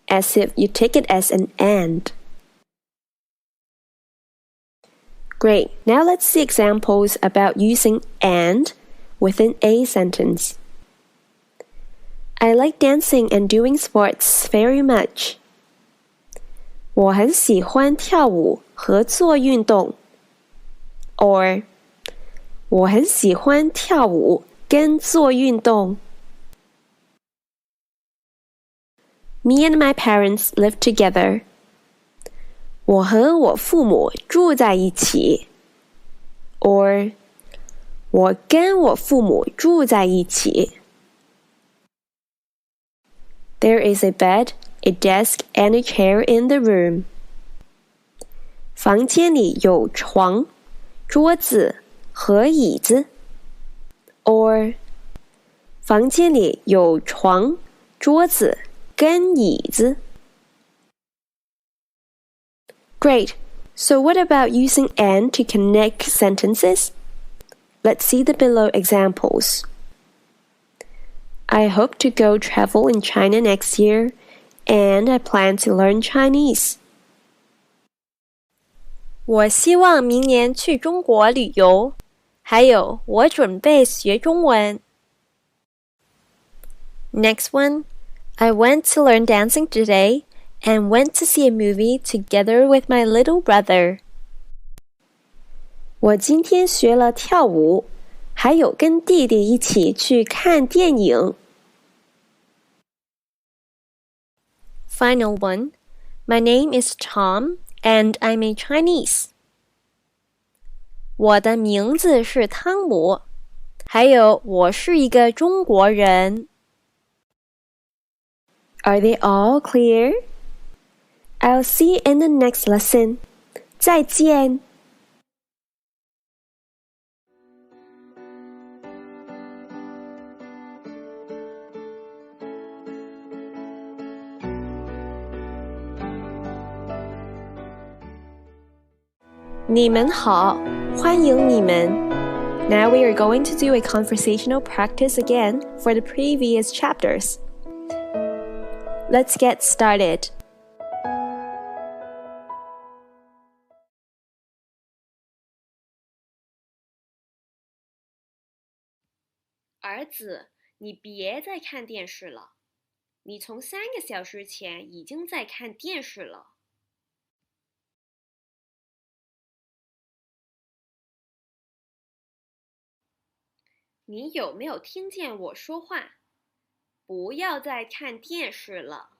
as if you take it as an and. Great, now let's see examples about using and within a sentence. I like dancing and doing sports very much. 我很喜欢跳舞和做运动。Or 我很喜欢跳舞跟做运动。Me and my parents live together. 我和我父母住在一起。Or 我跟我父母住在一起。There is a bed, a desk, and a chair in the room. 房间里有床、桌子和椅子。Or 房间里有床、桌子跟椅子。Great! So what about using and to connect sentences? Let's see the below examples. I hope to go travel in China next year, and I plan to learn Chinese. 我希望明年去中国旅游，还有我准备学中文。Next one, I went to learn dancing today and went to see a movie together with my little brother. 我今天学了跳舞，还有跟弟弟一起去看电影。Final one, my name is Tom and I'm a Chinese. 我的名字是汤姆，还有我是一个中国人。Are they all clear? I'll see you in the next lesson. 再见。你们好，欢迎你们。Now we are going to do a conversational practice again for the previous chapters. Let's get started. 儿子，你别再看电视了。你从3个小时前已经在看电视了。你有没有听见我说话？不要再看电视了。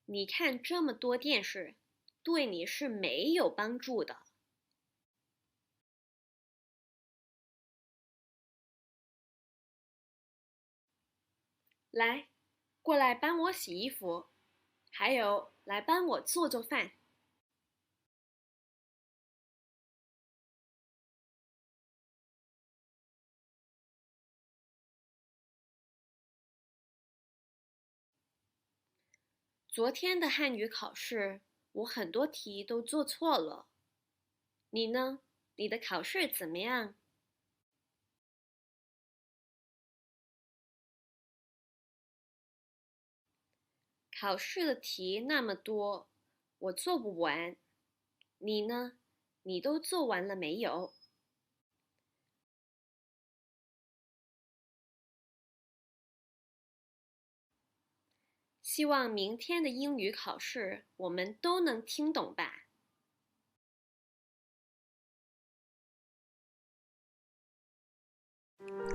你看这么多电视，对你是没有帮助的。来，过来帮我洗衣服，还有来帮我做做饭。昨天的汉语考试，我很多题都做错了。你呢？你的考试怎么样？考试的题那么多，我做不完。你呢？你都做完了没有？希望明天的英语考试我们都能听懂吧。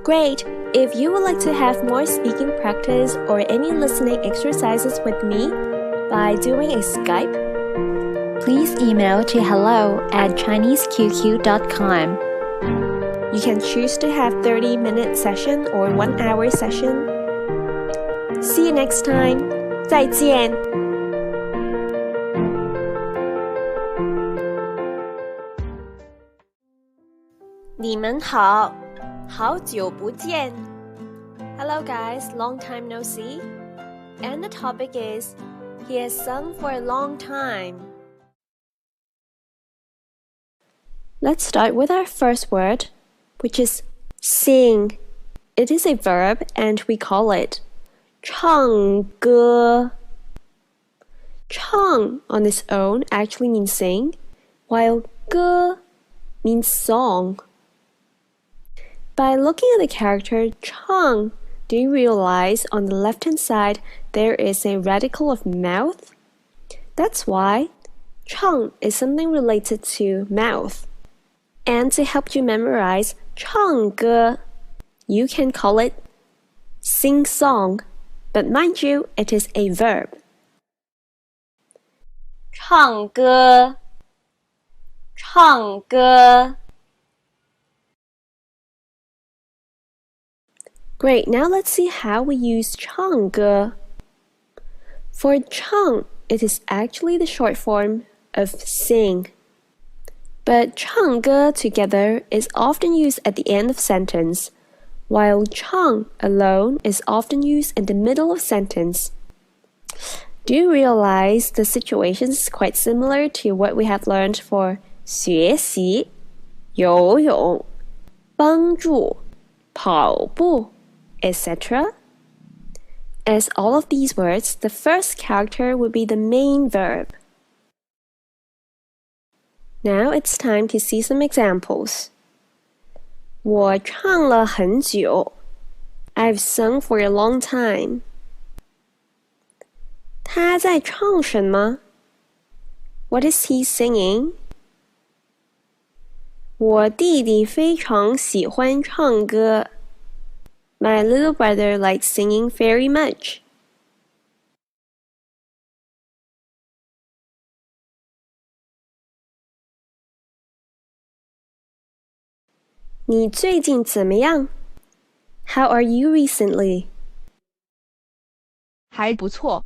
Great! If you would like to have more speaking practice or any listening exercises with me by doing a Skype, please email to hello@chineseqq.com. You can choose to have 30-minute session or 1-hour session. See you next time. 再见。你们好，好久不见。Hello guys, long time no see. And the topic is, he has sung for a long time. Let's start with our first word, which is sing. It is a verb and we call it 唱歌. 唱 on its own actually means sing, while 歌 means song. By looking at the character 唱, do you realize on the left-hand side there is a radical of mouth? That's why 唱 is something related to mouth. And to help you memorize 唱歌, you can call it sing song, but mind you, it is a verb. 唱歌，唱歌。Great, now let's see how we use 唱歌. For 唱, it is actually the short form of sing. But 唱歌 together is often used at the end of sentence, while 唱 alone is often used in the middle of sentence. Do you realize the situation is quite similar to what we have learned for 学习、游泳、帮助、跑步, etc.? As all of these words, the first character would be the main verb. Now it's time to see some examples. 我唱了很久. I've sung for a long time. 他在唱什么? What is he singing? 我弟弟非常喜欢唱歌. My little brother likes singing very much. 你最近怎么样? How are you recently? 还不错。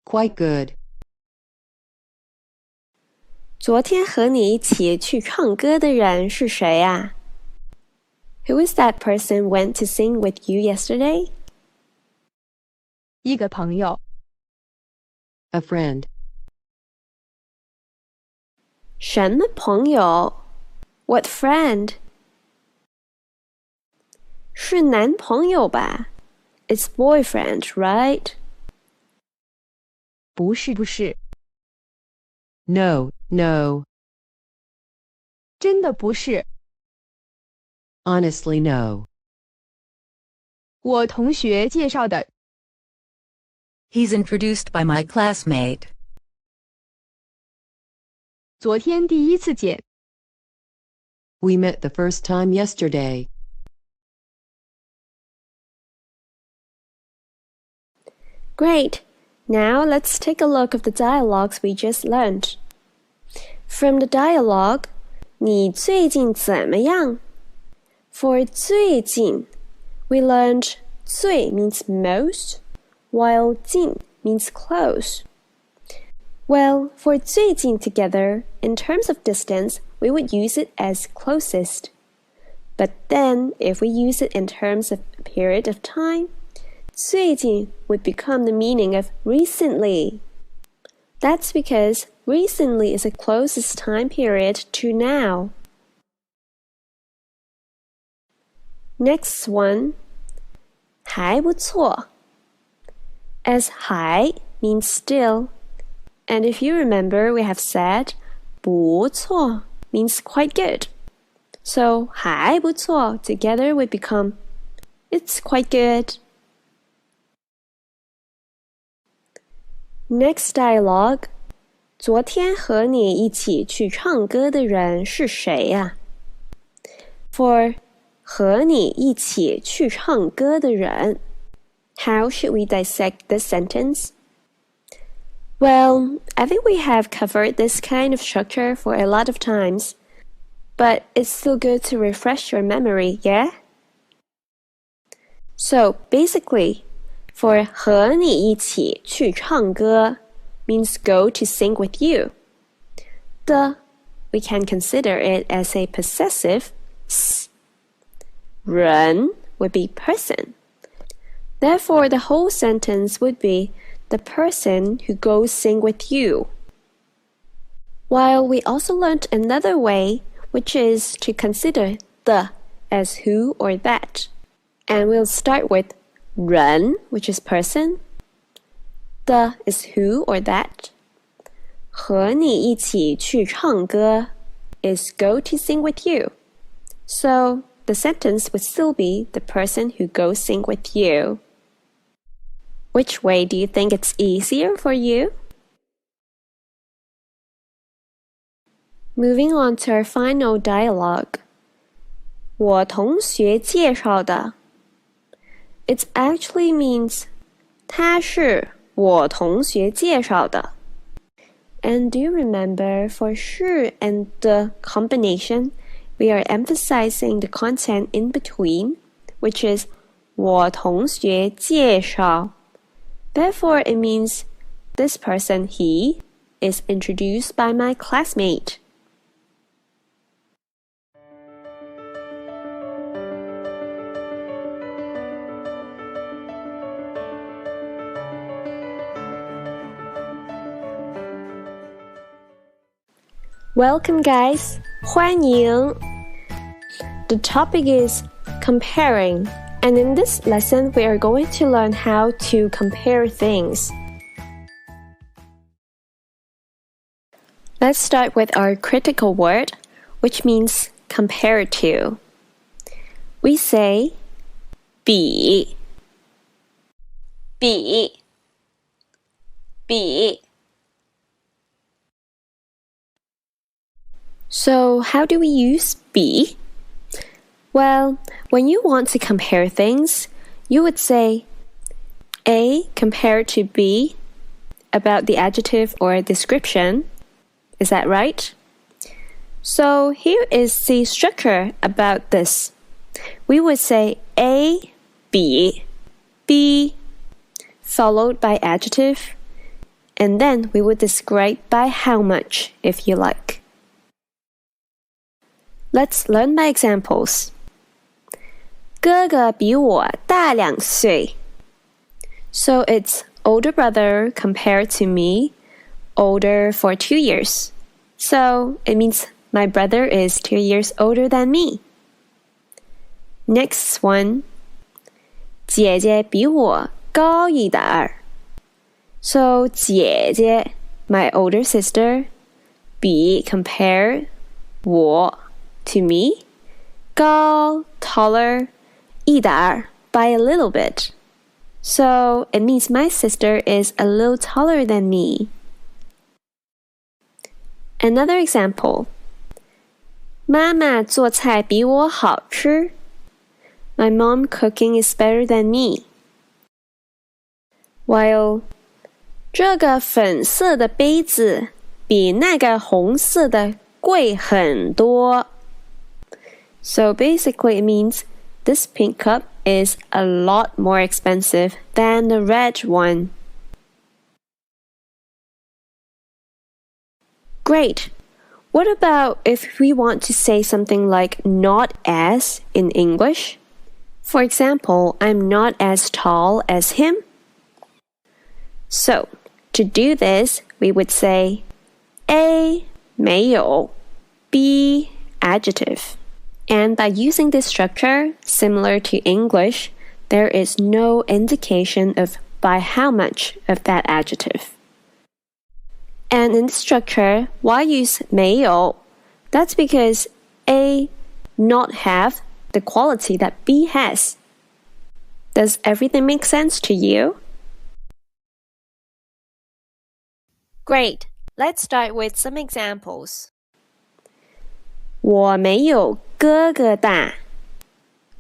Quite good. 昨天和你一起去唱歌的人是谁啊? Who is that person went to sing with you yesterday? 一个朋友。A friend. 什么朋友? What friend? 是男朋友吧? It's boyfriend, right? 不是不是。No, no. 真的不是。Honestly, no. 我同学介绍的。He's introduced by my classmate. 昨天第一次见。We met the first time yesterday. Great! Now let's take a look at the dialogues we just learned. From the dialogue, 你最近怎么样? For 最近, we learned 最 means most, while 近 means close. Well, for 最近 together, in terms of distance, we would use it as closest. But then, if we use it in terms of a period of time, 最近 would become the meaning of recently. That's because recently is the closest time period to now. Next one, 还不错. As 还 means still, and if you remember, we have said 不错 means quite good. So 还不错 together would become it's quite good. Next dialogue. 昨天和你一起去唱歌的人是谁呀？For 和你一起去唱歌的人 How should we dissect this sentence? Well, I think we have covered this kind of structure for a lot of times, but it's still good to refresh your memory, yeah? So basically, for 和你一起去唱歌 means go to sing with you. The, we can consider it as a possessive s. 人 would be person. Therefore, the whole sentence would be the person who goes sing with you. While we also learnt another way, which is to consider the as who or that. And we'll start with 人, which is person. The is who or that. 和你一起去唱歌 is go to sing with you. So the sentence would still be the person who goes sing with you. Which way do you think it's easier for you? Moving on to our final dialogue. 我同学介绍的 It actually means 他是我同学介绍的 And do you remember for 是 and the combination, we are emphasizing the content in between, which is 我同学介绍 Therefore, it means this person, he, is introduced by my classmate. Welcome, guys. 欢迎. The topic is comparing, and in this lesson, we are going to learn how to compare things. Let's start with our critical word, which means compare to. We say 比 比 So how do we use 比? Well, when you want to compare things, you would say A compared to B about the adjective or description. Is that right? So here is the structure about this. We would say A, B, B, followed by adjective, and then we would describe by how much, if you like. Let's learn by examples. 哥哥比我大2岁 So it's older brother compared to me, older for 2 years. So it means my brother is 2 years older than me. Next one. 姐姐比我高一点 So 姐姐, my older sister, 比 compare 我 to me, 高 taller, 一点 by a little bit. So it means my sister is a little taller than me. Another example. 妈妈做菜比我好吃 My mom cooking is better than me. While 这个粉色的杯子比那个红色的贵很多 So basically it means this pink cup is a lot more expensive than the red one. Great. What about if we want to say something like not as in English? For example, I'm not as tall as him. So, to do this, we would say A 没有 B adjective. And by using this structure, similar to English, there is no indication of by how much of that adjective. And in this structure, why use 没有? That's because A not have the quality that B has. Does everything make sense to you? Great. Let's start with some examples. 我没有哥哥大。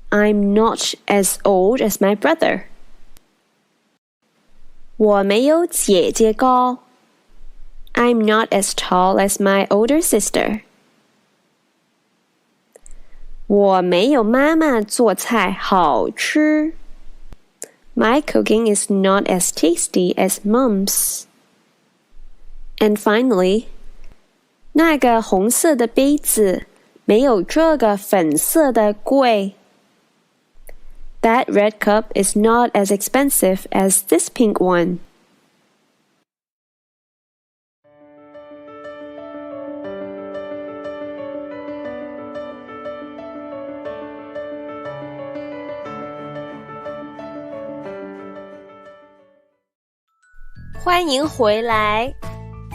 I'm not as old as my brother. 我没有姐姐高。I'm not as tall as my older sister. 我没有妈妈做菜好吃。My cooking is not as tasty as Mom's. And finally, 那个红色的杯子没有这个粉色的贵。That red cup is not as expensive as this pink one.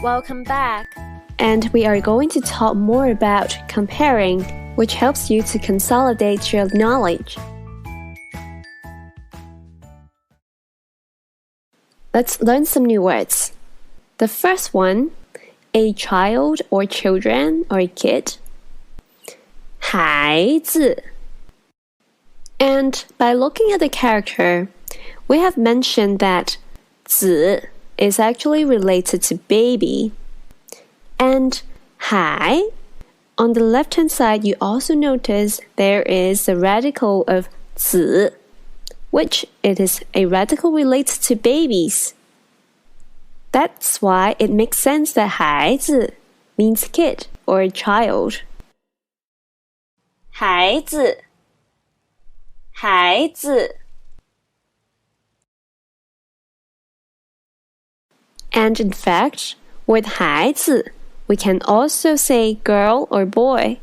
Welcome back. And we are going to talk more about comparing, which helps you to consolidate your knowledge. Let's learn some new words. The first one, a child or children or a kid. 孩子. And by looking at the character, we have mentioned that 子 is actually related to baby. And 孩, on the left-hand side, you also notice there is the radical of 子, which it is a radical related to babies. That's why it makes sense that 孩子 means kid or child. 孩子，孩子。And in fact, with 孩子, we can also say girl or boy.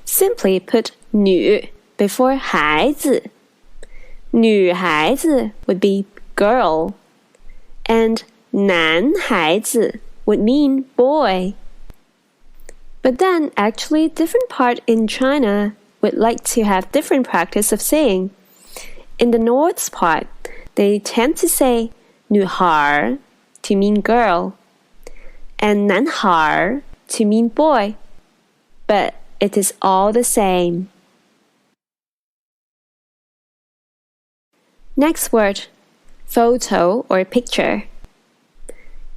Simply put 女 before 孩子. 女孩子 would be girl. And 男孩子 would mean boy. But then actually different part in China would like to have different practice of saying. In the north's part, they tend to say 女孩 to mean girl, and 男孩 to mean boy, but it is all the same. Next word, photo or picture.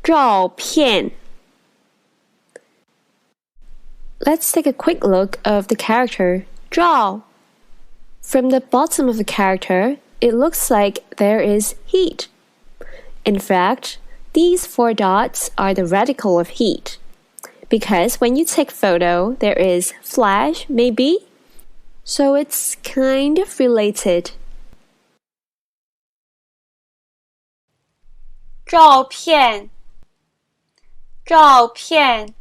照片. Let's take a quick look of the character 照. From the bottom of the character, it looks like there is heat. In fact, these 4 dots are the radical of heat. Because when you take photo, there is flash, maybe. So it's kind of related. 照片，照片。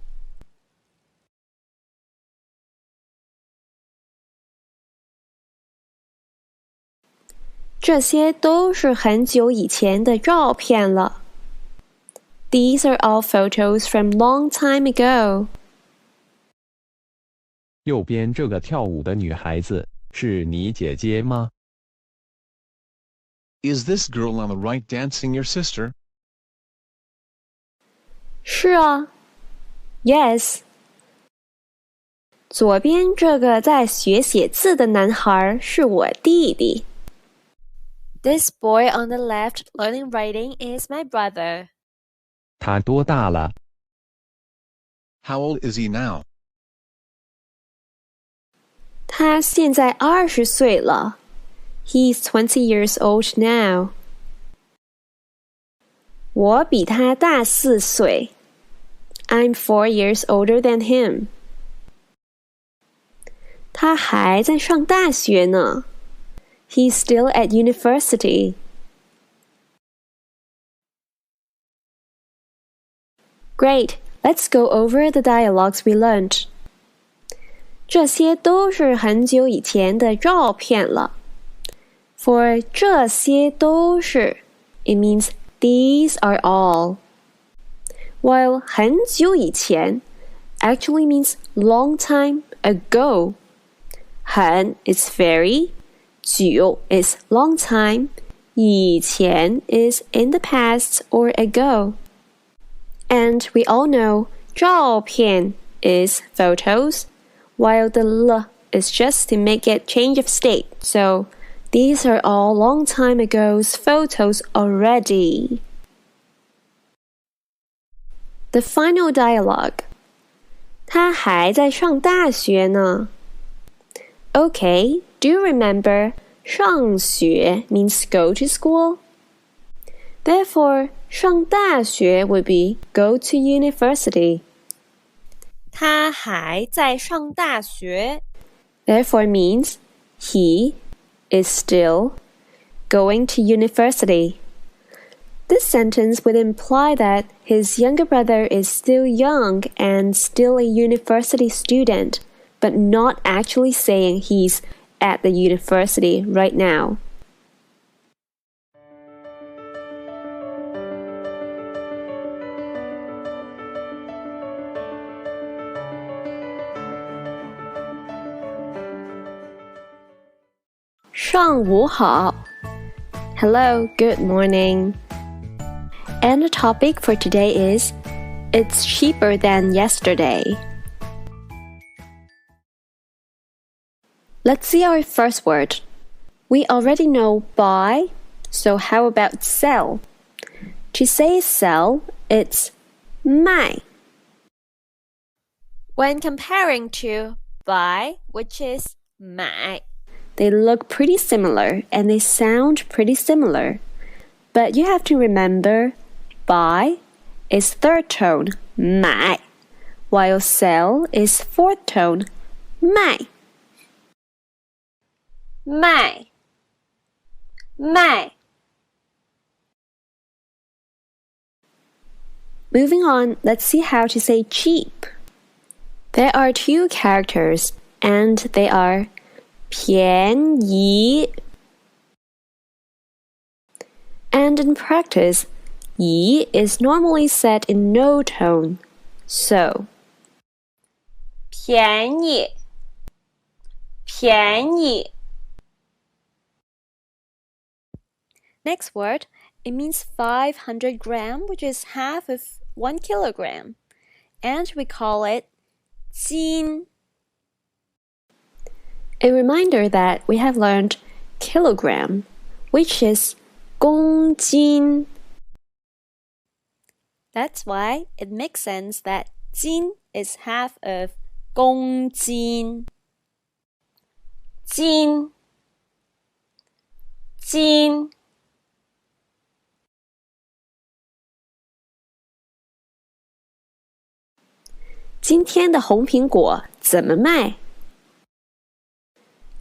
这些都是很久以前的照片了。These are all photos from long time ago. 右边这个跳舞的女孩子是你姐姐吗？ Is this girl on the right dancing your sister? 是啊 Yes. 左边这个在学写字的男孩是我弟弟。This boy on the left learning writing is my brother. 他多大了？ How old is he now? 他现在20岁了。He's 20 years old now. 我比他大4岁。I'm 4 years older than him. 他还在上大学呢。He's still at university. Great, let's go over the dialogues we learned. 这些都是很久以前的照片了。For 这些都是, it means these are all. While 很久以前 actually means long time ago. 很 is very, 久 is long time, 以前 is in the past or ago. And we all know 照片 is photos, while the l is just to make it change of state. So these are all long time ago's photos already. The final dialogue. 他还在上大学呢。Okay, do you remember 上学 means go to school? Therefore, 上大学 would be go to university. 他还在上大学。Therefore means he is still going to university. This sentence would imply that his younger brother is still young and still a university student, but not actually saying he's at the university right now. Hello, good morning. And the topic for today is It's cheaper than yesterday. Let's see our first word. We already know buy, so how about sell? To say sell, it's 卖. When comparing to buy, which is 买, they look pretty similar and they sound pretty similar. But you have to remember, buy is third tone, 买, while sell is fourth tone, 卖. 卖 Moving on, let's see how to say cheap. There are two characters, and they are 便宜. And in practice, 宜 is normally said in no tone. So, 便宜 Next word, it means 500 gram, which is half of 1 kilogram. And we call it 斤. A reminder that we have learned kilogram, which is 公斤. That's why it makes sense that 斤 is half of 公斤. 斤 今天的红苹果怎么卖?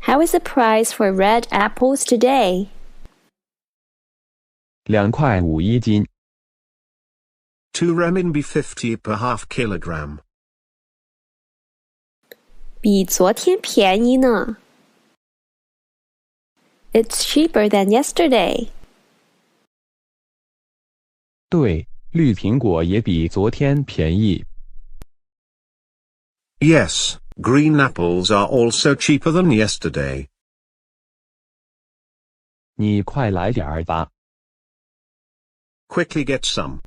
How is the price for red apples today? 2块5一斤。 2 renminbi 50 per half kilogram. 比昨天便宜呢。It's cheaper than yesterday. 对，绿苹果也比昨天便宜。 Yes, green apples are also cheaper than yesterday. 你快来点儿吧。 Quickly get some.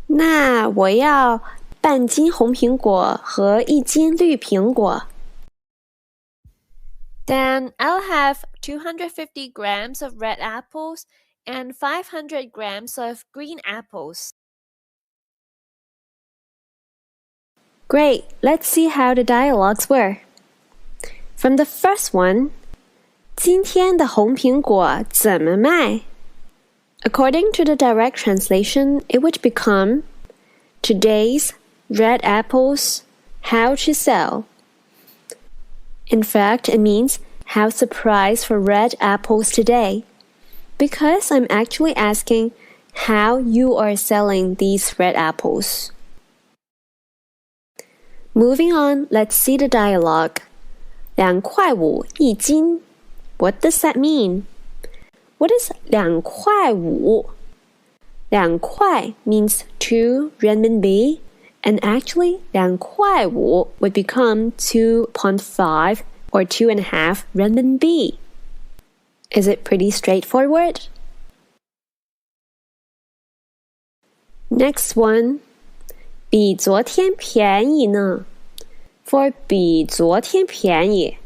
那我要半斤红苹果和1斤绿苹果。Then I'll have 250 grams of red apples and 500 grams of green apples. Great, let's see how the dialogues were. From the first one, 今天的红苹果怎么卖? According to the direct translation, it would become Today's red apples, how to sell. In fact, it means how's the price for red apples today? Because I'm actually asking how you are selling these red apples. Moving on, let's see the dialogue. 2块5一斤. What does that mean? What is 2块5? 2块 means 2 renminbi, and actually 2块5 would become 2.5 or 2.5 renminbi. Is it pretty straightforward? Next one, 比昨天便宜呢 For 比昨天便宜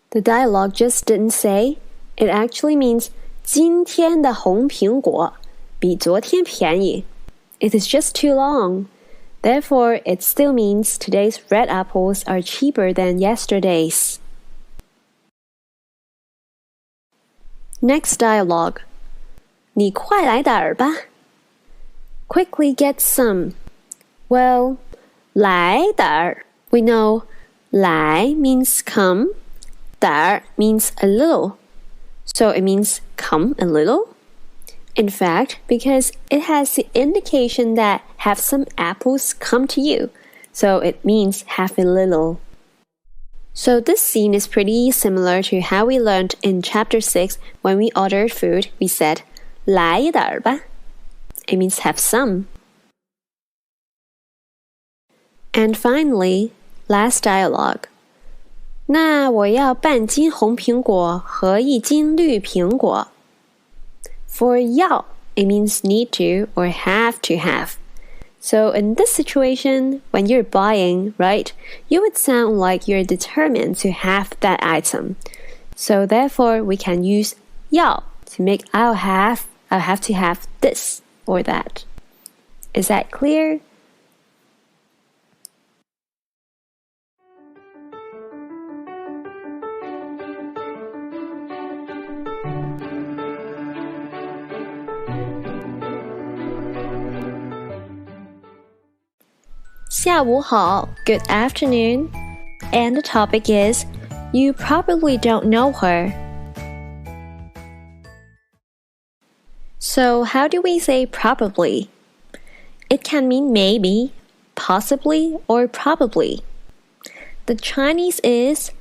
The dialogue just didn't say, it actually means 今天的红苹果比昨天便宜 It is just too long. Therefore, it still means today's red apples are cheaper than yesterday's. Next dialogue. 你快来点儿吧 Quickly get some. Well, 来点儿 We know 来 means come, 点儿 means a little. So it means come a little. In fact, because it has the indication that have some apples come to you, so it means have a little. So this scene is pretty similar to how we learned in chapter 6 when we ordered food, we said, 来一点儿吧 It means have some. And finally, last dialogue. 那我要半斤红苹果和一斤绿苹果 For 要, it means need to or have to have. So in this situation, when you're buying, right, you would sound like you're determined to have that item. So therefore, we can use 要 to make I'll have to have this or that. Is that clear? Good afternoon. And the topic is, you probably don't know her. So how do we say probably? It can mean maybe, possibly, or probably. The Chinese is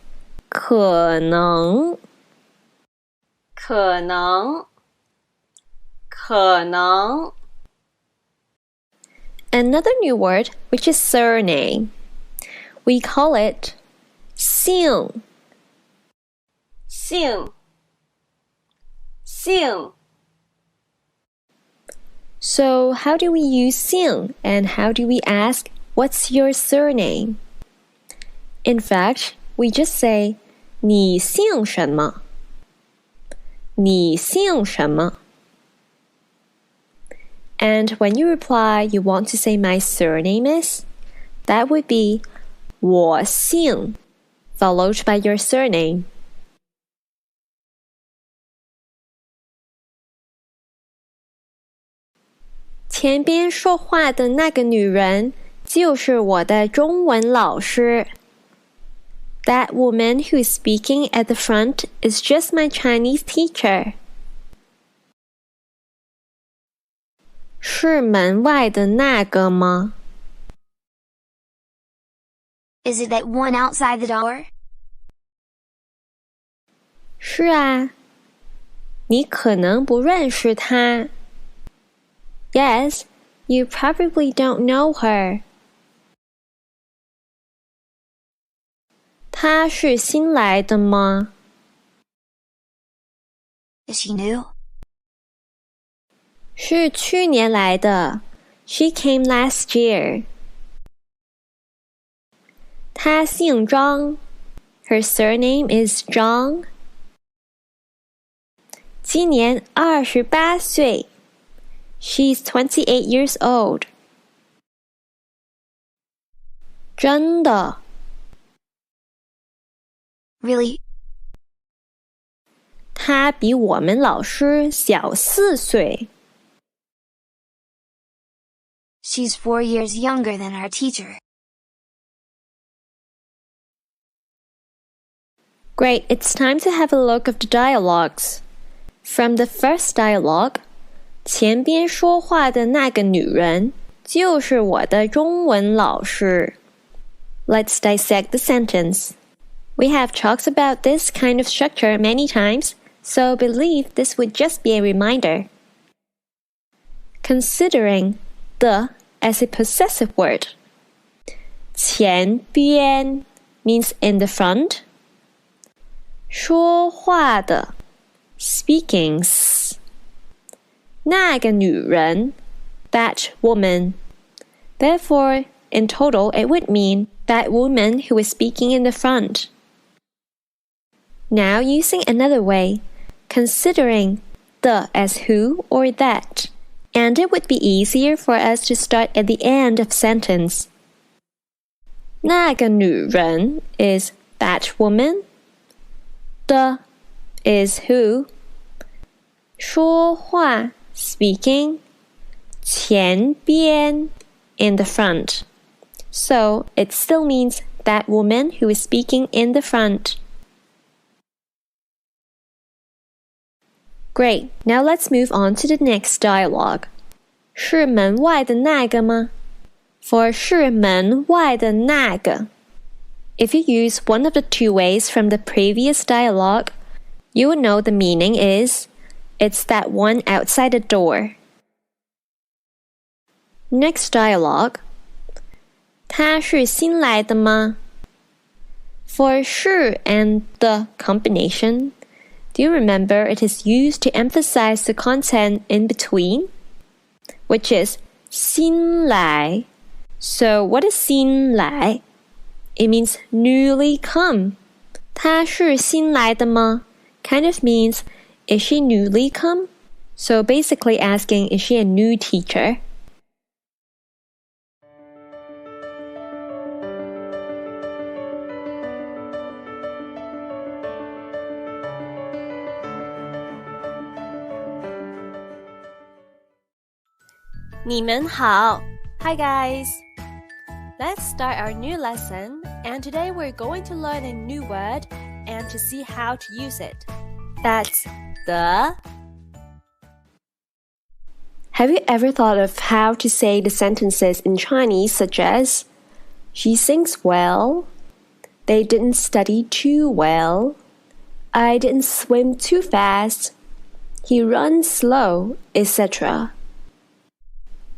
可能可能 Another new word, which is surname. We call it 姓 姓 So how do we use 姓 and how do we ask, what's your surname? In fact, we just say 你姓什么你姓什么 And when you reply, you want to say my surname is, that would be 我姓 followed by your surname. "前边说话的那个女人就是我的中文老师。That woman who is speaking at the front is just my Chinese teacher." 是门外的那个吗 Is it that one outside the door? 是啊，你可能不认识她。Yes, you probably don't know her. 她是新来的吗 Is she new? 是去年来的。She came last year. 她姓张。Her surname is Zhang. 今年28岁。She's 28 years old. 真的。Really? 她比我们老师小4岁。She's 4 years younger than our teacher. Great, it's time to have a look of the dialogues. From the first dialogue, 前边说话的那个女人就是我的中文老师。Let's dissect the sentence. We have talked about this kind of structure many times, so believe this would just be a reminder. Considering the as a possessive word. 前边 means in the front. 说话的 speakings. 那个女人 that woman. Therefore, in total, it would mean that woman who is speaking in the front. Now, using another way, considering the as who or that, and it would be easier for us to start at the end of sentence. 那个女人 is that woman. The is who. 说话 speaking. 前边 in the front. So it still means that woman who is speaking in the front. Great, now let's move on to the next dialogue. 是门外的那个吗? For 是门外的那个. If you use one of the two ways from the previous dialogue, you would know the meaning is, it's that one outside the door. Next dialogue. 他是新来的吗? For 是 and the combination, do you remember it is used to emphasize the content in between? Which is 新来. So what is 新来? It means newly come. 她是新来的吗? Kind of means, is she newly come? So basically asking, is she a new teacher? Ni men hao. Hi guys. Let's start our new lesson, and today we're going to learn a new word and to see how to use it. That's the. Have you ever thought of how to say the sentences in Chinese such as she sings well, they didn't study too well, I didn't swim too fast, he runs slow, etc.?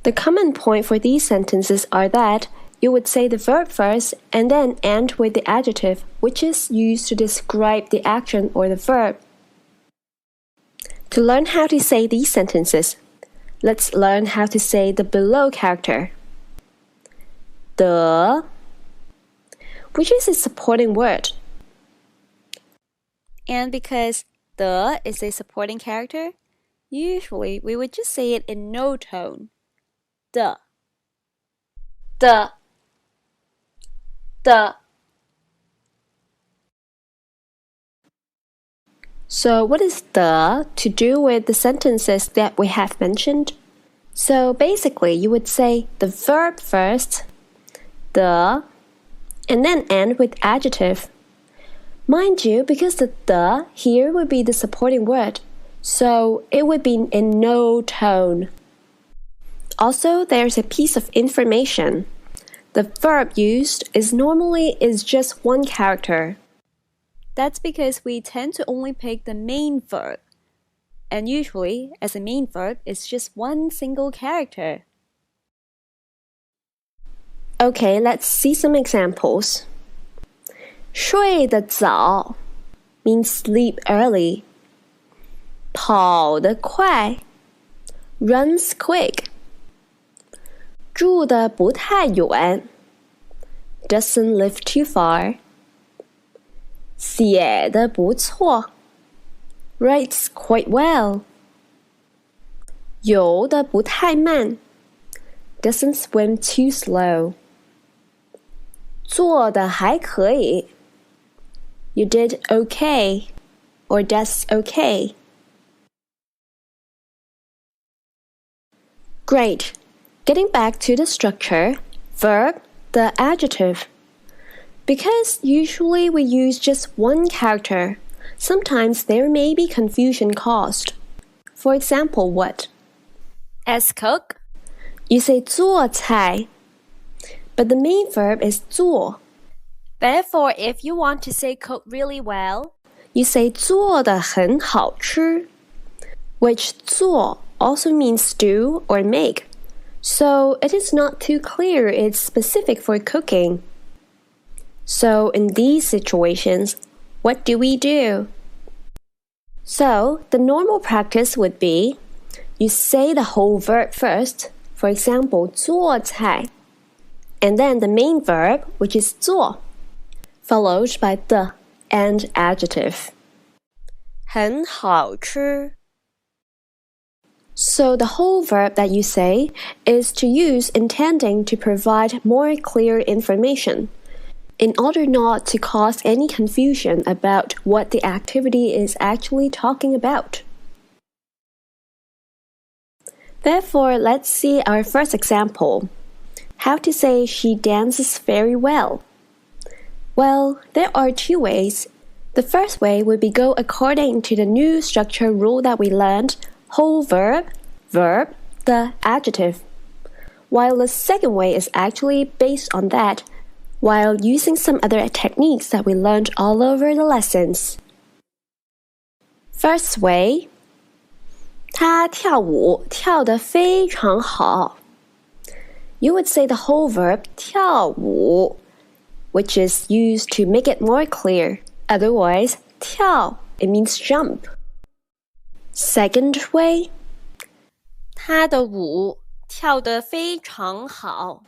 The common point for these sentences are that you would say the verb first and then end with the adjective, which is used to describe the action or the verb. To learn how to say these sentences, let's learn how to say the below character. The, which is a supporting word. And because the is a supporting character, usually we would just say it in no tone. The. So what is the to do with the sentences that we have mentioned? So basically you would say the verb first, the, and then end with adjective. Mind you, because the here would be the supporting word, so it would be in no tone. Also, there's a piece of information. The verb used is normally just one character. That's because we tend to only pick the main verb. And usually, as a main verb, it's just one single character. Okay, let's see some examples. 睡得早 means sleep early. 跑得快 runs quick. 住得不太远 doesn't live too far. 写得不错 writes quite well. 游得不太慢 doesn't swim too slow. 做得还可以 you did okay or that's okay. Great. Getting back to the structure, verb, the adjective. Because usually we use just one character, sometimes there may be confusion caused. For example, what? As cook, you say 做菜, but the main verb is 做. Therefore, if you want to say cook really well, you say 做得很好吃, which 做 also means do or make. So it is not too clear it's specific for cooking. So in these situations, what do we do? So the normal practice would be, you say the whole verb first. For example, 做菜, and then the main verb, which is 做, followed by the and adjective. 很好吃 So the whole verb that you say is to use intending to provide more clear information, in order not to cause any confusion about what the activity is actually talking about. Therefore, let's see our first example. How to say she dances very well. Well, there are two ways. The first way would be go according to the new structure rule that we learned, whole verb, verb, the adjective. While the second way is actually based on that, while using some other techniques that we learned all over the lessons. First way, 她跳舞跳得非常好. You would say the whole verb 跳舞, which is used to make it more clear. Otherwise, 跳, it means jump. Second way, 她的舞跳得非常好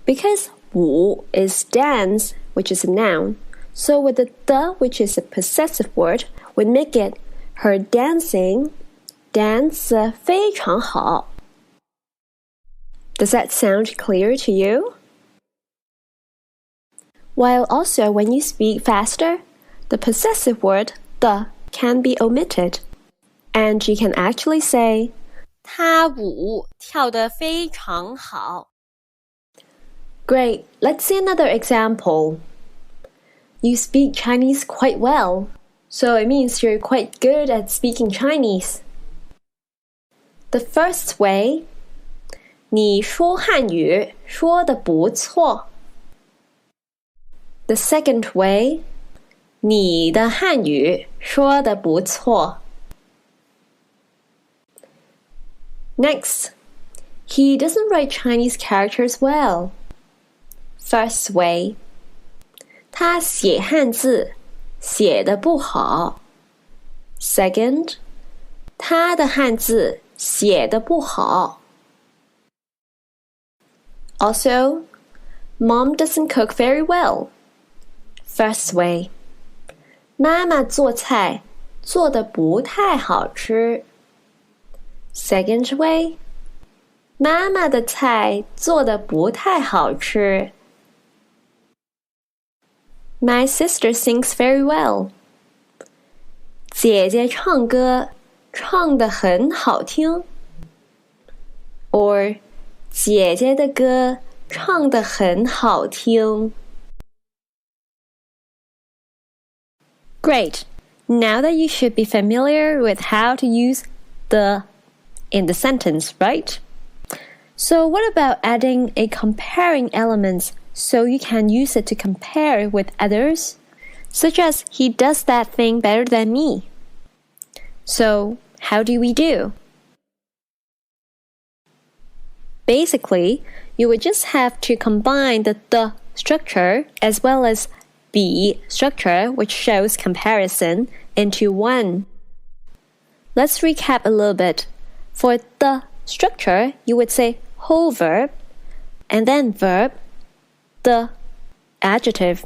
because 舞 is dance, which is a noun, so with the, which is a possessive word, would make it her dancing, dance 得非常好. Does that sound clear to you? While also when you speak faster, the possessive word the can be omitted, and you can actually say 她舞跳得非常好 Great, let's see another example. You speak Chinese quite well, so it means you're quite good at speaking Chinese. The first way, 你说汉语说得不错. The second way, 你的汉语说得不错. Next, he doesn't write Chinese characters well. First way, 他写汉字写得不好. Second, 他的汉字写得不好. Also, mom doesn't cook very well. First way, 妈妈做菜做得不太好吃. Second way, 妈妈的菜做得不太好吃. My sister sings very well. 姐姐唱歌唱得很好听. Or 姐姐的歌唱得很好听. Great! Now that you should be familiar with how to use the in the sentence, right? So what about adding a comparing element so you can use it to compare with others? Such as, he does that thing better than me. So, how do we do? Basically, you would just have to combine the structure as well as be structure, which shows comparison, into one. Let's recap a little bit. For the structure, you would say whole verb, and then verb, the adjective.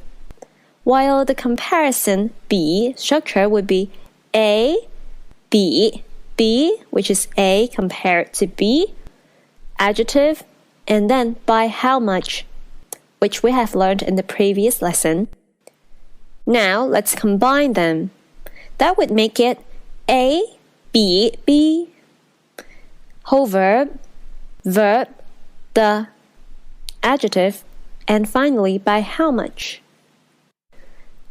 While the comparison be structure would be A, B, B, which is A compared to B, adjective, and then by how much, which we have learned in the previous lesson. Now let's combine them. That would make it A, B, B, whole verb, verb, the adjective, and finally by how much.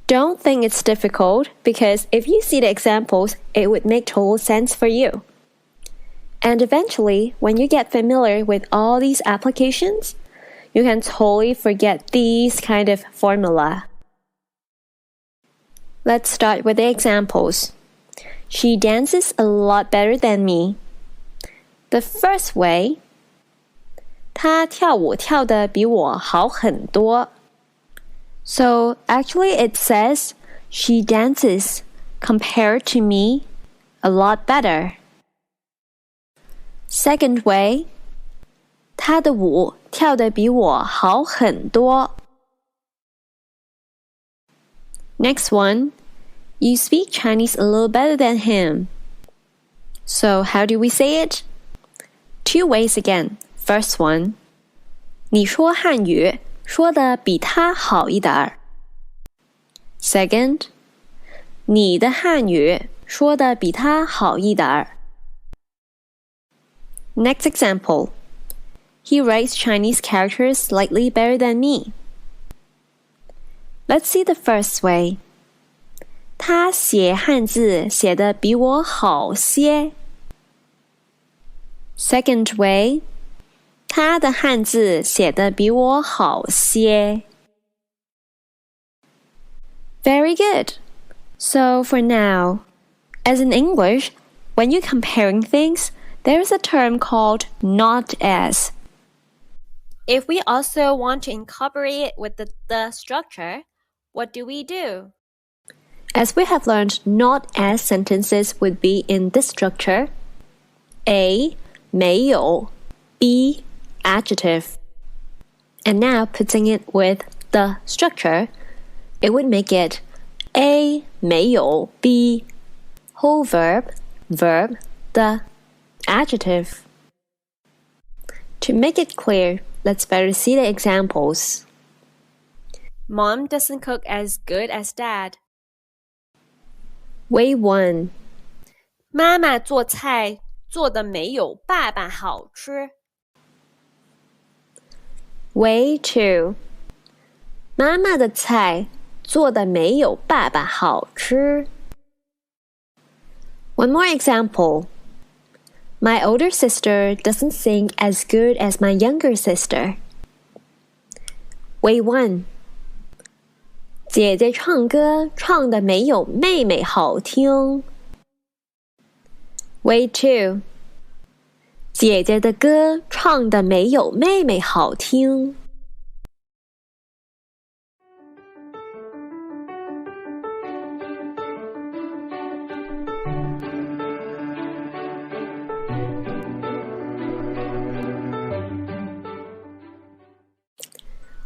Don't think it's difficult, because if you see the examples, it would make total sense for you. And eventually, when you get familiar with all these applications, you can totally forget these kind of formula. Let's start with the examples. She dances a lot better than me. The first way, 她跳舞跳得比我好很多. So actually it says she dances compared to me a lot better. Second way, 他的舞跳得比我好很多。Next one, you speak Chinese a little better than him. So how do we say it? Two ways again. First one, 你说汉语说得比他好一点儿。Second, 你的汉语说得比他好一点儿。Next example, he writes Chinese characters slightly better than me. Let's see the first way. 他写汉字写得比我好些。Second way, 他的汉字写得比我好些。Very good. So for now, as in English, when you're comparing things, there's a term called not as. If we also want to incorporate it with the structure, what do we do? As we have learned, not as sentences would be in this structure. A, 没有, B, adjective. And now putting it with the structure, it would make it A, 没有, B, whole verb, the adjective. To make it clear, let's better see the examples. Mom doesn't cook as good as Dad. Way 1. 妈妈做菜做得没有爸爸好吃。Way 2. 妈妈的菜做得没有爸爸好吃。One more example. My older sister doesn't sing as good as my younger sister. Way 1. 姐姐唱歌唱得没有妹妹好听。Way 2. 姐姐的歌唱得没有妹妹好听。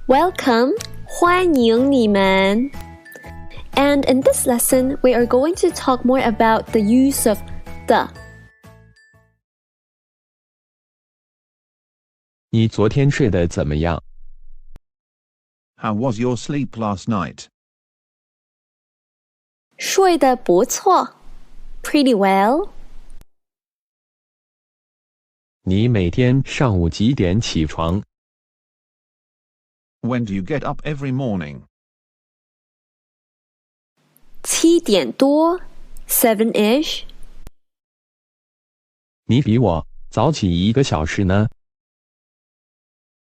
Welcome, 欢迎你们。And in this lesson, we are going to talk more about the use of the. 你昨天睡得怎么样？ How was your sleep last night? 睡得不错 Pretty well. 你每天上午几点起床？ When do you get up every morning? 7点多 7-ish. 你比我早起1个小时呢。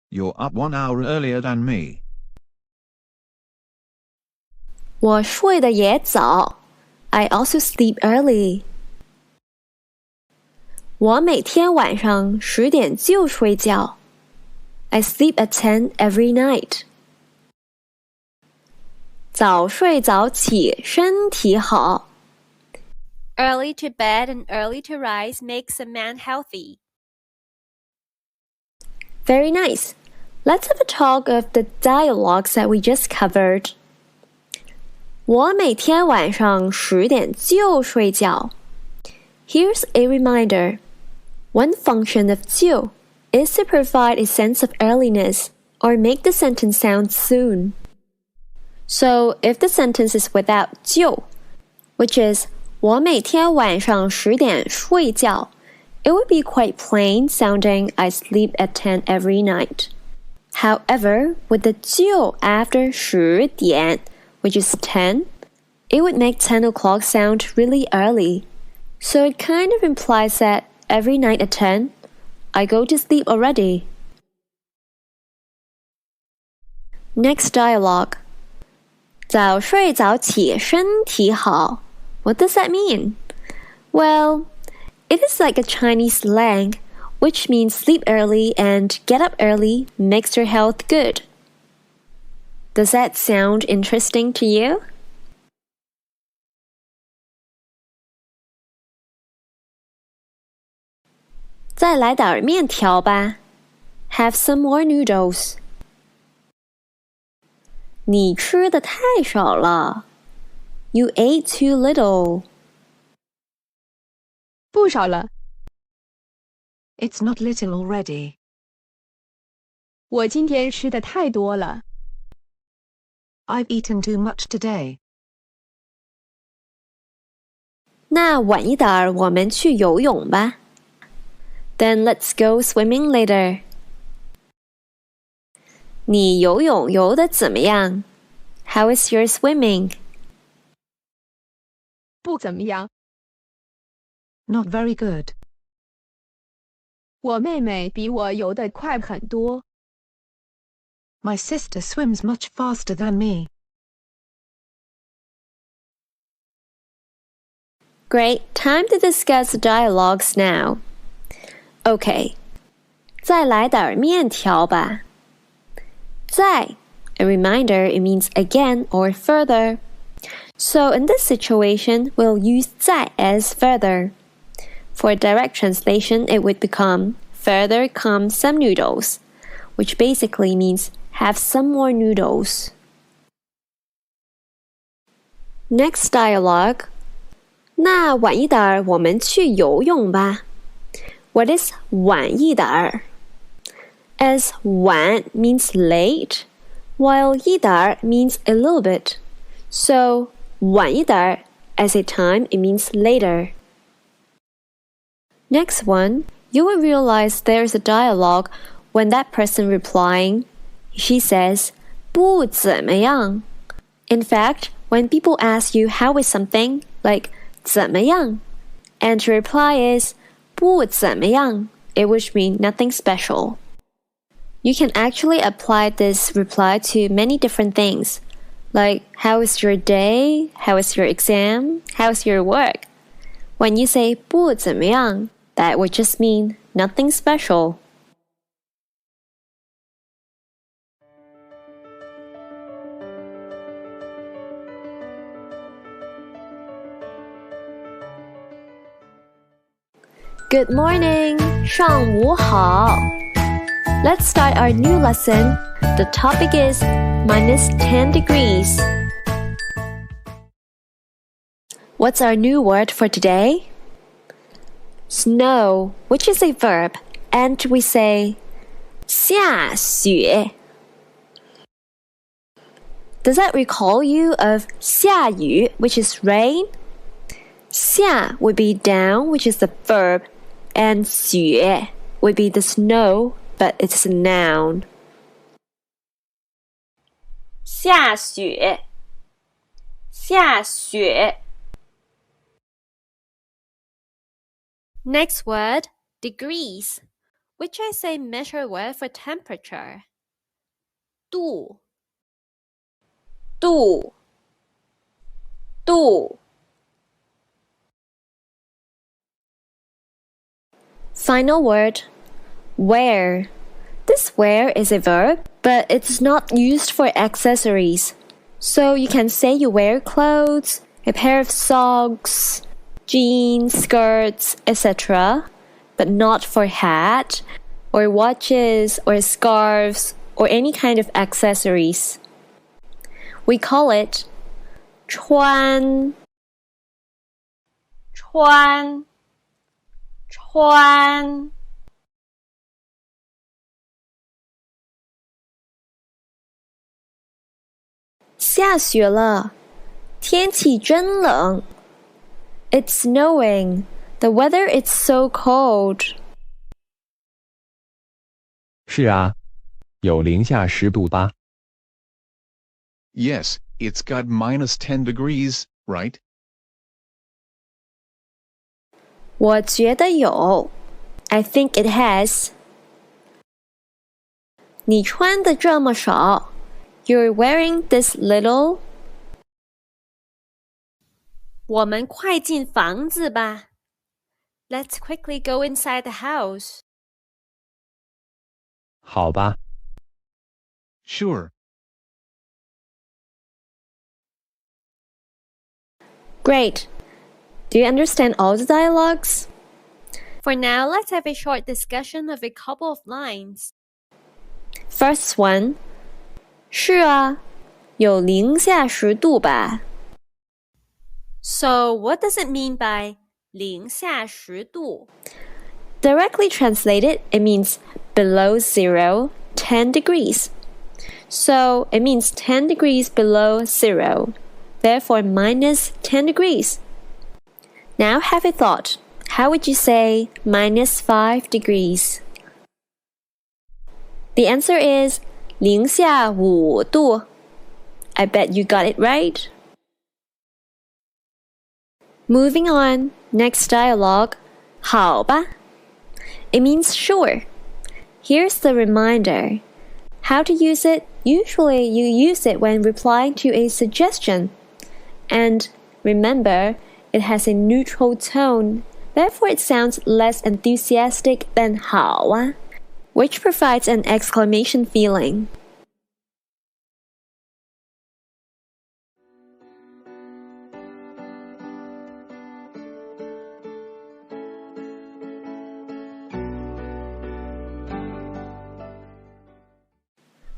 You're up 1 hour earlier than me. 我睡得也早 I also sleep early. 我每天晚上10点就睡觉 I sleep at 10 every night. 早睡早起身体好 Early to bed and early to rise makes a man healthy. Very nice. Let's have a talk of the dialogues that we just covered. 我每天晚上10点就睡觉 Here's a reminder. One function of 就 is to provide a sense of earliness or make the sentence sound soon. So if the sentence is without 就, which is 我每天晚上10点睡觉, it would be quite plain sounding I sleep at 10 every night. However, with the 就 after 10点, which is 10, it would make 10 o'clock sound really early. So it kind of implies that every night at 10, I go to sleep already. Next dialogue. 早睡早起身体好 What does that mean? Well, it is like a Chinese slang, which means sleep early and get up early makes your health good. Does that sound interesting to you? 再来点面条吧 Have some more noodles. 你吃的太少了。You ate too little. 不少了。It's not little already. 我今天吃的太多了。I've eaten too much today. 那晚一点我们去游泳吧。Then let's go swimming later. 你游泳游得怎么样？ How is your swimming? 不怎么样。Not very good. 我妹妹比我游得快很多。My sister swims much faster than me. Great, time to discuss the dialogues now. Okay, 再来点面条吧。再 a reminder, it means again or further. So in this situation, we'll use 再 as further. For a direct translation, it would become further come some noodles, which basically means have some more noodles. Next dialogue. 那晚一点我们去游泳吧。What is 晚一点 As 晚 means late, while 一点 means a little bit. So 晚一点 as a time, it means later. Next one, you will realize there's a dialogue when that person replying, she says, 不怎么样. In fact, when people ask you how is something, like 怎么样, and your reply is 不怎么样, it would mean nothing special. You can actually apply this reply to many different things, like how is your day, how is your exam, how is your work. When you say 不怎么样, that would just mean nothing special. Good morning, 上午好. Let's start our new lesson. The topic is minus 10 degrees. What's our new word for today? Snow, which is a verb, and we say 下雪. Does that recall you of 下雨, which is rain? 下 would be down, which is the verb, and 雪 would be the snow, but it's a noun. 下雪，下雪。Next word, degrees, which is a measure word for temperature. 度，度，度。Final word, wear. This wear is a verb, but it's not used for accessories. So you can say you wear clothes, a pair of socks, jeans, skirts, etc., but not for hat, or watches, or scarves, or any kind of accessories. We call it 穿，穿，穿。下雪了，天气真冷。It's snowing. The weather is so cold. 是啊，有零下10度吧。Yes, it's got minus 10 degrees, right? 我觉得有。I think it has. 你穿的这么少。You're wearing this little. 我们快进房子吧。Let's quickly go inside the house. 好吧。Sure. Great. Do you understand all the dialogues? For now, let's have a short discussion of a couple of lines. First one. 是啊，有零下10度吧。So what does it mean by 零下10度? Directly translated, it means below zero, 10 degrees. So it means 10 degrees below zero, therefore minus 10 degrees. Now have a thought. How would you say minus 5 degrees? The answer is 零下5度. I bet you got it right. Moving on, next dialogue. 好吧. It means sure. Here's the reminder. How to use it? Usually you use it when replying to a suggestion. And remember, it has a neutral tone. Therefore, it sounds less enthusiastic than 好啊, which provides an exclamation feeling.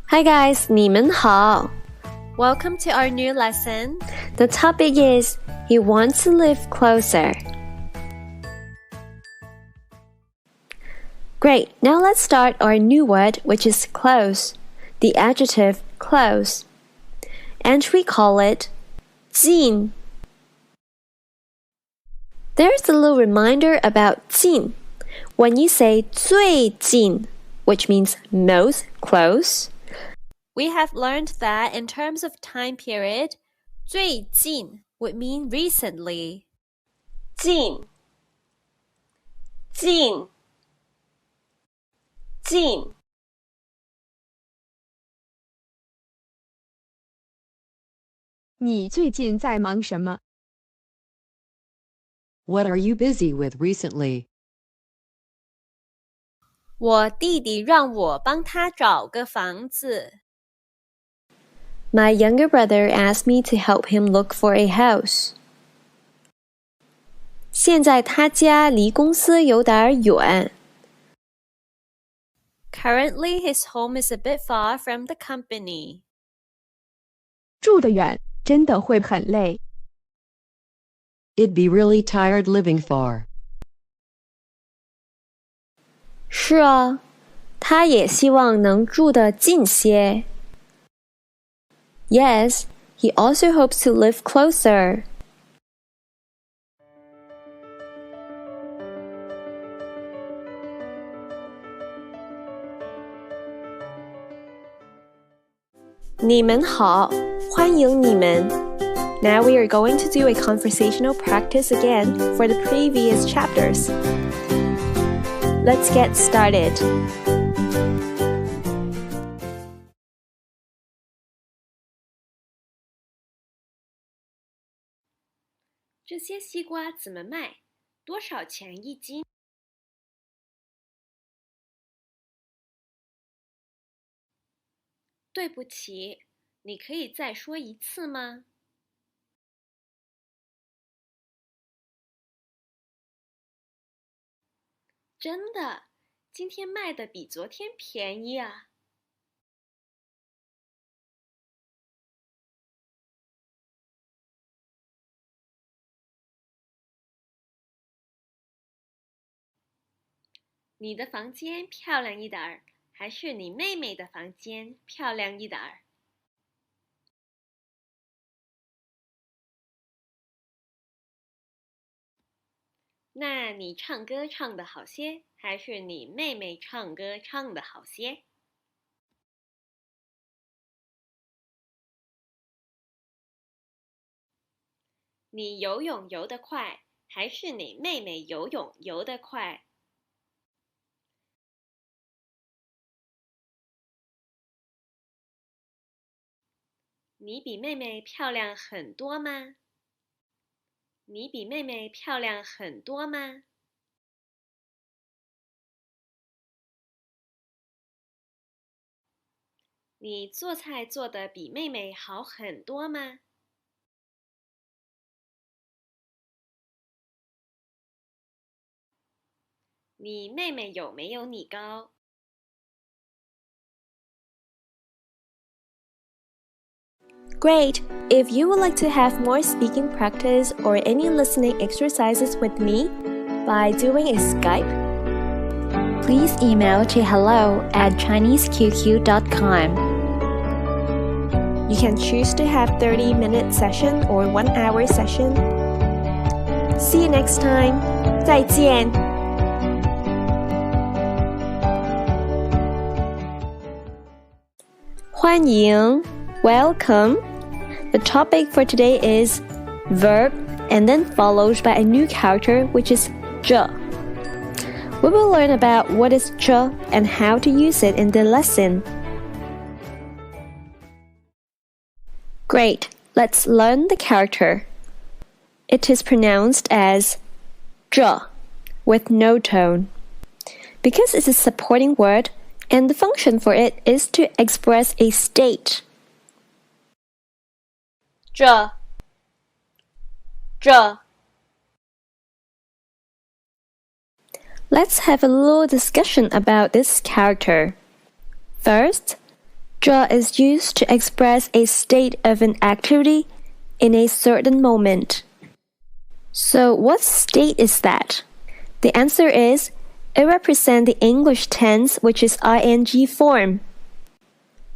Hi guys, 你们好. Welcome to our new lesson. The topic is he wants to live closer. Great, now let's start our new word, which is close. The adjective close. And we call it 近. There's a little reminder about 近. When you say 最近, which means most close, we have learned that in terms of time period, 最近 would mean recently. 近近近你最近在忙什么？ What are you busy with recently? 我弟弟让我帮他找个房子。My younger brother asked me to help him look for a house. 现在他家离公司有点远。Currently, his home is a bit far from the company. 住得远，真的会很累。 It'd be really tired living far. 是啊，他也希望能住得近些。Yes, he also hopes to live closer. "你们好，欢迎你们。Now we are going to do a conversational practice again for the previous chapters. Let's get started. 这些西瓜怎么卖？多少钱一斤？对不起，你可以再说一次吗？真的，今天卖的比昨天便宜啊！你的房间漂亮一点儿，还是你妹妹的房间漂亮一点儿？那你唱歌唱得好些，还是你妹妹唱歌唱得好些？你游泳游得快，还是你妹妹游泳游得快？你比妹妹漂亮很多吗？你比妹妹漂亮很多吗？你做菜做得比妹妹好很多吗？你妹妹有没有你高？ Great! If you would like to have more speaking practice or any listening exercises with me by doing a Skype, please email to hello@chineseqq.com. You can choose to have 30-minute session or 1-hour session. See you next time. 再见.欢迎, welcome. The topic for today is verb and then followed by a new character which is 这. We will learn about what is 这 and how to use it in the lesson. Great, let's learn the character. It is pronounced as 这 with no tone. Because it's a supporting word, and the function for it is to express a state. 这 Let's have a little discussion about this character. First, 这 is used to express a state of an activity in a certain moment. So what state is that? The answer is, it represents the English tense which is ing form.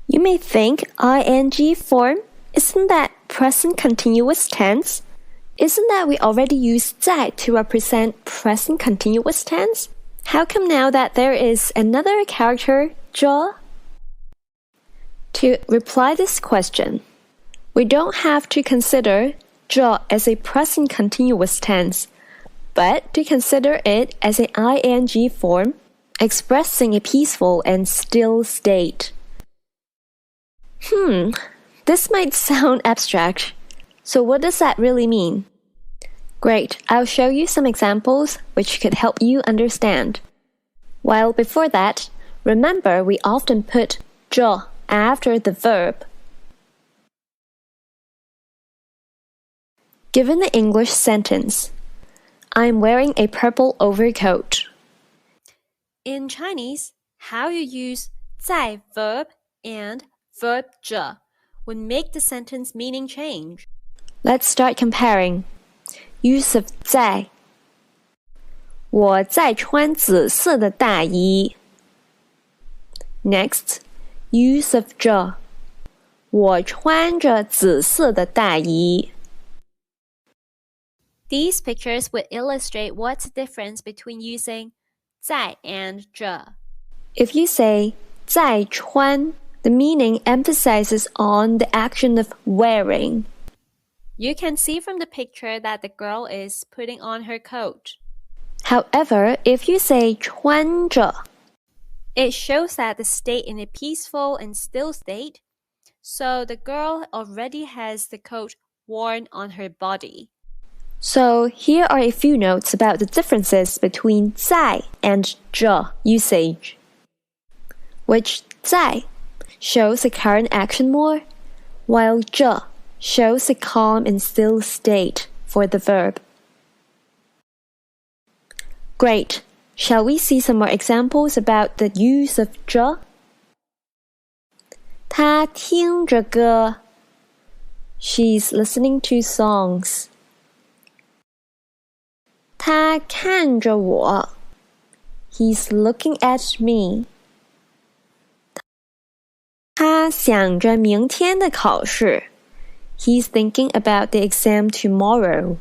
You may think ing form, isn't that present continuous tense? Isn't that we already use 在 to represent present continuous tense? How come now that there is another character, 这? To reply this question, we don't have to consider 这 as a present continuous tense, but to consider it as an ing form, expressing a peaceful and still state. This might sound abstract. So what does that really mean? Great, I'll show you some examples which could help you understand. While before that, remember we often put 这 after the verb. Given the English sentence, I'm wearing a purple overcoat. In Chinese, how you use 在 verb and verb 这 would make the sentence meaning change. Let's start comparing. Use of 在. 我在穿紫色的大衣. Next, use of 这. 我穿着紫色的大衣. These pictures would illustrate what's the difference between using 在 and 这. If you say 在穿, the meaning emphasizes on the action of wearing. You can see from the picture that the girl is putting on her coat. However, if you say 穿着, it shows that the state in a peaceful and still state, so the girl already has the coat worn on her body. So here are a few notes about the differences between 在 and 这 usage. Which 在 shows the current action more, while 这 shows a calm and still state for the verb. Great. Shall we see some more examples about the use of 这? 她听着歌. She's listening to songs. 他看着我. He's looking at me. 他想着明天的考试. He's thinking about the exam tomorrow.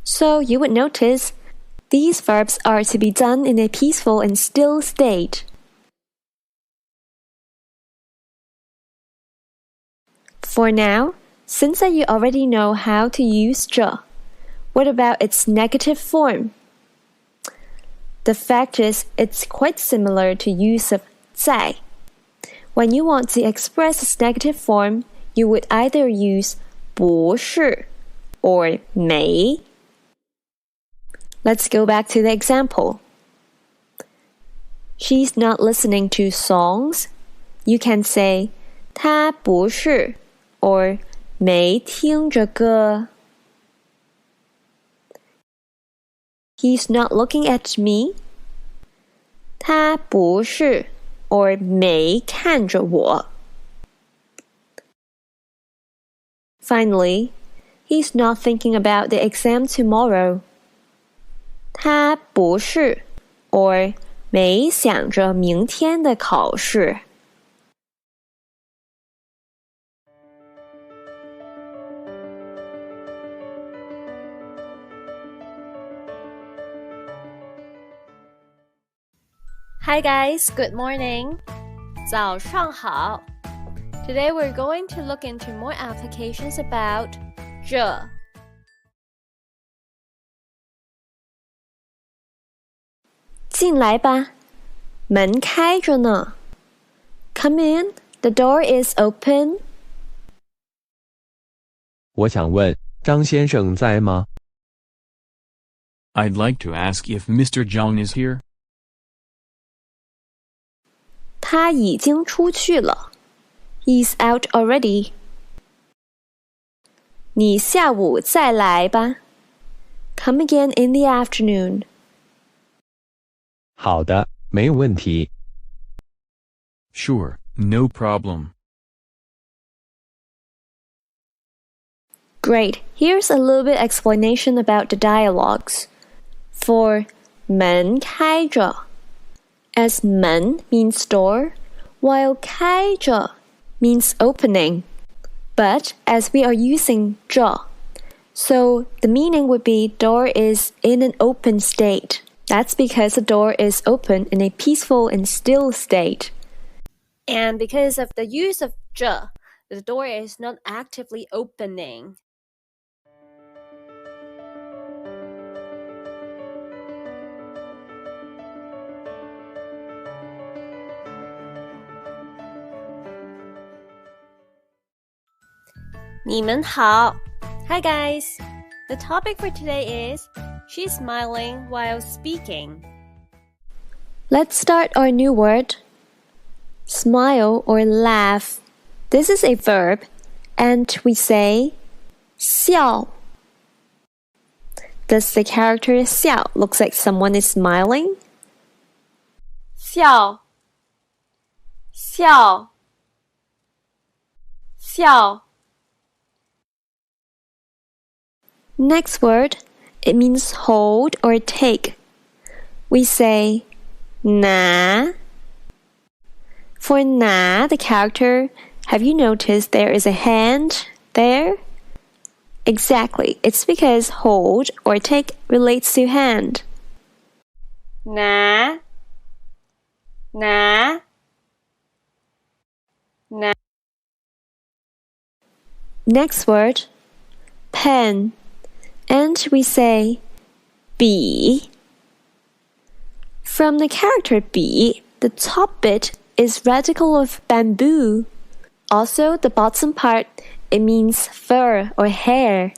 So you would notice these verbs are to be done in a peaceful and still state. For now, since that you already know how to use 这, what about its negative form? The fact is, it's quite similar to use of 在. When you want to express its negative form, you would either use 不是 or 没. Let's go back to the example. She's not listening to songs. You can say 她不是 or 没听着歌. He's not looking at me. 他不是 or 没看着我. Finally, he's not thinking about the exam tomorrow. 他不是 or 没想着明天的考试。Hi guys, good morning. 早上好。Today we're going to look into more applications about 这。进来吧，门开着呢。Come in, the door is open. 我想问，张先生在吗？ I'd like to ask if Mr. Zhang is here. 他已经出去了。He's out already. 你下午再来吧。Come again in the afternoon. 好的，没问题。Sure, no problem. Great. Here's a little bit explanation about the dialogues. For 门开着, as 门 means door, while 开着 means opening. But as we are using 着, so the meaning would be door is in an open state. That's because the door is open in a peaceful and still state. And because of the use of 这, the door is not actively opening. "你们好." Hi guys. The topic for today is she's smiling while speaking. Let's start our new word. Smile or laugh. This is a verb, and we say 笑. Does the character 笑 looks like someone is smiling? 笑笑笑 Next word, it means hold or take. We say 拿. For 拿, the character, have you noticed there is a hand there? Exactly, it's because hold or take relates to hand. 拿 Next word, pen. And we say 笔. From the character 笔, the top bit is radical of bamboo. Also, the bottom part, it means fur or hair.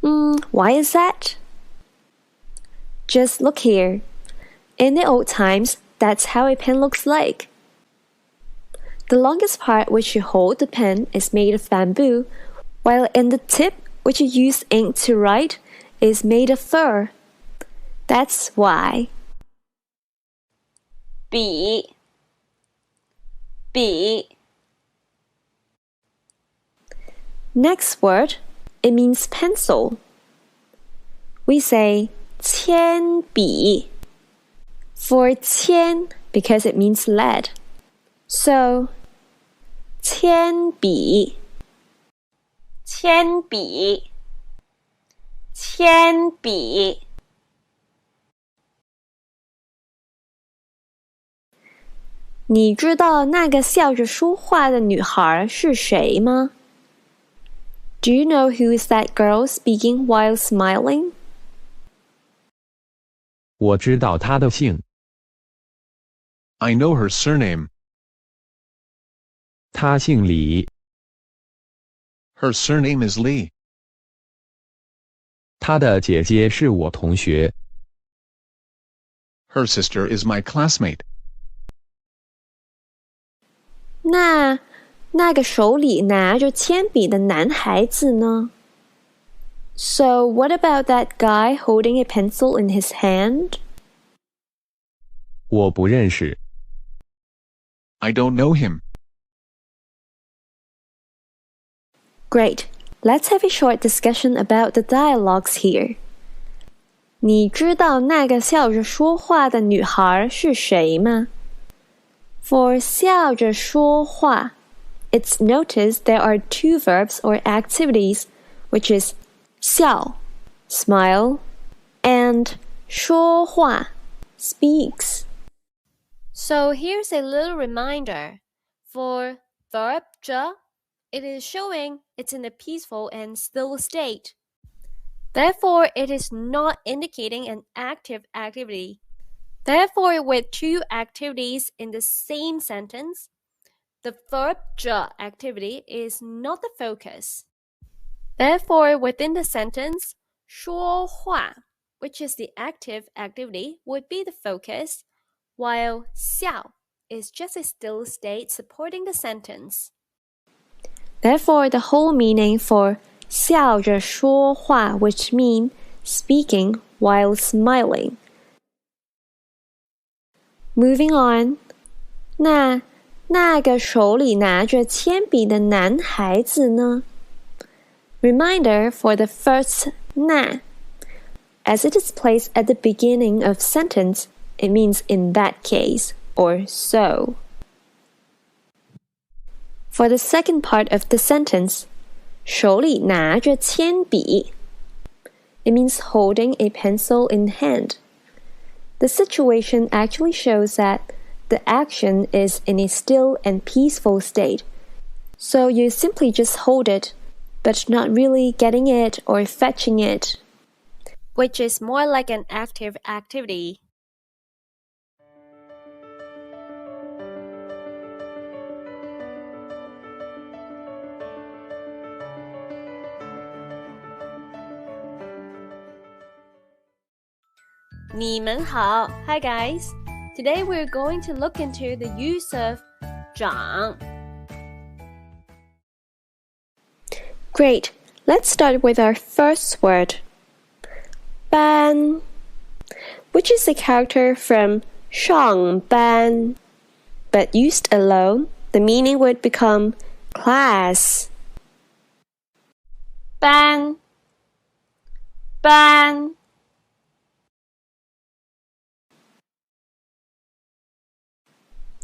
Why is that? Just look here. In the old times, that's how a pen looks like. The longest part which you hold the pen is made of bamboo, while in the tip which you use ink to write is made of fur. That's why. 笔 Next word, it means pencil. We say 铅笔 for 铅 because it means lead. So 铅笔铅笔你知道那个笑着说话的女孩是谁吗？ Do you know who is that girl speaking while smiling? 我知道她的姓。I know her surname. 她姓李。Her surname is Lee. 她的姐姐是我同学。Her sister is my classmate. 那个手里拿着铅笔的男孩子呢？ So what about that guy holding a pencil in his hand? 我不认识。I don't know him. Great. Let's have a short discussion about the dialogues here. 你知道那个笑着说话的女孩是谁吗？ For 笑着说话, it's noticed there are two verbs or activities, which is 笑, smile, and 说话, speaks. So here's a little reminder. For verb 着, it is showing it's in a peaceful and still state. Therefore, it is not indicating an active activity. Therefore, with two activities in the same sentence, the verb 着 activity is not the focus. Therefore, within the sentence, 说话, which is the active activity, would be the focus, while 笑 is just a still state supporting the sentence. Therefore, the whole meaning for 笑着说话, which mean speaking while smiling. Moving on, 那个手里拿着铅笔的男孩子呢? Reminder for the first 那. As it is placed at the beginning of sentence, it means in that case or so. For the second part of the sentence, 手里拿着铅笔, it means holding a pencil in hand. The situation actually shows that the action is in a still and peaceful state, so you simply just hold it, but not really getting it or fetching it, which is more like an active activity. Ni men hao. Hi guys. Today we're going to look into the use of 长. Great. Let's start with our first word, 班, which is a character from 上班. But used alone, the meaning would become class. 班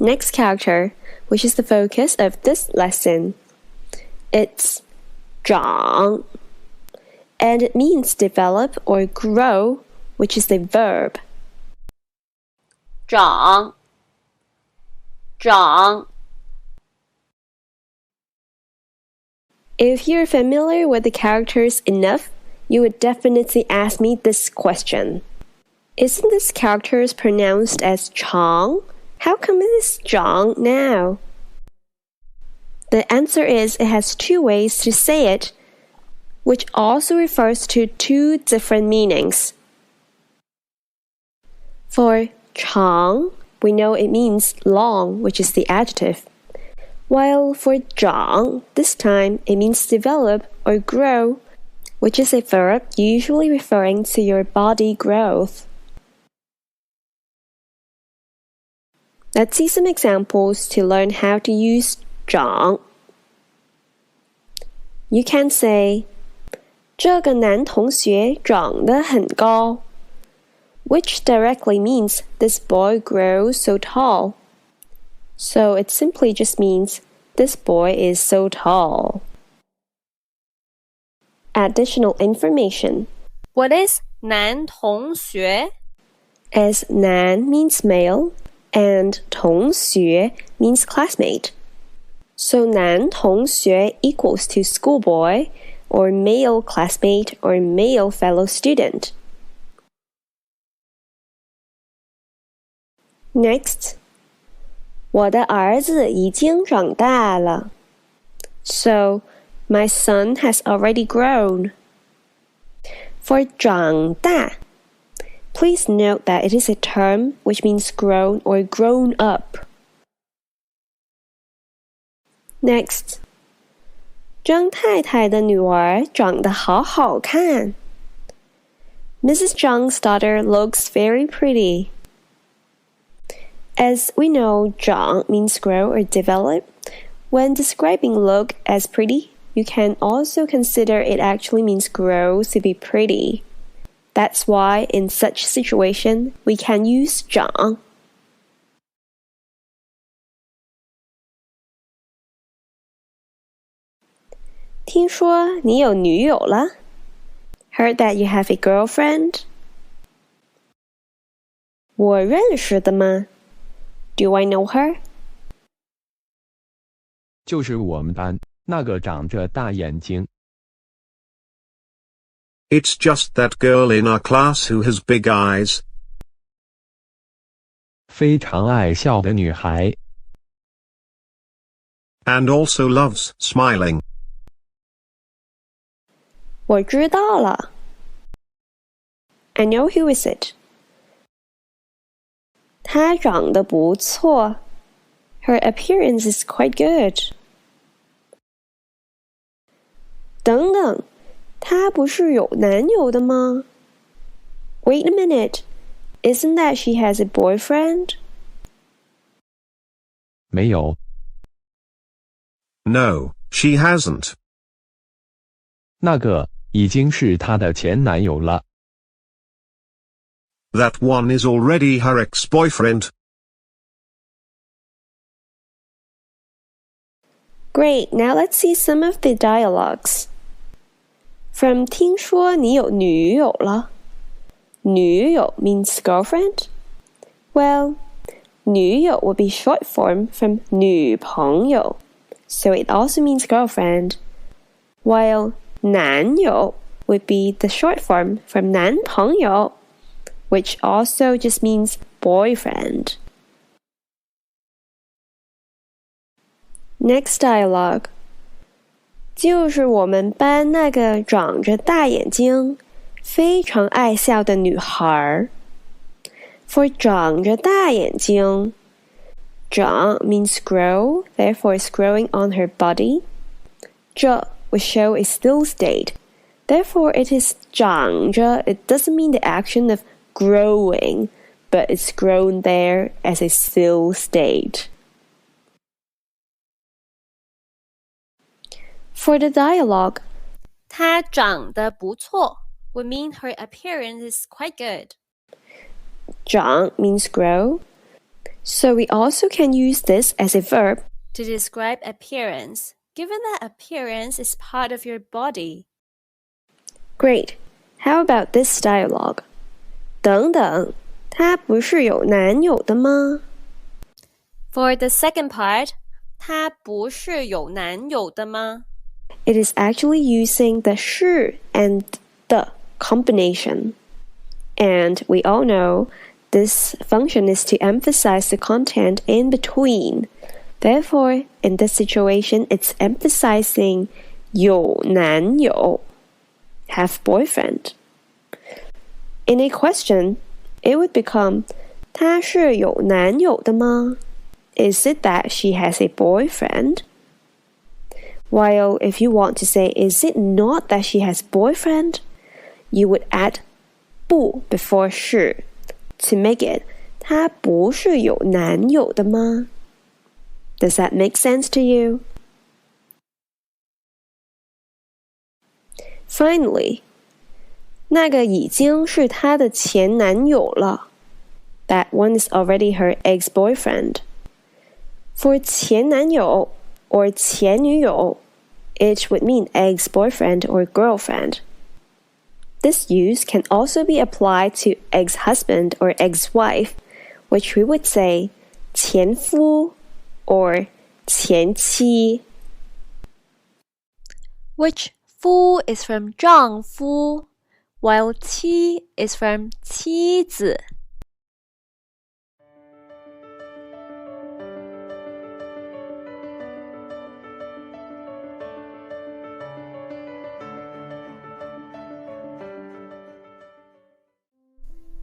Next character, which is the focus of this lesson. It's 长, and it means develop or grow, which is the verb. 长 If you're familiar with the characters enough, you would definitely ask me this question. Isn't this character pronounced as 长? How come it is 长 now? The answer is it has two ways to say it, which also refers to two different meanings. For 长, we know it means long, which is the adjective. While for 长, this time it means develop or grow, which is a verb usually referring to your body growth. Let's see some examples to learn how to use 长. You can say, 这个男同学长得很高, which directly means this boy grows so tall. So it simply just means this boy is so tall. Additional information. What is 男同学? As 男 means male, and 同学 means classmate. So 男同学 equals to schoolboy, or male classmate, or male fellow student. Next, 我的儿子已经长大了. So, my son has already grown. For 长大, please note that it is a term which means grown or grown up. Next, 张太太的女儿长得好好看. Mrs. Zhang's daughter looks very pretty. As we know, 长 means grow or develop. When describing look as pretty, you can also consider it actually means grow to be pretty. That's why in such situation, we can use 长. "听说你有女友了? Heard that you have a girlfriend?" 我认识的吗? Do I know her? 就是我们班那个长着大眼睛。It's just that girl in our class who has big eyes. 非常爱笑的女孩。And also loves smiling. 我知道了。I know who is it. 她长得不错。Her appearance is quite good. 等等，她不是有男友的吗？ Wait a minute. Isn't that she has a boyfriend? 没有。No, she hasn't. 那个已经是她的前男友了。That one is already her ex-boyfriend. Great, now let's see some of the dialogues. From 听说你有女友了。女友 means girlfriend? Well, 女友 would be short form from 女朋友, so it also means girlfriend, while 男友 would be the short form from 男朋友, which also just means boyfriend. Next dialogue. 就是我们班那个长着大眼睛非常爱笑的女孩。For 长着大眼睛，长 means grow, therefore it's growing on her body. 这 would show a still state, therefore it is 长着. It doesn't mean the action of growing, but it's grown there as a still state. For the dialogue, 她长得不错 would mean her appearance is quite good. 长 means grow, so we also can use this as a verb to describe appearance, given that appearance is part of your body. Great. How about this dialogue? 等等，他不是有男友的吗？ For the second part, 他不是有男友的吗？ It is actually using the 是 and the combination. And we all know this function is to emphasize the content in between. Therefore, in this situation, it's emphasizing 有男友, have boyfriend. In a question, it would become 她是有男友的吗? Is it that she has a boyfriend? While if you want to say, is it not that she has boyfriend? You would add 不 before 是 to make it 她不是有男友的吗? Does that make sense to you? Finally, 那个已经是她的前男友了. That one is already her ex-boyfriend. For 前男友 or 前女友, it would mean ex-boyfriend or girlfriend. This use can also be applied to ex-husband or ex-wife, which we would say 前夫 or 前妻. Which 夫 is from 丈夫, while 妻 is from 妻子. "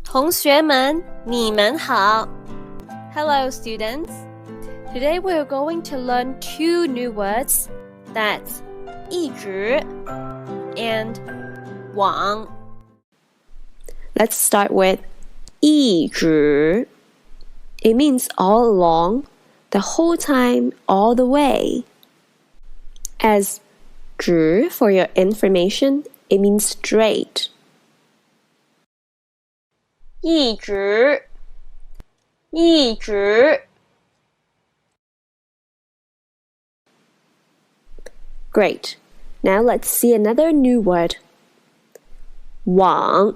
同学们，你们好。Hello, students. Today we are going to learn two new words. That's 一直 and 往. Let's start with 一直. It means all along, the whole time, all the way. As 直 for your information, it means straight. 一直，一直。Great. Now let's see another new word. 往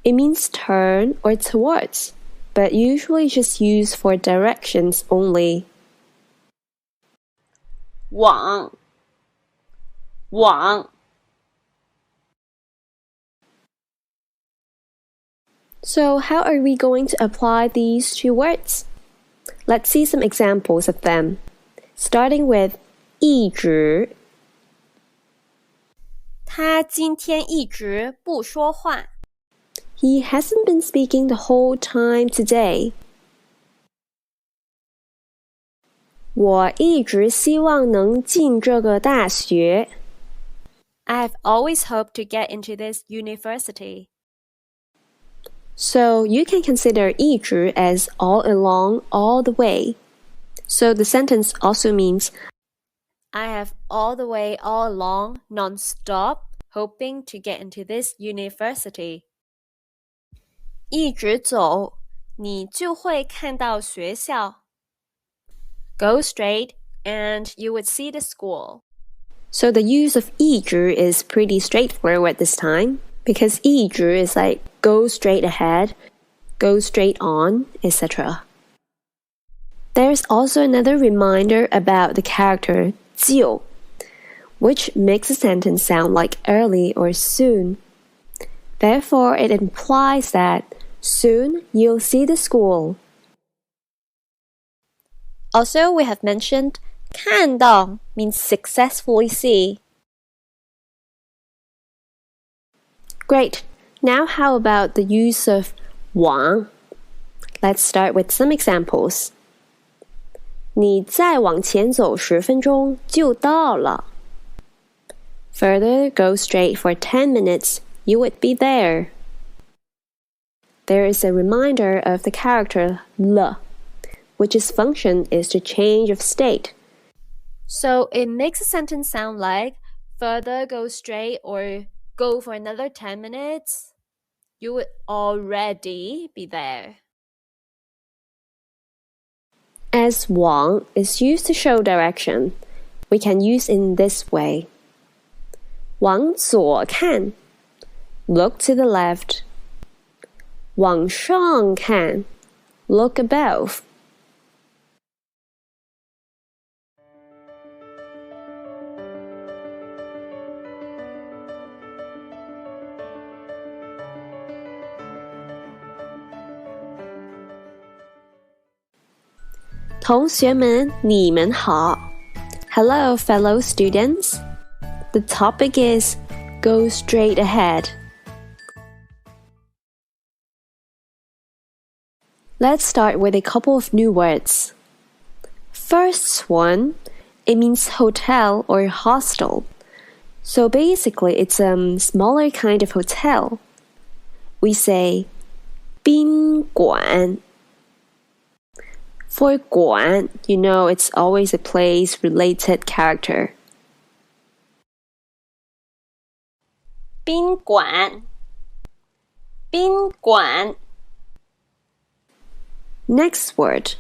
It means turn or towards, but usually just used for directions only. 往，往。So how are we going to apply these two words? Let's see some examples of them. Starting with 一直他今天一直不说话。He hasn't been speaking the whole time today. 我一直希望能进这个大学。I've always hoped to get into this university. So you can consider 一直 as all along, all the way. So the sentence also means I have all the way, all along, non-stop, hoping to get into this university. 一直走，你就会看到学校。Go straight, and you would see the school. So the use of 一直 is pretty straightforward this time, because 一直 is like go straight ahead, go straight on, etc. There's also another reminder about the character 就, which makes a sentence sound like early or soon. Therefore, it implies that soon you'll see the school. Also, we have mentioned 看到 means successfully see. Great. Now how about the use of 往? Let's start with some examples. 你再往前走10分钟就到了。Further, go straight for 10 minutes, you would be there. There is a reminder of the character 了, which its function is to change of state. So it makes a sentence sound like further go straight or go for another 10 minutes. You would already be there. As 往 is used to show direction, we can use in this way. 往左看 Look to the left. 往上看 Look above. Hello, fellow students. The topic is Go straight ahead. Let's start with a couple of new words. First one, it means hotel or hostel. So basically, it's a smaller kind of hotel. We say 宾馆. For 馆, you know it's always a place-related character. 宾馆，宾馆。Next word,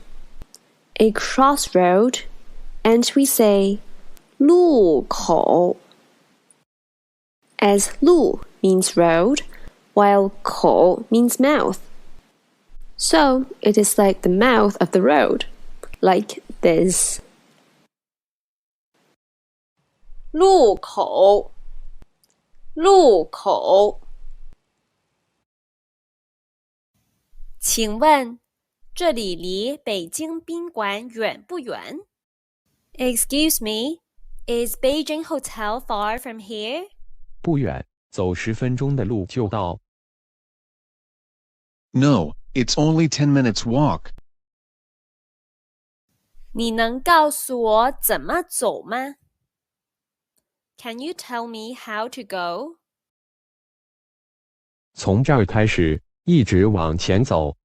a crossroad, and we say 路口. As 路 means road, while 口 means mouth. So it is like the mouth of the road, like this. 路口，路口。请问，这里离北京宾馆远不远？ Excuse me, is Beijing Hotel far from here? 不远，走10分钟的路就到。No, it's only 10 minutes walk. 你能告诉我怎么走吗？ Can you tell me how to go? 从这儿开始，一直往前走。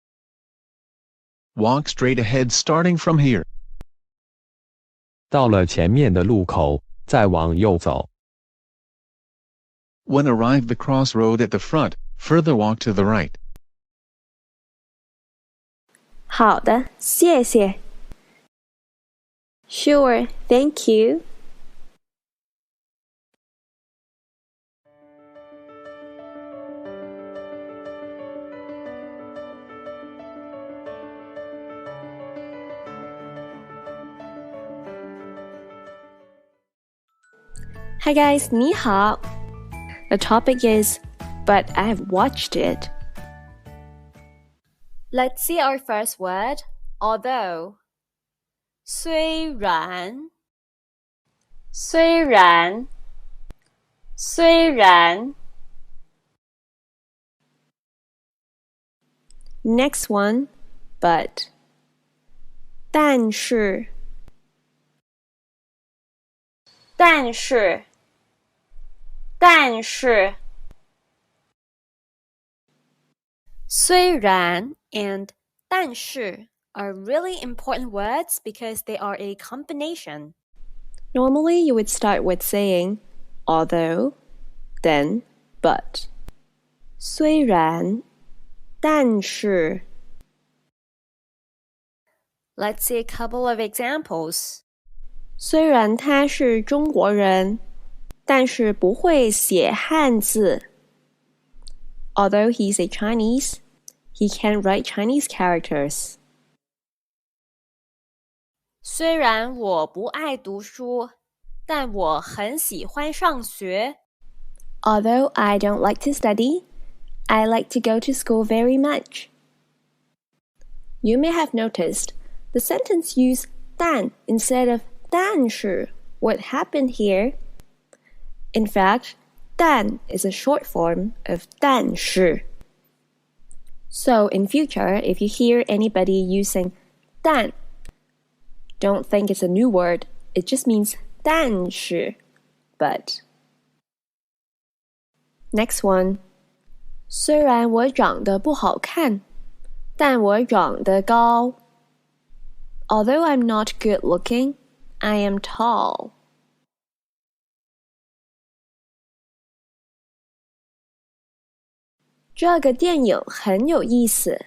Walk straight ahead starting from here. 到了前面的路口，再往右走。When arrive the crossroad at the front, further walk to the right. 好的，谢谢。Sure, thank you. Hi guys, 你好。The topic is, but I've watched it. Let's see our first word, although. 虽然虽然虽然 Next one, but. 但是但是但是虽然 and 但是 are really important words because they are a combination. Normally you would start with saying although, then but. 虽然但是 Let's see a couple of examples. 虽然他是中国人，但是不会写汉字。Although he's a Chinese, he can't write Chinese characters. 虽然我不爱读书，但我很喜欢上学。Although I don't like to study, I like to go to school very much. You may have noticed the sentence used 但 instead of 但是. What happened here? In fact, 但 is a short form of 但是. So in future, if you hear anybody using 但, don't think it's a new word. It just means 但是, but. Next one. 虽然我长得不好看，但我长得高。Although I'm not good looking, I am tall. 这个电影很有意思。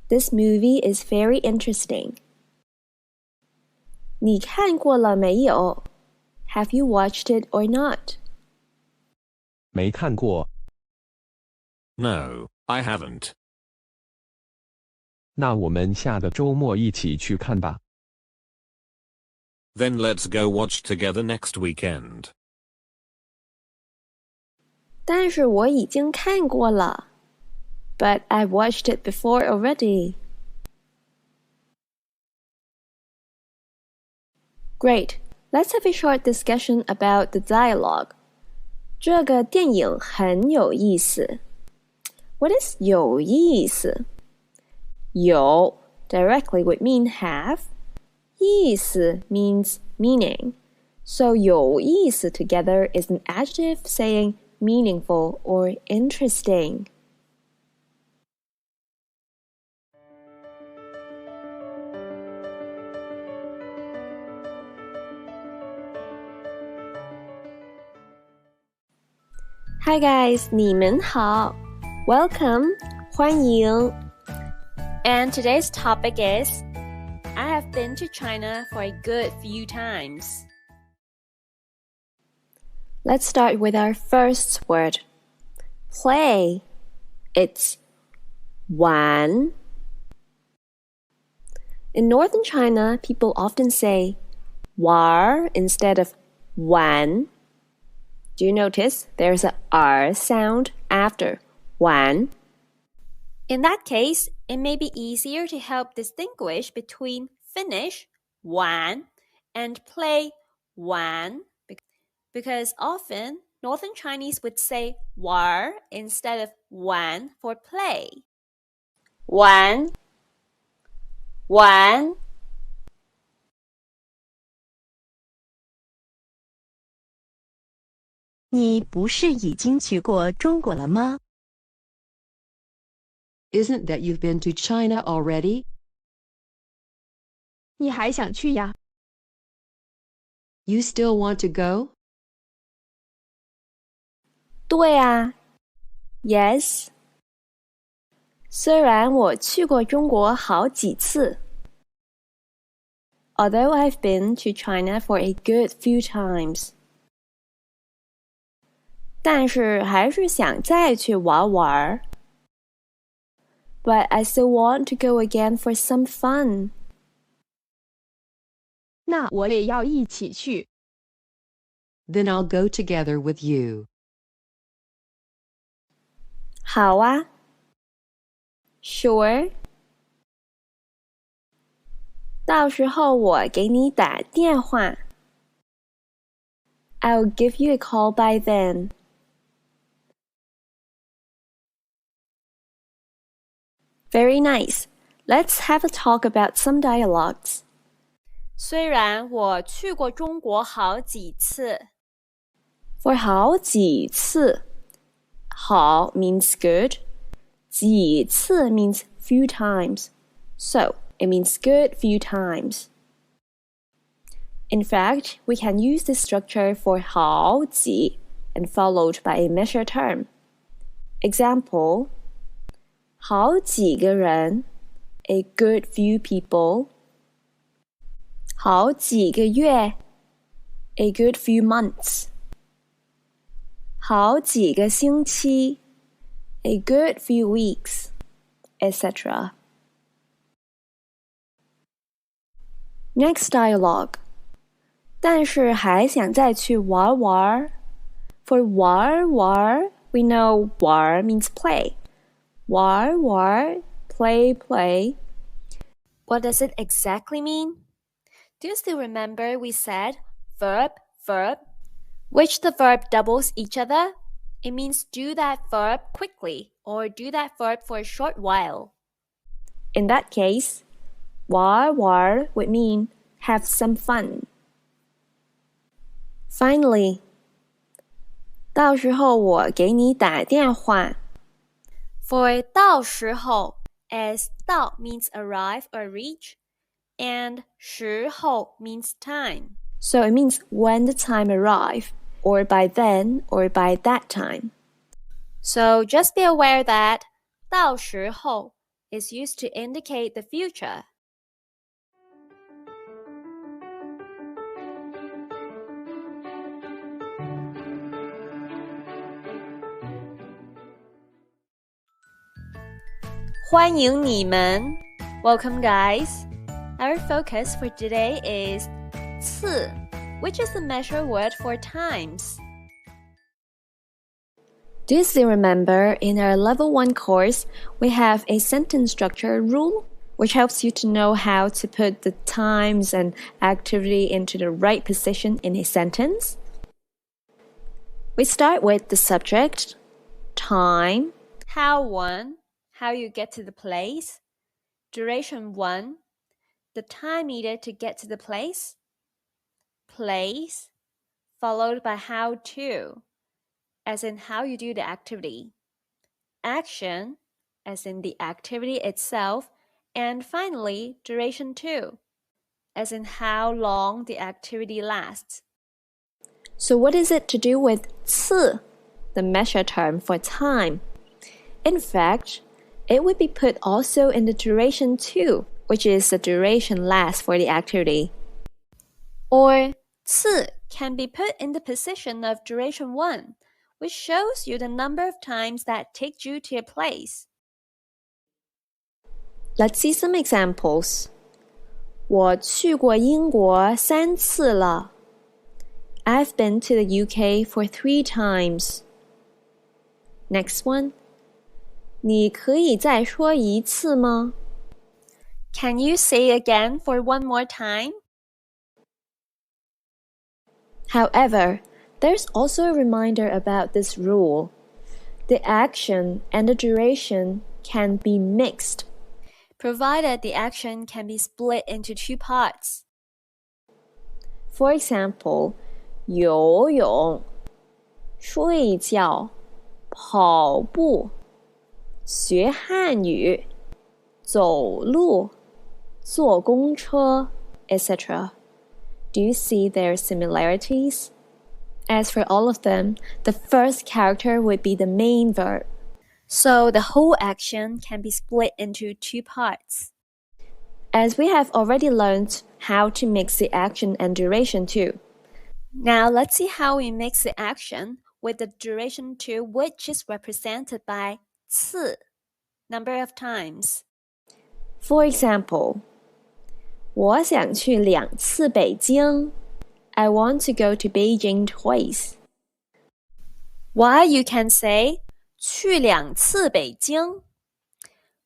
This movie is very interesting. 你看过了没有？ Have you watched it or not? 没看过。No, I haven't. 那我们下个周末一起去看吧。Then let's go watch together next weekend. 但是我已经看过了。But I've watched it before already. Great. Let's have a short discussion about the dialogue. 这个电影很有意思。What is 有意思？有 directly would mean have. 意思 means meaning. So 有意思 together is an adjective saying meaningful or interesting. Hi guys, 你们好. Welcome, 欢迎. And today's topic is I have been to China for a good few times. Let's start with our first word. Play. It's 玩. In northern China, people often say 玩 instead of 玩. Do you notice there's a R sound after 玩? In that case, it may be easier to help distinguish between finish 玩 and play 玩, because often Northern Chinese would say 玩 instead of 玩 for play. 玩玩你不是已经去过中国了吗？ Isn't that you've been to China already? 你还想去呀？ You still want to go? 对啊 ，Yes。虽然我去过中国好几次 ，Although I've been to China for a good few times， 但是还是想再去玩玩。But I still want to go again for some fun. 那我也要一起去。Then I'll go together with you. 好啊 ，Sure。到时候我给你打电话。I'll give you a call by then. Very nice. Let's have a talk about some dialogues. 虽然我去过中国好几次 For 好几次，好 means good. 几次 means few times. So, it means good few times. In fact, we can use this structure for 好几 and followed by a measure term. Example, 好几个人 a good few people. 好几个月 a good few months. 好几个星期 a good few weeks, etc. Next dialogue. 但是还想再去玩玩。For 玩， we know 玩 means play. 玩， play. What does it exactly mean? Do you still remember we said verb, which the verb doubles each other? It means do that verb quickly or do that verb for a short while. In that case, 玩 would mean have some fun. Finally, 到时候我给你打电话。For 到时候, as 到 means arrive or reach, and 时候 means time. So it means when the time arrive, or by then, or by that time. So just be aware that 到时候 is used to indicate the future. Welcome guys. Our focus for today is 次, which is the measure word for times. Do you still remember in our level 1 course, we have a sentence structure rule, which helps you to know how to put the times and activity into the right position in a sentence? We start with the subject, time, How 1, how you get to the place. Duration 1, the time needed to get to the place. Place, followed by how 2, as in how you do the activity. Action, as in the activity itself. And finally, duration 2, as in how long the activity lasts. So what is it to do with 次, the measure term for time? In fact, it would be put also in the duration 2, which is the duration last for the activity. Or 次 can be put in the position of duration 1, which shows you the number of times that takes you to a place. Let's see some examples. 我去过英国3次了。I've been to the UK for 3 times. Next one. 你可以再说一次吗？ Can you say again for one more time? However, there's also a reminder about this rule. The action and the duration can be mixed, provided the action can be split into 2 parts. For example, 游泳、睡觉、跑步、学汉语、走路、坐公车, etc. Do you see their similarities? As for all of them, the first character would be the main verb. So the whole action can be split into two parts. As we have already learned how to mix the action and duration too. Now let's see how we mix the action with the duration too, which is represented by 次, number of times. For example, 我想去2次北京. I want to go to Beijing twice. Why you can say 去2次北京?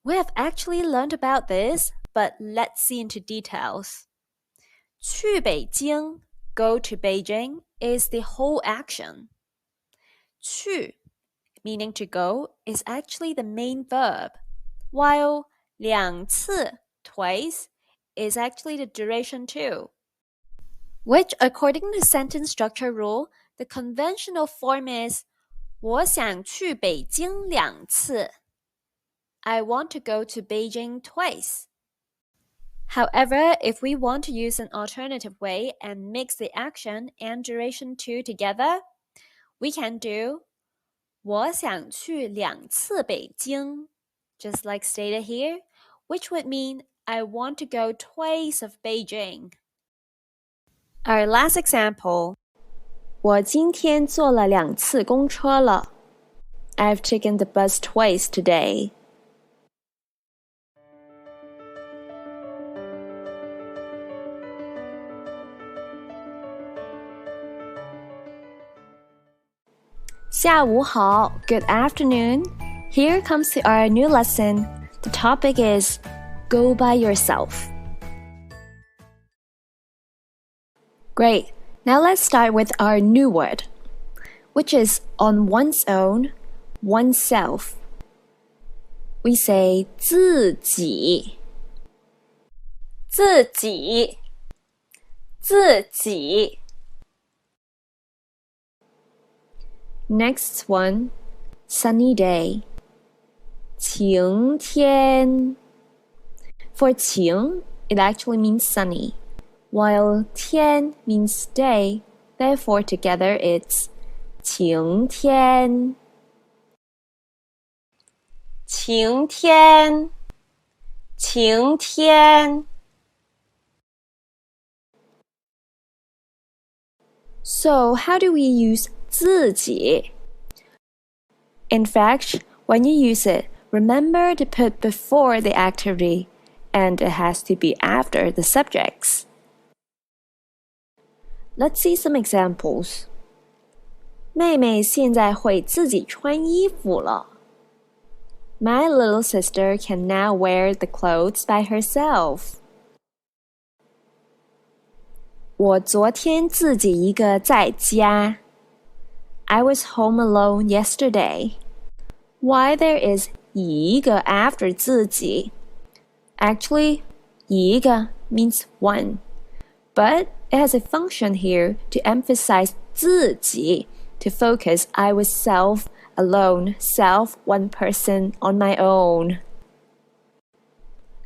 We have actually learned about this, but let's see into details. 去北京, go to Beijing, is the whole action. 去, meaning to go, is actually the main verb, while 2次, twice, is actually the duration too. Which, according to sentence structure rule, the conventional form is 我想去北京2次. I want to go to Beijing twice. However, if we want to use an alternative way and mix the action and duration too together, we can do 我想去2次北京, just like stated here, which would mean I want to go twice of Beijing. Our last example. 我今天坐了2次公车了. I've taken the bus twice today. "下午好, good afternoon. Here comes to our new lesson. The topic is go by yourself. Great. Now let's start with our new word, which is on one's own, oneself. We say 自己,自己,自己. Next one, sunny day. 晴天. For 晴, it actually means sunny, while 天 means day, therefore together it's 晴天. 晴天,晴天. So how do we use 自己? In fact, when you use it, remember to put before the activity, and it has to be after the subjects. Let's see some examples. 妹妹现在会自己穿衣服了. My little sister can now wear the clothes by herself. 我昨天自己一个在家. I was home alone yesterday. Why there is 一个 after 自己? Actually, 一个 means one, but it has a function here to emphasize 自己, to focus I was self, alone, self, one person, on my own.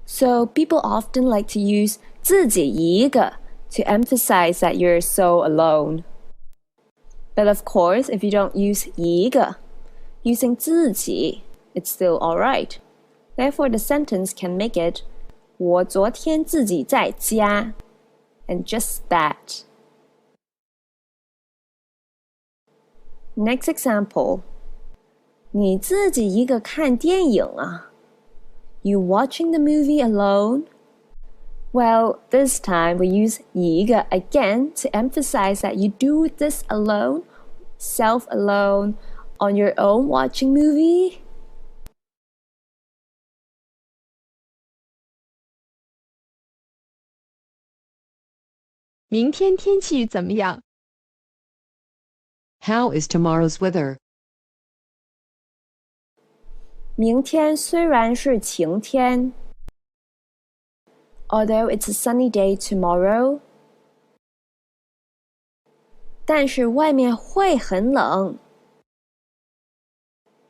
So people often like to use 自己一个 to emphasize that you're so alone. But of course, if you don't use 一个, using 自己, it's still alright. Therefore, the sentence can make it 我昨天自己在家, and just that. Next example. 你自己一个看电影啊? You watching the movie alone? Well, this time we use 一个 again to emphasize that you do this alone, self-alone, on your own watching movie. 明天天气怎么样？ How is tomorrow's weather? 明天虽然是晴天, although it's a sunny day tomorrow, 但是外面会很冷,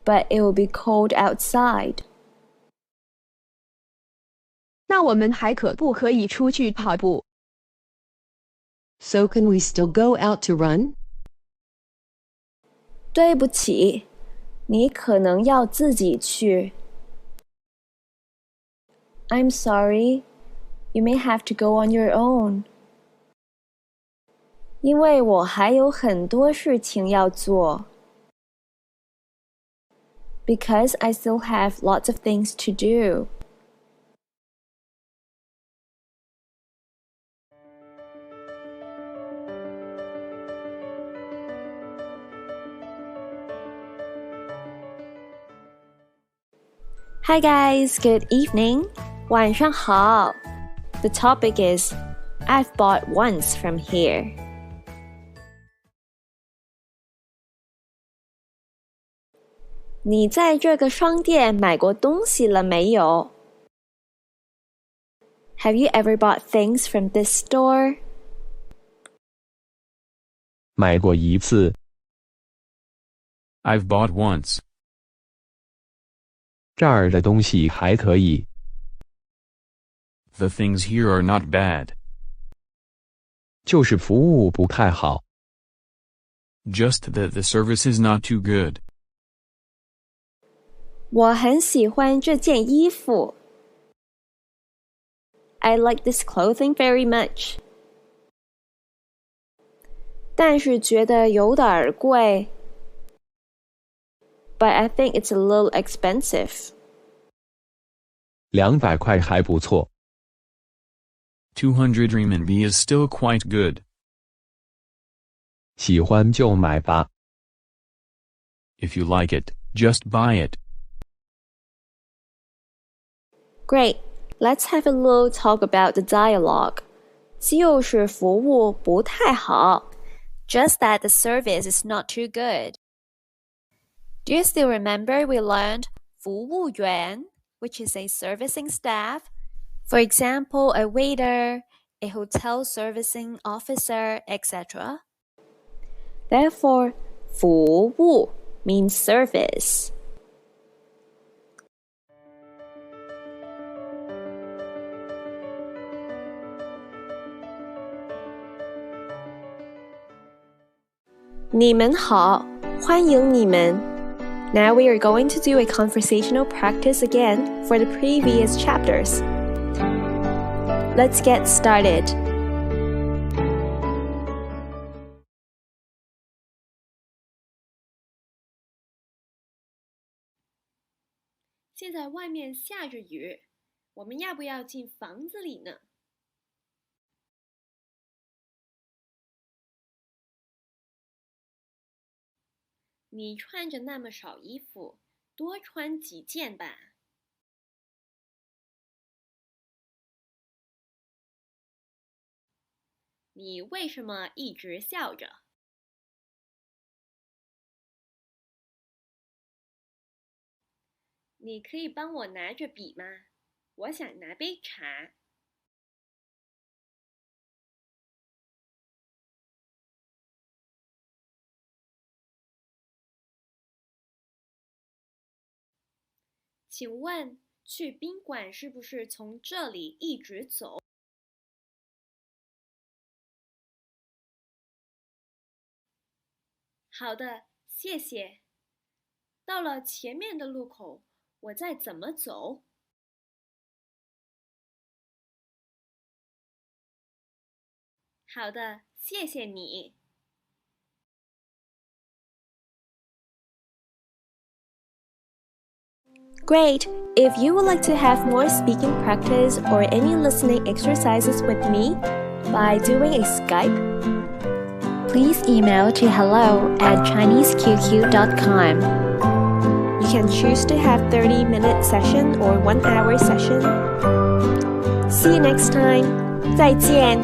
but it will be cold outside. 那我们还可不可以出去跑步？ So can we still go out to run? 对不起，你可能要自己去。I'm sorry, you may have to go on your own. 因为我还有很多事情要做。Because I still have lots of things to do. Hi guys, good evening. 晚上好。The topic is I've bought once from here. 你在这个商店买过东西了没有？ Have you ever bought things from this store? 买过一次。 I've bought once. 这儿的东西还可以。 The things here are not bad. 就是服务不太好。 Just that the service is not too good. 我很喜欢这件衣服。I like this clothing very much. 但是觉得有点贵。But I think it's a little expensive. 200块还不错。 200 renminbi is still quite good. 喜欢就买吧。 If you like it, just buy it. Great. Let's have a little talk about the dialogue. 就是服务不太好。Just that the service is not too good. Do you still remember we learned 服务员, which is a servicing staff? For example, a waiter, a hotel servicing officer, etc. Therefore, 服务 means service. "你们好，欢迎你们。Now we are going to do a conversational practice again for the previous chapters. Let's get started. 现在外面下着雨，我们要不要进房子里呢？你穿着那么少衣服，多穿几件吧。你为什么一直笑着？你可以帮我拿着笔吗？我想拿杯茶。请问去宾馆是不是从这里一直走？好的，谢谢。到了前面的路口，我再怎么走？好的，谢谢你。Great! If you would like to have more speaking practice or any listening exercises with me by doing a Skype, please email to hello@chineseqq.com. You can choose to have 30-minute session or 1-hour session. See you next time. 再见。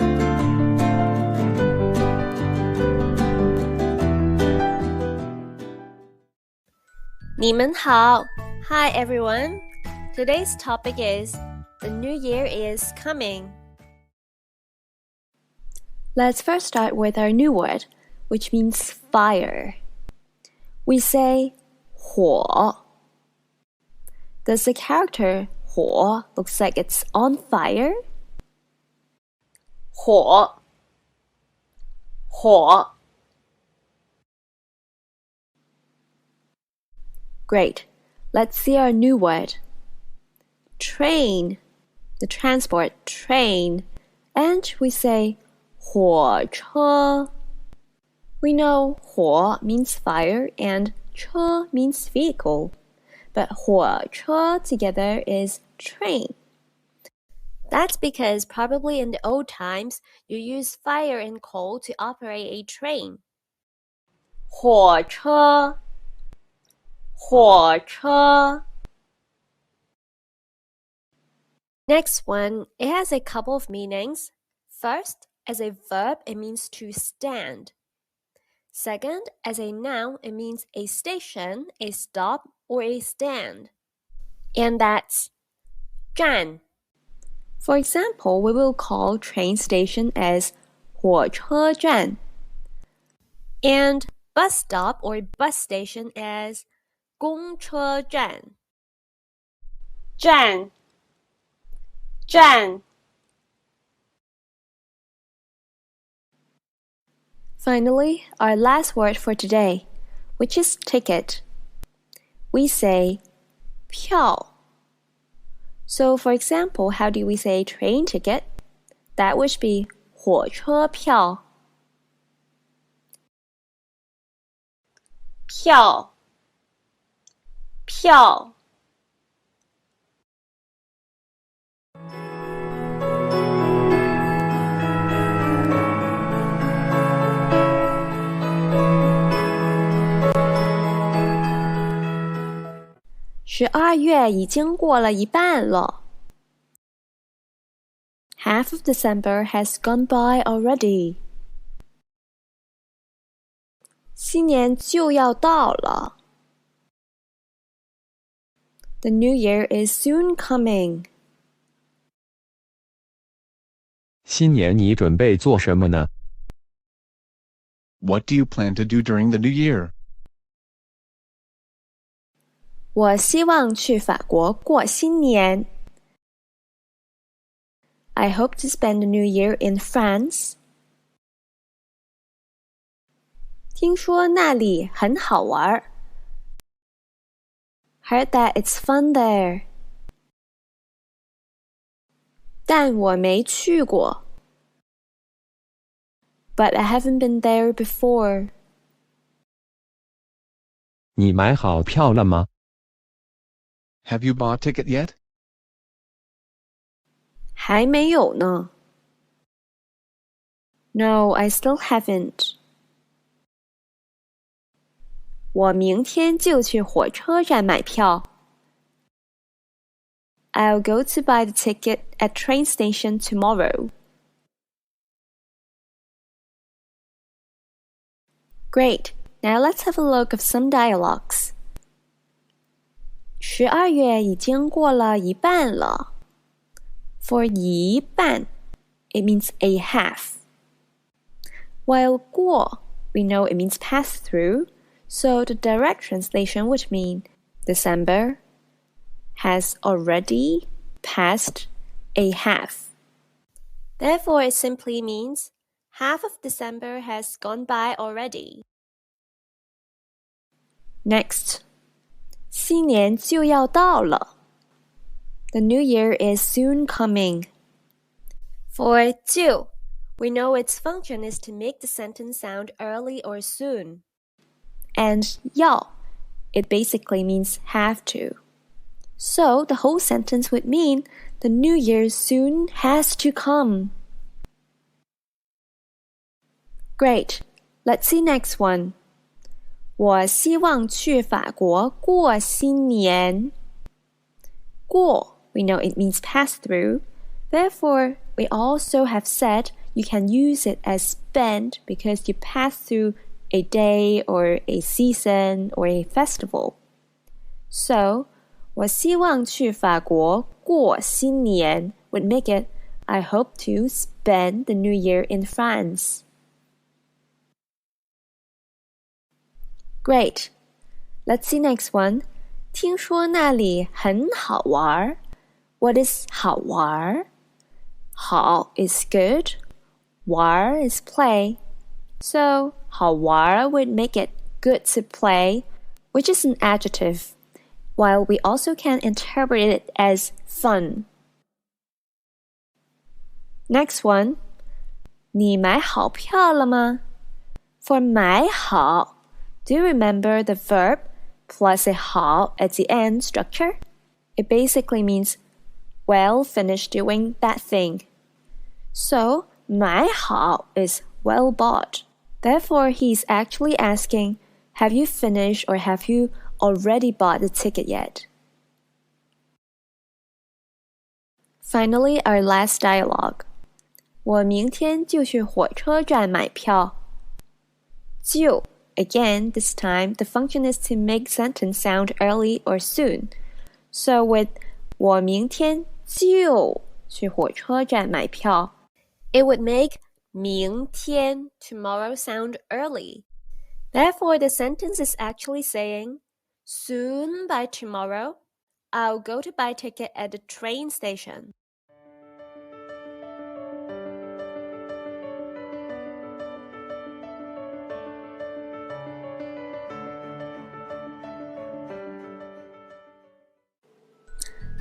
你们好。Hi everyone. Today's topic is the new year is coming. Let's first start with our new word, which means fire. We say 火. Does the character 火 looks like it's on fire? 火火 Great. Let's see our new word. Train. The transport, train. And we say 火车. We know 火 means fire and 车 means vehicle. But 火车 together is train. That's because probably in the old times, you used fire and coal to operate a train. 火车火车 Next one, it has a couple of meanings. First, as a verb, it means to stand. Second, as a noun, it means a station, a stop, or a stand. And that's 站. For example, we will call train station as 火车站 and bus stop or bus station as 公车站站 Finally, our last word for today, which is ticket. We say 票. So, for example, how do we say train ticket? That would be 火车票票 12月已经过了一半了 Half of December has gone by already. 新年就要到了 The new year is soon coming. 新年你准备做什么呢？ What do you plan to do during the new year? 我希望去法国过新年 I hope to spend the new year in France. 听说那里很好玩 Heard that it's fun there. 但我没去过 But I haven't been there before. 你买好票了吗？ Have you bought a ticket yet? 还没有呢 No, I still haven't. 我明天就去火车站买票 I'll go to buy the ticket at train station tomorrow. Great. Now let's have a look of some dialogues. 12月已经过了一半了 For 一半 it means a half. While 过 we know it means pass through, so the direct translation would mean December has already passed a half. Therefore, it simply means half of December has gone by already. Next, 新年就要到了 The new year is soon coming. For 就, we know its function is to make the sentence sound early or soon. And 要, it basically means have to. So the whole sentence would mean the new year soon has to come. Great. Let's see next one. 我希望去法国过新年。过 we know it means pass through. Therefore, we also have said you can use it as spend because you pass through a day or a season or a festival. So, 我希望去法国过新年 would make it I hope to spend the new year in France. Great. Let's see next one. 听说那里很好玩 What is 好玩好 is good. 玩 is play. So 好玩 would make it good to play, which is an adjective, while we also can interpret it as fun. Next one, 你买好票了吗? For 买好, do you remember the verb plus a 好 at the end structure? It basically means well finished doing that thing. So 买好 is well bought. Therefore, he's actually asking, have you finished or have you already bought the ticket yet? Finally, our last dialogue. 我明天就去火车站买票。就 Again, this time, the function is to make sentence sound early or soon. So with 我明天就去火车站买票, it would make 明天 tomorrow sound early. Therefore, the sentence is actually saying, soon by tomorrow, I'll go to buy a ticket at the train station.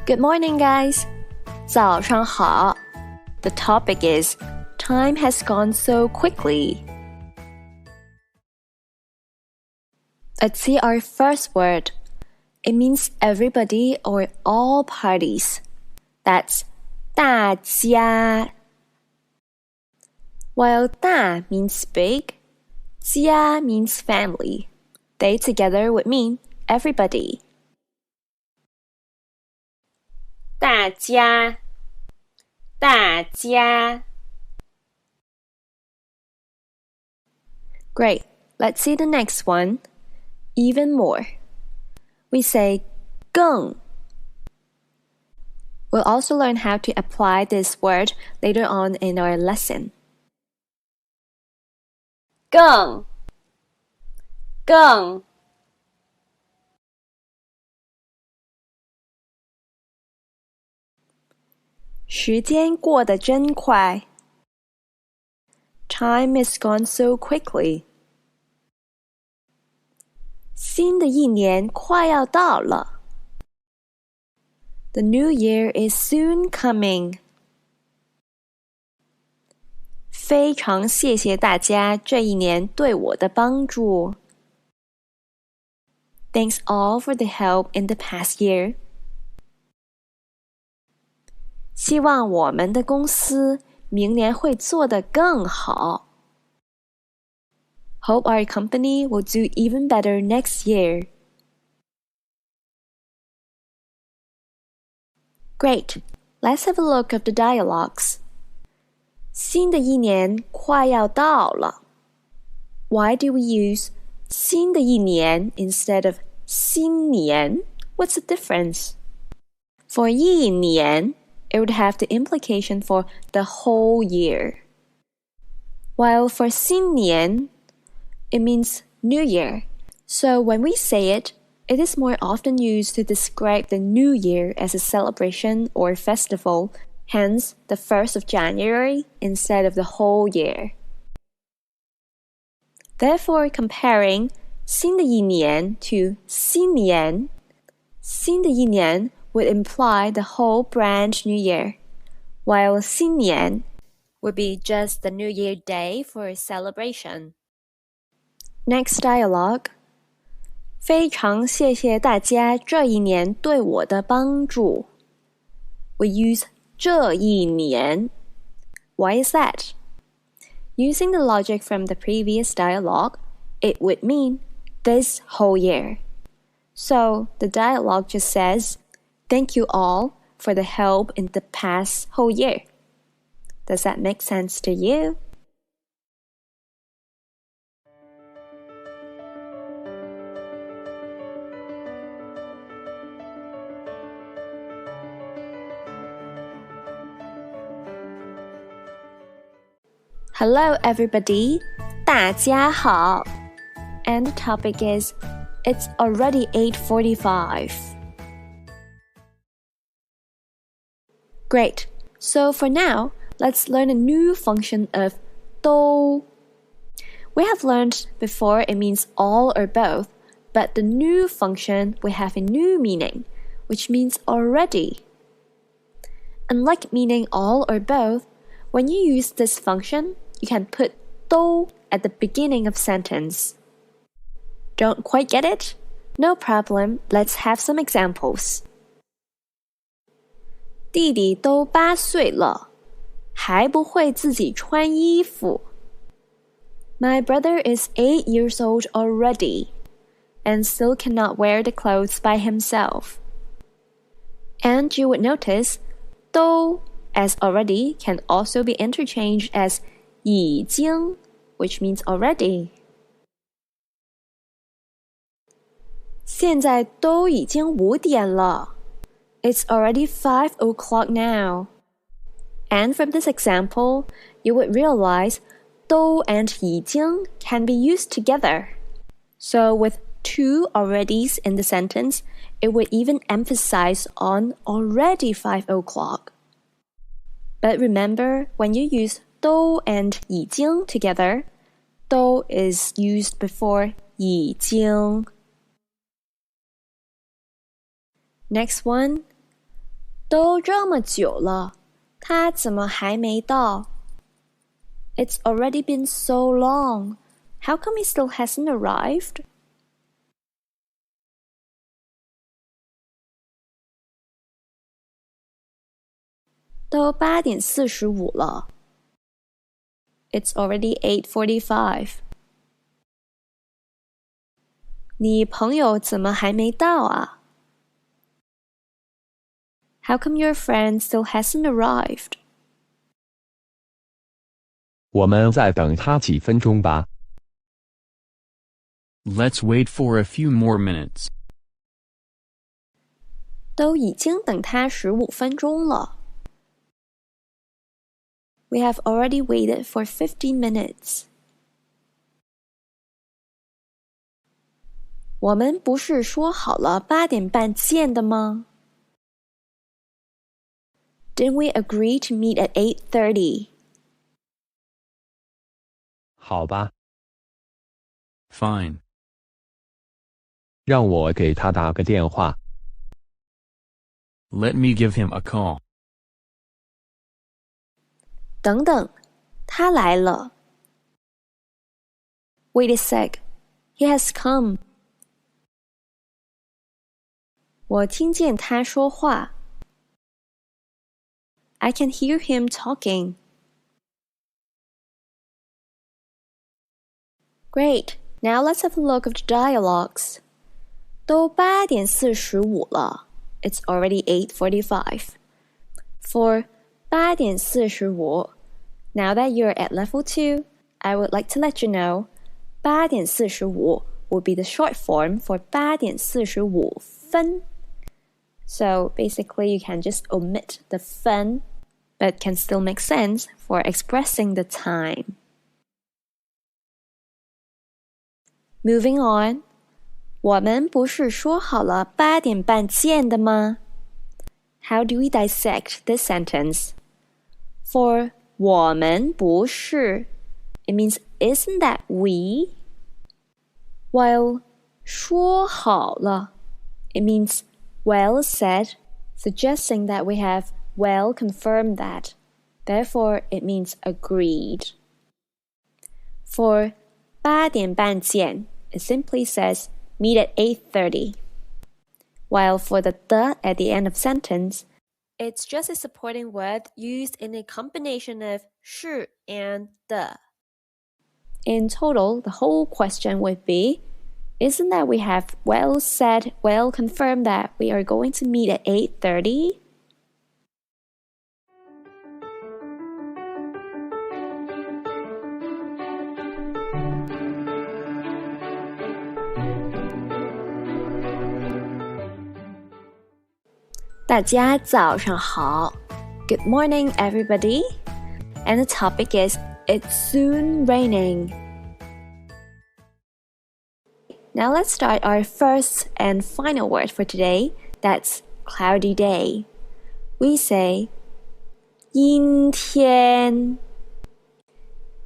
Good morning, guys. 早上好. The topic is time has gone so quickly. Let's see our first word. It means everybody or all parties. That's 大家. While 大 means big, 家 means family. They together would mean everybody. 大家 大家 Great. Let's see the next one. Even more. We say 更. We'll also learn how to apply this word later on in our lesson. 更更时间过得真快. Time has gone so quickly. 新的一年快要到了. The new year is soon coming. 非常谢谢大家这一年对我的帮助. Thanks all for the help in the past year. 希望我们的公司明年会做得更好. Hope our company will do even better next year. Great. Let's have a look at the dialogues. 新的一年快要到了. Why do we use 新的一年 instead of 新年? What's the difference? For 一年, it would have the implication for the whole year. While for 新年, it means New Year. So when we say it, it is more often used to describe the New Year as a celebration or festival, hence the 1st of January instead of the whole year. Therefore, comparing 新的一年 to 新年, 新的一年 would imply the whole brand new year, while 新年 would be just the New Year day for a celebration. Next dialogue. 非常谢谢大家这一年对我的帮助. We use 这一年. Why is that? Using the logic from the previous dialogue, it would mean this whole year. So the dialogue just says, thank you all for the help in the past whole year. Does that make sense to you? Hello everybody, 大家好. And the topic is, it's already 8:45. Great. So for now, let's learn a new function of 都. We have learned before it means all or both, but the new function will have a new meaning, which means already. Unlike meaning all or both, when you use this function, you can put 都 at the beginning of sentence. Don't quite get it? No problem, let's have some examples. 弟弟都8岁了，还不会自己穿衣服。My brother is 8 years old already, and still cannot wear the clothes by himself. And you would notice, 都 as already can also be interchanged as 已经, which means already. 现在都已经5点了。It's already 5 o'clock now. And from this example, you would realize 都 and 已经 can be used together. So with two alreadys in the sentence, it would even emphasize on already 5 o'clock. But remember, when you use 都 and 已经 together, 都 is used before 已经. Next one. 都这么久了，他怎么还没到？ It's already been so long. How come he still hasn't arrived? 都8点45了。It's already 8:45. 你朋友怎么还没到啊？ How come your friend still hasn't arrived? 我们再等他几分钟吧。Let's wait for a few more minutes. 都已经等他15分钟了。We have already waited for 15 minutes. 我们不是说好了8点半见的吗？ Didn't we agree to meet at 8:30? 好吧， Fine. 让我给他打个电话。Let me give him a call. 等等，他来了。Wait a sec. He has come. 我听见他说话。I can hear him talking. Great. Now let's have a look of the dialogues. 都8点45了。It's already 8:45. For 8点45, now that you're at level 2, I would like to let you know 8点45 would be the short form for 8点45分. So basically you can just omit the 分, but can still make sense for expressing the time. Moving on, 我们不是说好了8点半见的吗? How do we dissect this sentence? For 我们不是, it means isn't that we? While 说好了, it means well said, suggesting that we have well confirmed that. Therefore, it means agreed. For 8点半见, it simply says meet at 8:30. While for the at the end of sentence, it's just a supporting word used in a combination of 是 and 的. In total, the whole question would be, isn't that we have well said, well confirmed that we are going to meet at 8:30? Good morning, everybody. And the topic is, it's soon raining. Now let's start our first and final word for today. That's cloudy day. We say 阴天.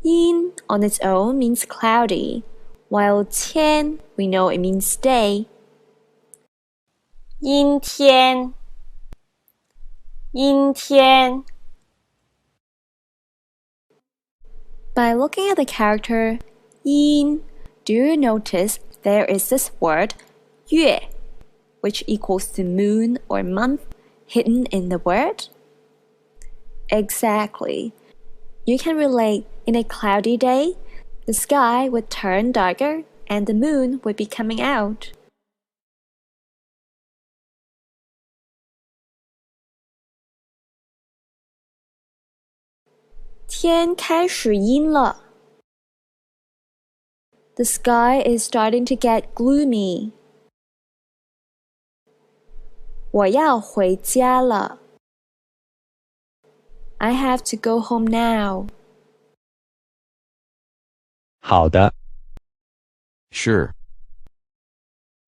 阴 on its own means cloudy, while 天 we know it means day. 阴天，阴天。By looking at the character 阴, do you notice there is this word 月, which equals to moon or month hidden in the word? Exactly. You can relate in a cloudy day, the sky would turn darker and the moon would be coming out. "天开始阴了." The sky is starting to get gloomy. 我要回家了. I have to go home now. 好的， Sure.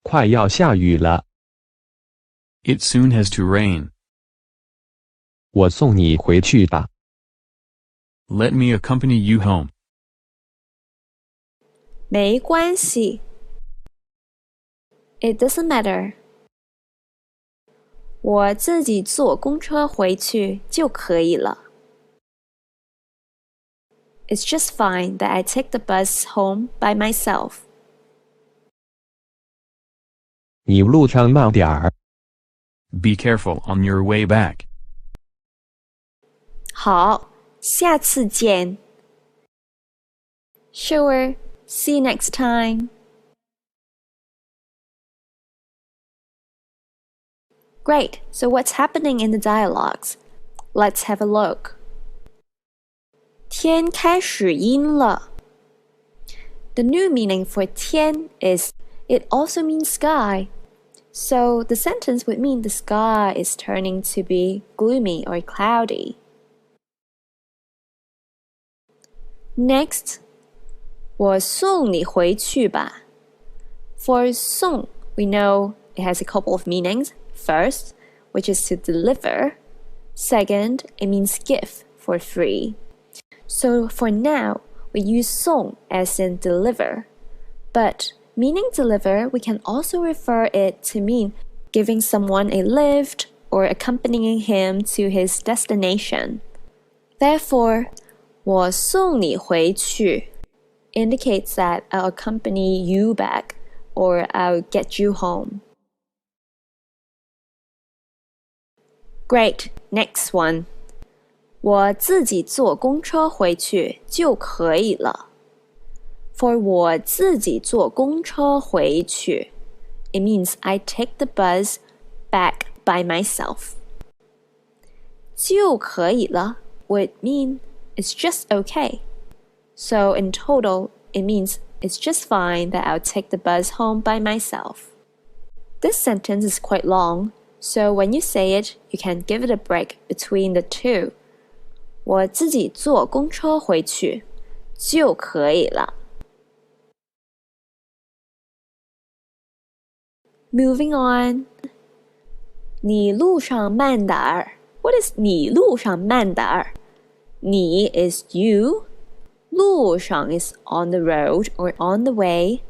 快要下雨了， It soon has to rain. 我送你回去吧。 Let me accompany you home. 没关系. It doesn't matter. 我自己坐公车回去就可以了. It's just fine that I take the bus home by myself. 你路上慢点儿。 Be careful on your way back. 好，下次见. Sure, see you next time. Great, so what's happening in the dialogues? Let's have a look. 天开始阴了. The new meaning for 天 is it also means sky. So the sentence would mean the sky is turning to be gloomy or cloudy. Next, 我送你回去吧. For 送, we know it has a couple of meanings. First, which is to deliver. Second, it means give for free. So for now, we use 送 as in deliver. But meaning deliver, we can also refer it to mean giving someone a lift or accompanying him to his destination. Therefore, 我送你回去 indicates that I'll accompany you back or I'll get you home. Great, next one. 我自己坐公车回去就可以了. For 我自己坐公车回去, it means I take the bus back by myself. 就可以了 would mean it's just okay. So in total, it means it's just fine that I'll take the bus home by myself. This sentence is quite long, so when you say it, you can give it a break between the two. 我自己坐公车回去就可以了. Moving on. 你路上慢点儿. What is 你路上慢点儿? 你 is you. 路上 is on the road or on the way.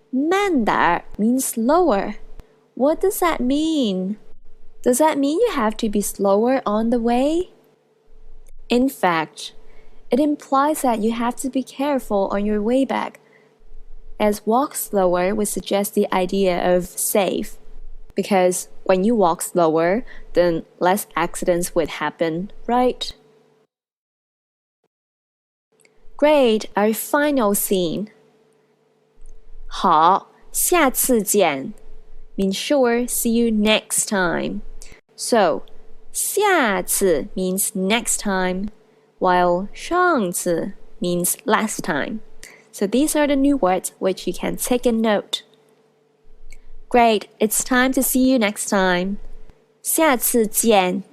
慢点儿 means slower. What does that mean? Does that mean you have to be slower on the way? In fact, it implies that you have to be careful on your way back, as walk slower would suggest the idea of safe, because when you walk slower, then less accidents would happen, right? Great, our final scene. 好，下次见 means sure, see you next time. So, 下次 means next time, while 上次 means last time. So these are the new words which you can take a note. Great, it's time to see you next time. 下次见.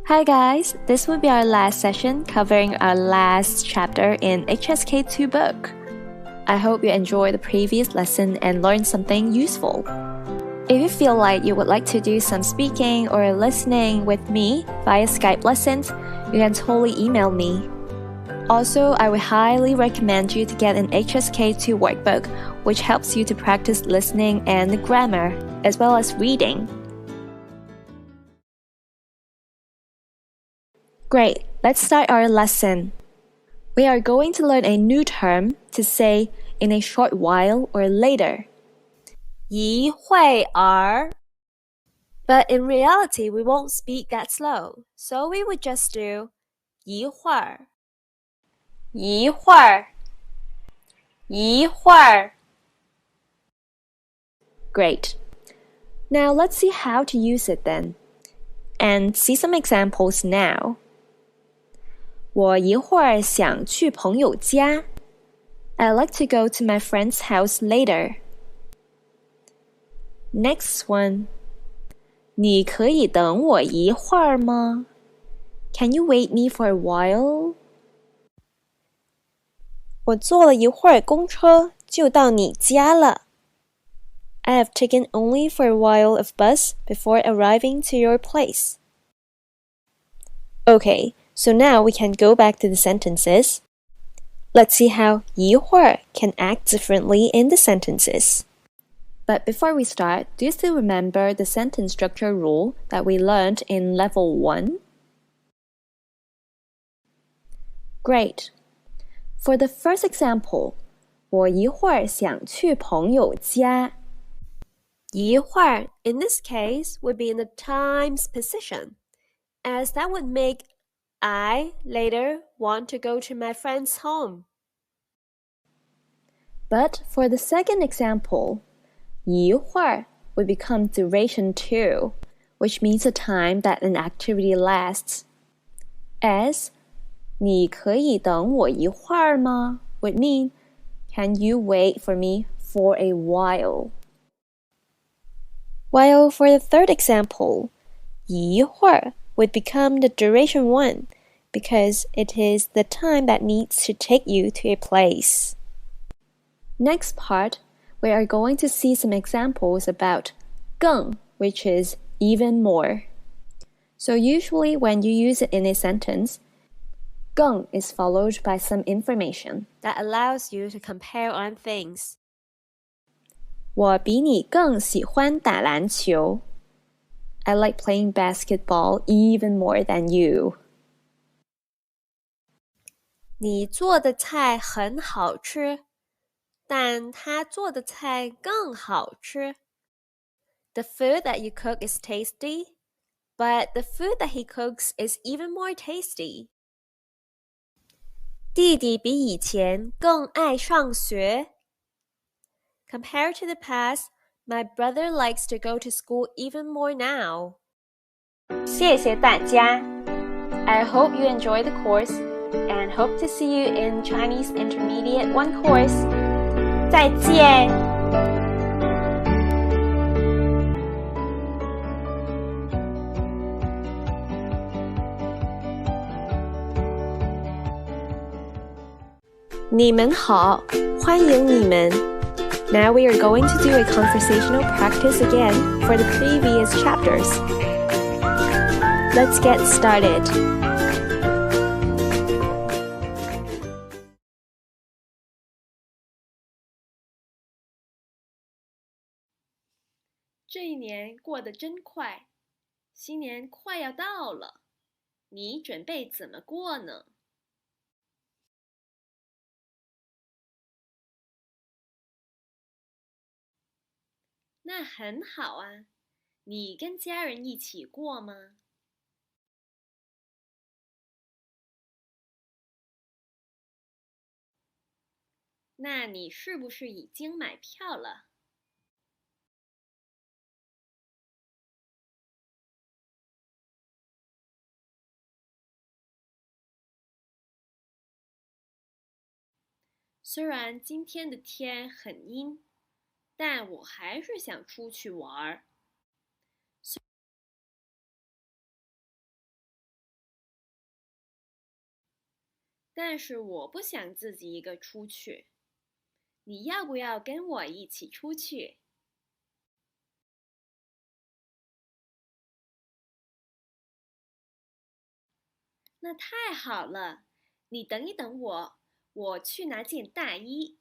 Hi guys, this will be our last session covering our last chapter in HSK 2 book. I hope you enjoyed the previous lesson and learned something useful. If you feel like you would like to do some speaking or listening with me via Skype lessons, you can totally email me. Also, I would highly recommend you to get an HSK2 workbook, which helps you to practice listening and the grammar, as well as reading. Great, let's start our lesson. We are going to learn a new term to say in a short while or later. 一会儿 But in reality, we won't speak that slow, so we would just do 一会儿一会儿一会儿 Great. Now let's see how to use it then, and see some examples now. 我一会儿想去朋友家. I'd like to go to my friend's house later. Next one. 你可以等我一会儿吗? Can you wait me for a while? 我坐了一会儿公车就到你家了 I have taken only for a while of bus before arriving to your place. Okay, so now we can go back to the sentences. Let's see how 一会儿 can act differently in the sentences. But before we start, do you still remember the sentence structure rule that we learned in level 1? Great. For the first example, 我一会儿想去朋友家. 一会儿 in this case would be in the times position, as that would make I later want to go to my friend's home. But for the second example, 一会儿 would become duration 2, which means the time that an activity lasts. As 你可以等我一会儿吗 would mean, can you wait for me for a while? While for the third example, 一会儿 would become the duration 1 because it is the time that needs to take you to a place. Next part, we are going to see some examples about 更, which is even more. So usually when you use it in a sentence, 更 is followed by some information that allows you to compare on things. 我比你更喜欢打篮球. I like playing basketball even more than you. 你做的菜很好吃，但他做的菜更好吃。The food that you cook is tasty, but the food that he cooks is even more tasty. 弟弟比以前更爱上学。Compared to the past, my brother likes to go to school even more now. 谢谢大家。I hope you enjoy the course and hope to see you in Chinese Intermediate 1 course. 再见。你们好，欢迎你们。Now we are going to do a conversational practice again for the previous chapters. Let's get started. 这一年过得真快，新年快要到了，你准备怎么过呢？那很好啊，你跟家人一起过吗？那你是不是已经买票了？虽然今天的天很阴，但我还是想出去玩。但是我不想自己一个出去。你要不要跟我一起出去？那太好了，你等一等我，我去拿件大衣。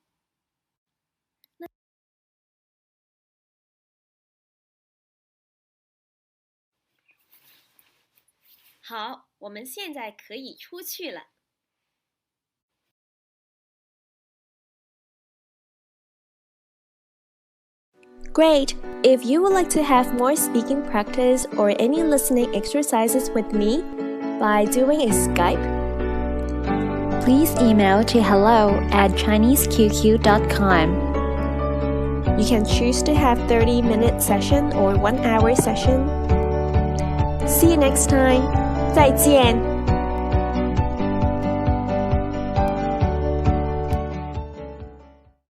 好，我们现在可以出去了。Great! If you would like to have more speaking practice or any listening exercises with me by doing a Skype, please email to hello@chineseqq.com. you can choose to have 30-minute session or 1-hour session. See you next time. 再见。